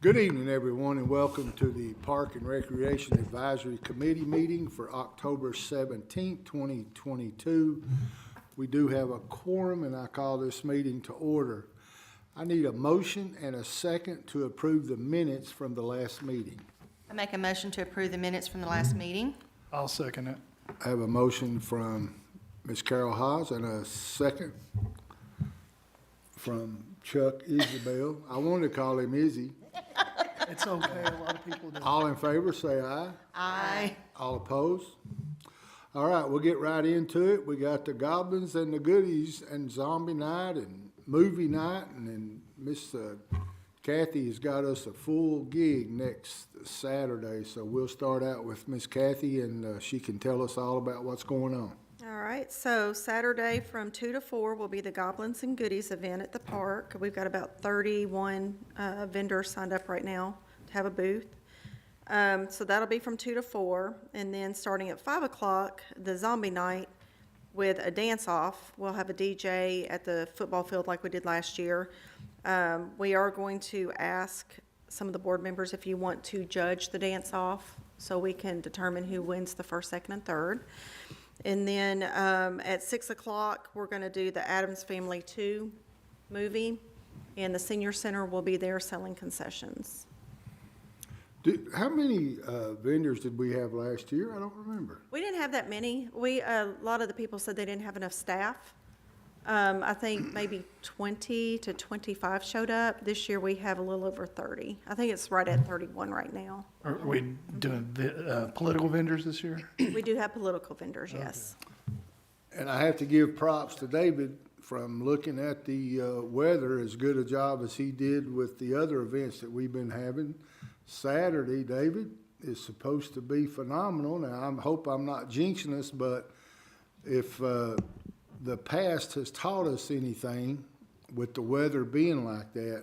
Good evening, everyone, and welcome to the Park and Recreation Advisory Committee meeting for October 17th, 2022. We do have a quorum, and I call this meeting to order. I need a motion and a second to approve the minutes from the last meeting. I make a motion to approve the minutes from the last meeting. I'll second it. I have a motion from Ms. Carol Haas and a second from Chuck Isabel. I wanted to call him Izzy. It's okay, a lot of people do. All in favor, say aye. Aye. All opposed? All right, we'll get right into it. We got the Goblins and the Goodies and Zombie Night and Movie Night, and then Miss Kathy has got us a full gig next Saturday, so we'll start out with Miss Kathy, and she can tell us all about what's going on. All right, so Saturday from 2 to 4 will be the Goblins and Goodies event at the park. We've got about 31 vendors signed up right now to have a booth. So that'll be from 2 to 4, and then starting at 5 o'clock, the Zombie Night with a dance-off. We'll have a DJ at the football field like we did last year. We are going to ask some of the board members if you want to judge the dance-off so we can determine who wins the first, second, and third. And then at 6 o'clock, we're going to do the Addams Family 2 movie, and the Senior Center will be there selling concessions. How many vendors did we have last year? I don't remember. We didn't have that many. A lot of the people said they didn't have enough staff. I think maybe 20 to 25 showed up. This year we have a little over 30. I think it's right at 31 right now. Are we doing political vendors this year? We do have political vendors, yes. And I have to give props to David from looking at the weather, as good a job as he did with the other events that we've been having. Saturday, David, is supposed to be phenomenal. Now, I hope I'm not jinxing us, but if the past has taught us anything with the weather being like that,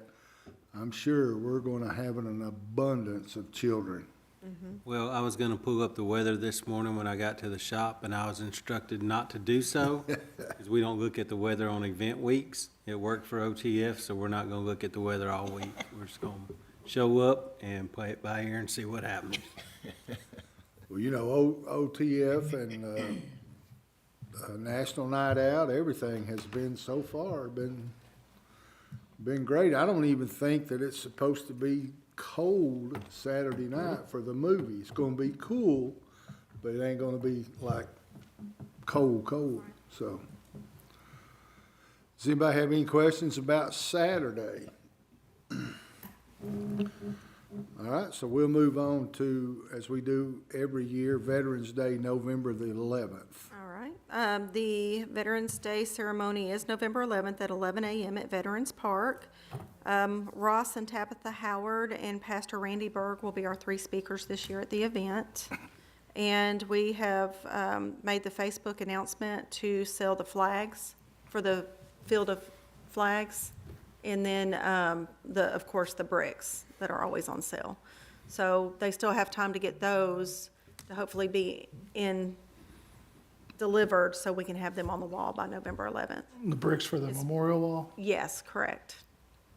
I'm sure we're going to have an abundance of children. Mm-hmm. Well, I was going to pull up the weather this morning when I got to the shop, and I was instructed not to do so because we don't look at the weather on event weeks. It worked for OTF, so we're not going to look at the weather all week. We're just going to show up and play it by ear and see what happens. Well, you know, OTF and National Night Out, everything has been so far been great. I don't even think that it's supposed to be cold Saturday night for the movie. It's going to be cool, but it ain't going to be like cold. So, does anybody have any questions about Saturday? All right, so we'll move on to, as we do every year, Veterans Day, November the 11th. All right. The Veterans Day ceremony is November 11th at 11 a.m. at Veterans Park. Ross and Tabitha Howard and Pastor Randy Berg will be our 3 speakers this year at the event. And we have made the Facebook announcement to sell the flags for the field of flags. And then, of course, the bricks that are always on sale. So they still have time to get those to hopefully be delivered so we can have them on the wall by November 11th. The bricks for the memorial wall? Yes, correct.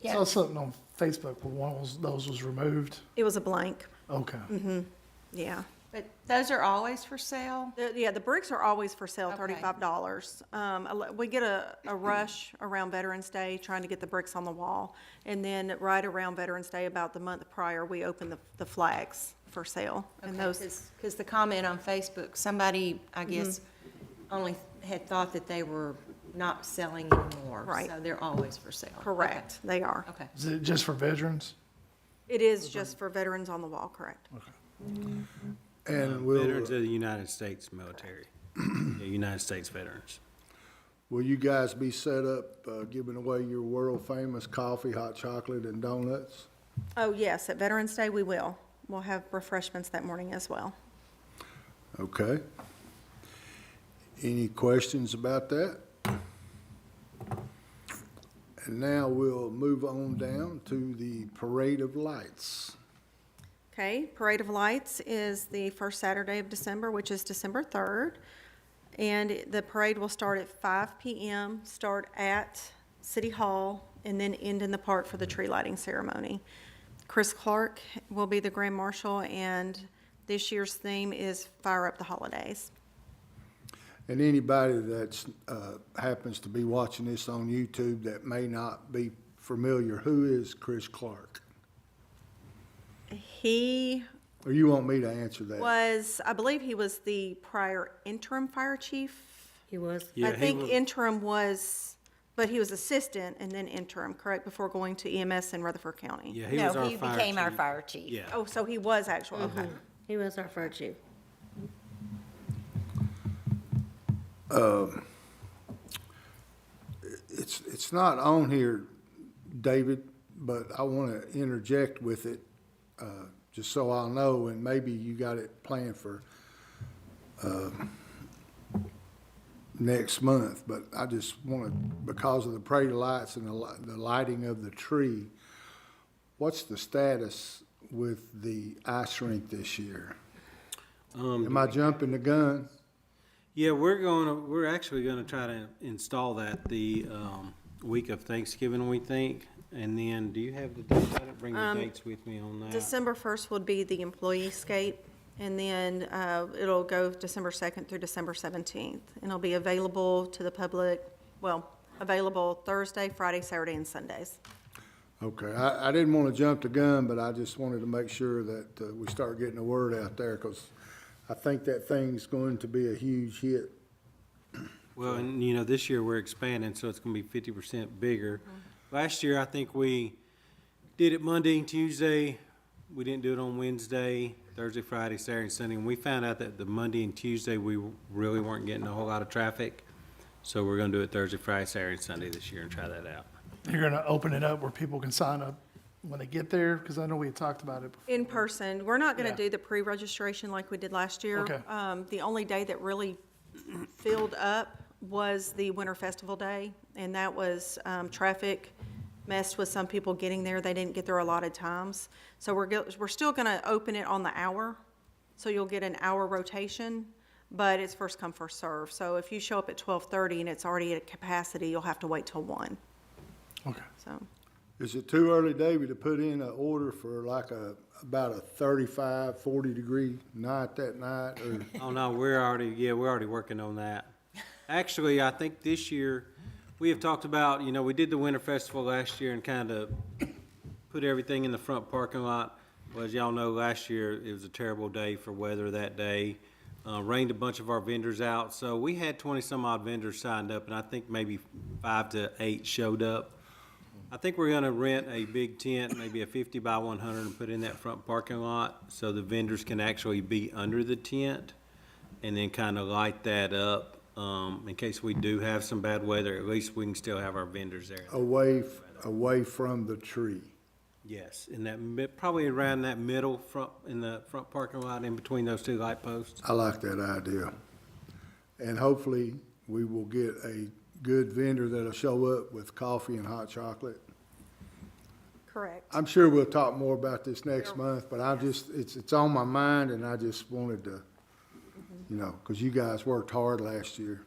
I saw something on Facebook where one of those was removed. It was a blank. Okay. Mm-hmm. Yeah. But those are always for sale? The bricks are always for sale, $35. We get a rush around Veterans Day trying to get the bricks on the wall. And then right around Veterans Day, about the month prior, we open the flags for sale. And those, because the comment on Facebook, somebody, I guess, only had thought that they were not selling anymore. Right. So they're always for sale. Correct. Okay. They are. Okay. Is it just for veterans? It is just for veterans on the wall, correct. Okay. And veterans of the United States military, United States veterans. Will you guys be set up giving away your world-famous coffee, hot chocolate, and donuts? Oh, yes. At Veterans Day, we will. We'll have refreshments that morning as well. Okay. Any questions about that? And now we'll move on down to the Parade of Lights. Okay, Parade of Lights is the first Saturday of December, which is December 3rd. And the parade will start at 5 p.m., start at City Hall, and then end in the park for the tree lighting ceremony. Chris Clark will be the Grand Marshal, and this year's theme is Fire Up the Holidays. And anybody that's happens to be watching this on YouTube that may not be familiar, who is Chris Clark? He Or you want me to answer that? I believe he was the prior interim fire chief. He was. Yeah, I think he was. interim was, but he was assistant and then interim, correct, before going to EMS in Rutherford County? Yeah, he was our he fire became our chief. fire chief. Yeah. Oh, so he was actually, okay. He was our fire chief. It's not on here, David, but I want to interject with it, just so I'll know, and maybe you got it planned for next month, but I just want to, because of the parade of lights and the lighting of the tree, what's the status with the ice rink this year? Am I jumping the gun? Yeah, we're actually gonna try to install that the week of Thanksgiving, we think. And then, do you have the dates? I didn't bring the dates with me on that. December 1st would be the employee escape, and then it'll go December 2nd through December 17th. And it'll be available to the public, available Thursday, Friday, Saturday, and Sundays. Okay, I didn't want to jump the gun, but I just wanted to make sure that we start getting the word out there, because I think that thing's going to be a huge hit. Well, and you know, this year we're expanding, so it's gonna be 50% bigger. Last year, I think we did it Monday and Tuesday. We didn't do it on Wednesday, Thursday, Friday, Saturday, and Sunday. And we found out that the Monday and Tuesday, we really weren't getting a whole lot of traffic. So we're gonna do it Thursday, Friday, Saturday, and Sunday this year and try that out. You're gonna open it up where people can sign up when they get there? Because I know we had talked about it before. In person. We're not going to Yeah. do the pre-registration like we did last year. Okay. The only day that really filled up was the Winter Festival Day, and that was traffic messed with some people getting there. They didn't get there allotted times. So we're still going to open it on the hour, so you'll get an hour rotation, but it's first come, first serve. So if you show up at 12:30 and it's already at capacity, you'll have to wait till 1. Okay. So. Is it too early, David, to put in an order for like about a 35, 40 degree night that night? Or? Oh, no, we're already working on that. Actually, I think this year, we have talked about, we did the Winter Festival last year and kind of put everything in the front parking lot. Well, as y'all know, last year, it was a terrible day for weather that day. Rained a bunch of our vendors out. So we had 20-some odd vendors signed up, and I think maybe 5 to 8 showed up. I think we're gonna rent a big tent, maybe a 50 by 100, and put in that front parking lot so the vendors can actually be under the tent and then kind of light that up. In case we do have some bad weather, at least we can still have our vendors there. Away from the tree. Yes, in that probably around that middle in the front parking lot in between those two light posts. I like that idea. And hopefully we will get a good vendor that'll show up with coffee and hot chocolate. Correct. I'm sure we'll talk more about this next month, but it's on my mind, and I just wanted to, because you guys worked hard last year.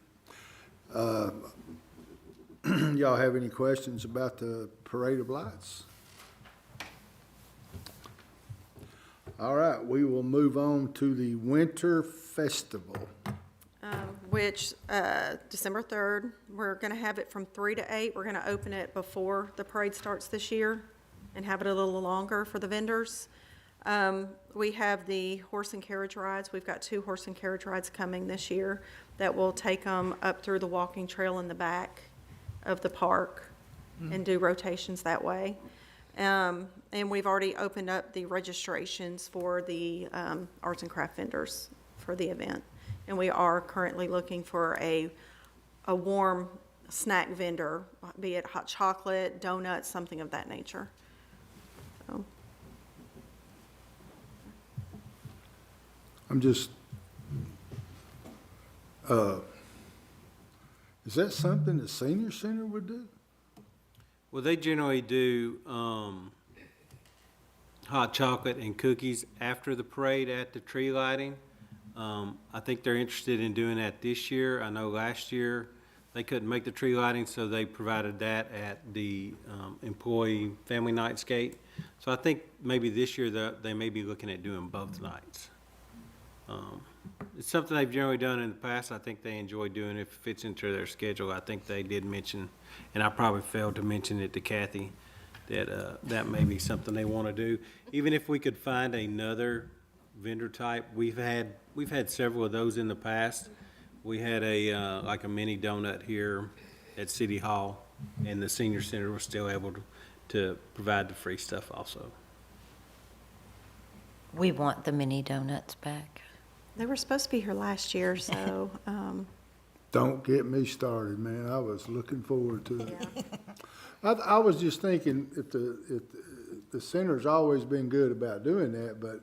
Y'all have any questions about the Parade of Lights? All right, we will move on to the Winter Festival. Which December 3rd, we're going to have it from 3 to 8. We're going to open it before the parade starts this year and have it a little longer for the vendors. We have the horse and carriage rides. We've got 2 horse and carriage rides coming this year that will take them up through the walking trail in the back of the park and do rotations that way. And we've already opened up the registrations for the arts and craft vendors for the event. And we are currently looking for a warm snack vendor, be it hot chocolate, donuts, something of that nature. So. I'm just, is that something the senior center would do? Well, they generally do hot chocolate and cookies after the parade at the tree lighting. I think they're interested in doing that this year. I know last year they couldn't make the tree lighting, so they provided that at the employee family nightscape. So I think maybe this year they may be looking at doing both nights. It's something they've generally done in the past. I think they enjoy doing it if it fits into their schedule. I think they did mention, and I probably failed to mention it to Kathy, that that may be something they want to do. Even if we could find another vendor type, we've had several of those in the past. We had a like a mini donut here at City Hall, and the senior center was still able to provide the free stuff also. We want the mini donuts back. They were supposed to be here last year, so, Don't get me started, man. I was looking forward to it. I was just thinking, if the center's always been good about doing that, but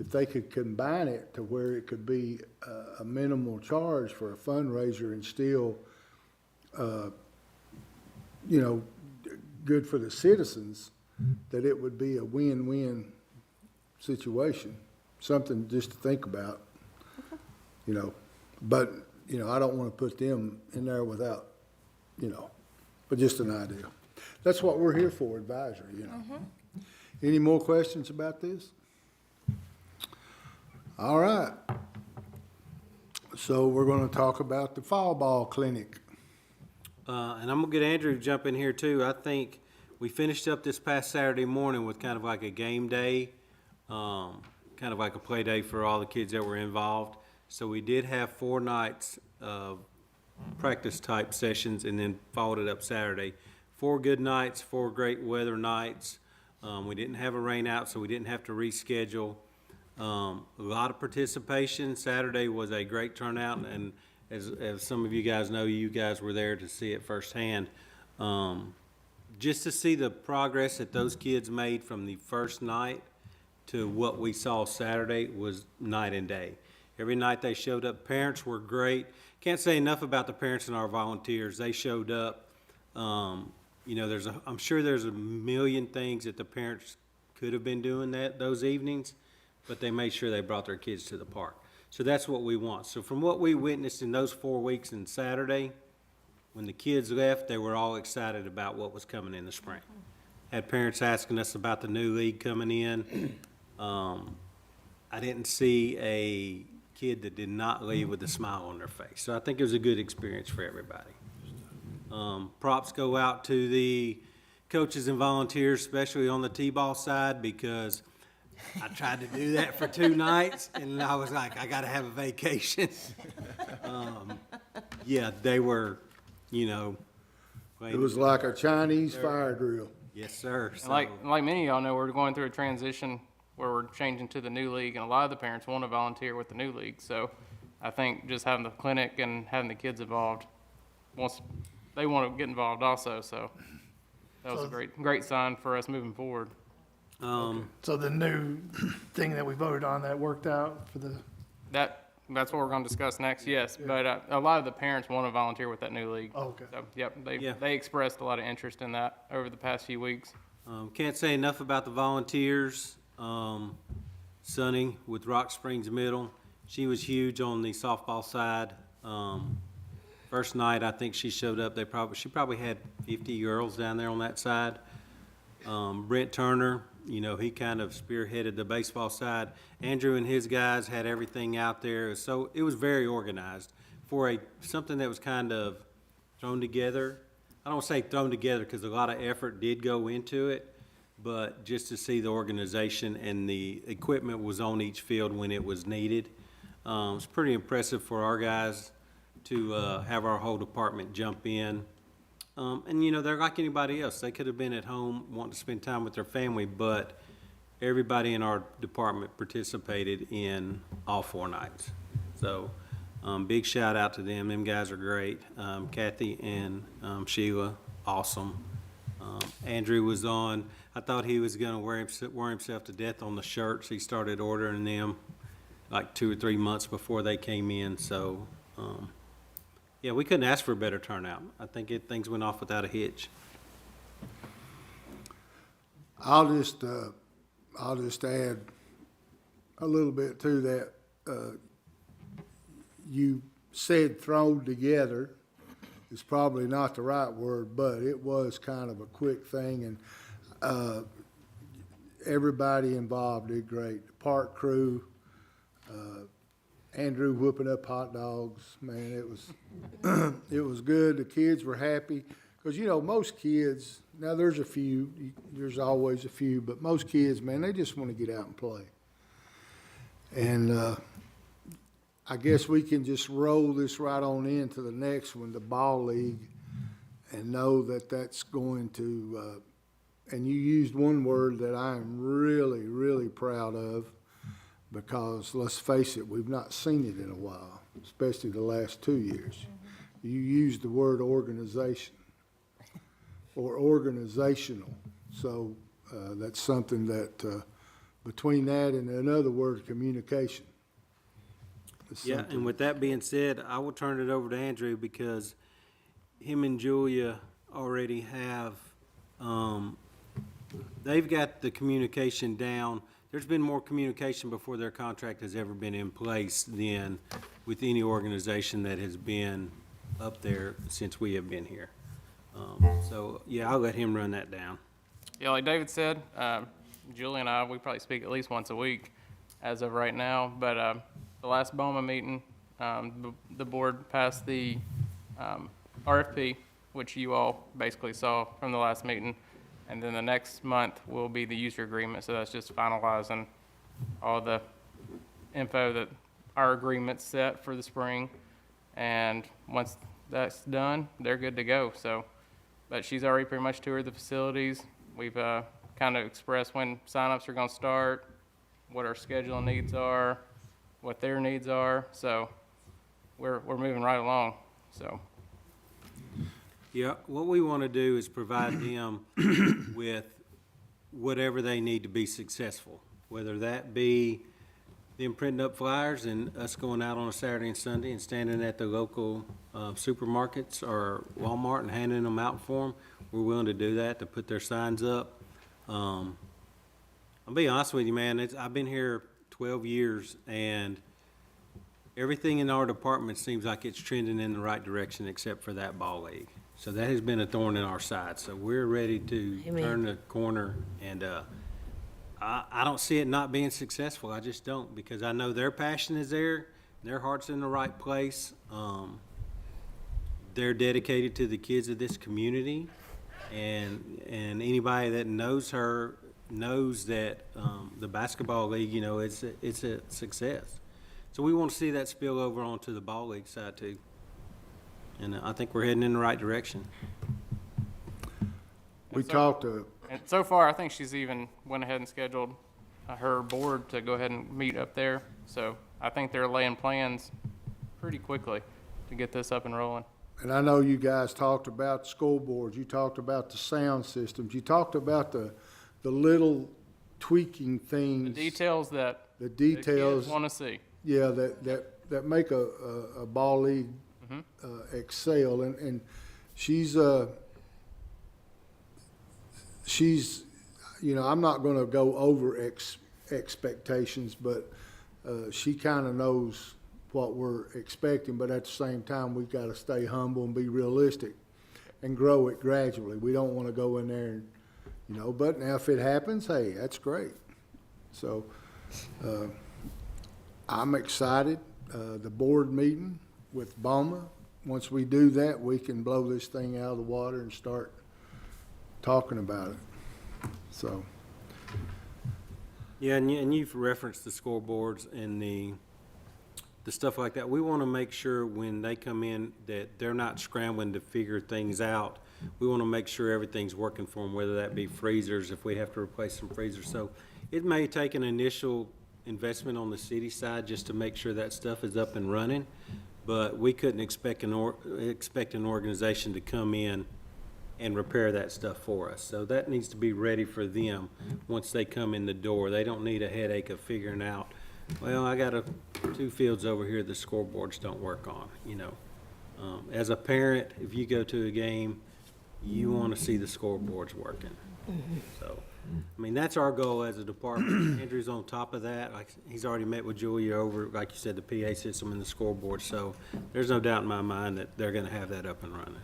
if they could combine it to where it could be a minimal charge for a fundraiser and still, you know, good for the citizens, that it would be a win-win situation, something just to think about, you know. But, you know, I don't want to put them in there without, you know, but just an idea. That's what we're here for, advisory, you know. Any more questions about this? All right. So we're going to talk about the fall ball clinic. And I'm going to get Andrew to jump in here too. I think we finished up this past Saturday morning with kind of like a game day, kind of like a play day for all the kids that were involved. So we did have 4 nights of practice type sessions and then followed it up Saturday. 4 good nights, 4 great weather nights. We didn't have a rain out, so we didn't have to reschedule. A lot of participation. Saturday was a great turnout, and as some of you guys know, you guys were there to see it firsthand. Just to see the progress that those kids made from the first night to what we saw Saturday was night and day. Every night they showed up. Parents were great. Can't say enough about the parents and our volunteers. They showed up. You know, I'm sure there's a million things that the parents could have been doing those evenings, but they made sure they brought their kids to the park. So that's what we want. So from what we witnessed in those 4 weeks and Saturday, when the kids left, they were all excited about what was coming in the spring. Had parents asking us about the new league coming in. I didn't see a kid that did not leave with a smile on their face. So I think it was a good experience for everybody. Props go out to the coaches and volunteers, especially on the T-ball side, because I tried to do that for 2 nights, and I was like, I got to have a vacation. Yeah, they were, you know. It was like a Chinese fire drill. Yes, sir. So, like many of y'all know, we're going through a transition where we're changing to the new league, and a lot of the parents want to volunteer with the new league. So I think just having the clinic and having the kids involved, once they want to get involved also. So that was a great sign for us moving forward. So the new thing that we voted on, that worked out for the... That's what we're going to discuss next, yes. Yeah. But a lot of the parents want to volunteer with that new league. Oh, okay. So, yep, they expressed a lot of interest in that over the past few weeks. Can't say enough about the volunteers. Sunny with Rock Springs Middle, she was huge on the softball side. First night, I think she showed up. She probably had 50 girls down there on that side. Brent Turner, you know, he kind of spearheaded the baseball side. Andrew and his guys had everything out there. So it was very organized for something that was kind of thrown together. I don't say thrown together because a lot of effort did go into it, but just to see the organization and the equipment was on each field when it was needed. It was pretty impressive for our guys to have our whole department jump in. And, you know, they're like anybody else. They could have been at home wanting to spend time with their family, but everybody in our department participated in all 4 nights. So big shout out to them. Them guys are great. Kathy and Sheila, awesome. Andrew was on. I thought he was going to wear himself to death on the shirts. He started ordering them like 2 or 3 months before they came in. So, yeah, we couldn't ask for a better turnout. I think things went off without a hitch. I'll just add a little bit to that. You said thrown together is probably not the right word, but it was kind of a quick thing, and everybody involved did great. The park crew, Andrew whipping up hot dogs, man, it was, it was good. The kids were happy. Because, you know, most kids, now there's a few, there's always a few, but most kids, man, they just want to get out and play. And I guess we can just roll this right on into the next one, the ball league, and know that that's going to, and you used one word that I am really, really proud of, because let's face it, we've not seen it in a while, especially the last 2 years. You used the word organization or organizational. So that's something that between that and another word, communication. Yeah, and with that being said, I will turn it over to Andrew because him and Julia already have, they've got the communication down. There's been more communication before their contract has ever been in place than with any organization that has been up there since we have been here. So, yeah, I'll let him run that down. Yeah, like David said, Julie and I, we probably speak at least once a week as of right now. But the last BOMA meeting, the board passed the RFP, which you all basically saw from the last meeting. And then the next month will be the user agreement. So that's just finalizing all the info that our agreement's set for the spring. And once that's done, they're good to go. So, but she's already pretty much toured the facilities. We've kind of expressed when signups are going to start, what our scheduling needs are, what their needs are. So we're moving right along. So. Yeah, what we want to do is provide them with whatever they need to be successful, whether that be them printing up flyers and us going out on a Saturday and Sunday and standing at the local supermarkets or Walmart and handing them out for them. We're willing to do that, to put their signs up. I'll be honest with you, man. I've been here 12 years, and everything in our department seems like it's trending in the right direction except for that ball league. So that has been a thorn in our side. So we're ready to turn the corner, and I don't see it not being successful. I just don't, because I know their passion is there, their heart's in the right place. They're dedicated to the kids of this community, and anybody that knows her knows that the basketball league, you know, it's a success. So we want to see that spill over onto the ball league side too. And I think we're heading in the right direction. We talked to. And so far, I think she's even went ahead and scheduled her board to go ahead and meet up there. So I think they're laying plans pretty quickly to get this up and rolling. And I know you guys talked about scoreboards. You talked about the sound systems. You talked about the little tweaking things. The details that the kids want to see. Yeah, that make a ball league excel. And she's you know, I'm not going to go over expectations, but she kind of knows what we're expecting. But at the same time, we've got to stay humble and be realistic and grow it gradually. We don't want to go in there and, you know, but now if it happens, hey, that's great. So I'm excited. The board meeting with BOMA, once we do that, we can blow this thing out of the water and start talking about it. So. Yeah, and you've referenced the scoreboards and the stuff like that. We want to make sure when they come in that they're not scrambling to figure things out. We want to make sure everything's working for them, whether that be freezers, if we have to replace some freezers. So it may take an initial investment on the city side just to make sure that stuff is up and running, but we couldn't expect an organization to come in and repair that stuff for us. So that needs to be ready for them once they come in the door. They don't need a headache of figuring out, well, I got 2 fields over here the scoreboards don't work on, you know. As a parent, if you go to a game, you want to see the scoreboards working. So, I mean, that's our goal as a department. Andrew's on top of that. Like, he's already met with Julia over, like you said, the PA system and the scoreboard. So there's no doubt in my mind that they're going to have that up and running.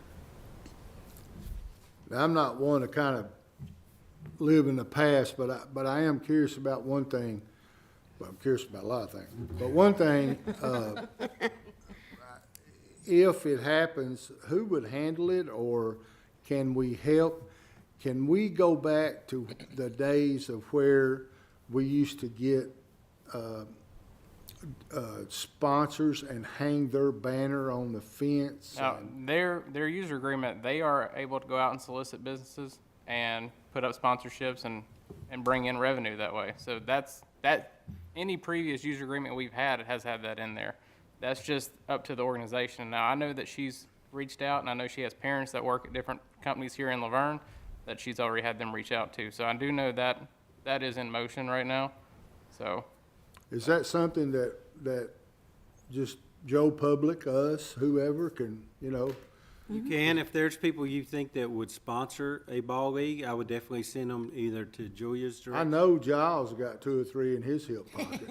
Now, I'm not one to kind of live in the past, but I am curious about one thing. Well, I'm curious about a lot of things. But one thing, if it happens, who would handle it, or can we help? Can we go back to the days of where we used to get sponsors and hang their banner on the fence? Now, their user agreement, they are able to go out and solicit businesses and put up sponsorships and bring in revenue that way. So any previous user agreement we've had has had that in there. That's just up to the organization. Now, I know that she's reached out, and I know she has parents that work at different companies here in LaVergne that she's already had them reach out to. So I do know that that is in motion right now. So, is that something that just Joe Public, us, whoever can, You can, if there's people you think that would sponsor a ball league, I would definitely send them either to Julia's direction. I know Giles got 2 or 3 in his hip pocket.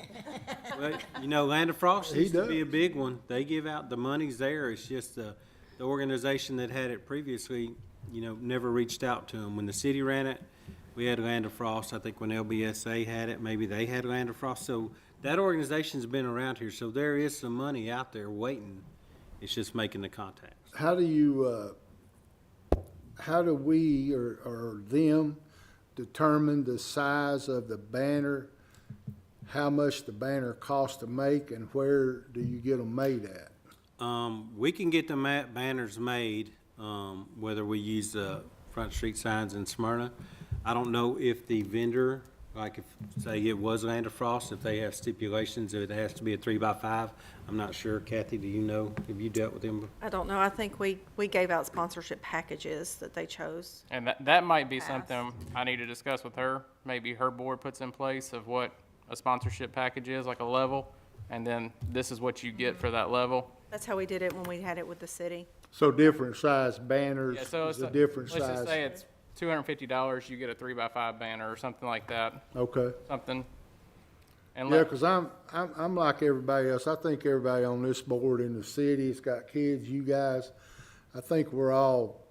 Well, Land of Frost used to be a big one. They give out, the money's there. It's just the organization that had it previously, never reached out to them. When the city ran it, we had Land of Frost. I think when LBSA had it, maybe they had Land of Frost. So that organization's been around here. So there is some money out there waiting. It's just making the contact. How do we or them determine the size of the banner, how much the banner costs to make, and where do you get them made at? We can get the banners made, whether we use Front Street Signs in Smyrna. I don't know if the vendor, like if, say it was Land of Frost, if they have stipulations, if it has to be a 3x5. I'm not sure. Kathy, do you know? Have you dealt with them? I don't know. I think we gave out sponsorship packages that they chose. and that might be something I need to discuss with her. Maybe her board puts in place of what a sponsorship package is, like a level, and then this is what you get for that level. That's how we did it when we had it with the city. So different size banners, Yeah, so is a different size. Let's just say it's $250, you get a 3x5 banner or something like that. Okay. Something. And Yeah, because I'm like everybody else. I think everybody on this board in the city, it's got kids, you guys. I think we're all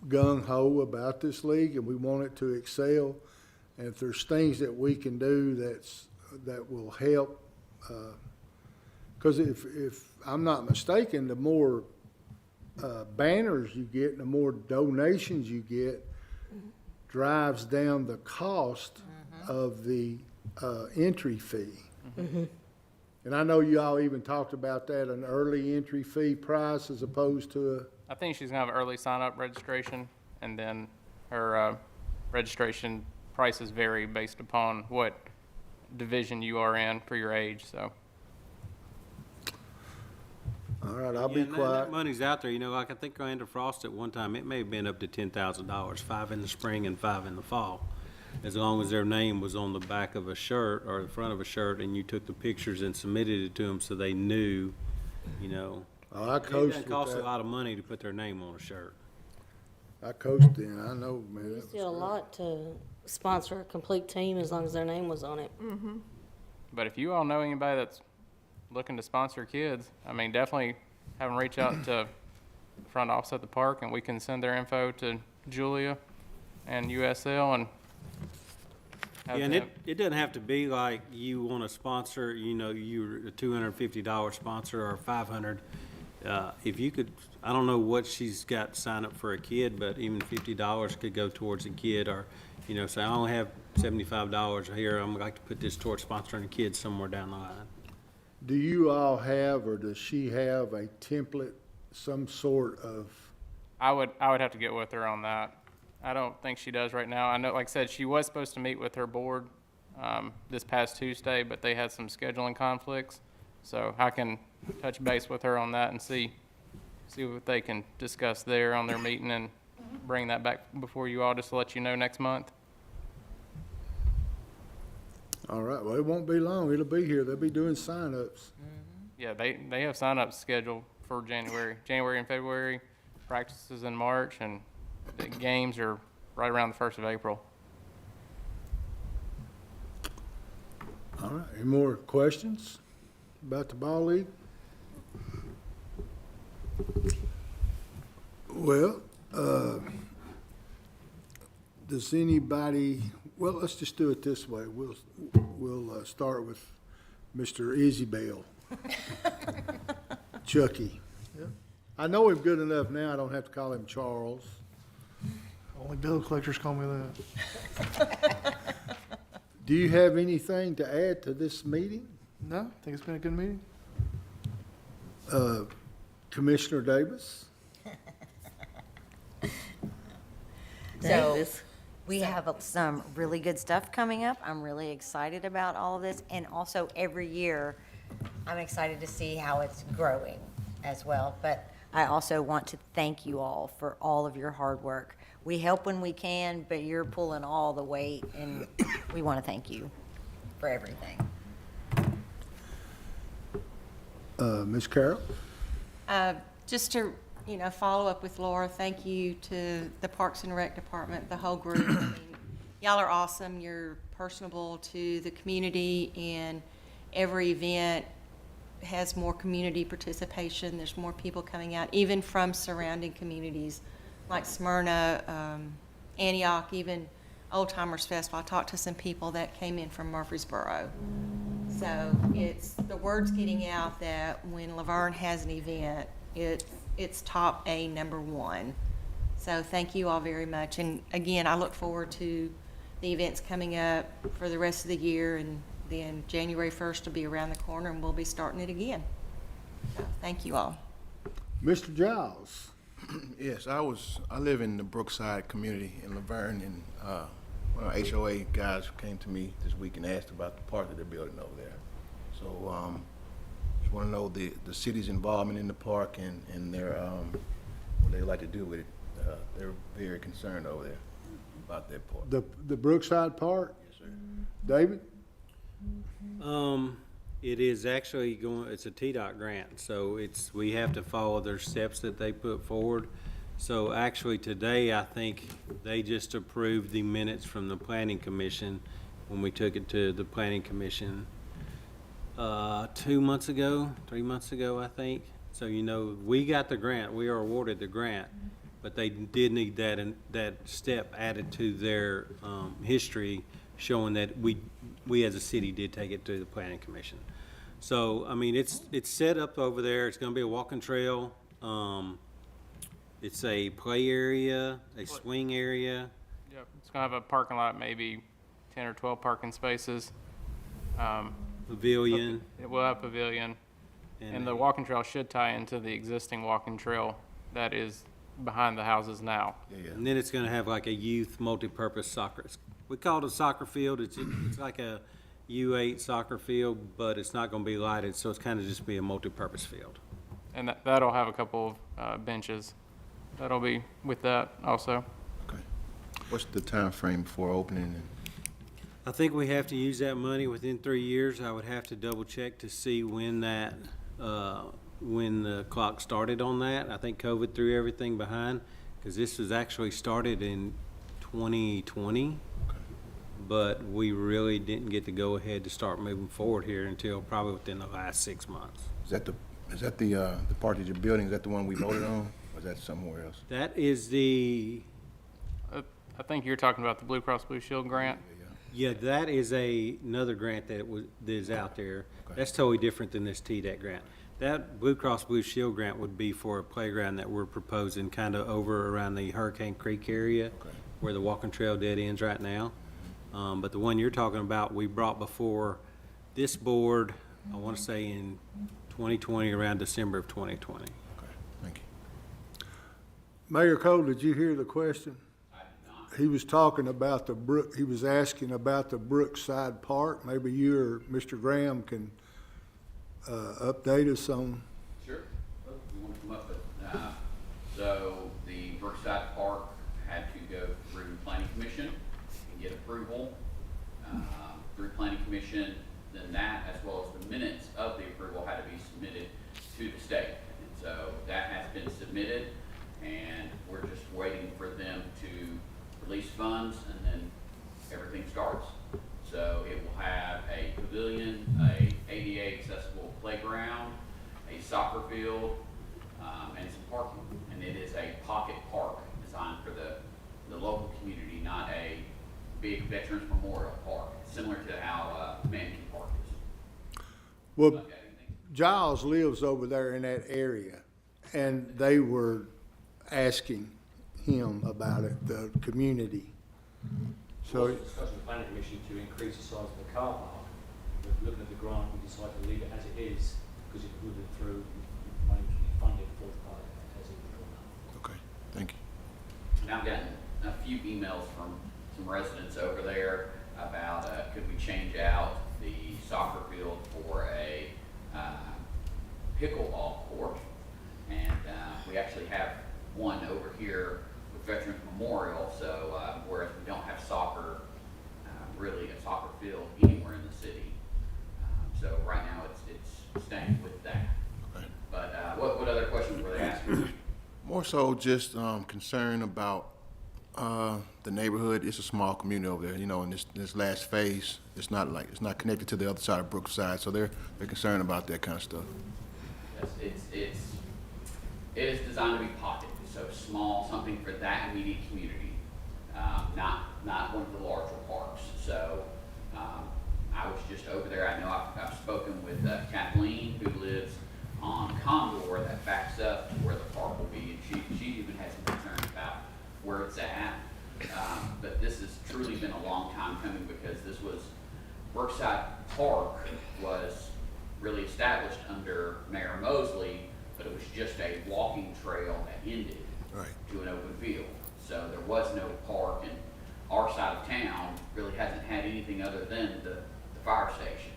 gung-ho about this league, and we want it to excel. And if there's things that we can do that will help, because if I'm not mistaken, the more banners you get, the more donations you get, drives down the cost of the entry fee. And I know you all even talked about that, an early entry fee price as opposed to I think she's gonna have early sign-up registration, and then her registration prices vary based upon what division you are in for your age. So. All right, I'll be quiet. That money's out there. Like I think Land of Frost at one time, it may have been up to $10,000, 5 in the spring and 5 in the fall. As long as their name was on the back of a shirt or the front of a shirt, and you took the pictures and submitted it to them so they knew, Oh, I It coached doesn't with cost a that. lot of money to put their name on a shirt. I coached then. I know, man. It's still a lot to sponsor a complete team as long as their name was on it. But if you all know anybody that's looking to sponsor kids, I mean, definitely have them reach out to the front office at the park, and we can send their info to Julia and USL and have And them. it doesn't have to be like you want to sponsor, you're a $250 sponsor or $500. If you could, I don't know what she's got signed up for a kid, but even $50 could go towards a kid, or, say I only have $75 here, I'm like to put this towards sponsoring a kid somewhere down the line. Do you all have, or does she have a template, some sort of? I would have to get with her on that. I don't think she does right now. I know, like I said, she was supposed to meet with her board this past Tuesday, but they had some scheduling conflicts. So I can touch base with her on that and see what they can discuss there on their meeting and bring that back before you all, just to let you know next month. All right, well, it won't be long. It'll be here. They'll be doing sign-ups. Yeah, they have sign-ups scheduled for January and February, practices in March, and the games are right around the 1st of April. All right, any more questions about the ball league? Well, Does anybody, well, let's just do it this way. We'll start with Mr. Isabel. Chucky. Yeah. I know him good enough now, I don't have to call him Charles. Only bill collectors call me that. Do you have anything to add to this meeting? No, I think it's been a good meeting. Commissioner Davis? So, we have some really good stuff coming up. I'm really excited about all of this. And also, every year, I'm excited to see how it's growing as well. But I also want to thank you all for all of your hard work. We help when we can, but you're pulling all the weight, and we want to thank you for everything. Ms. Carroll? Just to, follow up with Laura, thank you to the Parks and Rec Department, the whole group. I mean, y'all are awesome. You're personable to the community, and every event has more community participation. There's more people coming out, even from surrounding communities like Smyrna, Antioch, even Old Timers Festival. I talked to some people that came in from Murfreesboro. So the word's getting out that when LaVergne has an event, it's top A, #1. So thank you all very much. And again, I look forward to the events coming up for the rest of the year, and then January 1st will be around the corner and we'll be starting it again. So thank you all. Mr. Giles? Yes, I live in the Brookside community in LaVergne, and one of our HOA guys came to me this week and asked about the park that they're building over there. So just want to know the city's involvement in the park and their what they like to do with it. They're very concerned over there about that park. The Brookside Park? Yes, sir. David? It is actually it's a TDOT grant, so we have to follow their steps that they put forward. So actually today, I think they just approved the minutes from the Planning Commission when we took it to the Planning Commission 3 months ago, I think. So, we got the grant, we are awarded the grant, but they did need that step added to their history, showing that we as a city did take it to the Planning Commission. So, I mean, it's set up over there. It's going to be a walking trail. It's a play area, a swing area. Yep, it's gonna have a parking lot, maybe 10 or 12 parking spaces. Pavilion. It will have pavilion. And the walking trail should tie into the existing walking trail that is behind the houses now. Yeah. And then it's gonna have like a youth multi-purpose soccer. We call it a soccer field. It's like a U8 soccer field, but it's not gonna be lighted, so it's kind of just be a multi-purpose field. And that'll have a couple of benches. That'll be with that also. Okay. What's the time frame for opening? I think we have to use that money within 3 years. I would have to double check to see when the clock started on that. I think COVID threw everything behind, because this was actually started in 2020, but we really didn't get to go ahead to start moving forward here until probably within the last 6 months. Is that the part that you're building? Is that the one we voted on, or is that somewhere else? That is the. I think you're talking about the Blue Cross Blue Shield grant. Yeah, that is another grant that is out there. Okay. That's totally different than this TDEC grant. That Blue Cross Blue Shield grant would be for a playground that we're proposing kind of over around the Hurricane Creek area, where the walking trail dead ends right now. But the one you're talking about, we brought before this board, I want to say in 2020, around December of 2020. Okay, thank you. Mayor Cole, did you hear the question? He was talking about he was asking about the Brookside Park. Maybe you or Mr. Graham can update us on. Sure. You want to come up with so the Brookside Park had to go through Planning Commission and get approval through Planning Commission. Then that, as well as the minutes of the approval, had to be submitted to the state. And so that has been submitted, and we're just waiting for them to release funds, and then everything starts. So it will have a pavilion, a ADA accessible playground, a soccer field, and some parking. And it is a pocket park designed for the local community, not a big Veterans Memorial Park, similar to how Manatee Park is. Well, Giles lives over there in that area, and they were asking him about it, the community. So, Discussing the planning commission to increase the size of the car park, but looking at the grant, we decided to leave it as it is, because if we put it through, money to be funded for the park as it would. Okay, thank you. And I've gotten a few emails from some residents over there about could we change out the soccer field for a pickleball court, and we actually have one over here with Veterans Memorial, so whereas we don't have soccer, really a soccer field anywhere in the city, so right now it's staying with that. Okay. But what other questions were they asking? More so just concern about the neighborhood. It's a small community over there, you know, in this last phase, it's not connected to the other side of Brookside, so they're concerned about that kind of stuff. Yes, it is designed to be pocketed, so small, something for that immediate community, not one of the larger parks. So I was just over there. I know I've spoken with Kathleen, who lives on Condor, that backs up to where the park will be, and she even has some concerns about where it's at. But this has truly been a long time coming, because this was Brookside Park was really established under Mayor Mosley, but it was just a walking trail that ended to an open field. So there was no park, and our side of town really hasn't had anything other than the fire station.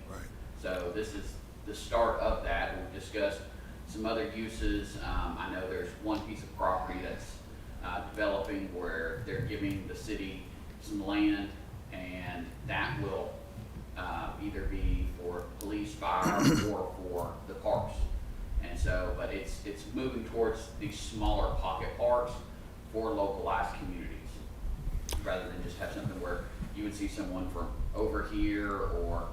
So this is the start of that. We've discussed some other uses. I know there's one piece of property that's developing where they're giving the city some land, and that will either be for police, fire, or for the parks. And so, but it's moving towards these smaller pocket parks for localized communities, rather than just have something where you would see someone from over here, or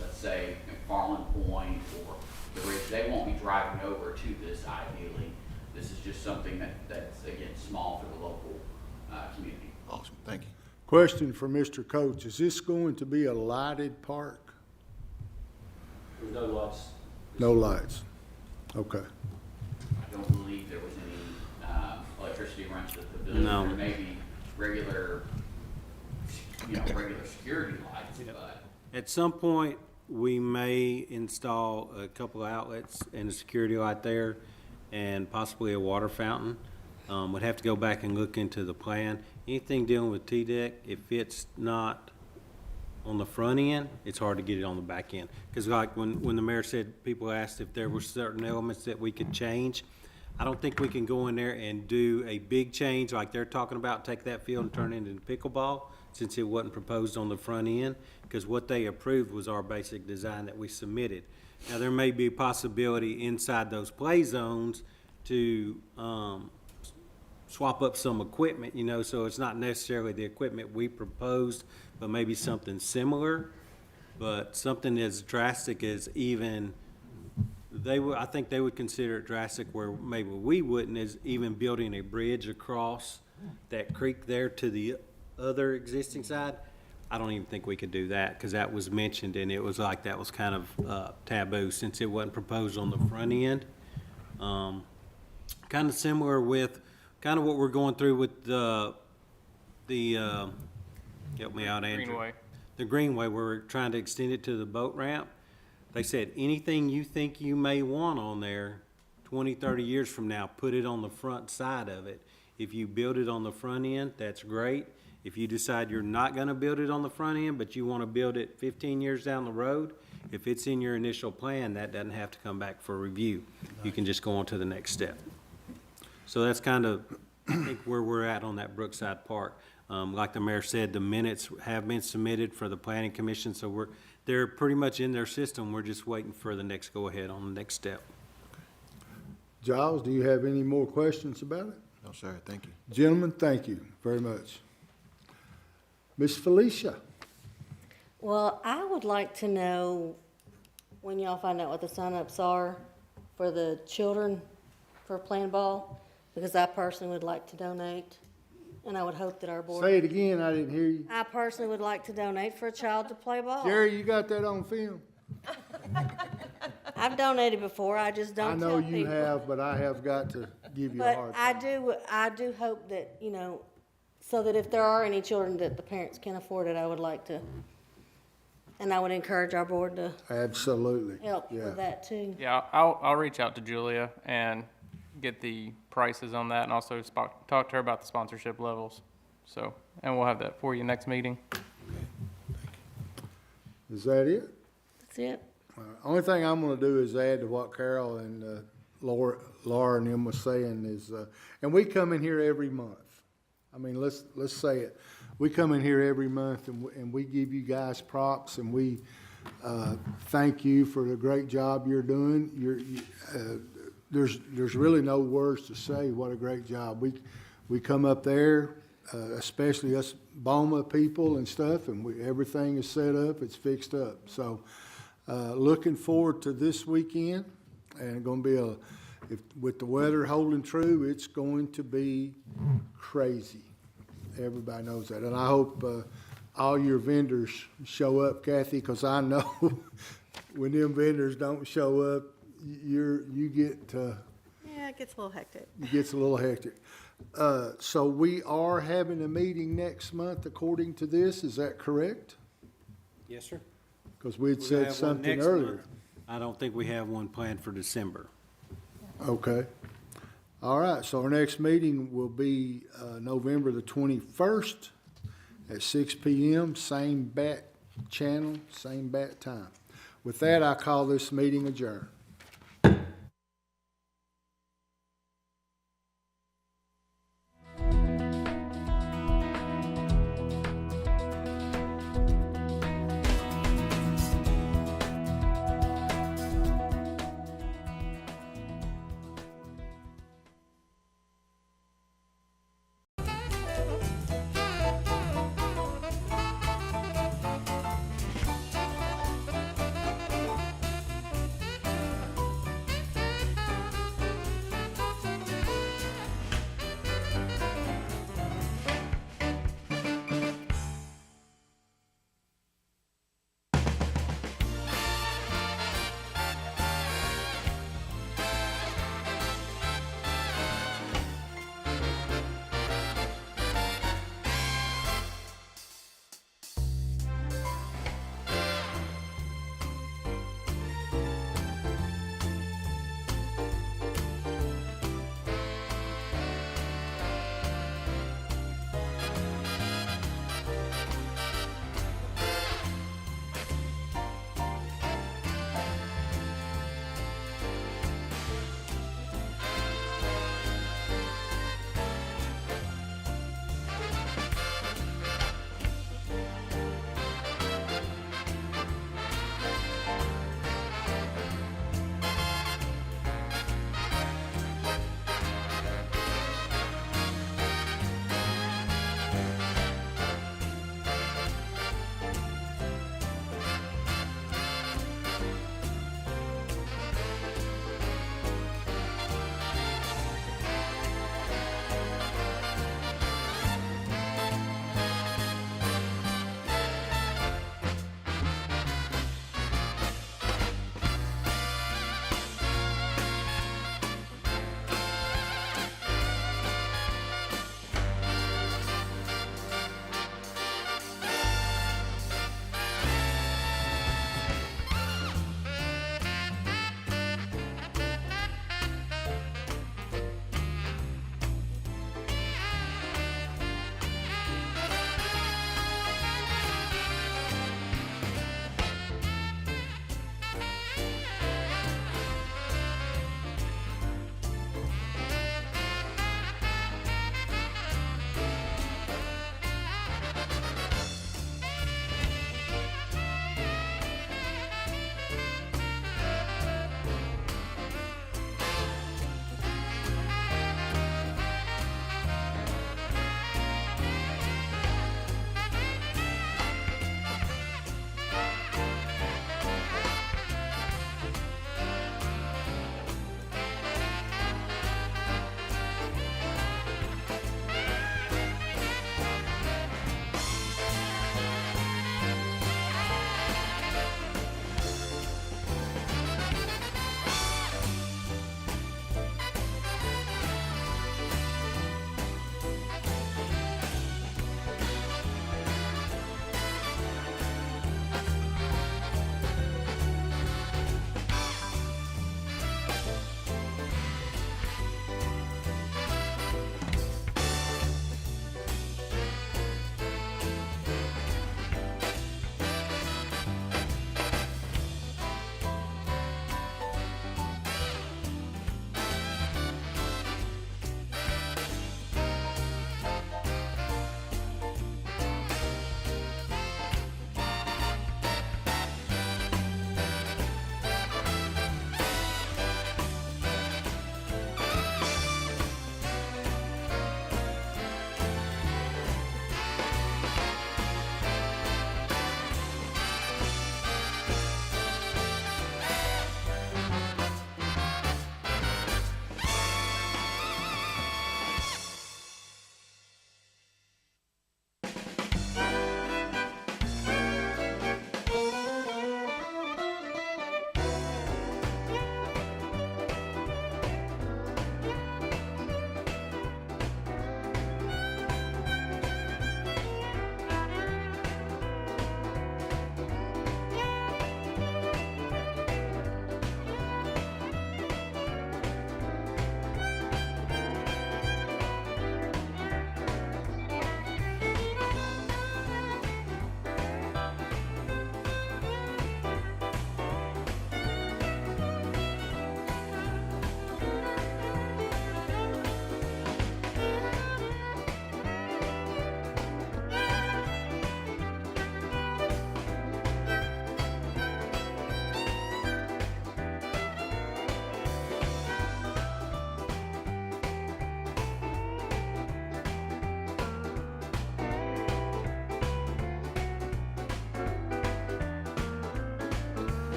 let's say Farland Point or the Ridge. They won't be driving over to this ideally. This is just something that's again small for the local community. Awesome, thank you. question for Mr. Coates, is this going to be a lighted park? With no lights. No lights, okay. I don't believe there was any electricity runs to the pavilion. No. There may be regular, regular security lights, but At some point, we may install a couple of outlets and a security light there and possibly a water fountain. We'd have to go back and look into the plan. Anything dealing with T-deck, if it's not on the front end, it's hard to get it on the back end. Because like when the mayor said, people asked if there were certain elements that we could change. I don't think we can go in there and do a big change like they're talking about, take that field and turn it into pickleball, since it wasn't proposed on the front end, because what they approved was our basic design that we submitted. Now, there may be a possibility inside those play zones to swap up some equipment, so it's not necessarily the equipment we proposed, but maybe something similar. But something as drastic as even, I think they would consider it drastic where maybe we wouldn't, is even building a bridge across that creek there to the other existing side. I don't even think we could do that, because that was mentioned and it was like that was kind of taboo since it wasn't proposed on the front end. Kind of similar with kind of what we're going through with the help me out, Andrew. Greenway. The Greenway, where we're trying to extend it to the boat ramp. They said anything you think you may want on there 20, 30 years from now, put it on the front side of it. If you build it on the front end, that's great. If you decide you're not going to build it on the front end, but you want to build it 15 years down the road, if it's in your initial plan, that doesn't have to come back for review. You can just go on to the next step. So that's kind of, I think, where we're at on that Brookside Park. Like the mayor said, the minutes have been submitted for the planning commission, so they're pretty much in their system. We're just waiting for the next go-ahead on the next step. Giles, do you have any more questions about it? No, sir, thank you. Gentlemen, thank you very much. Miss Felicia? Well, I would like to know when y'all find out what the sign-ups are for the children for playing ball, because I personally would like to donate. And I would hope that our board. Say it again, I didn't hear you. I personally would like to donate for a child to play ball. Jerry, you got that on film? I've donated before, I just I don't know tell you people. have, but I have got to give you a But hard time. I do hope that, you know, so that if there are any children that the parents can afford it, I would like to, and I would encourage our board to Absolutely. help Yeah. with that too. Yeah, I'll reach out to Julia and get the prices on that and also talk to her about the sponsorship levels. So, and we'll have that for you next meeting. Is that it? That's it. Only thing I'm gonna do is add to what Carol and Laura and them was saying is, and we come in here every month. I mean, let's say it. We come in here every month and we give you guys props and we thank you for the great job you're doing. There's really no words to say what a great job. We come up there, especially us Boma people and stuff, and everything is set up, it's fixed up. So looking forward to this weekend, and it's going to be with the weather holding true, it's going to be crazy. Everybody knows that, and I hope all your vendors show up, Kathy, because I know when them vendors don't show up, you get Yeah, it gets a little hectic. it gets a little hectic. So we are having a meeting next month according to this, is that correct? Yes, sir. Because we had We're gonna said have one something next earlier. month. I don't think we have one planned for December. Okay. All right, so our next meeting will be November the 21st at 6 p.m., same bat channel, same bat time. With that, I call this meeting adjourned.